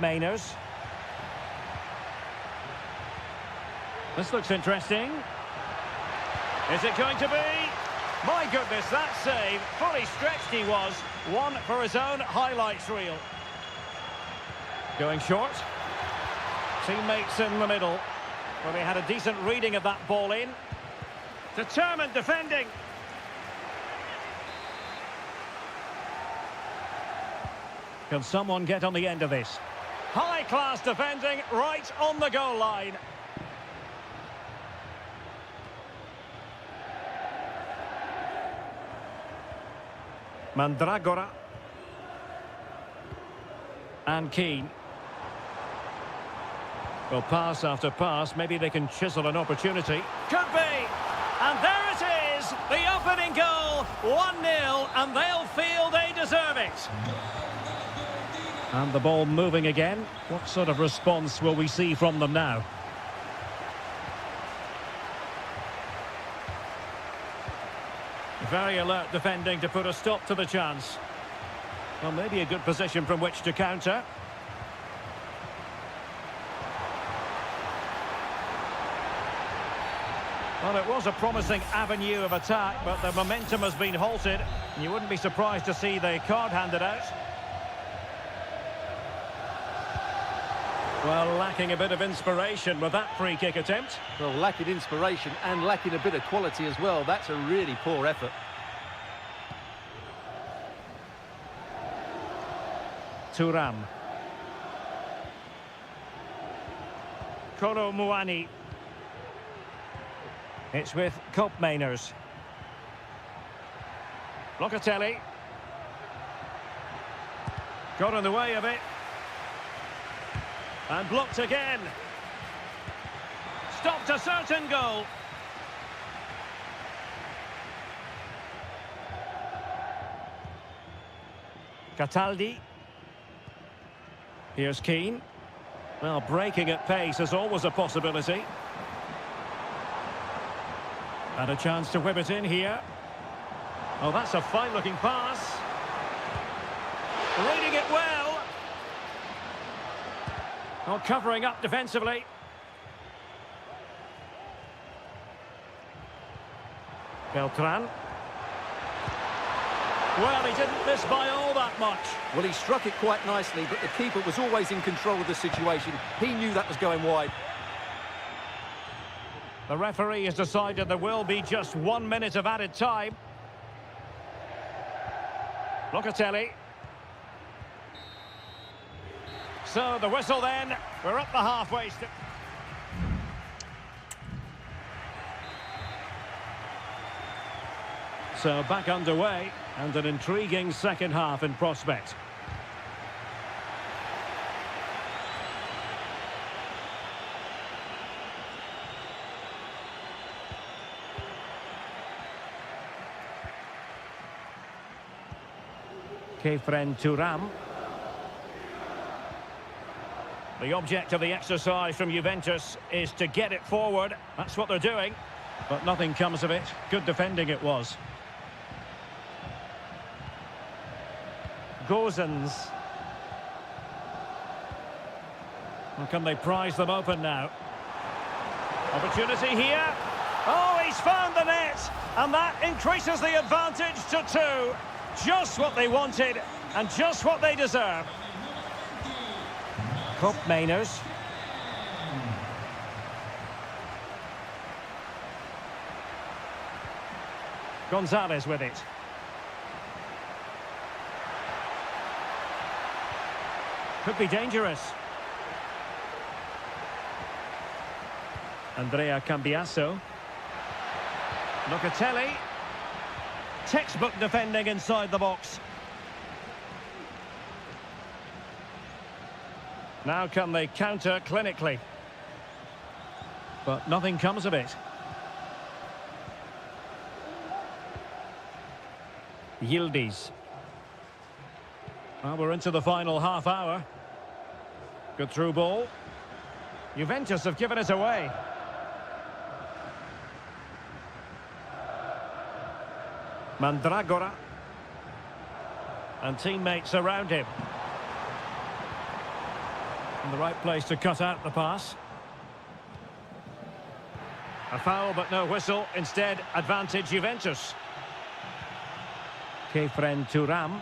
Mainers. This looks interesting. Is it going to be? My goodness, that save. Fully stretched he was. One for his own highlights reel. Going short. Teammates in the middle. Well, they had a decent reading of that ball in. Determined defending. Can someone get on the end of this? High-class defending right on the goal line. Mandragora. And Keane. Well, pass after pass, maybe they can chisel an opportunity. Could be! And there it is! The opening goal! 1-0, and they'll feel they deserve it. And the ball moving again. What sort of response will we see from them now? Very alert defending to put a stop to the chance. Well, maybe a good position from which to counter. Well, it was a promising avenue of attack, but the momentum has been halted. You wouldn't be surprised to see the card handed out. Well, lacking a bit of inspiration with that free kick attempt. Well, lacking inspiration and lacking a bit of quality as well. That's a really poor effort. Thuram. Kolo Muani. It's with Mainers. Locatelli. Got in the way of it. And blocked again. Stopped a certain goal. Cataldi. Here's Keane. Well, breaking at pace is always a possibility. And a chance to whip it in here. Oh, that's a fine-looking pass. Reading it well. Oh, covering up defensively. Beltran. Well, he didn't miss by all that much. Well, he struck it quite nicely, but the keeper was always in control of the situation. He knew that was going wide. The referee has decided there will be just 1 minute of added time. Locatelli. So the whistle then. We're up the halfway. So back underway, and an intriguing second half in prospect. Kefren Thuram. The object of the exercise from Juventus is to get it forward. That's what they're doing. But nothing comes of it. Good defending it was. Gozens. Or can they prise them open now? Opportunity here. Oh, he's found the net. And that increases the advantage to 2. Just what they wanted and just what they deserve. Cup Mainers. Gonzalez with it. Could be dangerous. Andrea Cambiasso. Locatelli. Textbook defending inside the box. Now can they counter clinically? But nothing comes of it. Yildiz. Well, we're into the final half hour. Good through ball. Juventus have given it away. Mandragora. And teammates around him. In the right place to cut out the pass. A foul but no whistle. Instead, advantage Juventus. Kefren Turam.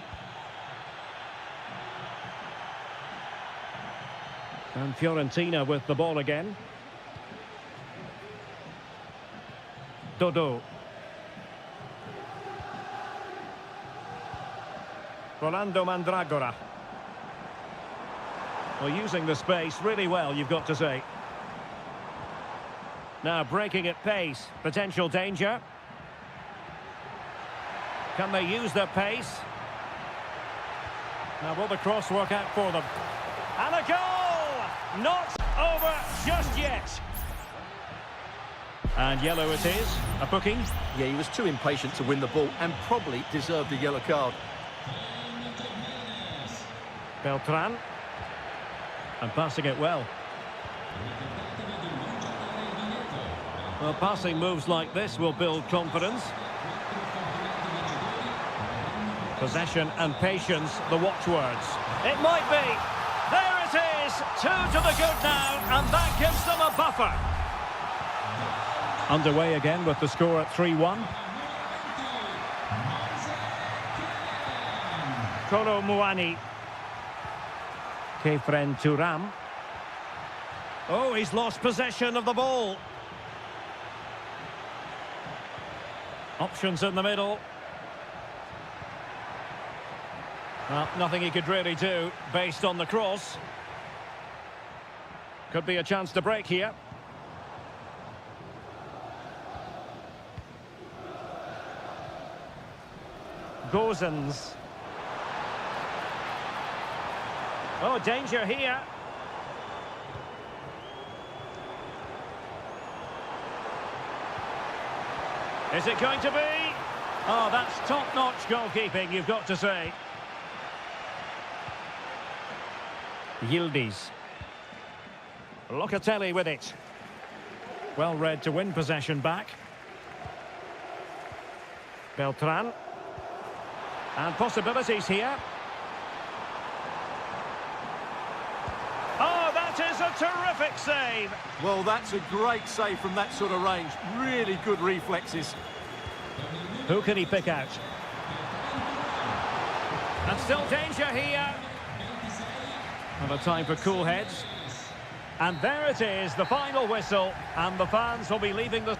And Fiorentina with the ball again. Dodo. Rolando Mandragora. Well, using the space really well, you've got to say. Now breaking at pace. Potential danger. Can they use their pace? Now will the cross work out for them? And a goal! Not over just yet. And yellow it is. A booking. Yeah, he was too impatient to win the ball and probably deserved a yellow card. Beltran. And passing it well. Well, passing moves like this will build confidence. Possession and patience, the watchwords. It might be. There it is. 2 to the good now, and that gives them a buffer. Underway again with the score at 3-1. Kolo Muani. Kefren Turam. Oh, he's lost possession of the ball. Options in the middle. Well, nothing he could really do based on the cross. Could be a chance to break here. Gozens. Oh, danger here. Is it going to be? Oh, that's top-notch goalkeeping, you've got to say. Yildiz. Locatelli with it. Well read to win possession back. Beltran. And possibilities here. Oh, that is a terrific save. Well, that's a great save from that sort of range. Really good reflexes. Who can he pick out? And still danger here. And a time for cool heads. And there it is, the final whistle. And the fans will be leaving the...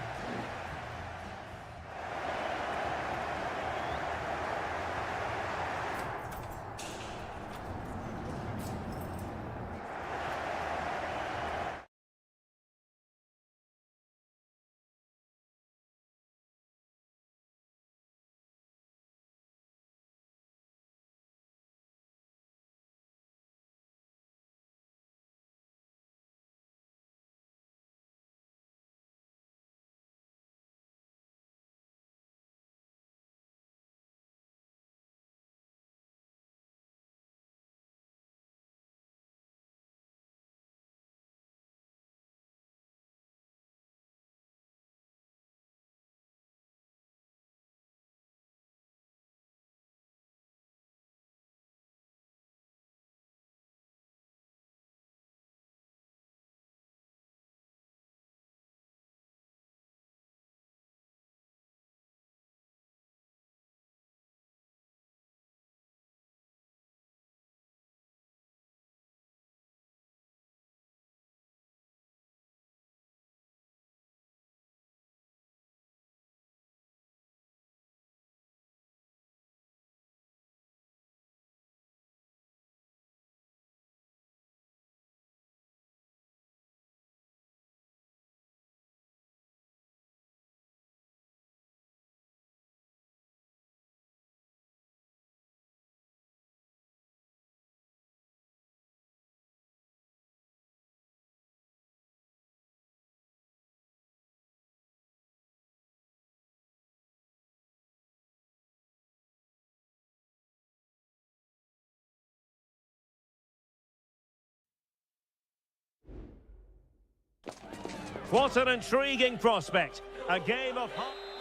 What an intriguing prospect. A game of...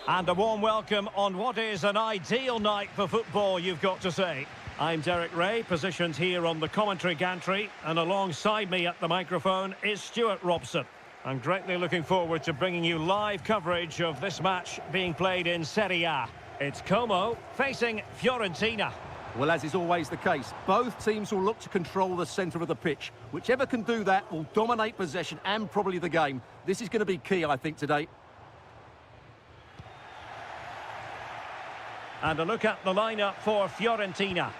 And a warm welcome on what is an ideal night for football, you've got to say. I'm Derek Ray, positioned here on the commentary gantry, and alongside me at the microphone is Stuart Robson. I'm greatly looking forward to bringing you live coverage of this match being played in Seria. It's Como facing Fiorentina. Well, as is always the case, both teams will look to control the centre of the pitch. Whichever can do that will dominate possession and probably the game. This is going to be key, I think, today. And a look at the lineup for Fiorentina.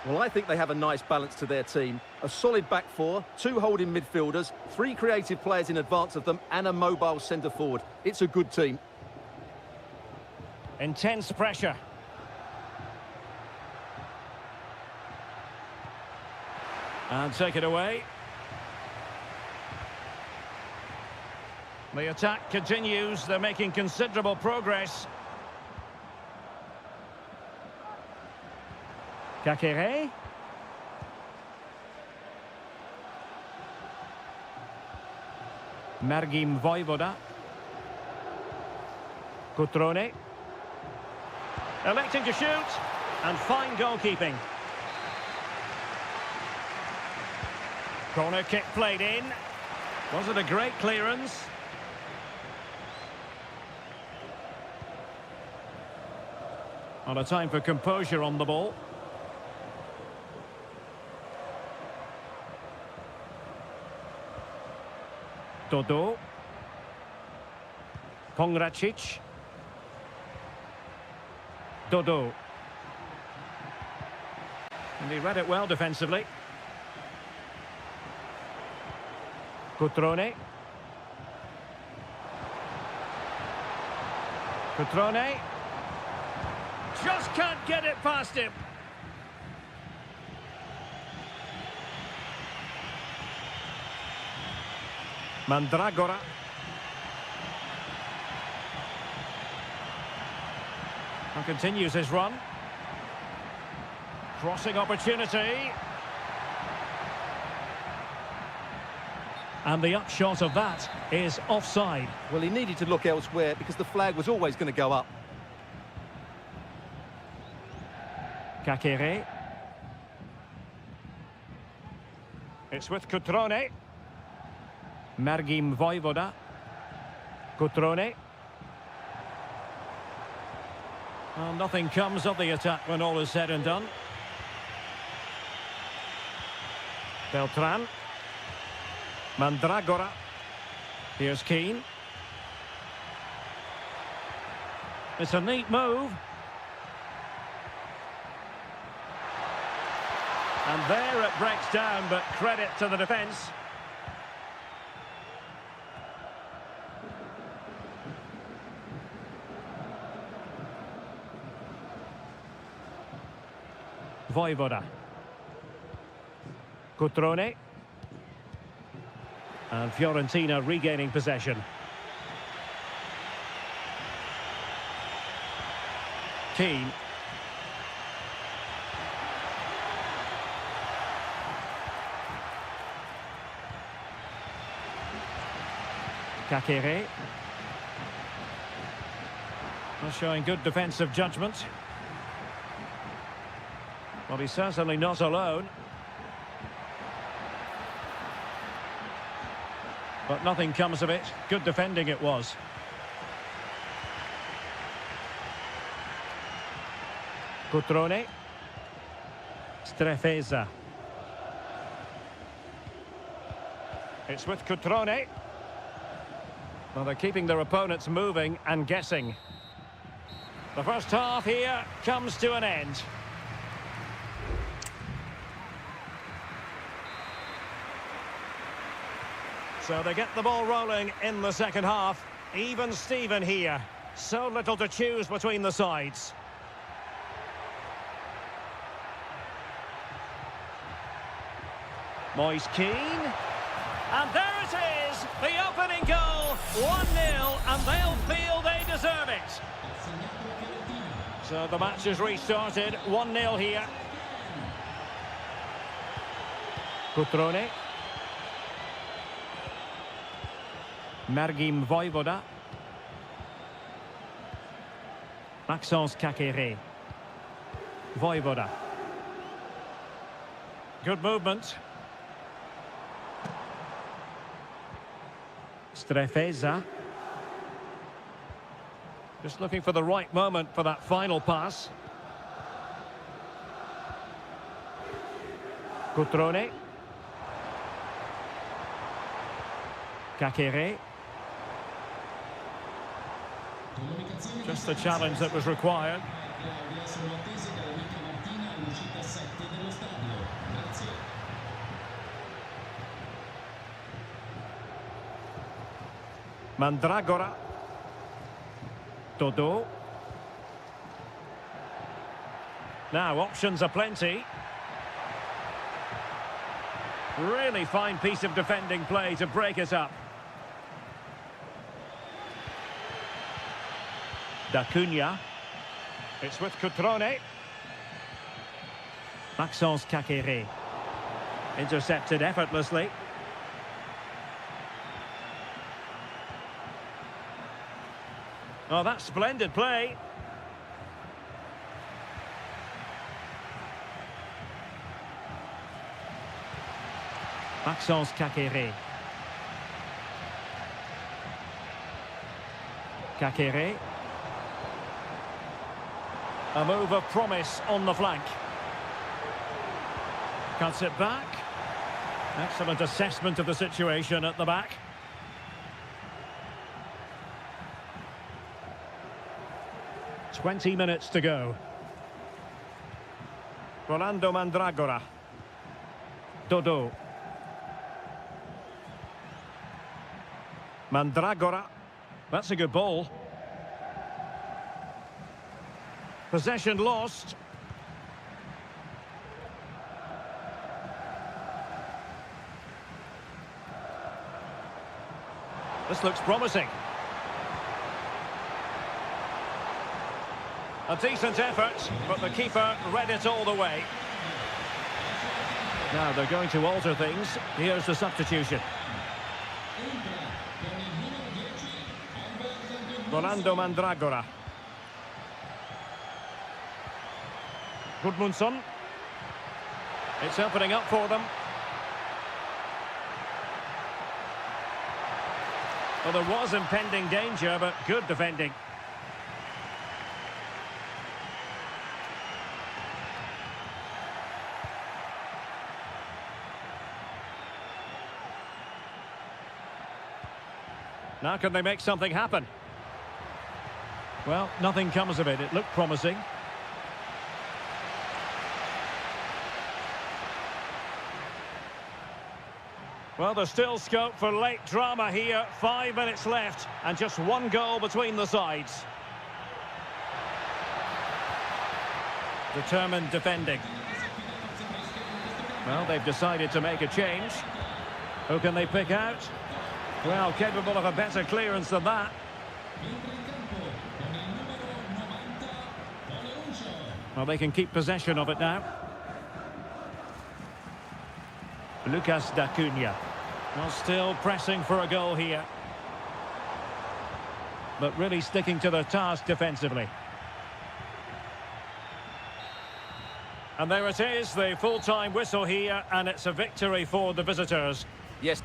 Well, I think they have a nice balance to their team. A solid back four, two holding midfielders, three creative players in advance of them, and a mobile centre-forward. It's a good team. Intense pressure. And take it away. The attack continues. They're making considerable progress. Kakere. Mergim Vojvoda. Cutrone. Electing to shoot. And fine goalkeeping. Corner kick played in. Was it a great clearance? On a time for composure on the ball. Dodo. Pongracic. Dodo. And he read it well defensively. Cutrone. Cutrone. Just can't get it past him. Mandragora. And continues his run. Crossing opportunity. And the upshot of that is offside. Well, he needed to look elsewhere because the flag was always going to go up. Kakere. It's with Cutrone. Mergim Vojvoda. Cutrone. Well, nothing comes of the attack when all is said and done. Beltran. Mandragora. Here's Keane. It's a neat move. And there it breaks down, but credit to the defence. Vojvoda. Cutrone. And Fiorentina regaining possession. Keane. Kakere. Well, showing good defensive judgment. Well, he's certainly not alone. But nothing comes of it. Good defending it was. Cutrone. Strefeza. It's with Cutrone. Well, they're keeping their opponents moving and guessing. The first half here comes to an end. So they get the ball rolling in the second half. Even Steven here. So little to choose between the sides. Moise Keane. And there it is, the opening goal, 1-0, and they'll feel they deserve it. So the match is restarted, 1-0 here. Cutrone. Mergim Voivoda. Maxence Kakere. Voivoda. Good movement. Strefeza. Just looking for the right moment for that final pass. Cutrone. Kakere. Just the challenge that was required. Mandragora. Dodo. Now options are plenty. Really fine piece of defending play to break it up. D'Acunha. It's with Cutrone. Maxence Kakere. Intercepted effortlessly. Oh, that's splendid play. Maxence Kakere. Kakere. A move of promise on the flank. Cuts it back. Excellent assessment of the situation at the back. "20 minutes to go. Rolando Mandragora. Dodo. Mandragora. That's a good ball. Possession lost. This looks promising. A decent effort, but the keeper read it all the way. Now they're going to alter things. Here's the substitution. Rolando Mandragora. Gudmundsson. It's opening up for them. Well, there was impending danger, but good defending. Now can they make something happen? Well, nothing comes of it. It looked promising. Well, there's still scope for late drama here. 5 minutes left and just one goal between the sides. Determined defending. Well, they've decided to make a change. Who can they pick out? Well, capable of a better clearance than that. Well, they can keep possession of it now. Lucas D'Acunha. Well, still pressing for a goal here. But really sticking to the task defensively. And there it is, the full-time whistle here, and it's a victory for the visitors. Yes.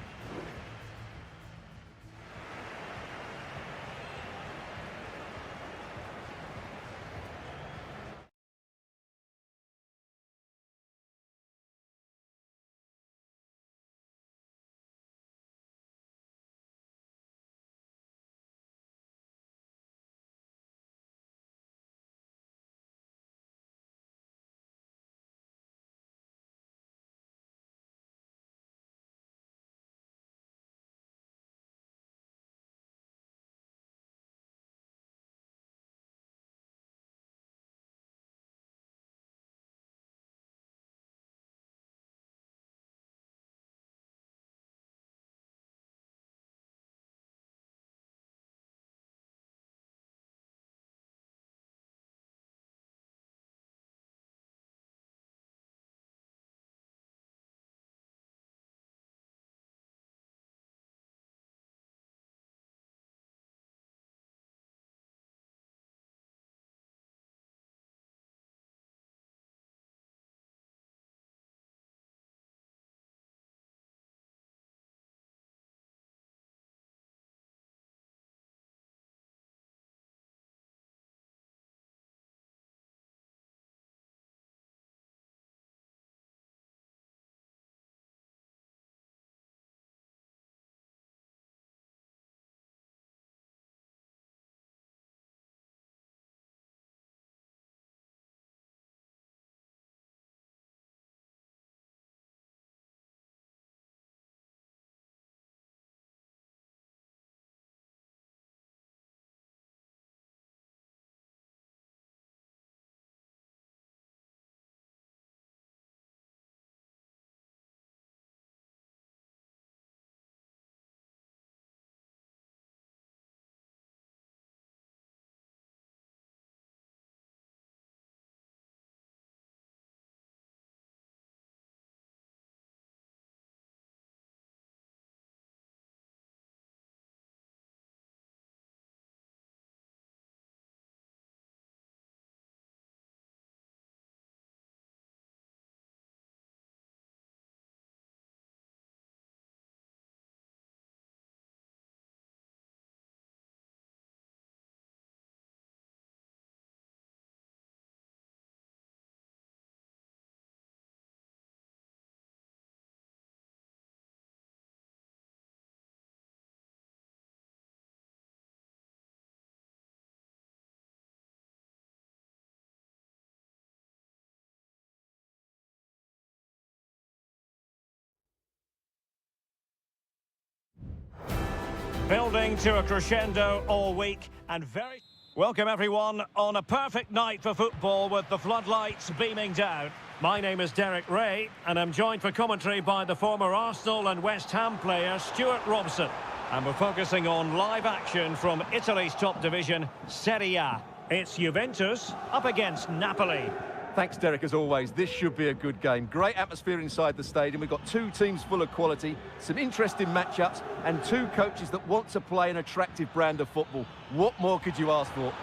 Building to a crescendo all week and very... Welcome everyone on a perfect night for football with the floodlights beaming down. My name is Derek Ray and I'm joined for commentary by the former Arsenal and West Ham player Stuart Robson. And we're focusing on live action from Italy's top division, Seria. It's Juventus up against Napoli. Thanks, Derek, as always. This should be a good game. Great atmosphere inside the stadium. We've got two teams full of quality, some interesting matchups, and two coaches that want to play an attractive brand of football. What more could you ask for?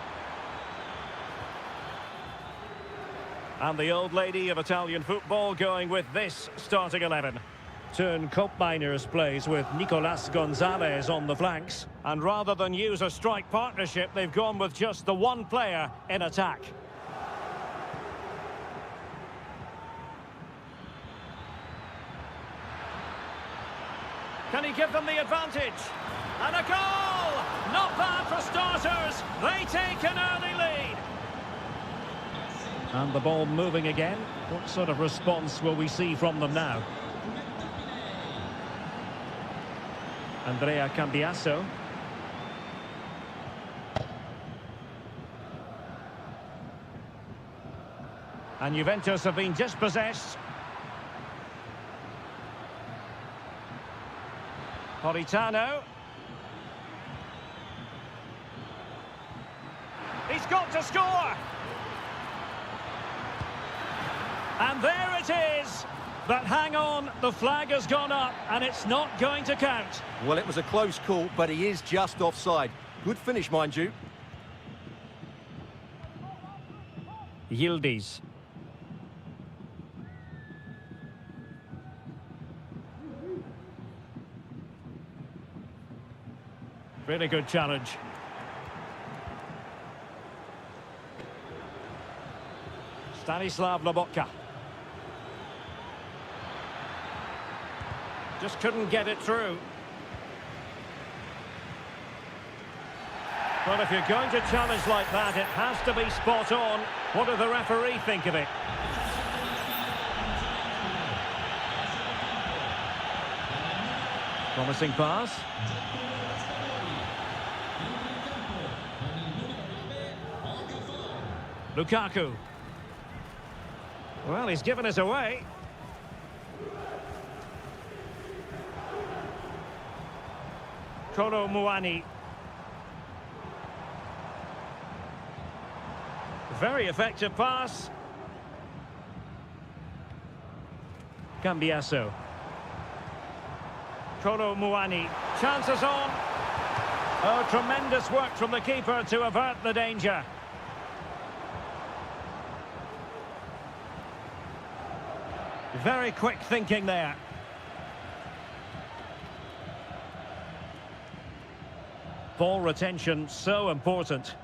And the old lady of Italian football going with this starting 11. Turn Miners plays with Nicolas Gonzalez on the flanks. And rather than use a strike partnership, they've gone with just the one player in attack. Can he give them the advantage? And a goal! Not bad for starters. They take an early lead. And the ball moving again. What sort of response will we see from them now? Andrea Cambiasso. And Juventus have been dispossessed. Politano. He's got to score! And there it is! But hang on, the flag has gone up and it's not going to count. Well, it was a close call, but he is just offside. Good finish, mind you. Yildiz. Really good challenge. Stanislav Lobotka. Just couldn't get it through. Well, if you're going to challenge like that, it has to be spot on. What do the referee think of it? Promising pass. Lukaku. Well, he's given us away. Kolo Muani. Very effective pass. Cambiasso. Kolo Muani. Chances on. Oh, tremendous work from the keeper to avert the danger. Very quick thinking there. Ball retention so important.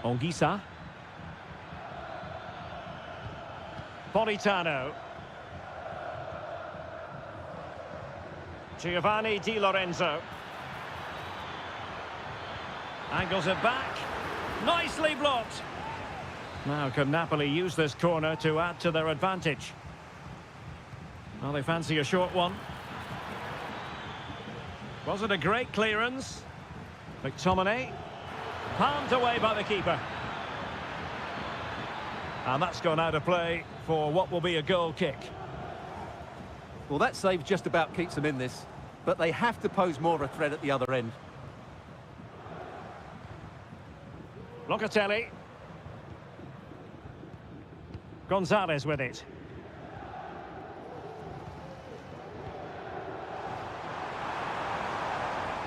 Onguisa. Politano. Giovanni Di Lorenzo. Angles it back. Nicely blocked. Now can Napoli use this corner to add to their advantage? Well, they fancy a short one. Was it a great clearance? McTominay. Palmed away by the keeper. And that's gone out of play for what will be a goal kick. Well, that save just about keeps them in this, but they have to pose more of a threat at the other end. Locatelli. Gonzalez with it.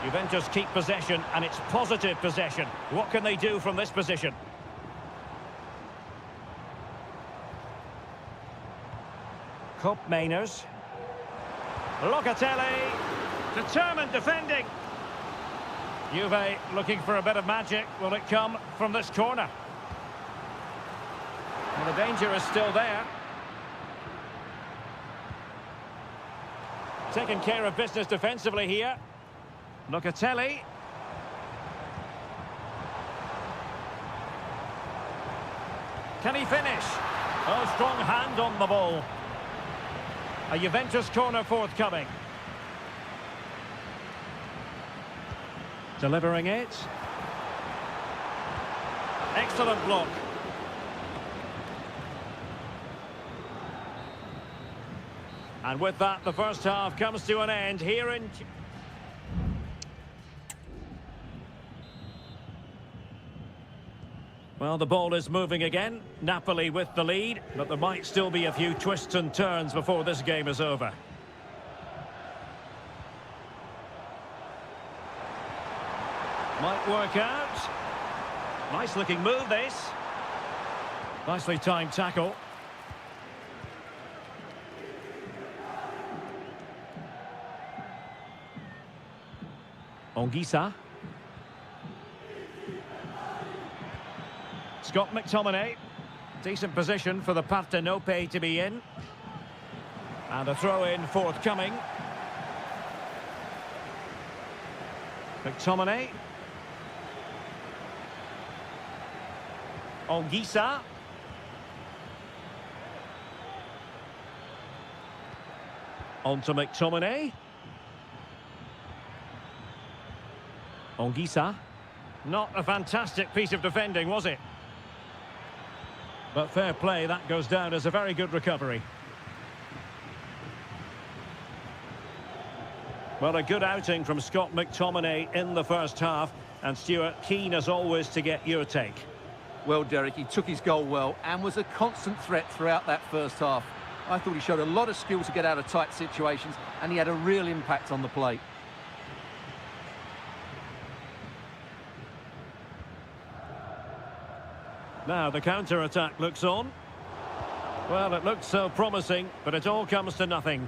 Juventus keep possession, and it's positive possession. What can they do from this position? Mainers. Locatelli. Determined defending. Juve looking for a bit of magic. Will it come from this corner? Well, the danger is still there. Taking care of business defensively here. Locatelli. Can he finish? Oh, strong hand on the ball. A Juventus corner forthcoming. Delivering it. Excellent block. And with that, the first half comes to an end here in... Well, the ball is moving again. Napoli with the lead, but there might still be a few twists and turns before this game is over. Might work out. Nice looking move, this. Nicely timed tackle. Ongisa. Scott McTominay. Decent position for the Partenope to be in. And a throw-in forthcoming. McTominay. Ongisa. On to McTominay. Ongisa. Not a fantastic piece of defending, was it? But fair play, that goes down as a very good recovery. Well, a good outing from Scott McTominay in the first half. And Stuart, keen as always to get your take. Well, Derek, he took his goal well and was a constant threat throughout that first half. I thought he showed a lot of skill to get out of tight situations, and he had a real impact on the plate. Now the counter-attack looks on. Well, it looked so promising, but it all comes to nothing.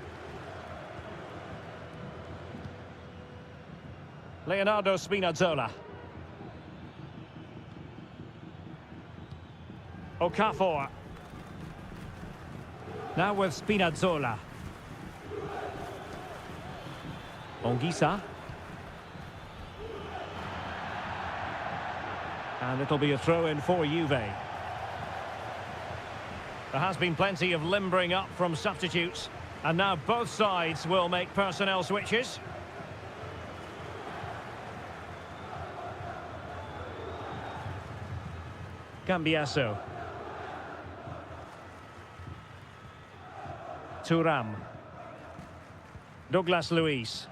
Leonardo Spinazzola. Okafor. Now with Spinazzola. Ongisa. And it'll be a throw-in for Juve. There has been plenty of limbering up from substitutes. And now both sides will make personnel switches. Cambiasso. Thuram. Douglas Luiz.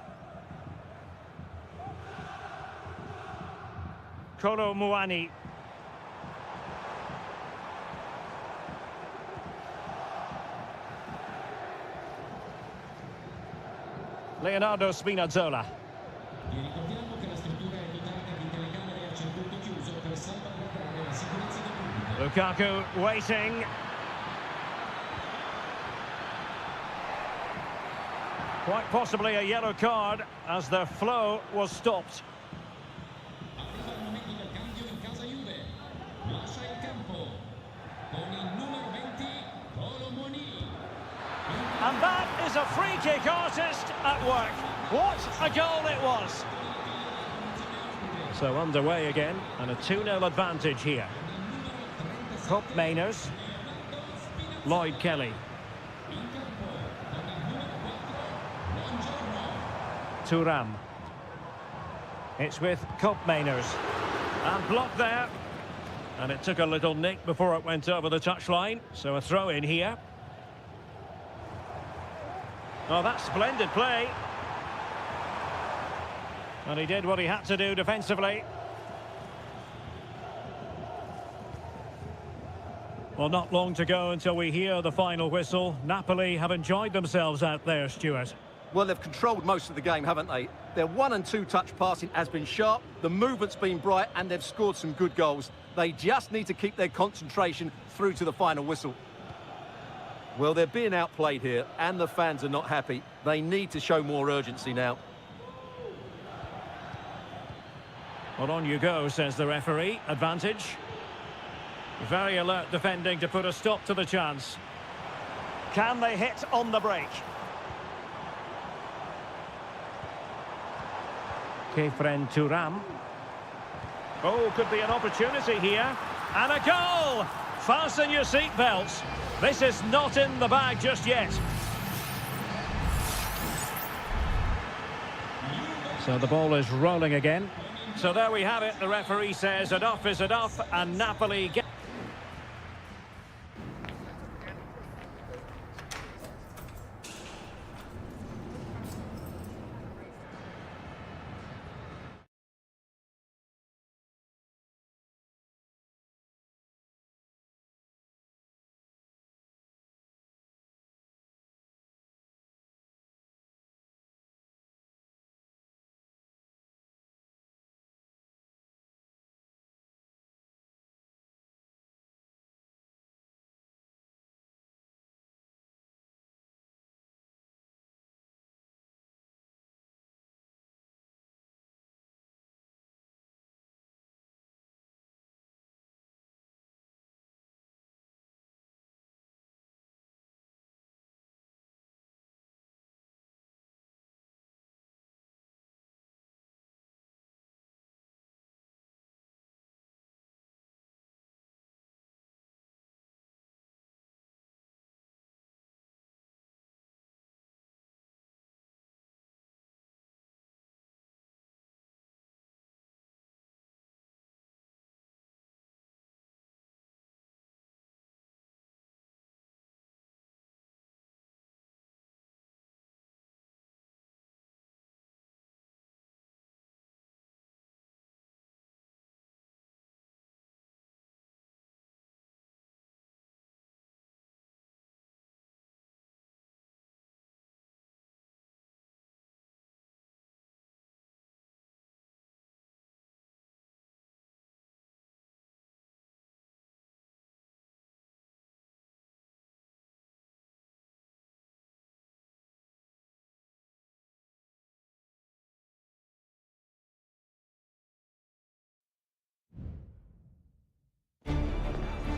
Kolo Muani. Leonardo Spinazzola. Vi ricordiamo che la struttura è dotata di telecamere a circuito chiuso per salvaguardare la sicurezza del pubblico. Lukaku waiting. Quite possibly a yellow card as their flow was stopped. Arriva il momento del cambio in casa Juve. Lascia il campo con il numero 20 Kolo Muani. And that is a free kick artist at work. What a goal it was. So underway again and a 2-0 advantage here. Cup Mainers. Lloyd Kelly. Thuram. It's with Cup Mainers. And blocked there. And it took a little nick before it went over the touchline. So a throw in here. Oh, that's splendid play. And he did what he had to do defensively. Well, not long to go until we hear the final whistle. Napoli have enjoyed themselves out there, Stuart. Well, they've controlled most of the game, haven't they? Their 1- and 2-touch passing has been sharp, the movement's been bright, and they've scored some good goals. They just need to keep their concentration through to the final whistle. Well, they're being outplayed here, and the fans are not happy. They need to show more urgency now. Well, on you go, says the referee. Advantage. Very alert defending to put a stop to the chance. Can they hit on the break? Kefren Thuram. Oh, could be an opportunity here. And a goal! Fasten your seatbelts. This is not in the bag just yet. So the ball is rolling again. So there we have it. The referee says enough is enough, and Napoli get...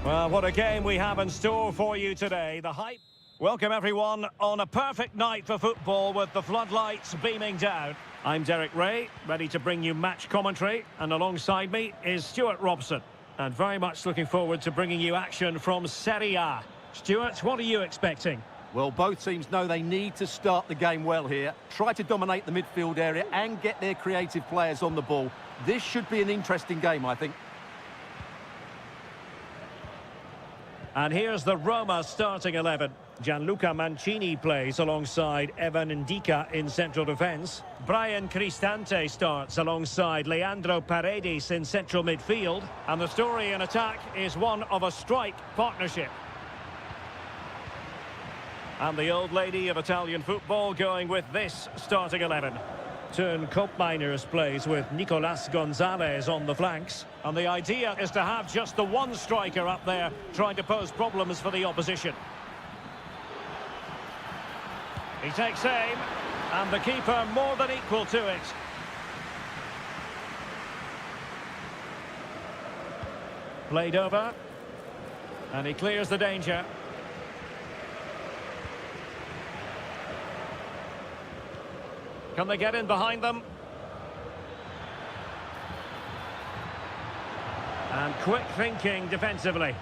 Well, what a game we have in store for you today. The hype. Welcome everyone on a perfect night for football with the floodlights beaming down. I'm Derek Ray, ready to bring you match commentary, and alongside me is Stuart Robson. And very much looking forward to bringing you action from Seria. Stuart, what are you expecting? Well, both teams know they need to start the game well here. Try to dominate the midfield area and get their creative players on the ball. This should be an interesting game, I think. And here's the Roma starting 11. Gianluca Mancini plays alongside Evan Ndika in central defence. Brian Cristante starts alongside Leandro Paredes in central midfield. And the story in attack is one of a strike partnership. And the old lady of Italian football going with this starting 11. Turn Koopmeiners plays with Nicolas Gonzalez on the flanks. And the idea is to have just the one striker up there trying to pose problems for the opposition. He takes aim, and the keeper more than equal to it. Played over, and he clears the danger. Can they get in behind them? And quick thinking defensively.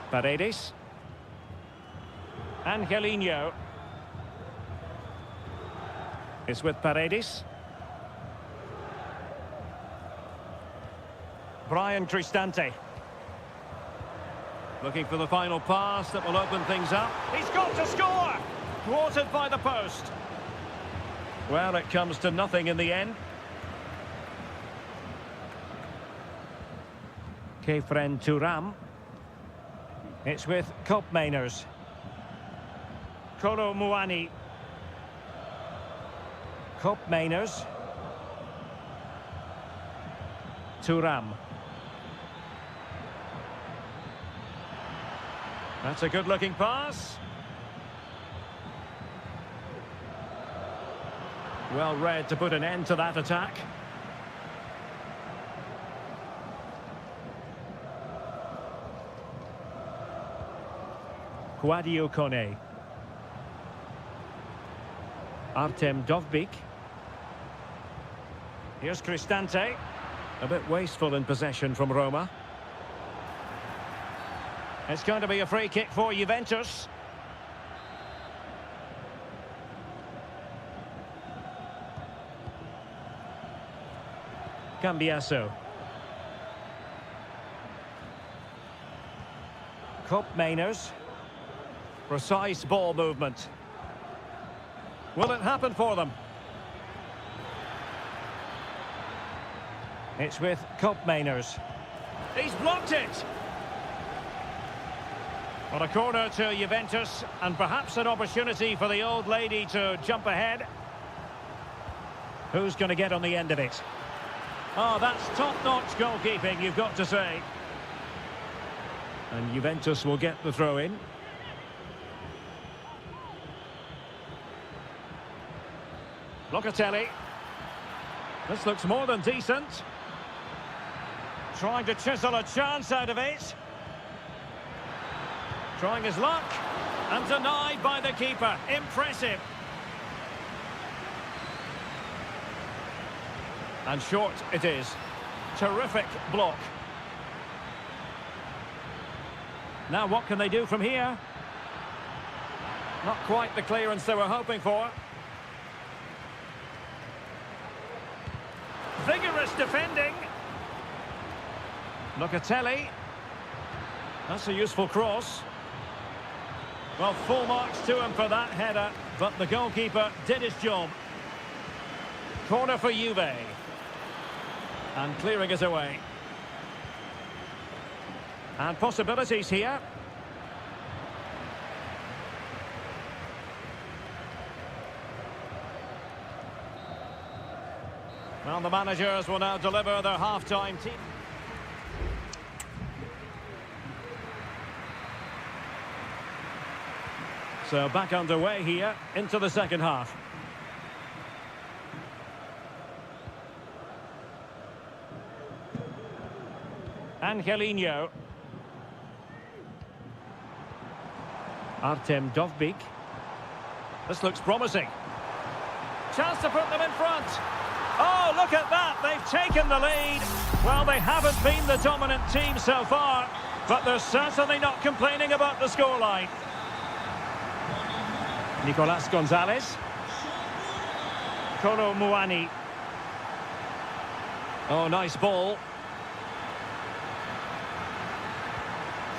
Paredes. Angelino. It's with Paredes. Brian Cristante. Looking for the final pass that will open things up. He's got to score! Thwarted by the post. Well, it comes to nothing in the end. Kefren Turam. It's with Koopmeiners. Kolo Muani. Koopmeiners. Turam. That's a good-looking pass. Well read to put an end to that attack. Kouadio Kone. Artem Dovbyk. Here's Cristante. A bit wasteful in possession from Roma. It's going to be a free kick for Juventus. Cambiaso. Cope Mainers. Precise ball movement. Will it happen for them? It's with Cope Mainers. He's blocked it! Well, a corner to Juventus, and perhaps an opportunity for the old lady to jump ahead. Who's going to get on the end of it? Oh, that's top-notch goalkeeping, you've got to say. And Juventus will get the throw-in. Locatelli. This looks more than decent. Trying to chisel a chance out of it. Trying his luck. And denied by the keeper. Impressive. And short it is. Terrific block. Now what can they do from here? Not quite the clearance they were hoping for. Vigorous defending. Locatelli. That's a useful cross. Well, full marks to him for that header, but the goalkeeper did his job. Corner for Juve. And clearing it away. And possibilities here. Well, the managers will now deliver their half-time team. So back underway here into the second half. Angelino. Artem Dovbyk. This looks promising. Chance to put them in front. Oh, look at that. They've taken the lead. Well, they haven't been the dominant team so far, but they're certainly not complaining about the scoreline. Nicolas Gonzalez. Kolo Muani. Oh, nice ball.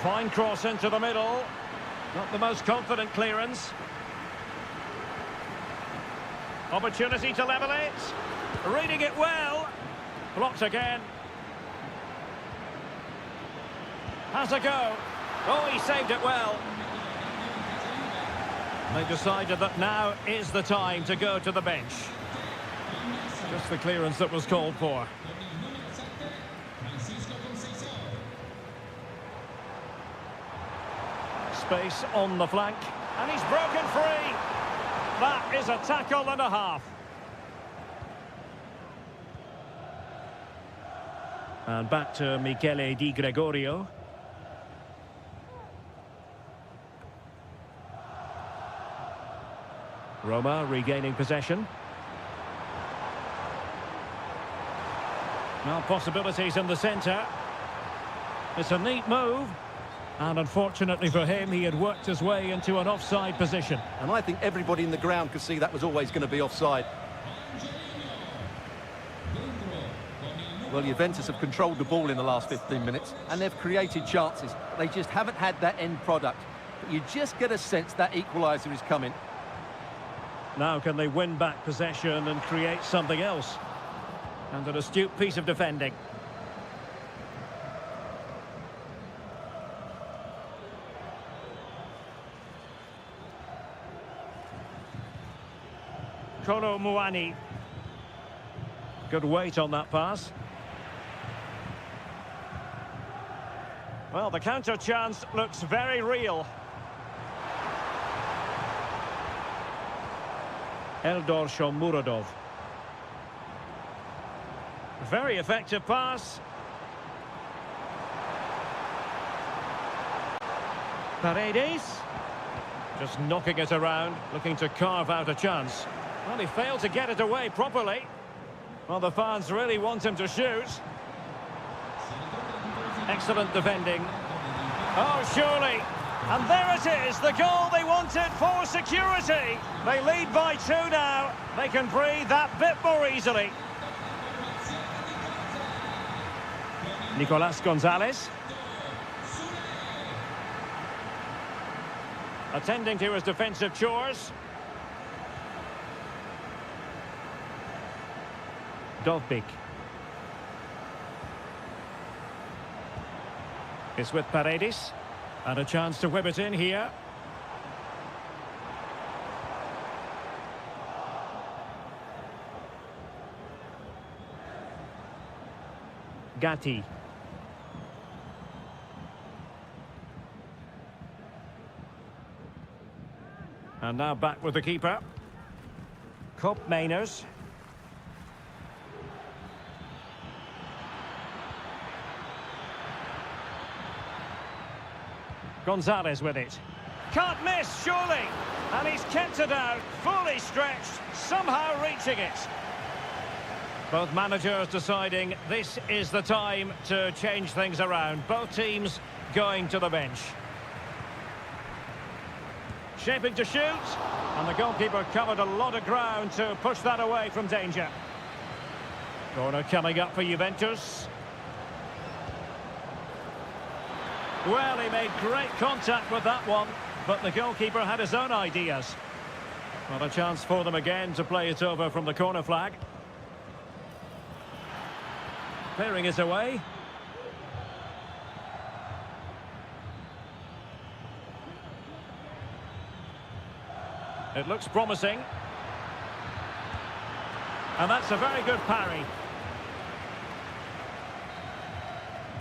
Fine cross into the middle. Not the most confident clearance. Opportunity to level it. Reading it well. Blocked again. Has a go. Oh, he saved it well. They decided that now is the time to go to the bench. Just the clearance that was called for. Space on the flank. And he's broken free. That is a tackle and a half. And back to Michele Di Gregorio. Roma regaining possession. Now possibilities in the centre. It's a neat move. And unfortunately for him, he had worked his way into an offside position. And I think everybody in the ground could see that was always going to be offside. Well, Juventus have controlled the ball in the last 15 minutes, and they've created chances. They just haven't had that end product. But you just get a sense that equaliser is coming. Now can they win back possession and create something else? And an astute piece of defending. Kolo Muani. Good weight on that pass. Well, the counter chance looks very real. Eldor Shomurodov. Very effective pass. Paredes. Just knocking it around, looking to carve out a chance. Well, he failed to get it away properly. Well, the fans really want him to shoot. Excellent defending. Oh, surely. And there it is, the goal they wanted for security. They lead by 2 now. They can breathe that bit more easily. Nicolas Gonzalez. Attending to his defensive chores. Dovbik. It's with Paredes. And a chance to whip it in here. Gatti. And now back with the keeper. Kopp Mainers. Gonzalez with it. Can't miss, surely. And he's kept it out, fully stretched, somehow reaching it. Both managers deciding this is the time to change things around. Both teams going to the bench. Shaping to shoot. And the goalkeeper covered a lot of ground to push that away from danger. Corner coming up for Juventus. Well, he made great contact with that one, but the goalkeeper had his own ideas. Not a chance for them again to play it over from the corner flag. Clearing it away. It looks promising. And that's a very good parry.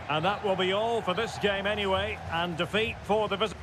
And that will be all for this game anyway, and defeat for the visitor.